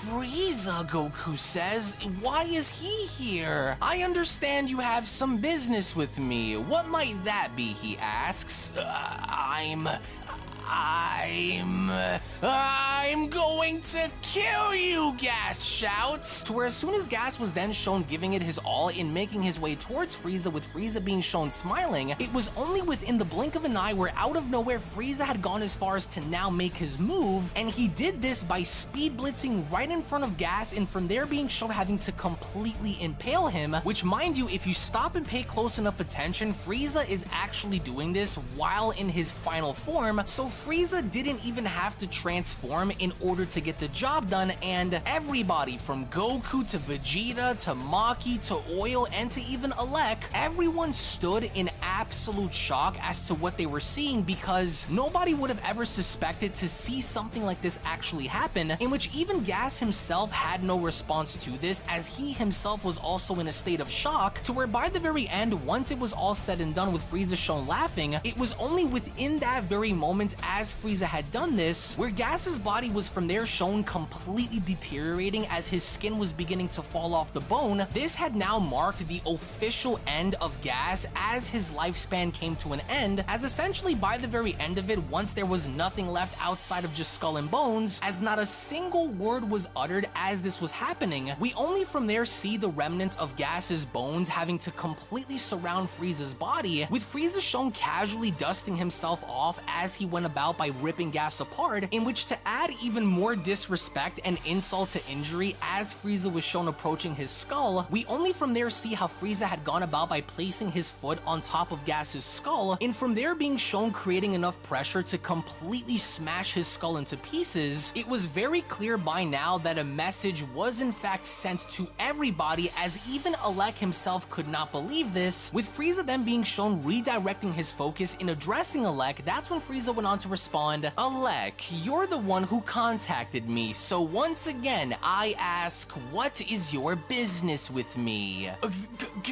Frieza, Goku says, "Why is he here? I understand you have some business with me. What might that be?" he asks. I'm going to kill you, Gas shouts. To where as soon as Gas was then shown giving it his all in making his way towards Frieza, with Frieza being shown smiling, it was only within the blink of an eye where out of nowhere Frieza had gone as far as to now make his move, and he did this by speed blitzing right in front of Gas, and from there being shown having to completely impale him, which, mind you, if you stop and pay close enough attention, Frieza is actually doing this while in his final form, so Frieza didn't even have to transform in order to get the job done, and everybody from Goku to Vegeta to Maki to Oil and to even Alec, everyone stood in absolute shock as to what they were seeing, because nobody would have ever suspected to see something like this actually happen, in which even Gas himself had no response to this, as he himself was also in a state of shock, to where by the very end, once it was all said and done with Frieza shown laughing, it was only within that very moment as Frieza had done this, where Gas's body was from there shown completely deteriorating as his skin was beginning to fall off the bone. This had now marked the official end of Gas, as his lifespan came to an end, as essentially by the very end of it, once there was nothing left outside of just skull and bones, as not a single word was uttered as this was happening, we only from there see the remnants of Gas's bones having to completely surround Frieza's body, with Frieza shown casually dusting himself off as he went about by ripping Gas apart, in which, to add even more disrespect and insult to injury as Frieza was shown approaching his skull, we only from there see how Frieza had gone about by placing his foot on top of Gas's skull, and from there being shown creating enough pressure to completely smash his skull into pieces. It was very clear by now that a message was in fact sent to everybody, as even Alec himself could not believe this, with Frieza then being shown redirecting his focus in addressing Alec. That's when Frieza went on to respond, "Alec, you're the one who contacted me, so once again, I ask, what is your business with me?"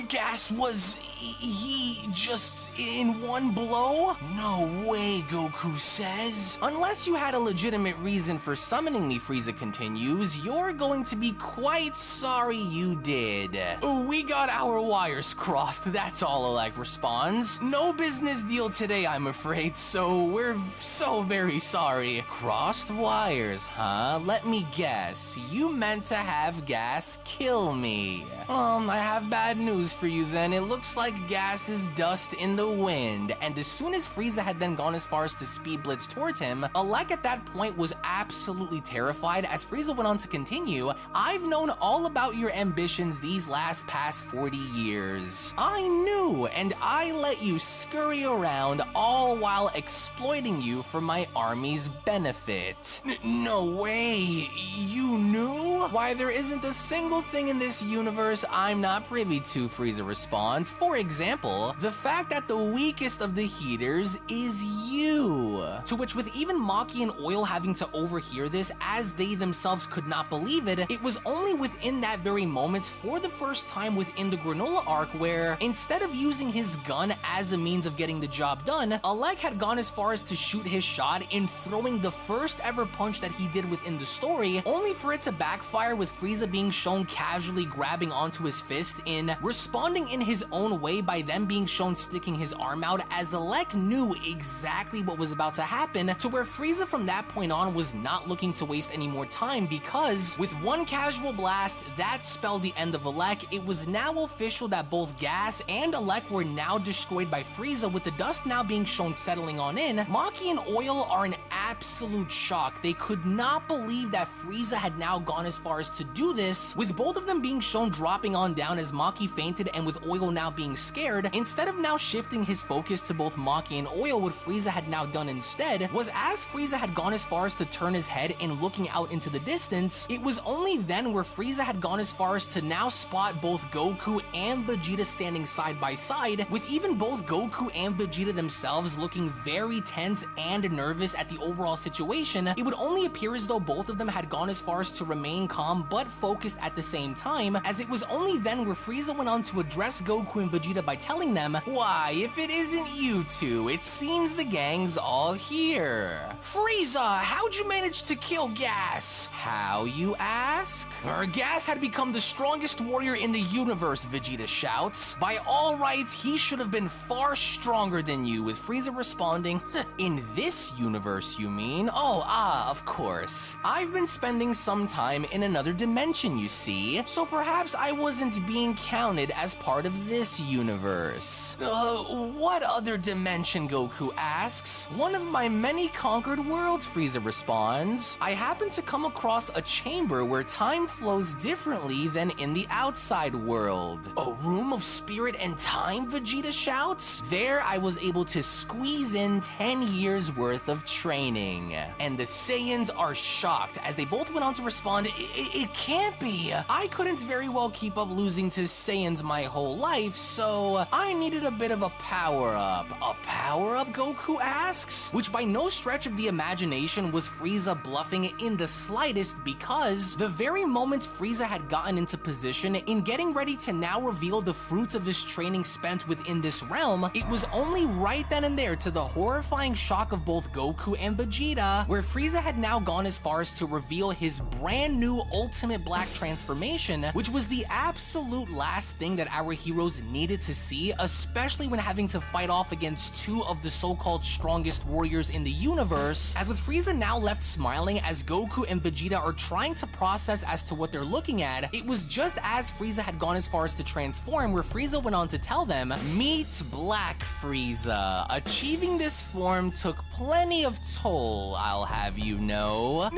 Gas was he just in one blow? No way, Goku says. Unless you had a legitimate reason for summoning me, Frieza continues, you're going to be quite sorry you did. We got our wires crossed, that's all, Alec responds. No business deal today, I'm afraid, so we're so very sorry. Crossed wires, huh? Let me guess. You meant to have Gas kill me. I have bad news for you then. It looks like Gas is dust in the wind. And as soon as Frieza had then gone as far as to speed blitz towards him, Alec at that point was absolutely terrified, as Frieza went on to continue, "I've known all about your ambitions these past 40 years. I knew, and I let you scurry around, all while exploiting you for my army's benefit." No way, you knew? Why, there isn't a single thing in this universe I'm not privy to, Frieza responds. For example, the fact that the weakest of the heaters is you. To which, with even Maki and Oil having to overhear this as they themselves could not believe it, it was only within that very moment, for the first time within the Granola arc, where instead of using his gun as a means of getting the job done, Alec had gone as far as to shoot his shot in throwing the first ever punch that he did within the story, only for it to backfire, with Frieza being shown casually grabbing onto his fist in responding in his own way by them being shown sticking his arm out, as Alec knew exactly what was about to happen, to where Frieza from that point on was not looking to waste any more time, because with one casual blast that spelled the end of Alec, it was now official that both Gas and Alec were now destroyed by Frieza, with the dust now being shown settling on in. Maki and Oil are in absolute shock. They could not believe that Frieza had now gone as far as to do this, with both of them being shown dropping on down as Maki fainted, and with Oil now being scared. Instead of now shifting his focus to both Maki and Oil, what Frieza had now done instead was, as Frieza had gone as far as to turn his head and looking out into the distance, it was only then where Frieza had gone as far as to now spot both Goku and Vegeta standing side by side, with even both Goku and Vegeta themselves looking very tense and nervous at the overall situation. It would only appear as though both of them had gone as far as to remain calm but focused at the same time, as it was only then where Frieza went on to address Goku and Vegeta by telling them, "Why, if it isn't you two, it seems the gang's all here. Frieza, how'd you manage to kill Gas?" "How, you ask? Gas had become the strongest warrior in the universe," Vegeta shouts. "By all rights, he should have been far stronger than you," with Frieza responding, "In In this universe, you mean? Of course. I've been spending some time in another dimension, you see, so perhaps I wasn't being counted as part of this universe. What other dimension, Goku asks? One of my many conquered worlds, Frieza responds. I happen to come across a chamber where time flows differently than in the outside world. A room of spirit and time, Vegeta shouts? There I was able to squeeze in 10 years worth of training. And the Saiyans are shocked as they both went on to respond, it can't be. I couldn't very well keep up losing to Saiyans my whole life, so I needed a bit of a power-up. A power-up, Goku asks? Which by no stretch of the imagination was Frieza bluffing in the slightest, because the very moment Frieza had gotten into position in getting ready to now reveal the fruits of his training spent within this realm, it was only right then and there, to the horrifying shock of both Goku and Vegeta, where Frieza had now gone as far as to reveal his brand new Ultimate Black transformation, which was the absolute last thing that our heroes needed to see, especially when having to fight off against two of the so-called strongest warriors in the universe, as with Frieza now left smiling as Goku and Vegeta are trying to process as to what they're looking at. It was just as Frieza had gone as far as to transform, where Frieza went on to tell them, "Meet Black Frieza. Achieving this form took plenty of toll, I'll have you know."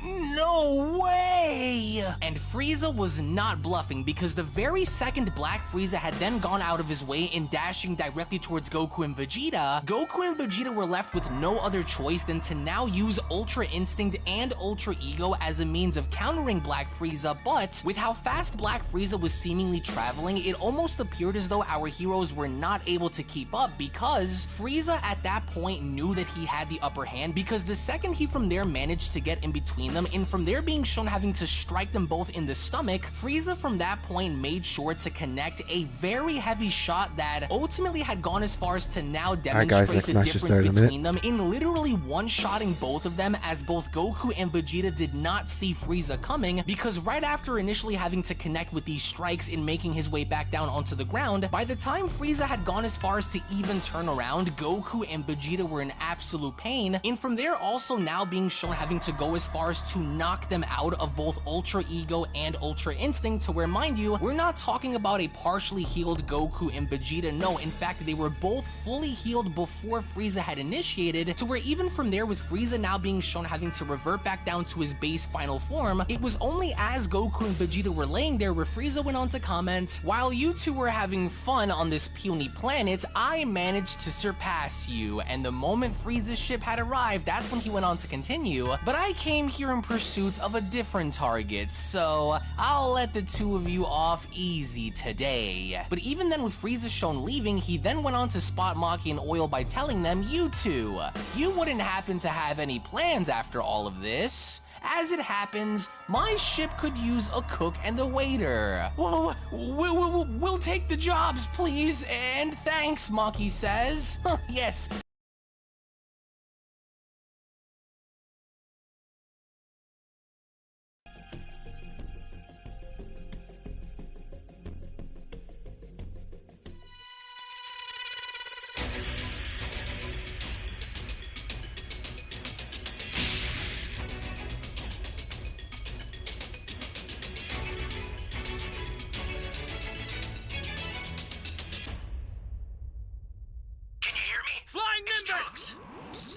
No way! And Frieza was not bluffing, because the very second Black Frieza had then gone out of his way in dashing directly towards Goku and Vegeta, Goku and Vegeta were left with no other choice than to now use Ultra Instinct and Ultra Ego as a means of countering Black Frieza, but with how fast Black Frieza was seemingly traveling, it almost appeared as though our heroes were not able to keep up, because Frieza at that point knew that he had the upper hand, because the second he from there managed to get in between them, and from there being shown having to strike them both in the stomach, Frieza from that point made sure to connect a very heavy shot that ultimately had gone as far as to now demonstrate the difference between them in literally one-shotting both of them, as both Goku and Vegeta did not see Frieza coming, because right after initially having to connect with these strikes in making his way back down onto the ground, by the time Frieza had gone as far as to even turn around, Goku and Vegeta were in absolute pain, and from there also now being shown having to go as far as to knock them out of both Ultra Ego and Ultra Instinct, to where, mind you, we're not talking about a partially healed Goku and Vegeta, no, in fact they were both fully healed before Frieza had initiated, to where even from there, with Frieza now being shown having to revert back down to his base final form, it was only as Goku and Vegeta were laying there where Frieza went on to comment, "While you two were having fun on this puny planet, I managed to surpass you," and the moment Frieza's ship had arrived, that's when he went on to continue, "But I came here in pursuit of a different target, so I'll let the two of you off easy today." But even then, with Frieza shown leaving, he then went on to spot Maki and Oil by telling them, "You two, you wouldn't happen to have any plans after all of this? As it happens, my ship could use a cook and a waiter." "Whoa, we'll take the jobs, please, and thanks," Maki says. Yes.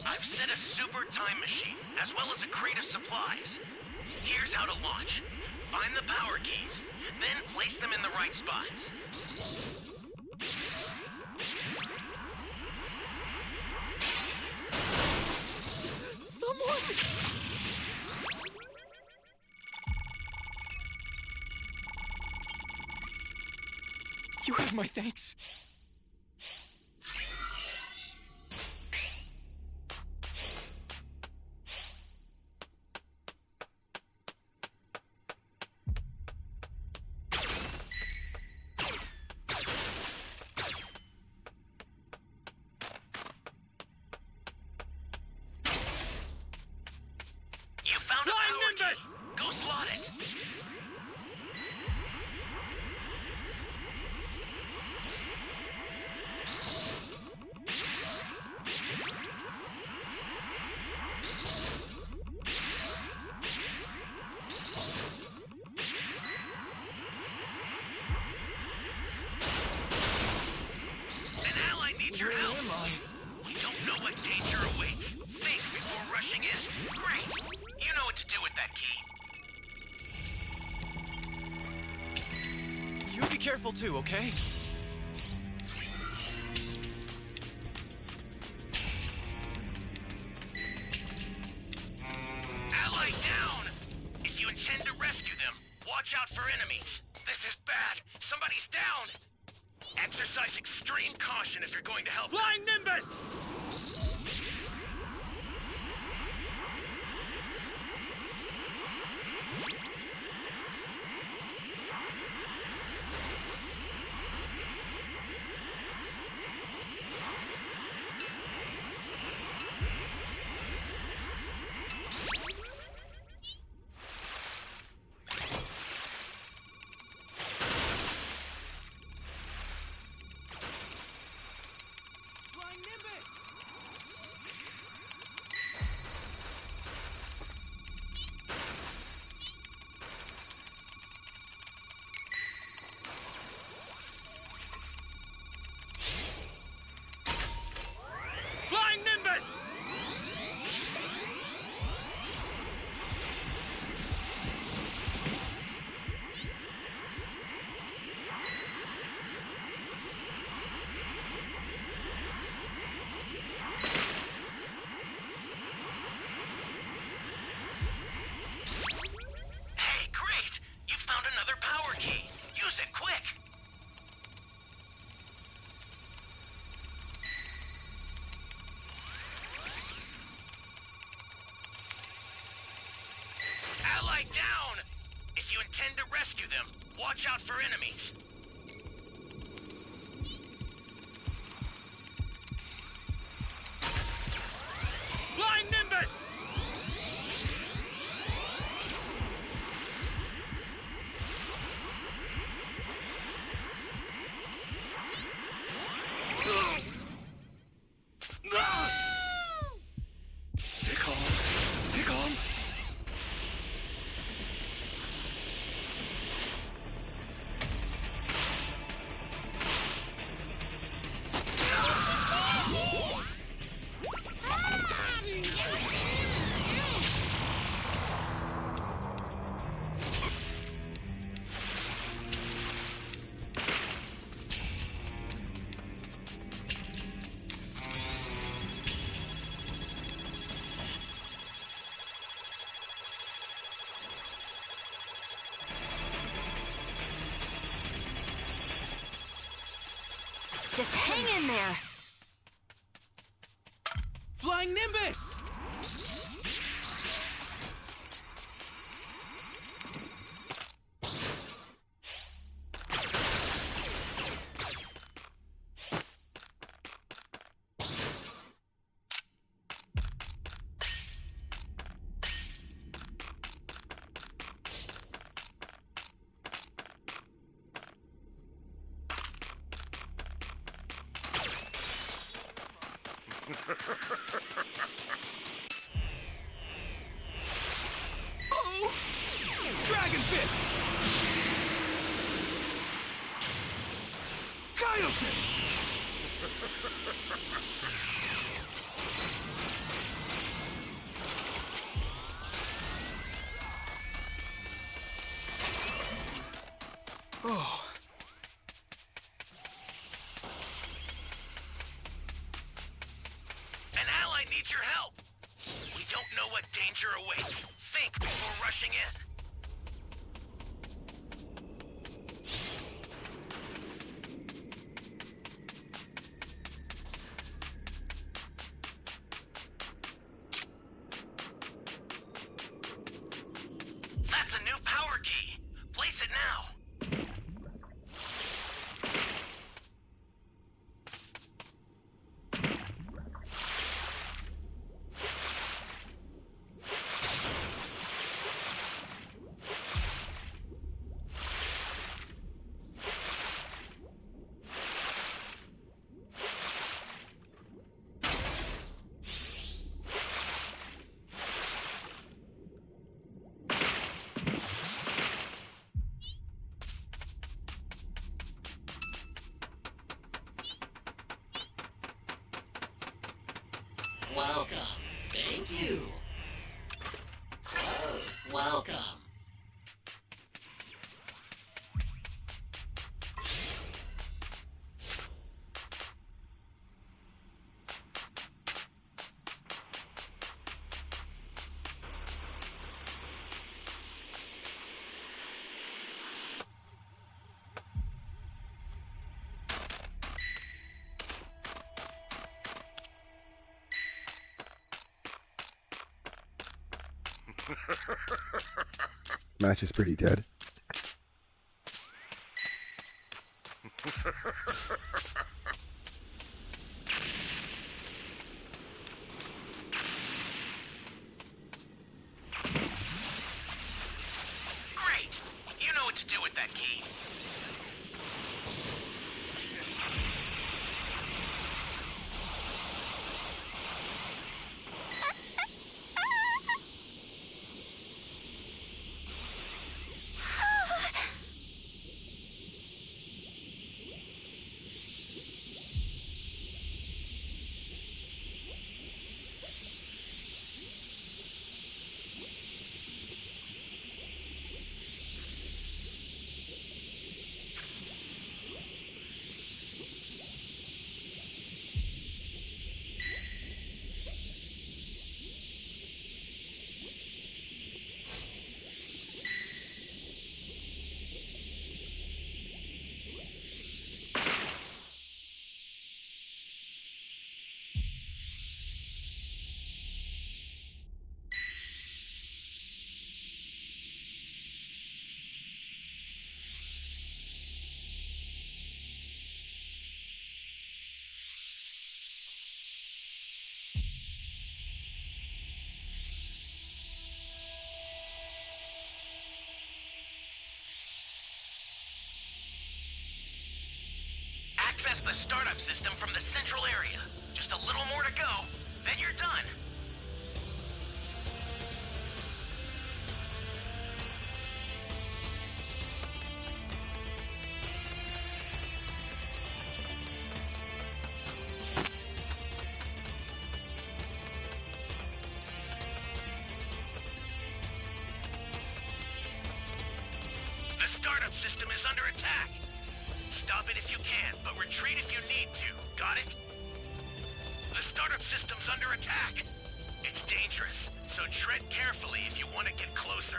I've set a super time machine, as well as a crate of supplies. Here's how to launch. Find the power keys, then place them in the right spots. Someone! You have my thanks. You found a power key. Go slot it. what danger awaits. Think before rushing in. Great! You know what to do with that key. You be careful too, okay? Ally down! If you intend to rescue them, watch out for enemies. This is bad. Somebody's down. Exercise extreme caution if you're going to help. Flying Nimbus! Flying Nimbus! Hey, great! You found another power key. Use it quick. Ally down! If you intend to rescue them, watch out for enemies. Flying Nimbus! Stay calm. Stay calm. Just hang in there. Flying Nimbus! Oh! Dragon Fist! Kaioken! Oh. An ally needs your help. We don't know what danger awaits. Think before rushing in. That's a new power key. Place it now. Welcome. Thank you. Close. Welcome. Match is pretty dead. Great! You know what to do with that key. Access the startup system from the central area. Just a little more to go, then you're done. The startup system is under attack. Stop it if you can, but retreat if you need to. Got it? The startup system's under attack. It's dangerous, so tread carefully if you want to get closer.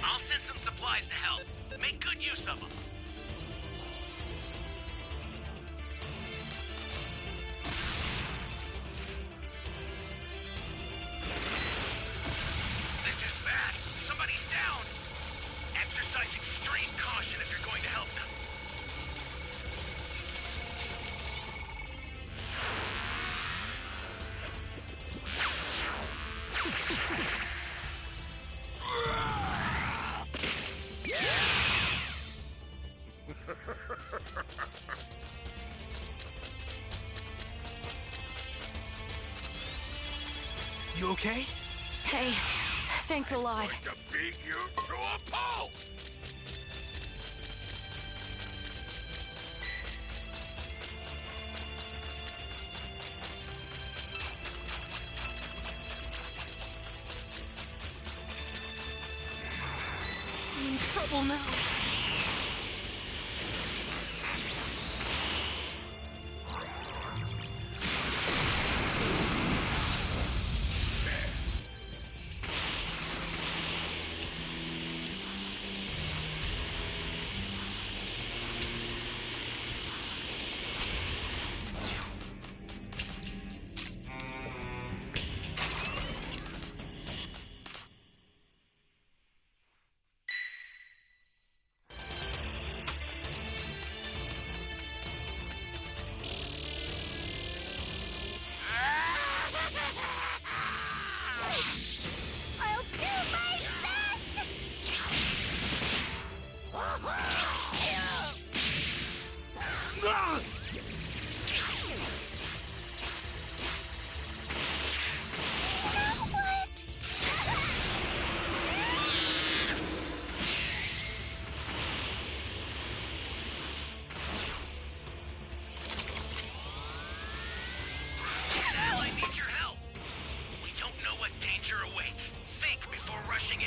I'll send some supplies to help. Make good use of them. This is bad. Somebody's down. Exercise extreme caution if you're going to help them. You okay? Hey, thanks a lot. To beat you to a pulp! I'm in trouble now. Ah! What? Ally needs your help. We don't know what danger awaits. Think before rushing in.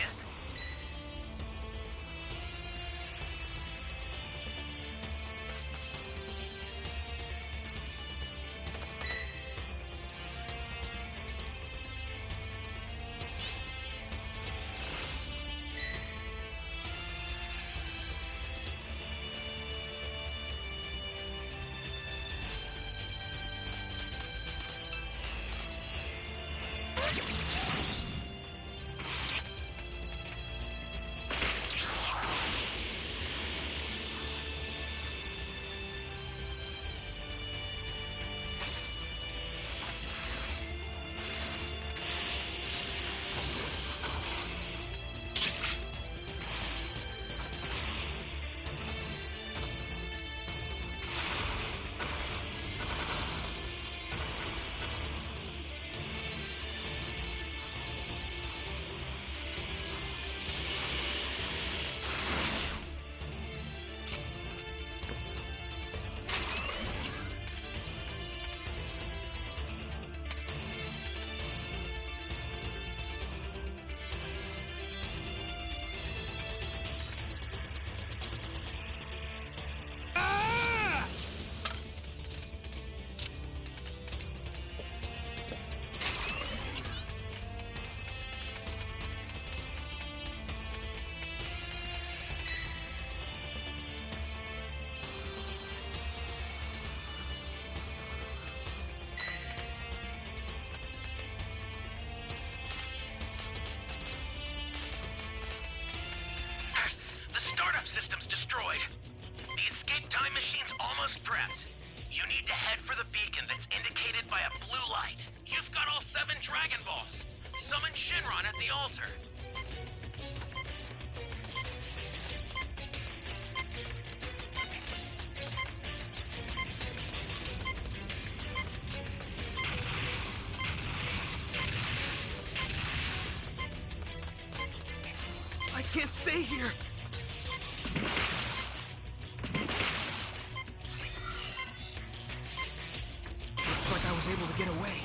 The startup system's destroyed. The escape time machine's almost prepped. You need to head for the beacon that's indicated by a blue light. You've got all 7 Dragon Balls. Summon Shinron at the altar. I can't stay here. Looks like I was able to get away.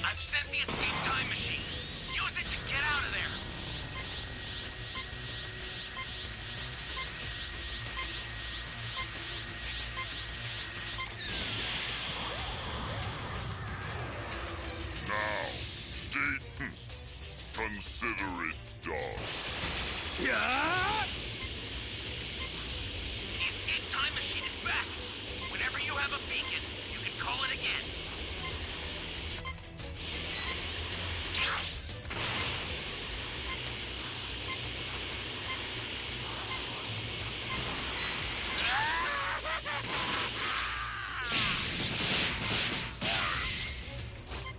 I've sent the escape time machine. Use it to get out of there. Now, stay. Consider it done. Yeah! The escape time machine is back. Whenever you have a beacon, you can call it again.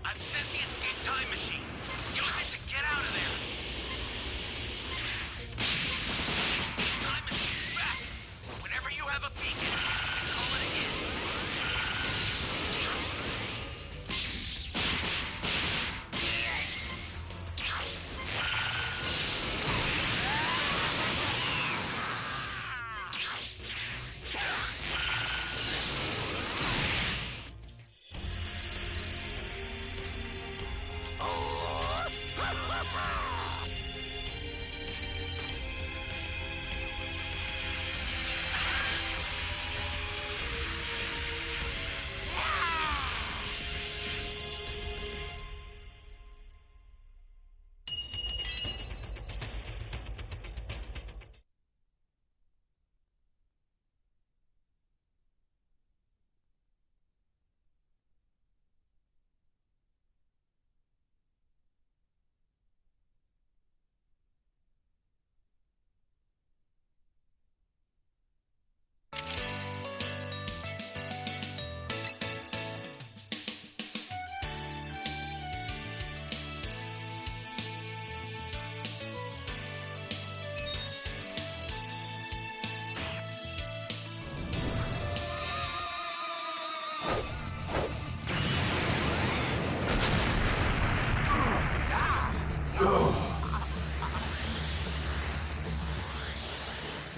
I've sent the escape time machine. Use it to get out of there. The escape time machine is back. Whenever you have a beacon, you can call it again.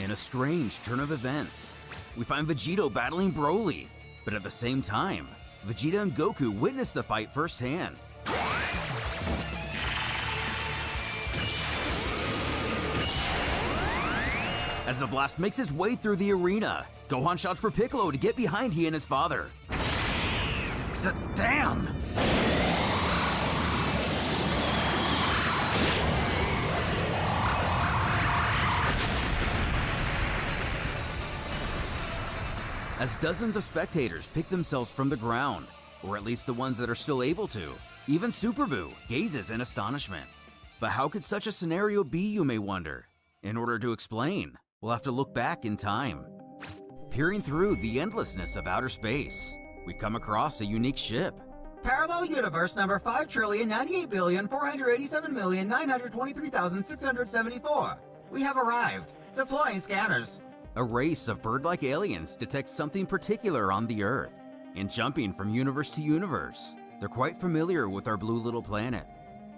In a strange turn of events, we find Vegito battling Broly, but at the same time, Vegeta and Goku witness the fight firsthand. As the blast makes its way through the arena, Gohan shouts for Piccolo to get behind he and his father. Damn! As dozens of spectators pick themselves from the ground, or at least the ones that are still able to, even Super Buu gazes in astonishment. But how could such a scenario be, you may wonder? In order to explain, we'll have to look back in time. Peering through the endlessness of outer space, we come across a unique ship. Parallel universe number 5,098,487,923,674. We have arrived. Deploying scanners. A race of bird-like aliens detect something particular on the Earth, and jumping from universe to universe, they're quite familiar with our blue little planet.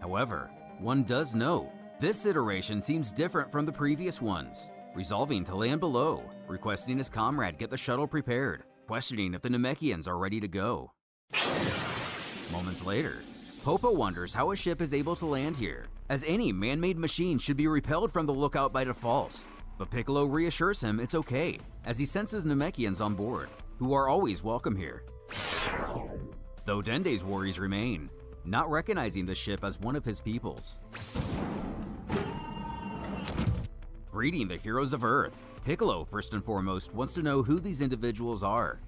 However, one does know, this iteration seems different from the previous ones, resolving to land below, requesting his comrade get the shuttle prepared, questioning if the Namekians are ready to go. Moments later, Popo wonders how a ship is able to land here, as any man-made machine should be repelled from the lookout by default. But Piccolo reassures him it's okay, as he senses Namekians on board, who are always welcome here. Though Dende's worries remain, not recognizing the ship as one of his peoples. Greeting the heroes of Earth, Piccolo, first and foremost, wants to know who these individuals are.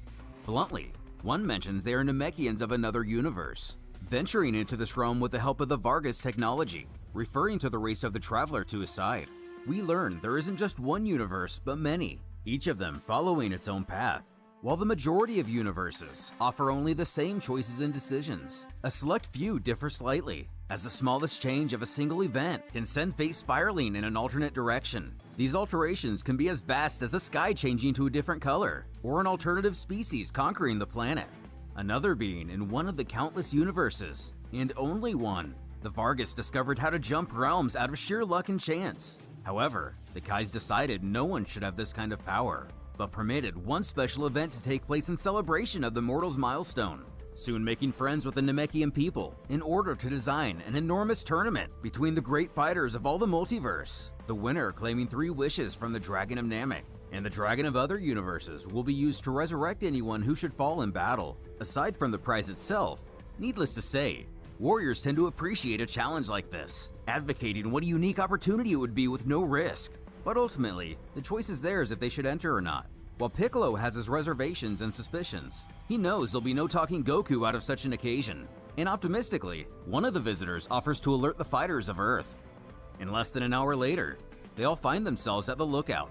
Bluntly, one mentions they are Namekians of another universe, venturing into this realm with the help of the Vargas technology, referring to the race of the Traveler to his side. We learn there isn't just one universe, but many, each of them following its own path. While the majority of universes offer only the same choices and decisions, a select few differ slightly, as the smallest change of a single event can send fate spiraling in an alternate direction. These alterations can be as vast as the sky changing to a different color, or an alternative species conquering the planet. Another being in one of the countless universes, and only one, the Vargas discovered how to jump realms out of sheer luck and chance. However, the Kais decided no one should have this kind of power, but permitted one special event to take place in celebration of the Mortal's milestone, soon making friends with the Namekian people in order to design an enormous tournament between the great fighters of all the multiverse, the winner claiming 3 wishes from the Dragon of Namek, and the Dragon of other universes will be used to resurrect anyone who should fall in battle. Aside from the prize itself, needless to say, warriors tend to appreciate a challenge like this, advocating what a unique opportunity it would be with no risk. But ultimately, the choice is theirs if they should enter or not. While Piccolo has his reservations and suspicions, he knows there'll be no talking Goku out of such an occasion. And optimistically, one of the visitors offers to alert the fighters of Earth. And less than an hour later, they all find themselves at the lookout.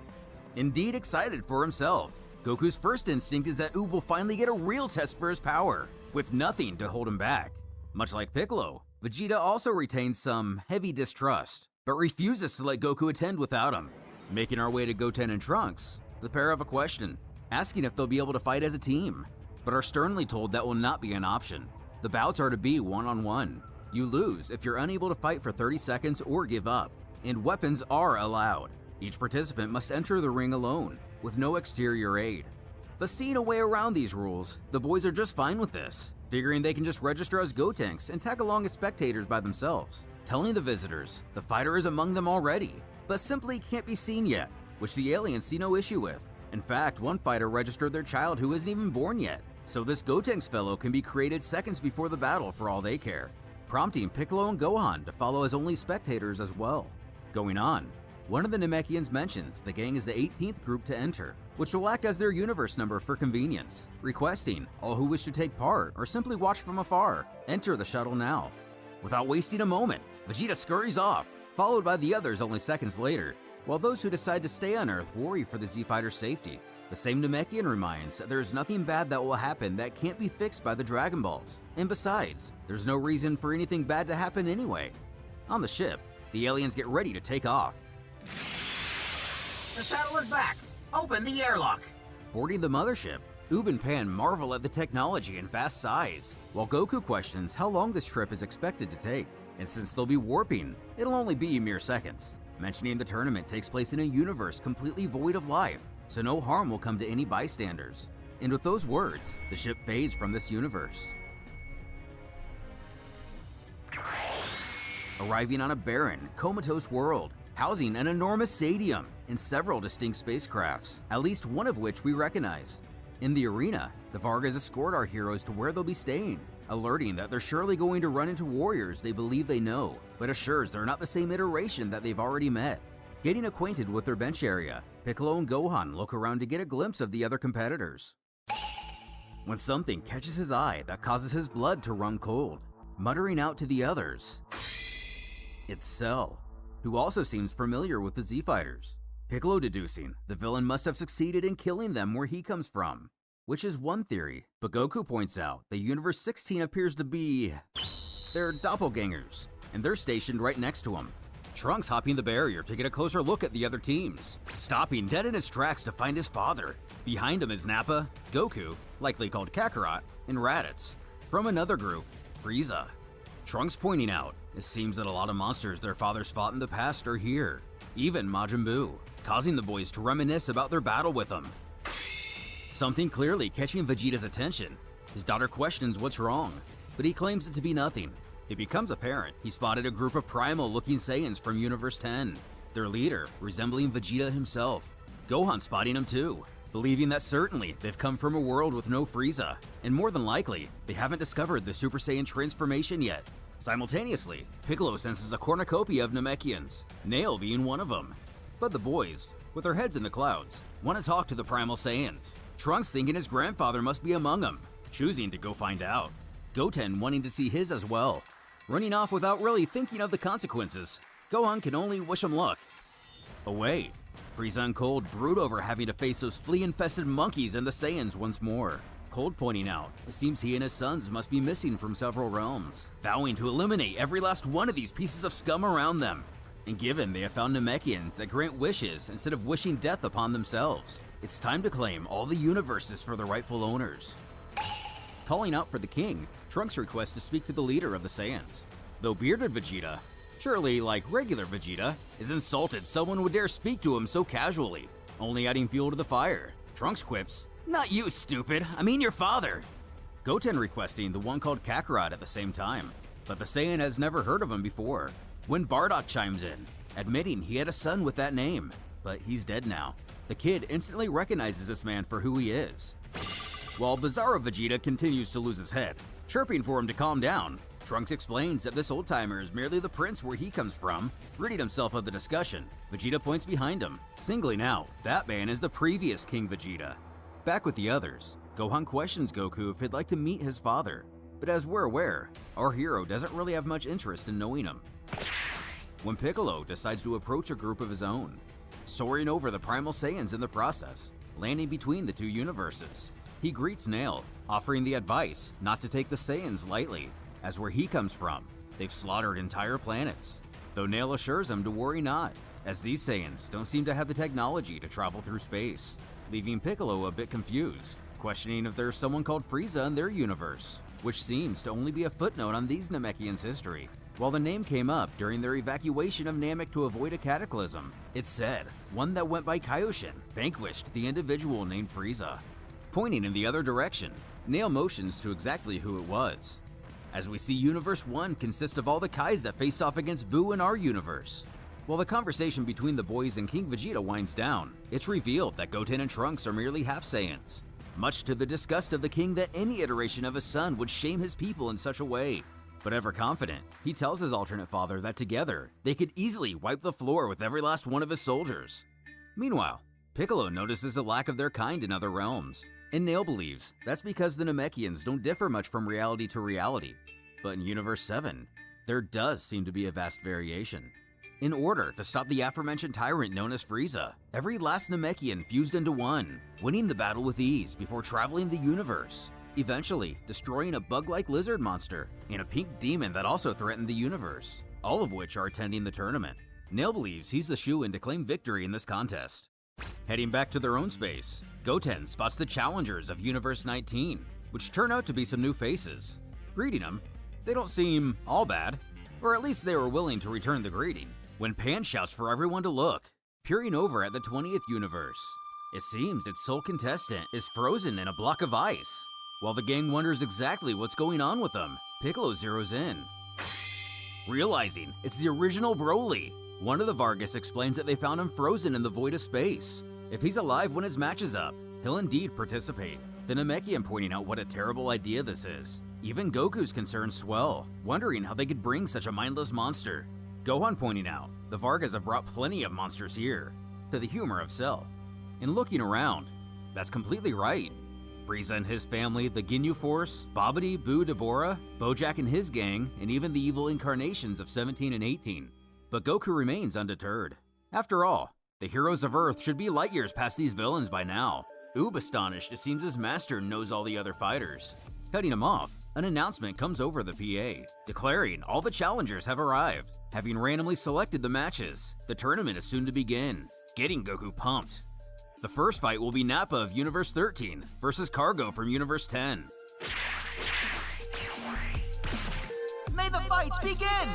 Indeed excited for himself, Goku's first instinct is that Oob will finally get a real test for his power, with nothing to hold him back. Much like Piccolo, Vegeta also retains some heavy distrust, but refuses to let Goku attend without him. Making our way to Goten and Trunks, the pair have a question, asking if they'll be able to fight as a team, but are sternly told that will not be an option. The bouts are to be one-on-one. You lose if you're unable to fight for 30 seconds or give up, and weapons are allowed. Each participant must enter the ring alone, with no exterior aid. But seeing a way around these rules, the boys are just fine with this, figuring they can just register as Gotenks and tag along as spectators by themselves, telling the visitors the fighter is among them already, but simply can't be seen yet, which the aliens see no issue with. In fact, one fighter registered their child who isn't even born yet, so this Gotenks fellow can be created seconds before the battle for all they care, prompting Piccolo and Gohan to follow as only spectators as well. Going on, one of the Namekians mentions the gang is the 18th group to enter, which will act as their universe number for convenience, requesting all who wish to take part or simply watch from afar, enter the shuttle now. Without wasting a moment, Vegeta scurries off, followed by the others only seconds later, while those who decide to stay on Earth worry for the Z-Fighter's safety. The same Namekian reminds that there is nothing bad that will happen that can't be fixed by the Dragon Balls, and besides, there's no reason for anything bad to happen anyway. On the ship, the aliens get ready to take off. The shuttle is back! Open the airlock! Boarding the mothership, Oob and Pan marvel at the technology and vast size, while Goku questions how long this trip is expected to take. And since they'll be warping, it'll only be mere seconds. mentioning the tournament takes place in a universe completely void of life, so no harm will come to any bystanders. And with those words, the ship fades from this universe. Arriving on a barren, comatose world, housing an enormous stadium and several distinct spacecrafts, at least one of which we recognize. In the arena, the Vargas escort our heroes to where they'll be staying, alerting that they're surely going to run into warriors they believe they know, but assures they're not the same iteration that they've already met. Getting acquainted with their bench area, Piccolo and Gohan look around to get a glimpse of the other competitors. When something catches his eye that causes his blood to run cold, muttering out to the others, it's Cell, who also seems familiar with the Z-Fighters. Piccolo deducing the villain must have succeeded in killing them where he comes from, which is one theory, but Goku points out that Universe 16 appears to be their doppelgangers, and they're stationed right next to him. Trunks hopping the barrier to get a closer look at the other teams, stopping dead in his tracks to find his father. Behind him is Nappa, Goku, likely called Kakarot, and Raditz. From another group, Frieza. Trunks pointing out, it seems that a lot of monsters their fathers fought in the past are here, even Majin Buu, causing the boys to reminisce about their battle with him. Something clearly catching Vegeta's attention. His daughter questions what's wrong, but he claims it to be nothing. It becomes apparent he spotted a group of primal-looking Saiyans from Universe 10, their leader resembling Vegeta himself. Gohan spotting him too, believing that certainly they've come from a world with no Frieza, and more than likely, they haven't discovered the Super Saiyan transformation yet. Simultaneously, Piccolo senses a cornucopia of Namekians, Nail being one of them. But the boys, with their heads in the clouds, want to talk to the Primal Saiyans. Trunks thinking his grandfather must be among them, choosing to go find out. Goten wanting to see his as well. Running off without really thinking of the consequences, Gohan can only wish him luck. Away, Frieza and Cold brood over having to face those flea-infested monkeys and the Saiyans once more. Cold pointing out, it seems he and his sons must be missing from several realms, vowing to eliminate every last one of these pieces of scum around them. And given they have found Namekians that grant wishes instead of wishing death upon themselves, it's time to claim all the universes for the rightful owners. Calling out for the king, Trunks requests to speak to the leader of the Saiyans. Though bearded Vegeta, surely like regular Vegeta, is insulted someone would dare speak to him so casually, only adding fuel to the fire. Trunks quips, "Not you, stupid, I mean your father." Goten requesting the one called Kakarot at the same time, but the Saiyan has never heard of him before. When Bardock chimes in, admitting he had a son with that name, but he's dead now. The kid instantly recognizes this man for who he is. While Bizarro Vegeta continues to lose his head, chirping for him to calm down, Trunks explains that this old-timer is merely the prince where he comes from, ridding himself of the discussion. Vegeta points behind him, singling out that man is the previous King Vegeta. Back with the others, Gohan questions Goku if he'd like to meet his father, but as we're aware, our hero doesn't really have much interest in knowing him. When Piccolo decides to approach a group of his own, soaring over the Primal Saiyans in the process, landing between the two universes. He greets Nail, offering the advice not to take the Saiyans lightly, as where he comes from, they've slaughtered entire planets. Though Nail assures him to worry not, as these Saiyans don't seem to have the technology to travel through space, leaving Piccolo a bit confused, questioning if there's someone called Frieza in their universe, which seems to only be a footnote on these Namekians' history. While the name came up during their evacuation of Namek to avoid a cataclysm, it said one that went by Kaioshin vanquished the individual named Frieza. Pointing in the other direction, Nail motions to exactly who it was, as we see Universe 1 consist of all the Kais that face off against Buu in our universe. While the conversation between the boys and King Vegeta winds down, it's revealed that Goten and Trunks are merely half-Saiyans, much to the disgust of the king that any iteration of his son would shame his people in such a way. But ever confident, he tells his alternate father that together, they could easily wipe the floor with every last one of his soldiers. Meanwhile, Piccolo notices a lack of their kind in other realms, and Nail believes that's because the Namekians don't differ much from reality to reality. But in Universe 7, there does seem to be a vast variation. In order to stop the aforementioned tyrant known as Frieza, every last Namekian fused into one, winning the battle with ease before traveling the universe, eventually destroying a bug-like lizard monster and a pink demon that also threatened the universe, all of which are attending the tournament. Nail believes he's the shoo-in to claim victory in this contest. Heading back to their own space, Goten spots the challengers of Universe 19, which turn out to be some new faces. Greeting them, they don't seem all bad, or at least they were willing to return the greeting. when Pan shouts for everyone to look, peering over at the 20th universe. It seems its sole contestant is frozen in a block of ice. While the gang wonders exactly what's going on with them, Piccolo zeroes in. Realizing it's the original Broly, one of the Vargas explains that they found him frozen in the void of space. If he's alive when his match is up, he'll indeed participate. The Namekian pointing out what a terrible idea this is. Even Goku's concerns swell, wondering how they could bring such a mindless monster. Gohan pointing out, the Vargas have brought plenty of monsters here, to the humor of Cell. And looking around, that's completely right. Frieza and his family, the Ginyu Force, Babidi, Boo, Deborah, Bojack and his gang, and even the evil incarnations of 17 and 18. But Goku remains undeterred. After all, the heroes of Earth should be light years past these villains by now. Oob astonished, it seems his master knows all the other fighters. Cutting him off, an announcement comes over the PA, declaring all the challengers have arrived. Having randomly selected the matches, the tournament is soon to begin, getting Goku pumped. The first fight will be Nappa of Universe 13 versus Cargo from Universe 10. May the fights begin!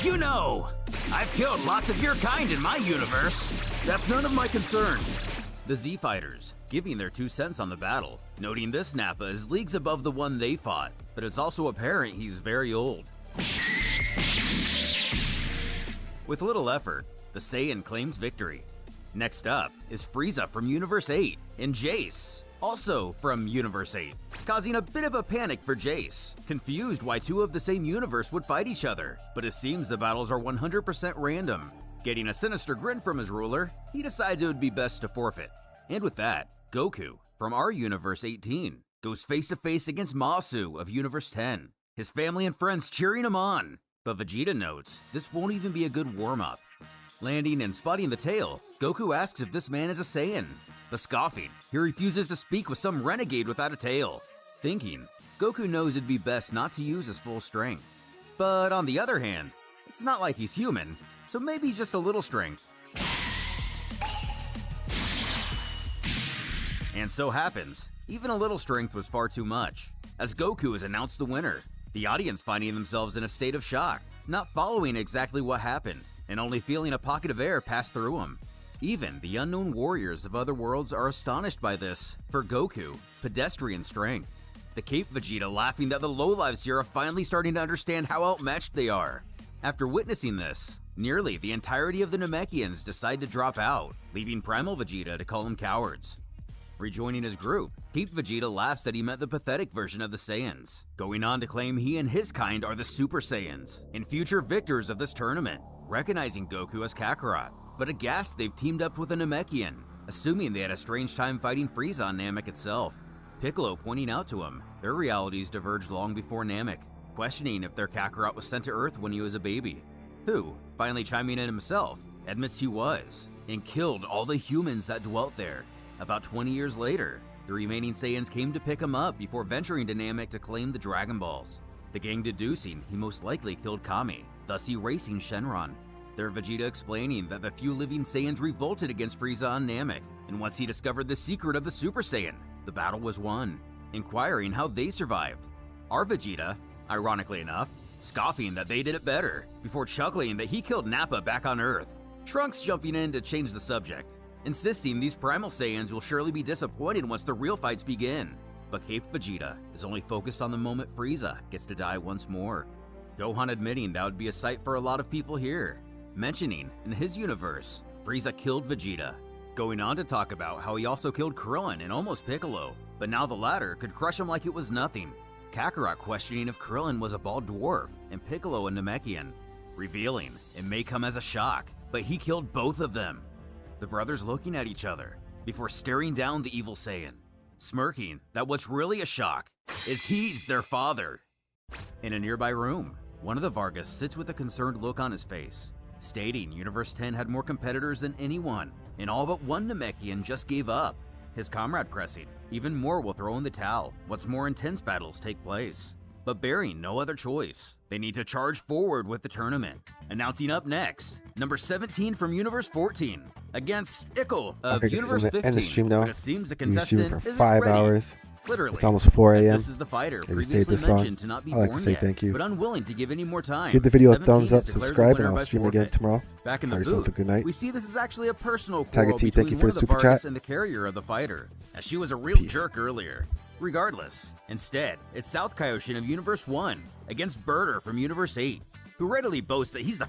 You know, I've killed lots of your kind in my universe. That's none of my concern. The Z Fighters, giving their 2 cents on the battle, noting this Nappa is leagues above the one they fought, but it's also apparent he's very old. With little effort, the Saiyan claims victory. Next up is Frieza from Universe 8 and Jace, also from Universe 8, causing a bit of a panic for Jace, confused why 2 of the same universe would fight each other, but it seems the battles are 100% random. Getting a sinister grin from his ruler, he decides it would be best to forfeit. And with that, Goku, from our Universe 18, goes face to face against Masu of Universe 10, his family and friends cheering him on. But Vegeta notes this won't even be a good warm-up. Landing and spotting the tail, Goku asks if this man is a Saiyan. But scoffing, he refuses to speak with some renegade without a tail. Thinking, Goku knows it'd be best not to use his full strength. But on the other hand, it's not like he's human, so maybe just a little strength. And so happens, even a little strength was far too much, as Goku is announced the winner. The audience finding themselves in a state of shock, not following exactly what happened, and only feeling a pocket of air pass through him. Even the unknown warriors of other worlds are astonished by this, for Goku, pedestrian strength. The Cape Vegeta laughing that the lowlives here are finally starting to understand how outmatched they are. After witnessing this, nearly the entirety of the Namekians decide to drop out, leaving Primal Vegeta to call them cowards. Rejoining his group, Cape Vegeta laughs that he met the pathetic version of the Saiyans, going on to claim he and his kind are the Super Saiyans, and future victors of this tournament, recognizing Goku as Kakarot, but aghast they've teamed up with a Namekian, assuming they had a strange time fighting Frieza on Namek itself. Piccolo pointing out to him, their realities diverged long before Namek, questioning if their Kakarot was sent to Earth when he was a baby. Who, finally chiming in himself, admits he was, and killed all the humans that dwelt there. About 20 years later, the remaining Saiyans came to pick him up before venturing to Namek to claim the Dragon Balls, the gang deducing he most likely killed Kami, thus erasing Shenron. Their Vegeta explaining that the few living Saiyans revolted against Frieza on Namek, and once he discovered the secret of the Super Saiyan, the battle was won, inquiring how they survived. Our Vegeta, ironically enough, scoffing that they did it better, before chuckling that he killed Nappa back on Earth. Trunks jumping in to change the subject, insisting these Primal Saiyans will surely be disappointed once the real fights begin. But Cape Vegeta is only focused on the moment Frieza gets to die once more. Gohan admitting that would be a sight for a lot of people here, mentioning in his universe, Frieza killed Vegeta, going on to talk about how he also killed Krillin and almost Piccolo, but now the latter could crush him like it was nothing. Kakarot questioning if Krillin was a bald dwarf and Piccolo a Namekian, revealing it may come as a shock, but he killed both of them. The brothers looking at each other before staring down the evil Saiyan, smirking that what's really a shock is he's their father. In a nearby room, one of the Vargas sits with a concerned look on his face, stating Universe 10 had more competitors than anyone, and all but one Namekian just gave up. His comrade pressing, even more will throw in the towel once more intense battles take place. But bearing no other choice, they need to charge forward with the tournament. Announcing up next, number 17 from Universe 14 against Ickle of Universe 15. End the stream now. But it seems the Been streaming contestant for isn't 5 ready. hours. Literally. It's almost 4 as a.m. This is the fighter Maybe stayed previously this long. mentioned to not be I like born to say yet, thank you. but unwilling to give any more time. Give the video a 17 thumbs up, is declared the subscribe, and winner I'll by stream again forfeit. tomorrow. Back in the Have yourself booth, a good night. we see this is actually a personal Tagga quarrel T, between thank you one for of the the super Vargas chat. and the carrier of the fighter, as she was a real Peace. jerk earlier. Regardless, instead, it's South Kaioshin of Universe 1 against Birder from Universe 8, who readily boasts that he's the